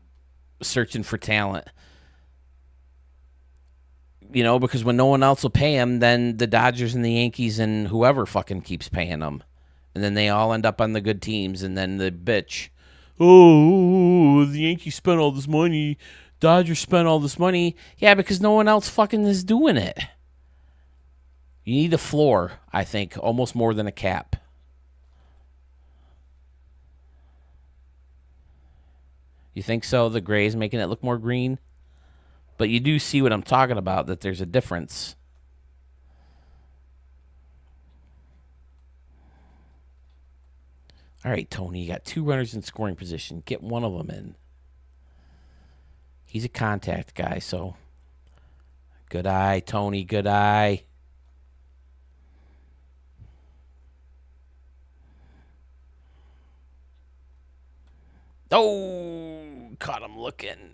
searching for talent. You know, because when no one else will pay them, then the Dodgers and the Yankees and whoever fucking keeps paying them. And then they all end up on the good teams, and then the bitch. Oh, the Yankees spent all this money. Dodgers spent all this money. Yeah, because no one else fucking is doing it. You need a floor, I think, almost more than a cap. You think so? The gray is making it look more green? But you do see what I'm talking about, that there's a difference. All right, Tony, you got 2 runners in scoring position. Get one of them in. He's a contact guy, so good eye, Tony, good eye. Oh, caught him looking.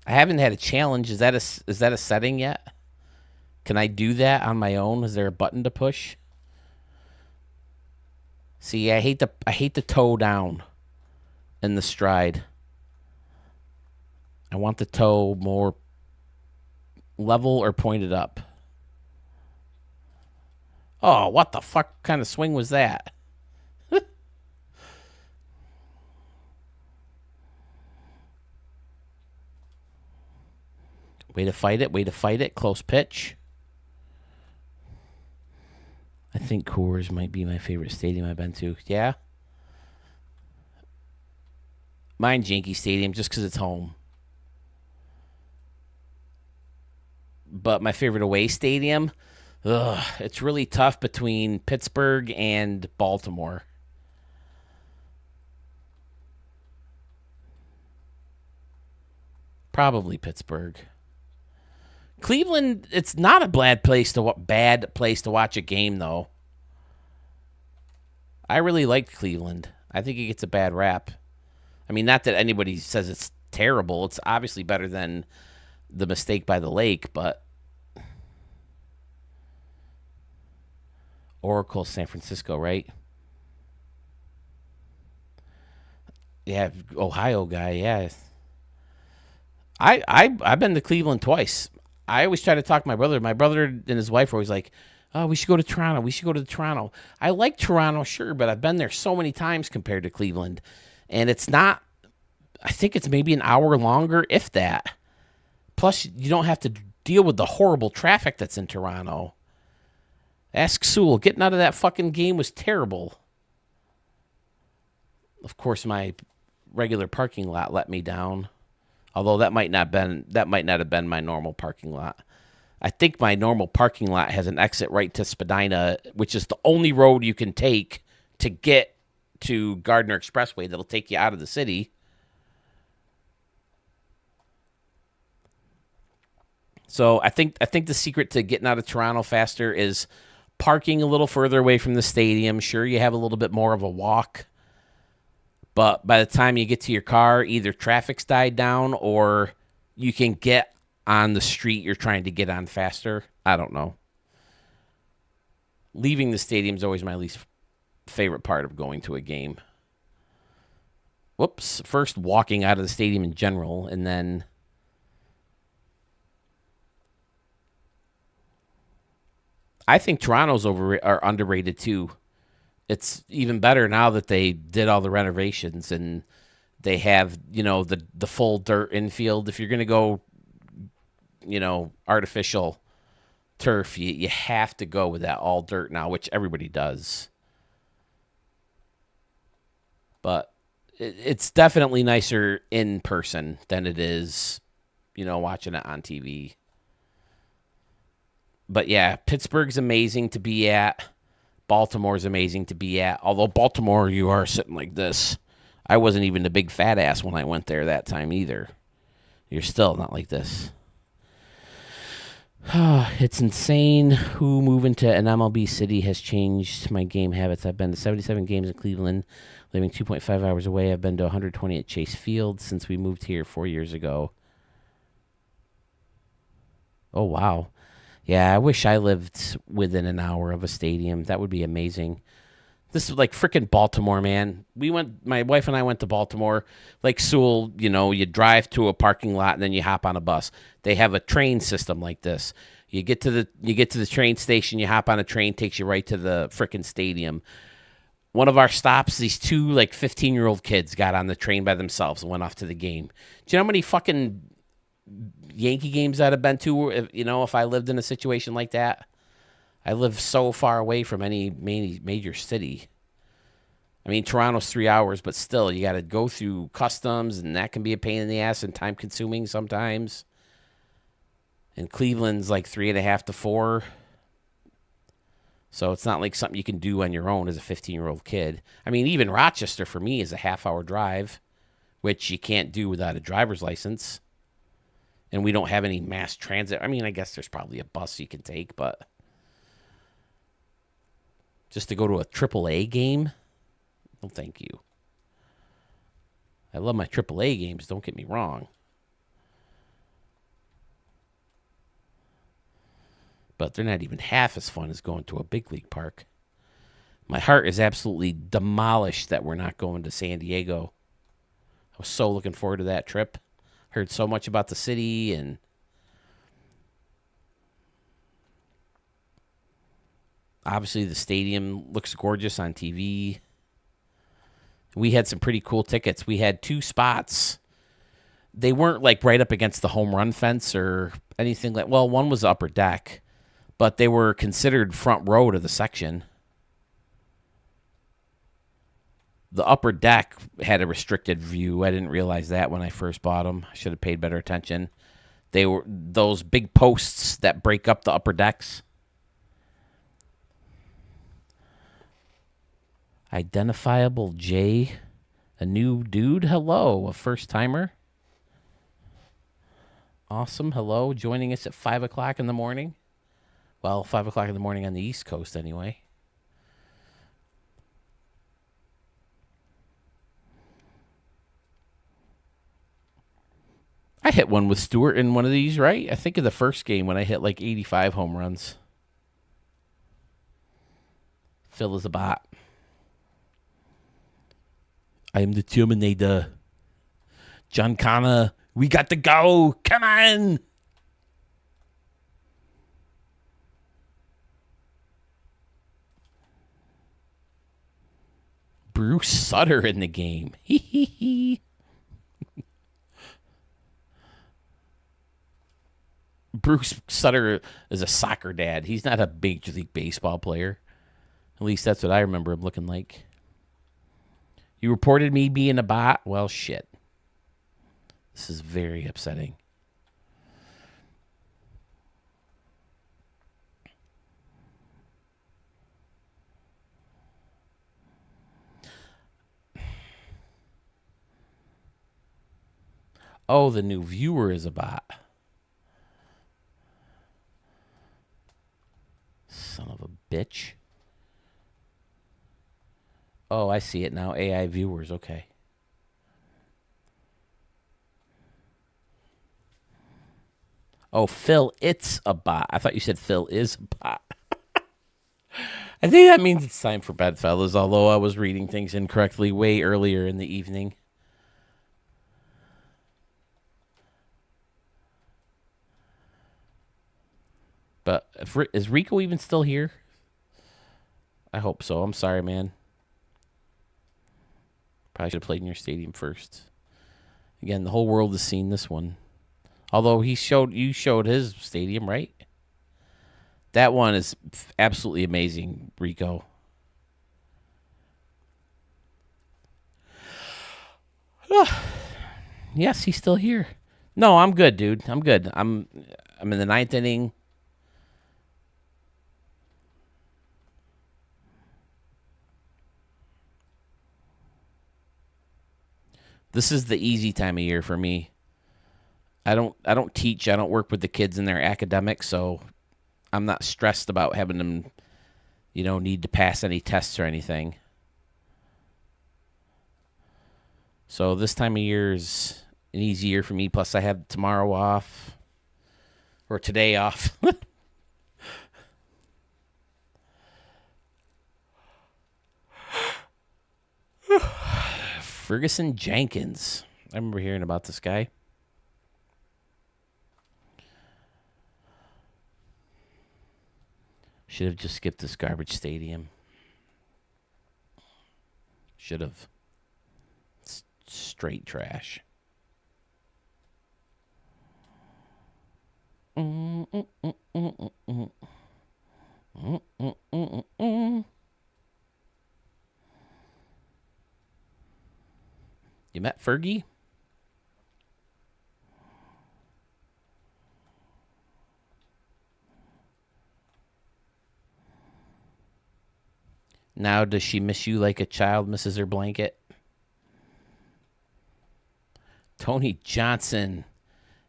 I haven't had a challenge. Is that a setting yet? Can I do that on my own? Is there a button to push? See, I hate the toe down in the stride. I want the toe more level or pointed up. Oh, what the fuck kind of swing was that? Way to fight it. Way to fight it. Close pitch. I think Coors might be my favorite stadium I've been to. Yeah? Mine's Yankee Stadium just because it's home. But my favorite away stadium, it's really tough between Pittsburgh and Baltimore. Probably Pittsburgh. Cleveland, it's not a bad place to watch a game, though. I really liked Cleveland. I think it gets a bad rap. I mean, not that anybody says it's terrible. It's obviously better than the mistake by the lake, but Oracle, San Francisco, right? Yeah, Ohio guy, yeah. I've been to Cleveland twice. I always try to talk to my brother. My brother and his wife are always like, oh, we should go to Toronto. We should go to Toronto. I like Toronto, sure, but I've been there so many times compared to Cleveland. And it's not, I think it's maybe an hour longer, if that. Plus, you don't have to deal with the horrible traffic that's in Toronto. Ask Sewell. Getting out of that fucking game was terrible. Of course, my regular parking lot let me down. Although that might not have been my normal parking lot. I think my normal parking lot has an exit right to Spadina, which is the only road you can take to get to Gardner Expressway that'll take you out of the city. So I think the secret to getting out of Toronto faster is parking a little further away from the stadium. Sure, you have a little bit more of a walk. But by the time you get to your car, either traffic's died down or you can get on the street you're trying to get on faster. I don't know. Leaving the stadium is always my least favorite part of going to a game. Whoops. First, walking out of the stadium in general, and then I think Toronto's are underrated too. It's even better now that they did all the renovations and they have, the full dirt infield. If you're going to go, artificial turf, you have to go with that all dirt now, which everybody does. But it's definitely nicer in person than it is, watching it on TV. But yeah, Pittsburgh's amazing to be at. Baltimore's amazing to be at. Although Baltimore, you are sitting like this. I wasn't even a big fat ass when I went there that time either. You're still not like this. It's insane who moving to an MLB city has changed my game habits. I've been to 77 games in Cleveland, living 2.5 hours away. I've been to 120 at Chase Field since we moved here 4 years ago. Oh, wow. Yeah, I wish I lived within an hour of a stadium. That would be amazing. This is like freaking Baltimore, man. My wife and I went to Baltimore. Like Sewell, you drive to a parking lot and then you hop on a bus. They have a train system like this. You get to the train station, you hop on a train, takes you right to the freaking stadium. One of our stops, these two 15-year-old kids got on the train by themselves and went off to the game. Do you know how many fucking Yankee games I'd have been to, if I lived in a situation like that? I live so far away from any major city. I mean, Toronto's 3 hours, but still, you got to go through customs, and that can be a pain in the ass and time-consuming sometimes. And Cleveland's 3.5 to 4. So it's not like something you can do on your own as a 15-year-old kid. I mean, even Rochester, for me, is a half-hour drive, which you can't do without a driver's license. And we don't have any mass transit. I mean, I guess there's probably a bus you can take, but just to go to a AAA game? No, thank you. I love my AAA games, don't get me wrong. But they're not even half as fun as going to a big league park. My heart is absolutely demolished that we're not going to San Diego. I was so looking forward to that trip. Heard so much about the city, and obviously the stadium looks gorgeous on TV. We had some pretty cool tickets. We had 2 spots. They weren't right up against the home run fence or anything well, one was the upper deck, but they were considered front row to the section. The upper deck had a restricted view. I didn't realize that when I first bought them. I should have paid better attention. They were those big posts that break up the upper decks. Identifiable J, a new dude. Hello, a first timer. Awesome. Hello, joining us at 5 o'clock in the morning. Well, 5 o'clock in the morning on the East Coast, anyway. I hit one with Stewart in one of these, right? I think of the first game when I hit 85 home runs. Phil is a bot. I am the Terminator. John Connor, we got to go. Come on. Bruce Sutter in the game. Hee hee hee. Bruce Sutter is a soccer dad. He's not a Major League Baseball player. At least that's what I remember him looking like. You reported me being a bot? Well, shit. This is very upsetting. Oh, the new viewer is a bot. Son of a bitch. Oh, I see it now. AI viewers, okay. Oh, Phil, it's a bot. I thought you said Phil is a bot. I think that means it's time for bed, fellas, although I was reading things incorrectly way earlier in the evening. But is Rico even still here? I hope so. I'm sorry, man. Probably should have played in your stadium first. Again, the whole world has seen this one. Although you showed his stadium, right? That one is absolutely amazing, Rico. Yes, he's still here. No, I'm good, dude. I'm good. I'm in the 9th inning. This is the easy time of year for me. I don't teach. I don't work with the kids in their academics, so I'm not stressed about having them, need to pass any tests or anything. So this time of year is an easy year for me. Plus, I have tomorrow off, or today off. Ferguson Jenkins. I remember hearing about this guy. Should have just skipped this garbage stadium. Should have. Straight trash. You met Fergie? Now does she miss you like a child misses her blanket? Tony Johnson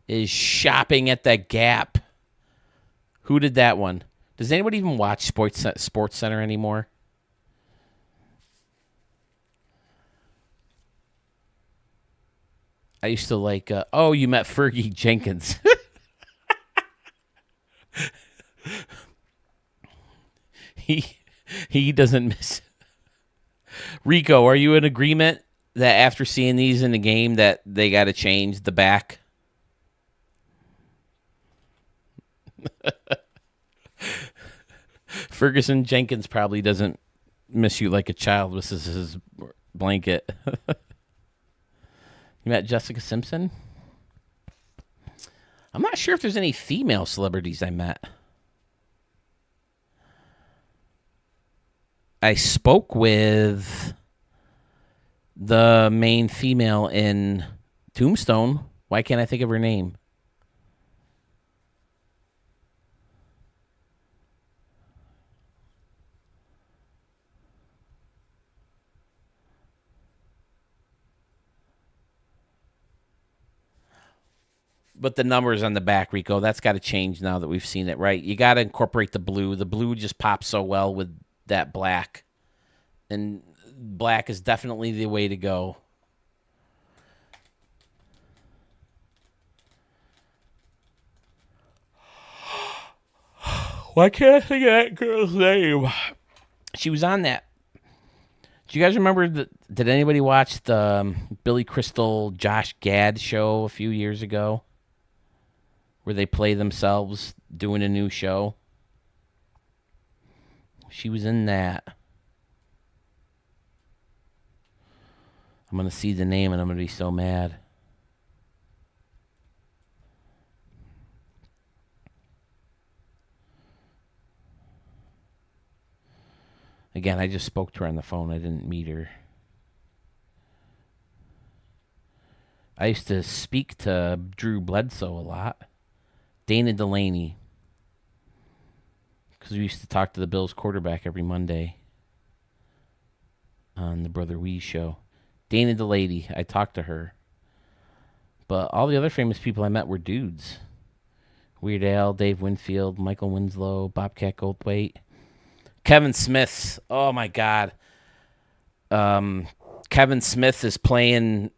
is shopping at the Gap. Who did that one? Does anybody even watch Sports Center anymore? I used to like, you met Fergie Jenkins. He doesn't miss. Rico, are you in agreement that after seeing these in the game that they got to change the back? Ferguson Jenkins probably doesn't miss you like a child misses his blanket. You met Jessica Simpson? I'm not sure if there's any female celebrities I met. I spoke with the main female in Tombstone. Why can't I think of her name? But the numbers on the back, Rico, that's got to change now that we've seen it, right? You got to incorporate the blue. The blue just pops so well with that black. And black is definitely the way to go. Why can't I think of that girl's name? She was on that. Do you guys remember did anybody watch the Billy Crystal, Josh Gad show a few years ago? Where they play themselves doing a new show? She was in that. I'm going to see the name and I'm going to be so mad. Again, I just spoke to her on the phone. I didn't meet her. I used to speak to Drew Bledsoe a lot. Dana Delaney. Because we used to talk to the Bills quarterback every Monday on the Brother Wee show. Dana Delaney. I talked to her. But all the other famous people I met were dudes. Weird Al, Dave Winfield, Michael Winslow, Bobcat Goldthwait. Kevin Smith. Oh, my God. Kevin Smith is playing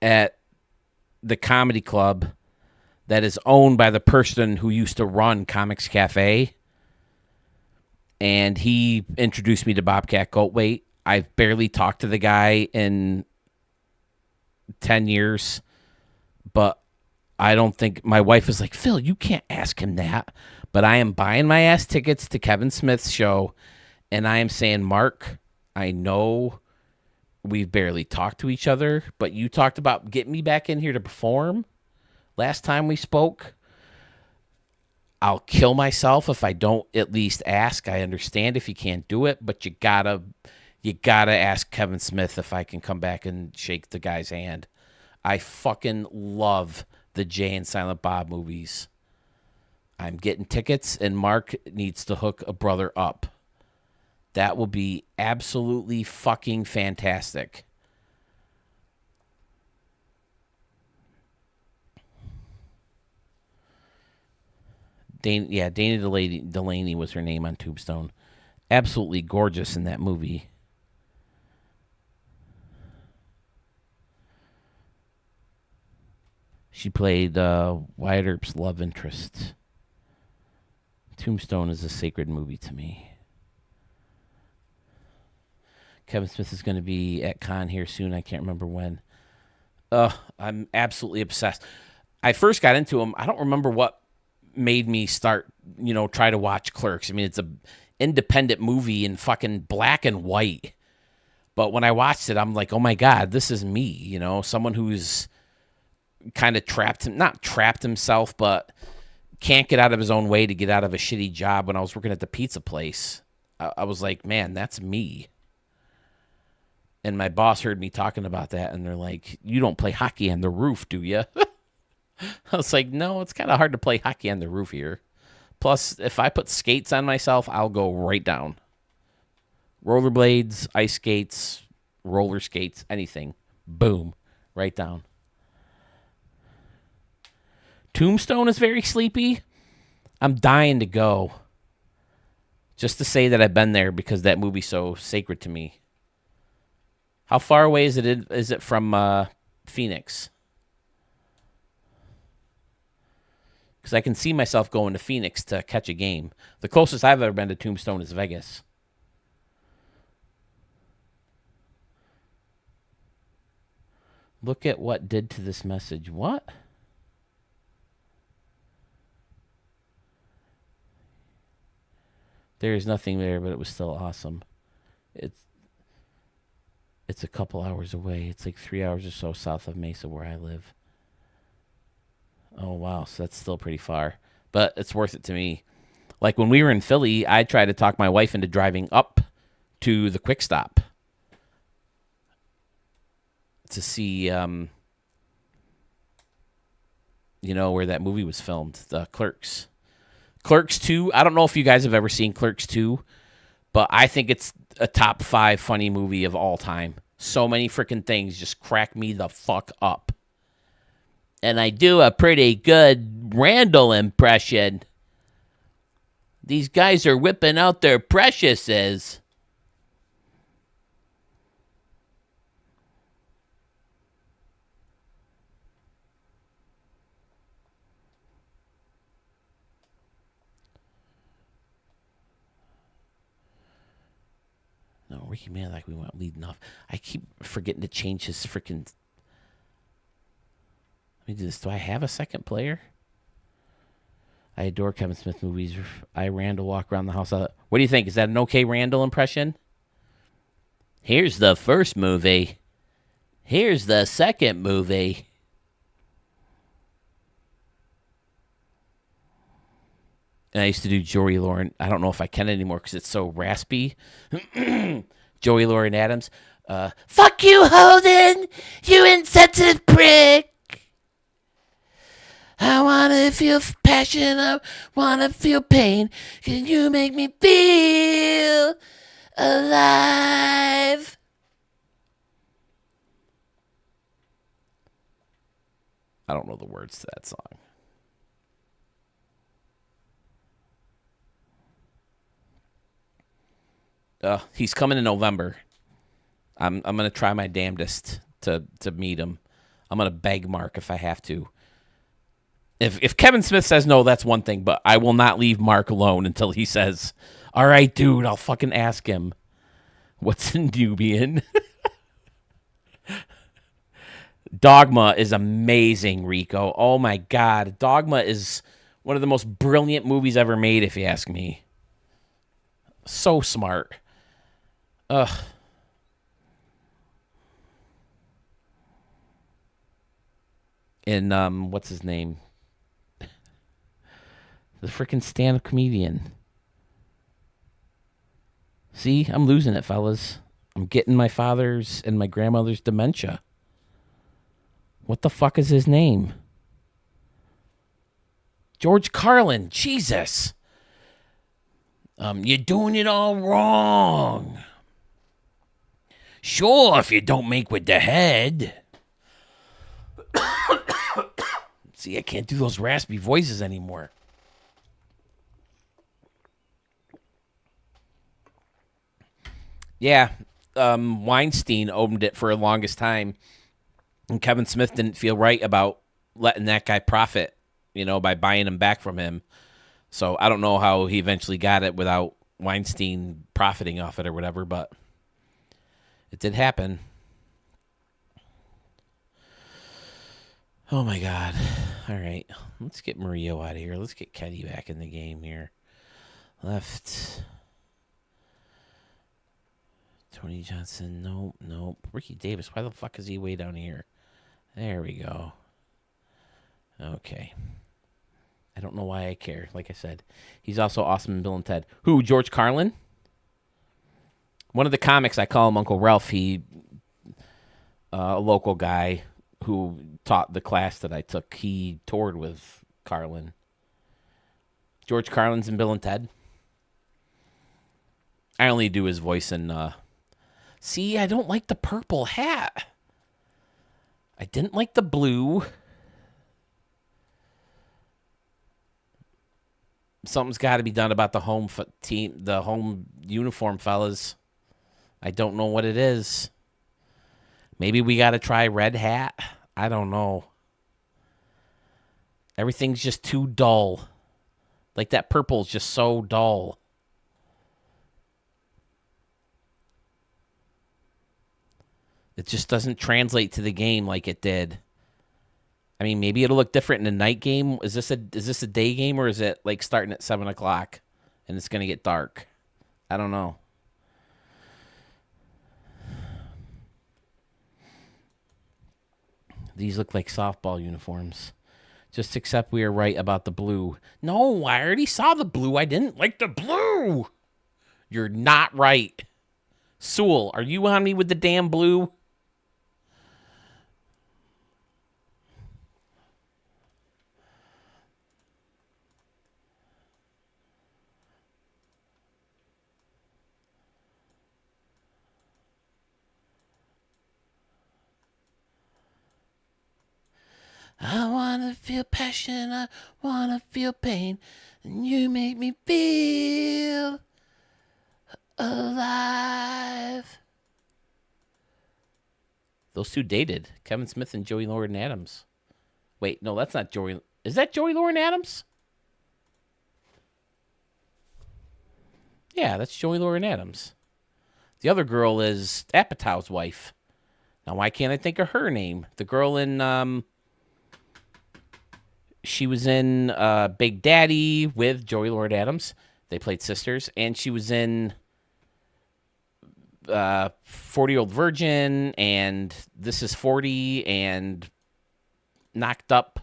at the comedy club that is owned by the person who used to run Comics Cafe. And he introduced me to Bobcat Goldthwait. I've barely talked to the guy in 10 years. But I don't think... My wife is like, Phil, you can't ask him that. But I am buying my ass tickets to Kevin Smith's show, and I am saying, Mark, I know we've barely talked to each other, but you talked about getting me back in here to perform last time we spoke. I'll kill myself if I don't at least ask. I understand if you can't do it, but you gotta ask Kevin Smith if I can come back and shake the guy's hand. I fucking love the Jay and Silent Bob movies. I'm getting tickets, and Mark needs to hook a brother up. That will be absolutely fucking fantastic. Dana Delaney was her name on Tombstone. Absolutely gorgeous in that movie. She played Wyatt Earp's love interest. Tombstone is a sacred movie to me. Kevin Smith is going to be at Con here soon. I can't remember when. I'm absolutely obsessed. I first got into him. I don't remember what made me start, try to watch Clerks. I mean, it's a independent movie in fucking black and white. But when I watched it, I'm like, oh my God, this is me. Someone who's kind of not trapped himself, but can't get out of his own way to get out of a shitty job. When I was working at the pizza place, I was like, man, that's me. And my boss heard me talking about that, and they're like, you don't play hockey on the roof, do you? I was like, no, it's kind of hard to play hockey on the roof here. Plus, if I put skates on myself, I'll go right down. Rollerblades, ice skates, roller skates, anything. Boom. Right down. Tombstone is very sleepy. I'm dying to go. Just to say that I've been there because that movie's so sacred to me. How far away is it from Phoenix? Because I can see myself going to Phoenix to catch a game. The closest I've ever been to Tombstone is Vegas. Look at what did to this message. What? There is nothing there, but it was still awesome. It's a couple hours away. It's like 3 hours or so south of Mesa where I live. Oh, wow. So that's still pretty far. But it's worth it to me. Like when we were in Philly, I tried to talk my wife into driving up to the Quick Stop to see, where that movie was filmed, the Clerks. Clerks 2, I don't know if you guys have ever seen Clerks 2, but I think it's a top 5 funny movie of all time. So many freaking things just crack me the fuck up. And I do a pretty good Randall impression. These guys are whipping out their preciouses. No, Ricky Man, like we went leading off. I keep forgetting to change his freaking. Let me do this. Do I have a second player? I adore Kevin Smith movies. I Randall walk around the house. What do you think? Is that an okay Randall impression? Here's the first movie. Here's the second movie. And I used to do Joey Lauren. I don't know if I can anymore because it's so raspy. Joey Lauren Adams. Fuck you, Holden! You insensitive prick! I want to feel passion. I want to feel pain. Can you make me feel alive? I don't know the words to that song. He's coming in November. I'm gonna try my damnedest to meet him. I'm gonna beg Mark if I have to. If Kevin Smith says no, that's one thing, but I will not leave Mark alone until he says, all right, dude, I'll fucking ask him. What's in Nubian? Dogma is amazing, Rico. Oh my God. Dogma is One of the most brilliant movies ever made, if you ask me. So smart. Ugh. And what's his name? The freaking stand-up comedian. See, I'm losing it, fellas. I'm getting my father's and my grandmother's dementia. What the fuck is his name? George Carlin. Jesus. You're doing it all wrong. Sure, if you don't make with the head. See, I can't do those raspy voices anymore. Yeah, Weinstein owned it for the longest time, and Kevin Smith didn't feel right about letting that guy profit, by buying him back from him. So I don't know how he eventually got it without Weinstein profiting off it or whatever, but it did happen. Oh, my God. All right. Let's get Murillo out of here. Let's get Kenny back in the game here. Left. Tony Johnson. Nope. Ricky Davis. Why the fuck is he way down here? There we go. Okay. I don't know why I care. Like I said, he's also awesome in Bill and Ted. Who? George Carlin? One of the comics, I call him Uncle Ralph. He, a local guy who taught the class that I took. He toured with Carlin. George Carlin's in Bill and Ted. I only do his voice in... See, I don't like the purple hat. I didn't like the blue. Something's got to be done about the home team, the home uniform, fellas. I don't know what it is. Maybe we got to try red hat. I don't know. Everything's just too dull. Like that purple's just so dull. It just doesn't translate to the game like it did. I mean, maybe it'll look different in a night game. Is this a day game, or is it like starting at 7:00 and it's gonna get dark? I don't know. These look like softball uniforms. Just accept we are right about the blue. No, I already saw the blue. I didn't like the blue. You're not right. Sewell, are you on me with the damn blue? I want to feel passion, I want to feel pain, and you make me feel alive. Those two dated, Kevin Smith and Joey Lauren Adams. Wait, no, that's not Joey. Is that Joey Lauren Adams? Yeah, that's Joey Lauren Adams. The other girl is Apatow's wife. Now, why can't I think of her name? The girl in... She was in Big Daddy with Joey Lauren Adams. They played sisters. And she was in 40-Year-Old Virgin and This Is 40 and Knocked Up.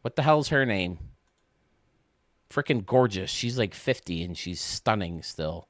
What the hell's her name? Freaking gorgeous. She's like 50 and she's stunning still.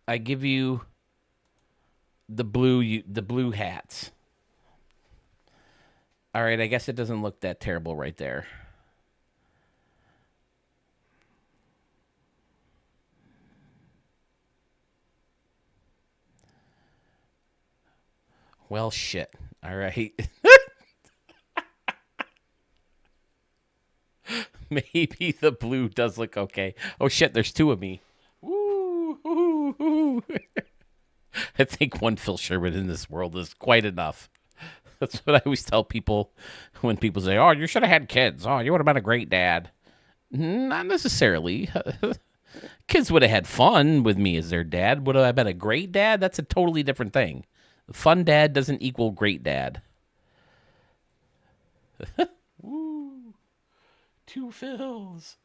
I give you the blue hats. All right, I guess it doesn't look that terrible right there. Well, shit. All right. Maybe the blue does look okay. Oh, shit, there's two of me. Woo, woo, woo. I think one Phil Sherman in this world is quite enough. That's what I always tell people when people say, oh, you should have had kids. Oh, you would have been a great dad. Not necessarily. Kids would have had fun with me as their dad. Would I been a great dad? That's a totally different thing. Fun dad doesn't equal great dad. Woo. Two Phils.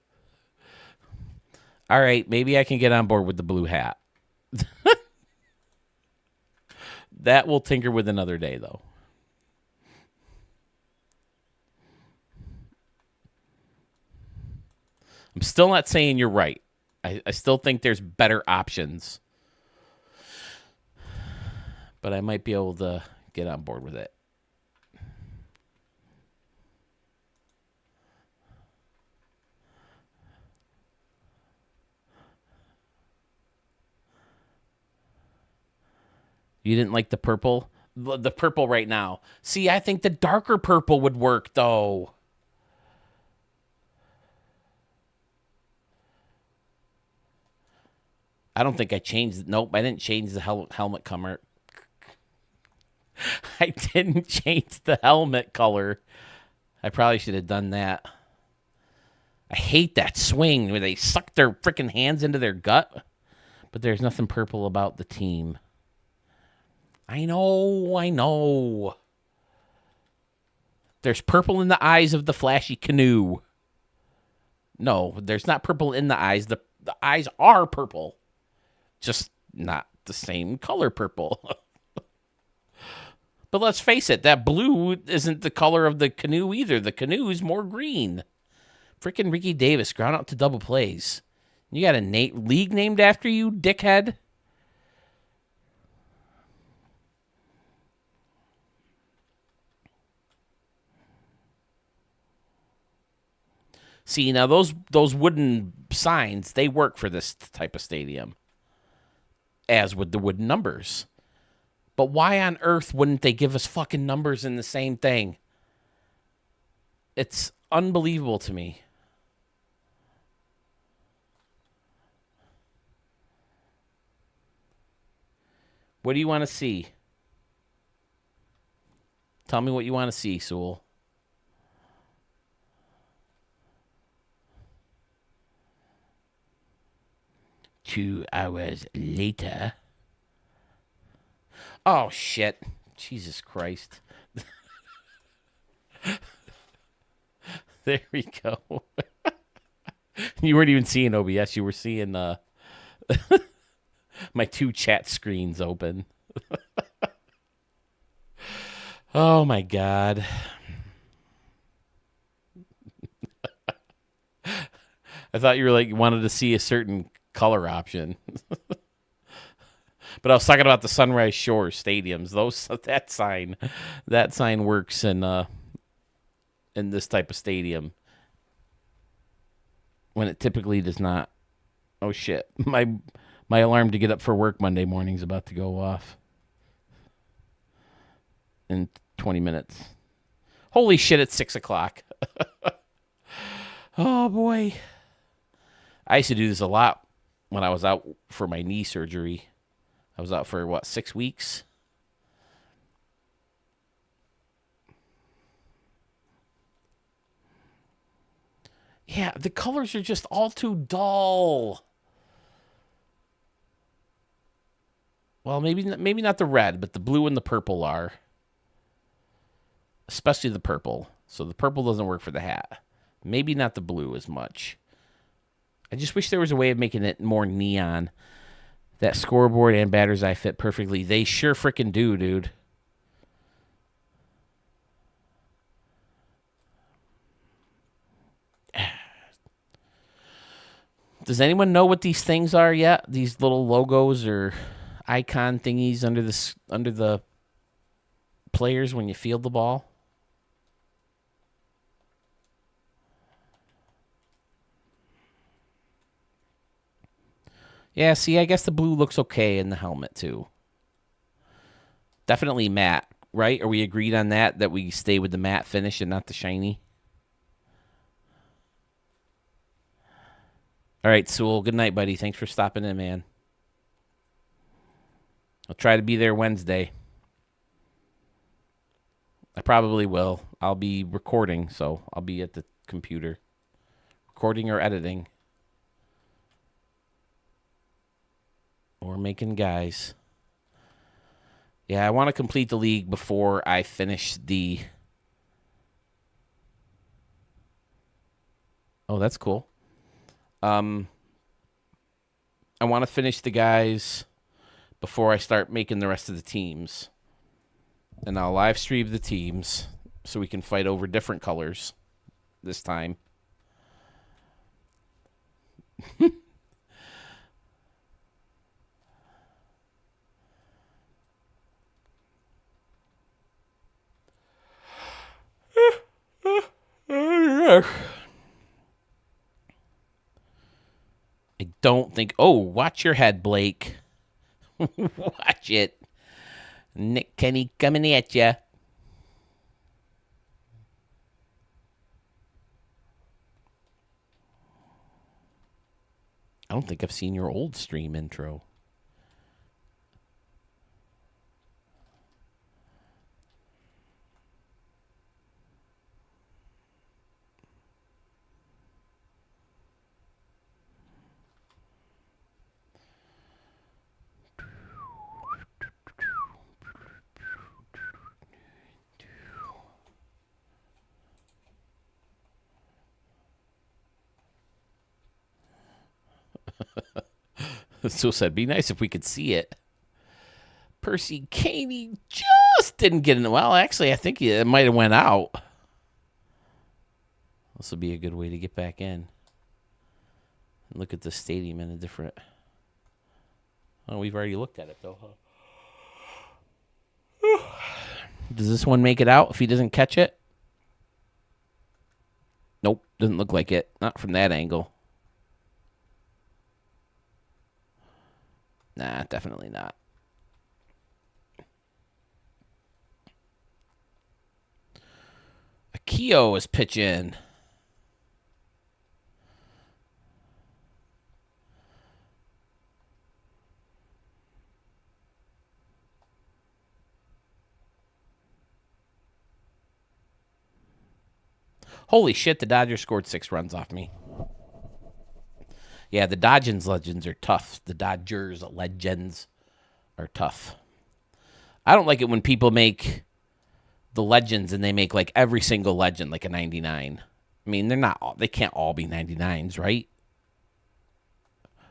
All right, maybe I can get on board with the blue hat. That will tinker with another day, though. I'm still not saying you're right. I still think there's better options. But I might be able to get on board with it. You didn't like the purple? The purple right now. See, I think the darker purple would work, though. I don't think I changed. Nope, I didn't change the helmet color. I didn't change the helmet color. I probably should have done that. I hate that swing where they suck their freaking hands into their gut. But there's nothing purple about the team. I know. There's purple in the eyes of the flashy canoe. No, there's not purple in the eyes. The eyes are purple. Just not the same color purple. But let's face it, that blue isn't the color of the canoe either. The canoe is more green. Freaking Ricky Davis, ground out to double plays. You got a league named after you, dickhead? See, now those wooden signs, they work for this type of stadium, as would the wooden numbers. But why on earth wouldn't they give us fucking numbers in the same thing? It's unbelievable to me. What do you want to see? Tell me what you want to see, Sewell. Two hours later. Oh, shit. Jesus Christ. There we go. You weren't even seeing OBS. You were seeing my two chat screens open. Oh, my God. I thought you were like, you wanted to see a certain color option. But I was talking about the Sunrise Shore stadiums. That sign works in this type of stadium when it typically does not. Oh shit. My alarm to get up for work Monday morning is about to go off in 20 minutes. Holy shit, it's 6:00. Oh boy. I used to do this a lot when I was out for my knee surgery. I was out for, 6 weeks? Yeah, the colors are just all too dull. Well, maybe not the red, but the blue and the purple are. Especially the purple. So the purple doesn't work for the hat. Maybe not the blue as much. I just wish there was a way of making it more neon. That scoreboard and batter's eye fit perfectly. They sure freaking do, dude. Does anyone know what these things are yet? These little logos or icon thingies under the players when you field the ball? Yeah, see, I guess the blue looks okay in the helmet too. Definitely matte, right? Are we agreed on that we stay with the matte finish and not the shiny? All right, Sewell, good night, buddy. Thanks for stopping in, man. I'll try to be there Wednesday. I probably will. I'll be recording, so I'll be at the computer. Recording or editing. Or making guys. Yeah, I want to complete the league before I finish the... Oh, that's cool. I want to finish the guys before I start making the rest of the teams. And I'll live stream the teams so we can fight over different colors this time. I don't think... Oh, watch your head, Blake. Watch it. Nick Kenny coming at ya. I don't think I've seen your old stream intro. So said, be nice if we could see it. Percy Caney just didn't get in. Well, actually, I think it might have went out. This will be a good way to get back in. Look at the stadium in a different... Oh, we've already looked at it, though, huh? Does this one make it out if he doesn't catch it? Nope, doesn't look like it. Not from that angle. Nah, definitely not. Akio is pitching. Holy shit, the Dodgers scored 6 runs off me. Yeah, the Dodgers legends are tough. The Dodgers legends are tough. I don't like it when people make the legends and they make like every single legend like a 99. I mean, they can't all be 99s, right?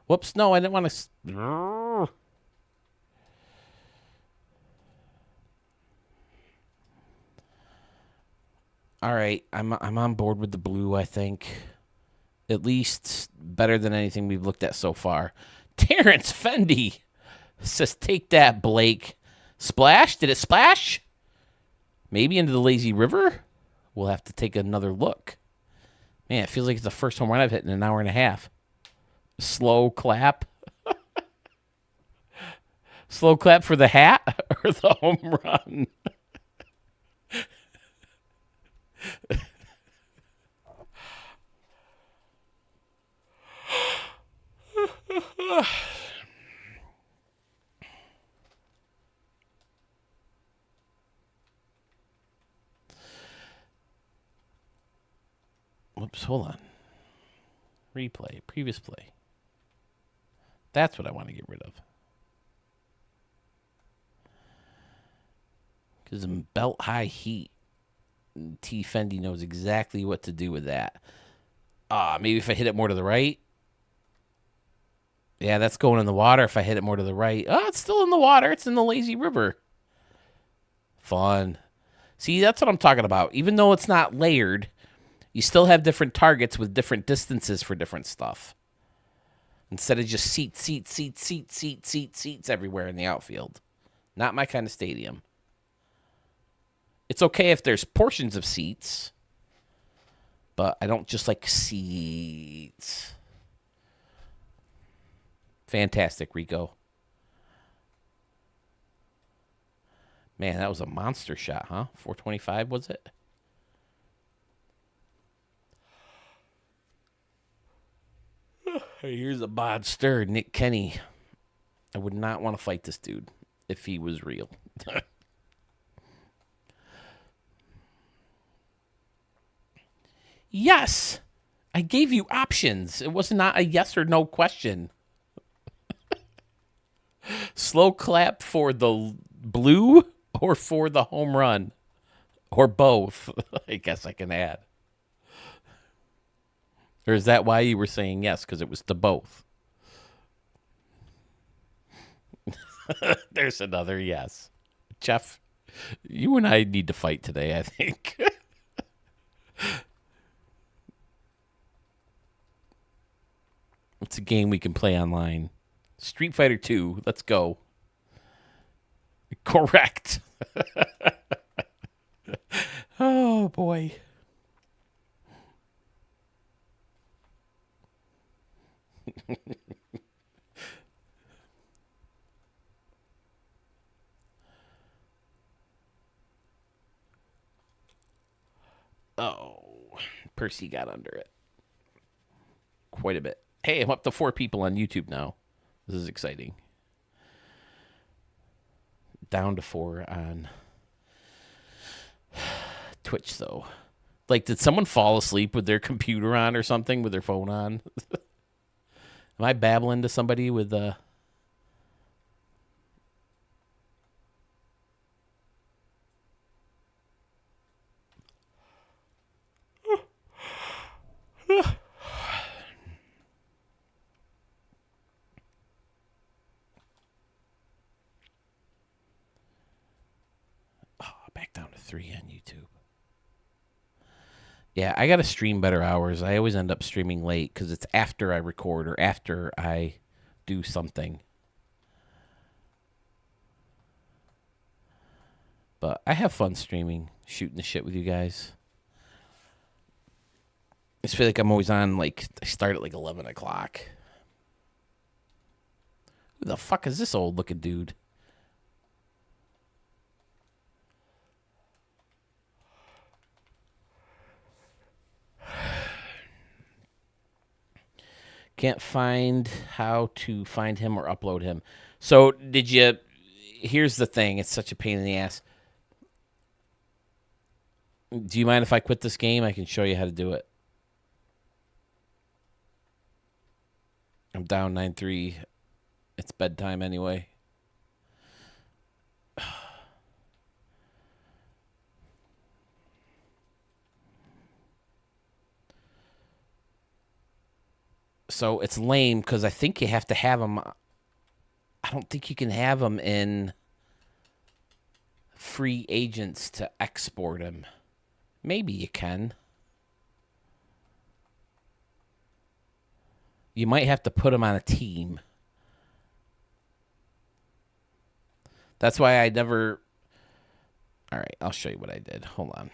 Whoops, no, I didn't want to... All right, I'm on board with the blue, I think. At least better than anything we've looked at so far. Terrence Fendi says, take that, Blake. Splash? Did it splash? Maybe into the lazy river? We'll have to take another look. Man, it feels like it's the first home run I've hit in an hour and a half. Slow clap. Slow clap for the hat or the home run? Whoops, hold on. Replay, previous play. That's what I want to get rid of. Because in belt high heat, T. Fendi knows exactly what to do with that. Maybe if I hit it more to the right. Yeah, that's going in the water if I hit it more to the right. Oh, it's still in the water. It's in the lazy river. Fun. See, that's what I'm talking about. Even though it's not layered, you still have different targets with different distances for different stuff. instead of just seats everywhere in the outfield. Not my kind of stadium. It's okay if there's portions of seats, but I don't just like seats. Fantastic, Rico. Man, that was a monster shot, huh? 425, was it? Here's a monster, Nick Kenny. I would not want to fight this dude if he was real. Yes, I gave you options. It was not a yes or no question. Slow clap for the blue or for the home run? Or both, I guess I can add. Or is that why you were saying yes? Because it was to both. There's another yes. Jeff, you and I need to fight today, I think. It's a game we can play online. Street Fighter 2, let's go. Correct. Oh, boy. Oh, Percy got under it. Quite a bit. Hey, I'm up to 4 people on YouTube now. This is exciting. Down to 4 on Twitch, though. Like, did someone fall asleep with their computer on or something, with their phone on? Am I babbling to somebody with back down to 3 on YouTube. Yeah, I got to stream better hours. I always end up streaming late because it's after I record or after I do something. But I have fun streaming, shooting the shit with you guys. I just feel like I'm always on, like, I start at like 11 o'clock. Who the fuck is this old looking dude? Can't find how to find him or upload him. So did you... Here's the thing. It's such a pain in the ass. Do you mind if I quit this game? I can show you how to do it. I'm down 9-3. It's bedtime anyway. So it's lame because I think you have to have them. I don't think you can have them in free agents to export them. Maybe you can. You might have to put them on a team. That's why I never... All right, I'll show you what I did. Hold on.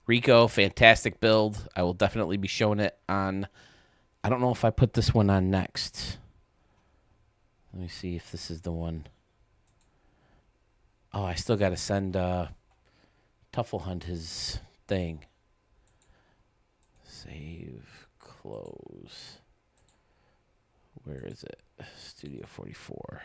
Rico, fantastic build. I will definitely be showing it on... I don't know if I put this one on next. Let me see if this is the one. Oh, I still got to send Tufflehunt his thing. Save, close. Where is it? Studio 44.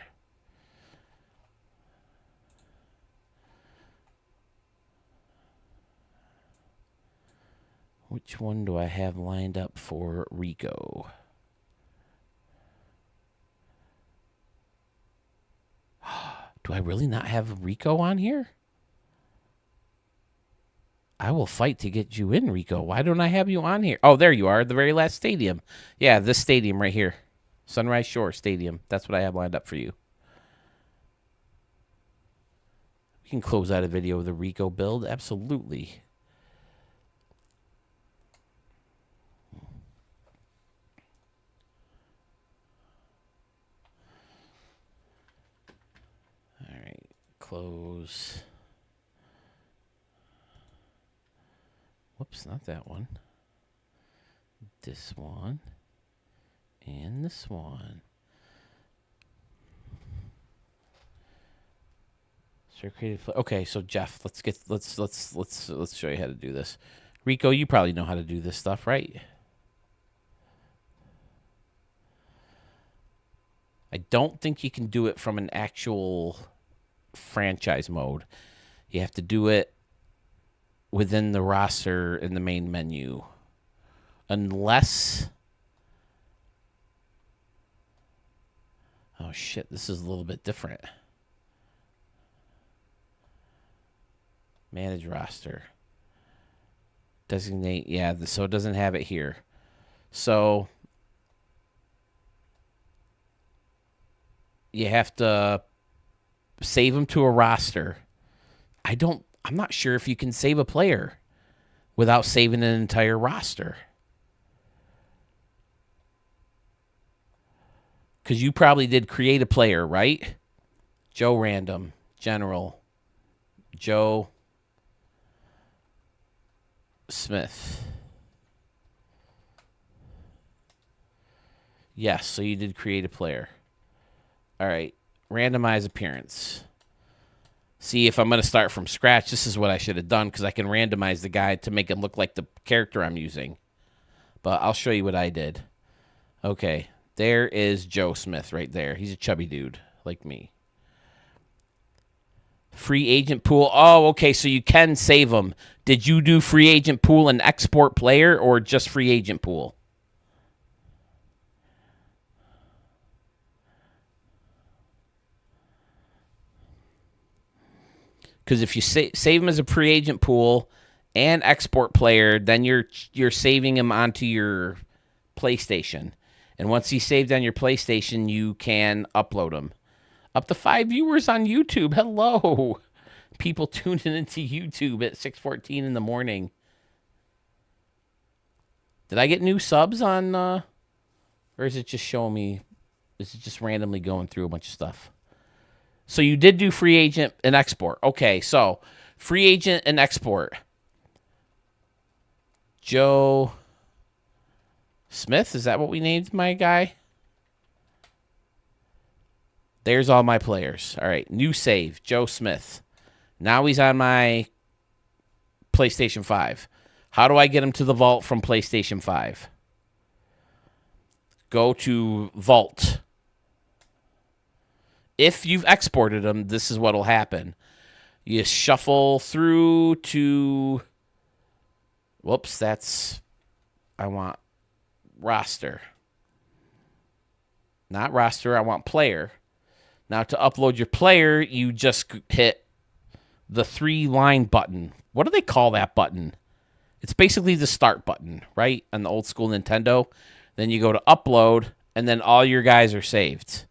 Which one do I have lined up for Rico? Do I really not have Rico on here? I will fight to get you in, Rico. Why don't I have you on here? Oh, there you are, the very last stadium. Yeah, this stadium right here. Sunrise Shore Stadium. That's what I have lined up for you. We can close out a video with a Rico build. Absolutely. close. Whoops, not that one. This one. And this one. Okay, so Jeff, let's show you how to do this. Rico, you probably know how to do this stuff, right? I don't think you can do it from an actual franchise mode. You have to do it within the roster in the main menu. Unless... Oh, shit, this is a little bit different. Manage roster. Designate, yeah, so it doesn't have it here. So... You have to save them to a roster. I'm not sure if you can save a player without saving an entire roster. Because you probably did create a player, right? Joe Random, General, Joe Smith. Yes, so you did create a player. All right, randomize appearance. See, if I'm going to start from scratch, this is what I should have done because I can randomize the guy to make it look like the character I'm using. But I'll show you what I did. Okay, there is Joe Smith right there. He's a chubby dude like me. Free agent pool. Oh, okay, so you can save them. Did you do free agent pool and export player or just free agent pool? Because if you save them as a free agent pool and export player, then you're saving them onto your PlayStation. And once he's saved on your PlayStation, you can upload them. Up to 5 viewers on YouTube. Hello. People tuning into YouTube at 6:14 in the morning. Did I get new subs on, or is it just showing me, is it just randomly going through a bunch of stuff? So you did do free agent and export. Okay, so free agent and export. Joe Smith, is that what we named my guy? There's all my players. All right, new save, Joe Smith. Now he's on my PlayStation 5. How do I get him to the vault from PlayStation 5? Go to Vault. If you've exported them, this is what will happen. You shuffle through to... Whoops, I want roster. Not roster, I want player. Now to upload your player, you just hit the 3-line button. What do they call that button? It's basically the start button, right? On the old school Nintendo. Then you go to upload, and then all your guys are saved.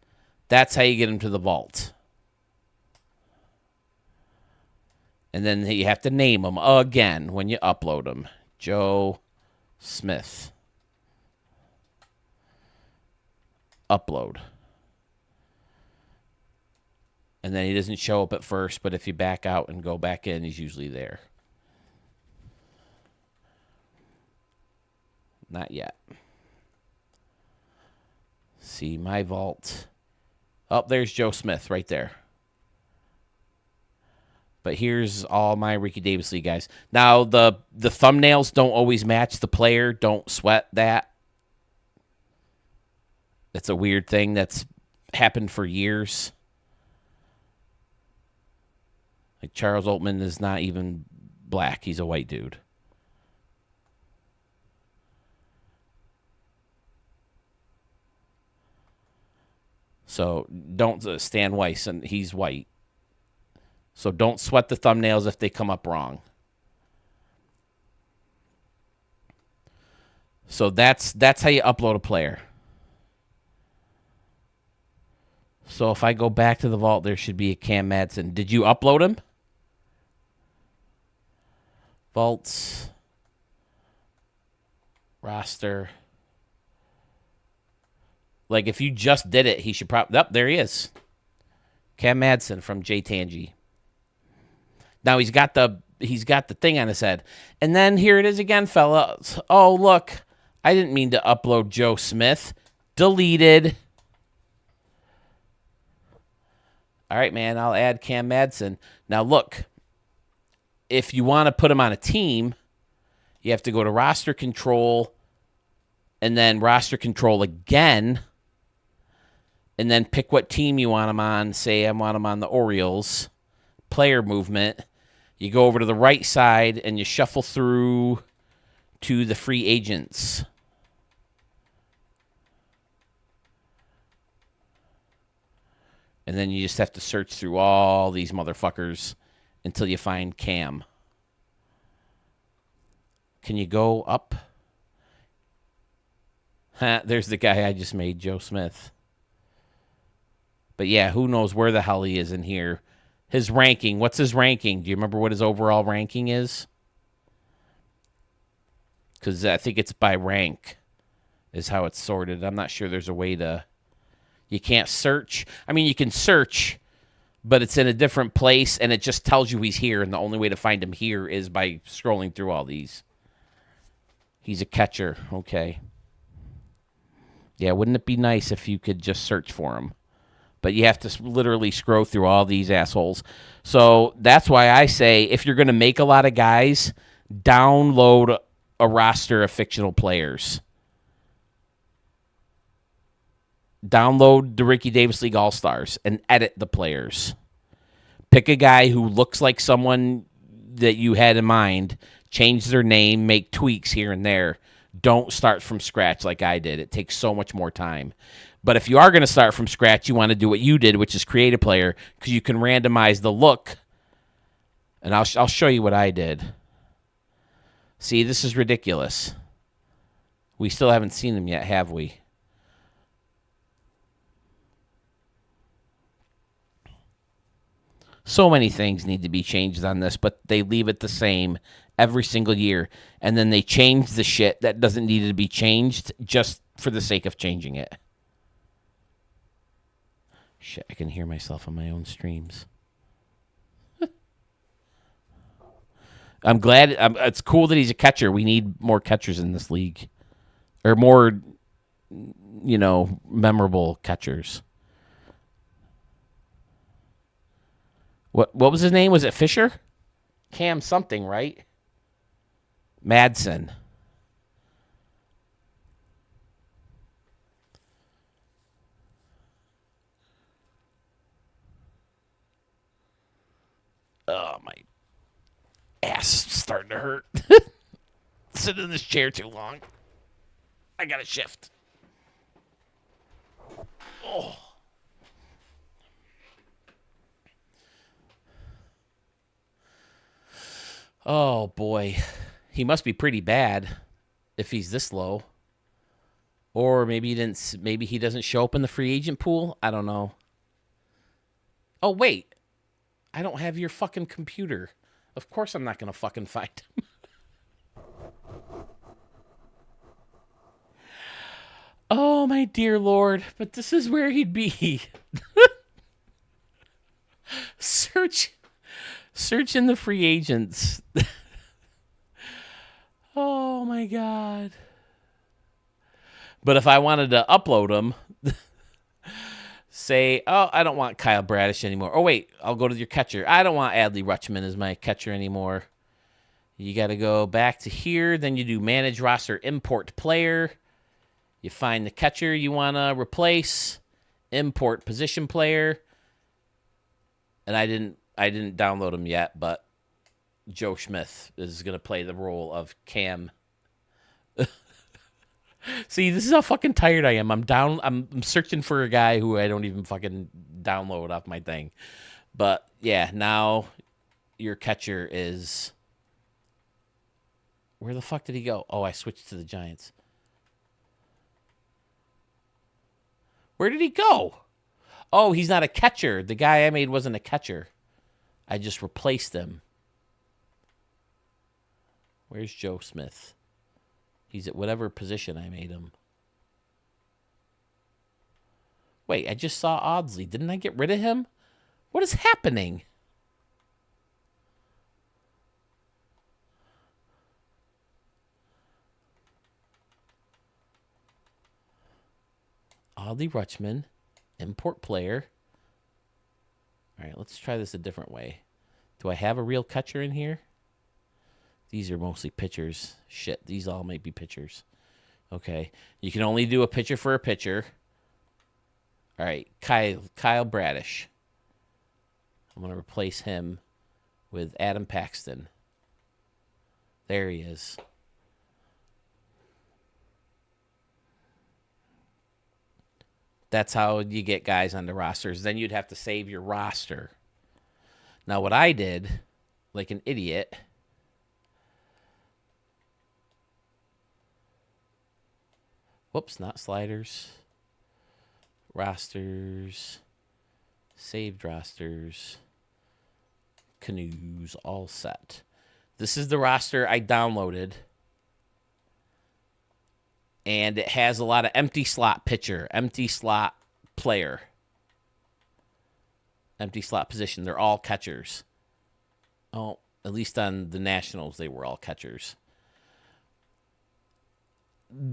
That's how you get them to the vault. And then you have to name them again when you upload them. Joe Smith. Upload. And then he doesn't show up at first, but if you back out and go back in, he's usually there. Not yet. See, my vault. Oh, there's Joe Smith right there. But here's all my Ricky Davis League guys. Now, the thumbnails don't always match the player. Don't sweat that. It's a weird thing that's happened for years. Like Charles Oatman is not even black. He's a white dude. So don't Stan Weiss, and he's white. So don't sweat the thumbnails if they come up wrong. So that's how you upload a player. So if I go back to the vault, there should be a Cam Madsen. Did you upload him? Vaults. Roster. Like, if you just did it, he should probably... Oh, there he is. Cam Madsen from J Tangy. Now he's got the thing on his head. And then here it is again, fellas. Oh, look. I didn't mean to upload Joe Smith. Deleted. All right, man, I'll add Cam Madsen. Now, look. If you want to put him on a team, you have to go to roster control and then roster control again and then pick what team you want him on. Say I want him on the Orioles. Player movement. You go over to the right side and you shuffle through to the free agents. And then you just have to search through all these motherfuckers until you find Cam. Can you go up? There's the guy I just made, Joe Smith. But yeah, who knows where the hell he is in here. His ranking. What's his ranking? Do you remember what his overall ranking is? Because I think it's by rank is how it's sorted. I'm not sure there's a way to... You can't search. I mean, you can search, but it's in a different place, and it just tells you he's here, and the only way to find him here is by scrolling through all these. He's a catcher. Okay. Yeah, wouldn't it be nice if you could just search for him? But you have to literally scroll through all these assholes. So that's why I say if you're going to make a lot of guys, download a roster of fictional players. Download the Ricky Davis League All-Stars and edit the players. Pick a guy who looks like someone that you had in mind, change their name, make tweaks here and there. Don't start from scratch like I did. It takes so much more time. But if you are going to start from scratch, you want to do what you did, which is create a player, because you can randomize the look. And I'll show you what I did. See, this is ridiculous. We still haven't seen him yet, have we? So many things need to be changed on this, but they leave it the same every single year. And then they change the shit that doesn't need to be changed just for the sake of changing it. Shit, I can hear myself on my own streams. I'm glad. It's cool that he's a catcher. We need more catchers in this league. Or more, memorable catchers. What was his name? Was it Fisher? Cam something, right? Madsen. Oh, my ass is starting to hurt. Sit in this chair too long. I got to shift. Oh. Oh, boy. He must be pretty bad if he's this low. Or maybe he doesn't show up in the free agent pool. I don't know. Oh, wait. I don't have your fucking computer. Of course I'm not going to fucking find him. Oh, my dear Lord. But this is where he'd be. Search in the free agents. Oh, my God. But if I wanted to upload him... Say, oh, I don't want Kyle Bradish anymore. Oh, wait, I'll go to your catcher. I don't want Adley Rutschman as my catcher anymore. You got to go back to here. Then you do manage roster, import player. You find the catcher you want to replace. Import position player. And I didn't download him yet, but Joe Smith is going to play the role of Cam. See, this is how fucking tired I am. I'm searching for a guy who I don't even fucking download off my thing. But yeah, now your catcher is... Where the fuck did he go? Oh, I switched to the Giants. Where did he go? Oh, he's not a catcher. The guy I made wasn't a catcher. I just replaced him. Where's Joe Smith? He's at whatever position I made him. Wait, I just saw Audsley. Didn't I get rid of him? What is happening? Adley Rutschman, import player. All right, let's try this a different way. Do I have a real catcher in here? These are mostly pitchers. Shit, these all might be pitchers. Okay, you can only do a pitcher for a pitcher. All right, Kyle Bradish. I'm going to replace him with Adam Paxton. There he is. That's how you get guys on the rosters. Then you'd have to save your roster. Now, what I did, like an idiot, whoops, not sliders, rosters, saved rosters, Canoes, all set. This is the roster I downloaded. And it has a lot of empty slot pitcher, empty slot player, empty slot position. They're all catchers. Oh, at least on the Nationals, they were all catchers.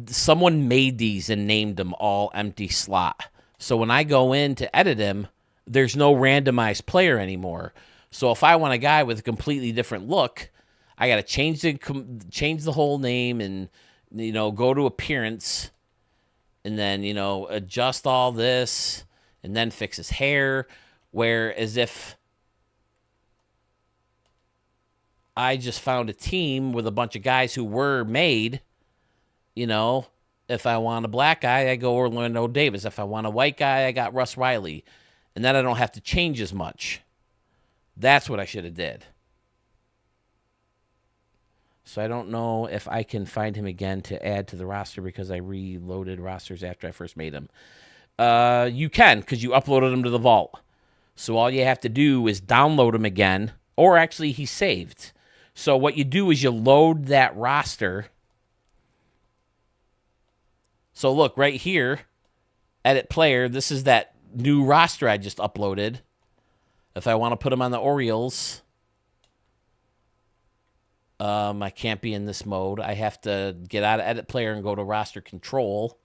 Someone made these and named them all empty slot. So when I go in to edit them, there's no randomized player anymore. So if I want a guy with a completely different look, I got to change the whole name and, you know, go to appearance and then, you know, adjust all this and then fix his hair. Whereas if I just found a team with a bunch of guys who were made, you know, if I want a black guy, I go Orlando Davis. If I want a white guy, I got Russ Riley. And then I don't have to change as much. That's what I should have did. So I don't know if I can find him again to add to the roster because I reloaded rosters after I first made them. You can, because you uploaded them to the vault. So all you have to do is download him again, or actually he's saved. So what you do is you load that roster. So look, right here, edit player, this is that new roster I just uploaded. If I want to put him on the Orioles, I can't be in this mode. I have to get out of edit player and go to roster control,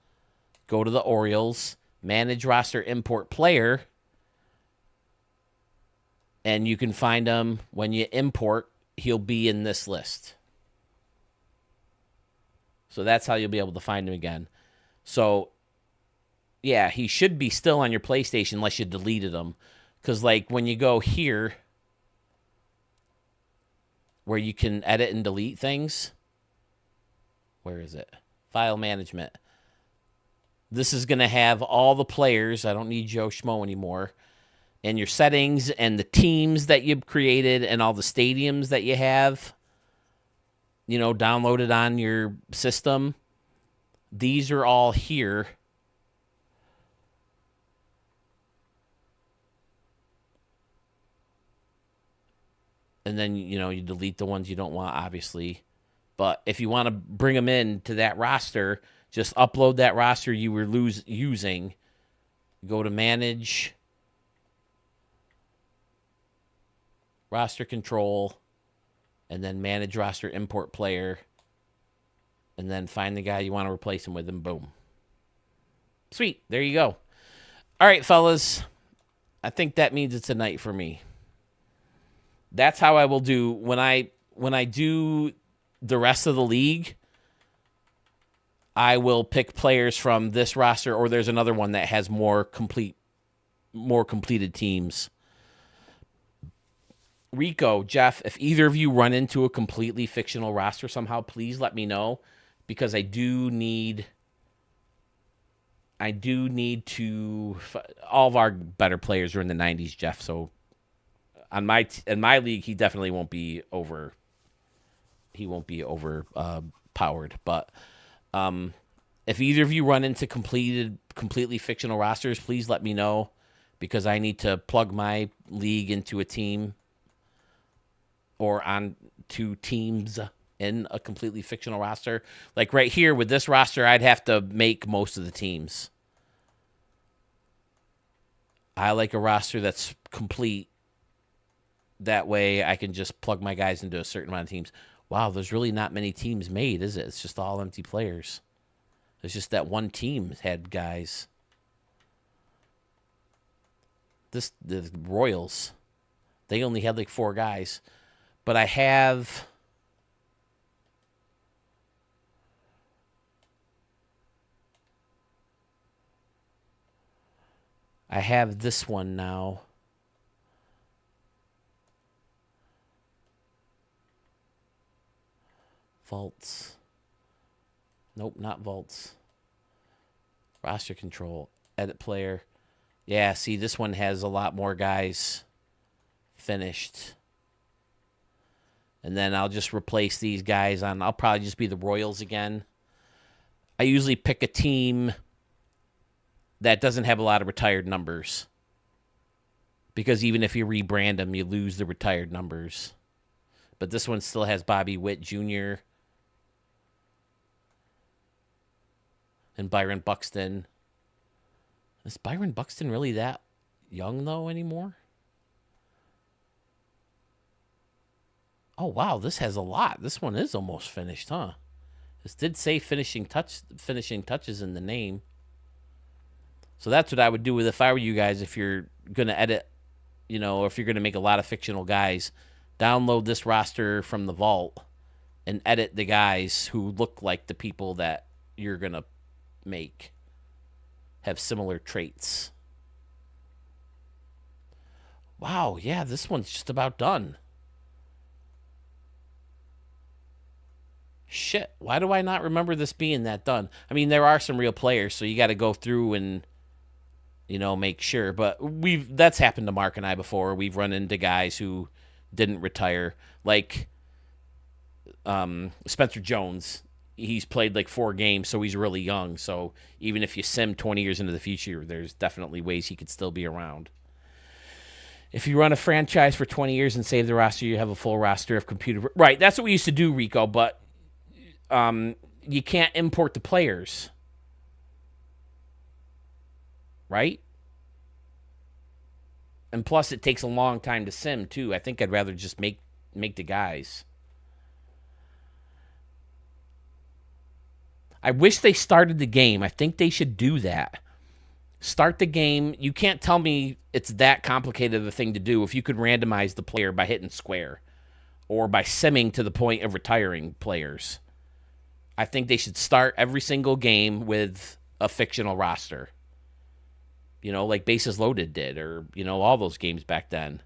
go to the Orioles, manage roster import player, and you can find him when you import. He'll be in this list. So that's how you'll be able to find him again. So, yeah, he should be still on your PlayStation unless you deleted him. Because, like, when you go here, where you can edit and delete things, where is it? File management. This is going to have all the players. I don't need Joe Schmo anymore. And your settings and the teams that you've created and all the stadiums that you have, you know, downloaded on your system. These are all here. And then, you know, you delete the ones you don't want, obviously. But if you want to bring them in to that roster, just upload that roster you were using. Go to manage, roster control, and then manage roster import player. And then find the guy you want to replace him with, and boom. Sweet. There you go. All right, fellas. I think that means it's a night for me. That's how I will do when I do the rest of the league. I will pick players from this roster, or there's another one that has more completed teams. Rico, Jeff, if either of you run into a completely fictional roster somehow, please let me know, because I do need to. All of our better players are in the 90s, Jeff. So in my league, he definitely won't be over. He won't be powered. But if either of you run into completely fictional rosters, please let me know, because I need to plug my league into a team or on 2 teams in a completely fictional roster. Like right here with this roster, I'd have to make most of the teams. I like a roster that's complete. That way I can just plug my guys into a certain amount of teams. Wow, there's really not many teams made, is it? It's just all empty players. It's just that one team had guys. The Royals, they only had like 4 guys. But I have this one now. Vaults. Nope, not vaults. Roster control. Edit player. Yeah, see, this one has a lot more guys finished. And then I'll just replace these guys on. I'll probably just be the Royals again. I usually pick a team that doesn't have a lot of retired numbers. Because even if you rebrand them, you lose the retired numbers. But this one still has Bobby Witt Jr. and Byron Buxton. Is Byron Buxton really that young, though, anymore? Oh, wow, this has a lot. This one is almost finished, huh? This did say finishing touches in the name. So that's what I would do with if I were you guys. If you're going to edit, you know, if you're going to make a lot of fictional guys, download this roster from the vault and edit the guys who look like the people that you're going to make, have similar traits. Wow, yeah, this one's just about done. Shit, why do I not remember this being that done? I mean, there are some real players, so you got to go through and, you know, make sure. But that's happened to Mark and I before. We've run into guys who didn't retire, like Spencer Jones. He's played like 4 games, so he's really young. So even if you sim 20 years into the future, there's definitely ways he could still be around. If you run a franchise for 20 years and save the roster, you have a full roster of computer. Right, that's what we used to do, Rico, but you can't import the players. Right? And plus, it takes a long time to sim, too. I think I'd rather just make the guys. I wish they started the game. I think they should do that. Start the game. You can't tell me it's that complicated of a thing to do if you could randomize the player by hitting square or by simming to the point of retiring players. I think they should start every single game with a fictional roster. You know, like Bases Loaded did, or, you know, all those games back then.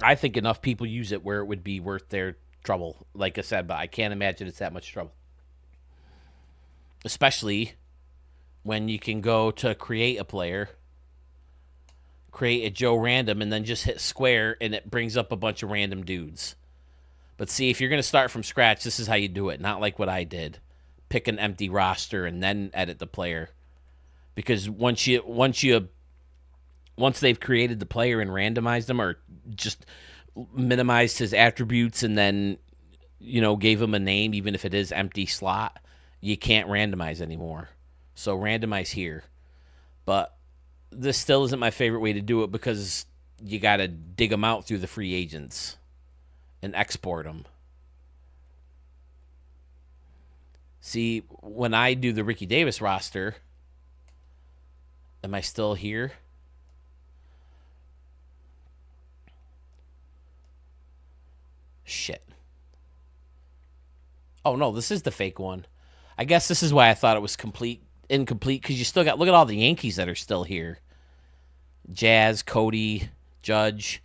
I think enough people use it where it would be worth their trouble, like I said, but I can't imagine it's that much trouble. Especially when you can go to create a player, create a Joe Random, and then just hit square, and it brings up a bunch of random dudes. But see, if you're going to start from scratch, this is how you do it, not like what I did. Pick an empty roster and then edit the player. Because once they've created the player and randomized them, or just minimized his attributes and then, you know, gave him a name, even if it is empty slot, you can't randomize anymore. So randomize here. But this still isn't my favorite way to do it because you got to dig them out through the free agents and export them. See, when I do the Ricky Davis roster, am I still here? Shit. Oh, no, this is the fake one. I guess this is why I thought it was incomplete, because you still got, look at all the Yankees that are still here. Jazz, Cody, Judge.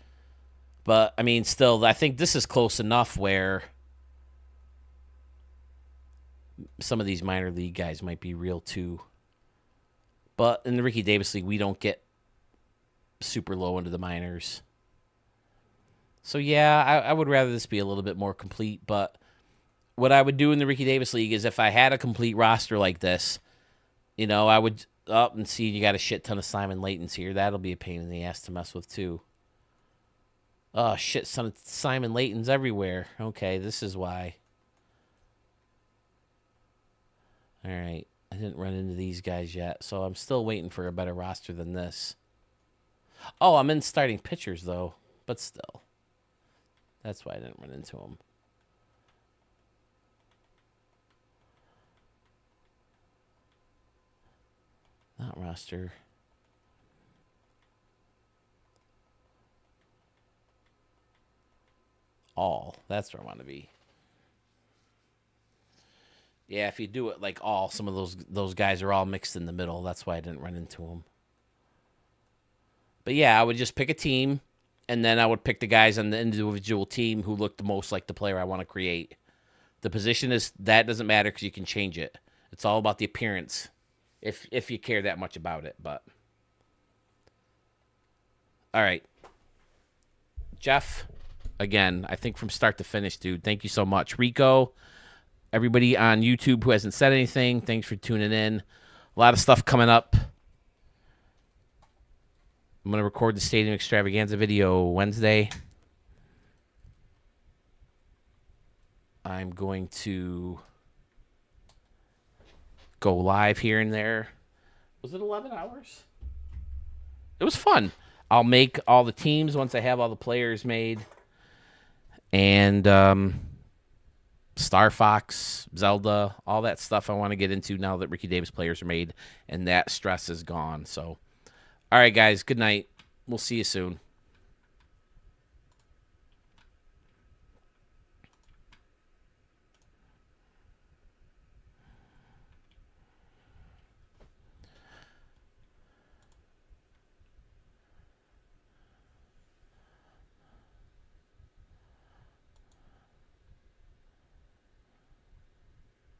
But, I mean, still, I think this is close enough where some of these minor league guys might be real, too. But in the Ricky Davis League, we don't get super low into the minors. So, yeah, I would rather this be a little bit more complete. But what I would do in the Ricky Davis League is if I had a complete roster like this, you know, I would up and see you got a shit ton of Simon Laytons here. That'll be a pain in the ass to mess with, too. Oh, shit, son of Simon Laytons everywhere. Okay, this is why. All right, I didn't run into these guys yet, so I'm still waiting for a better roster than this. Oh, I'm in starting pitchers, though, but still. That's why I didn't run into them. Not roster. All. That's where I want to be. Yeah, if you do it like all, some of those guys are all mixed in the middle. That's why I didn't run into them. But yeah, I would just pick a team, and then I would pick the guys on the individual team who look the most like the player I want to create. The position that doesn't matter because you can change it. It's all about the appearance, if you care that much about it. But all right, Jeff. Again, I think from start to finish, dude. Thank you so much, Rico. Everybody on YouTube who hasn't said anything, thanks for tuning in. A lot of stuff coming up. I'm going to record the Stadium Extravaganza video Wednesday. I'm going to go live here and there. Was it 11 hours? It was fun. I'll make all the teams once I have all the players made. And Star Fox, Zelda, all that stuff I want to get into now that Ricky Davis players are made, and that stress is gone. So, all right, guys, good night. We'll see you soon.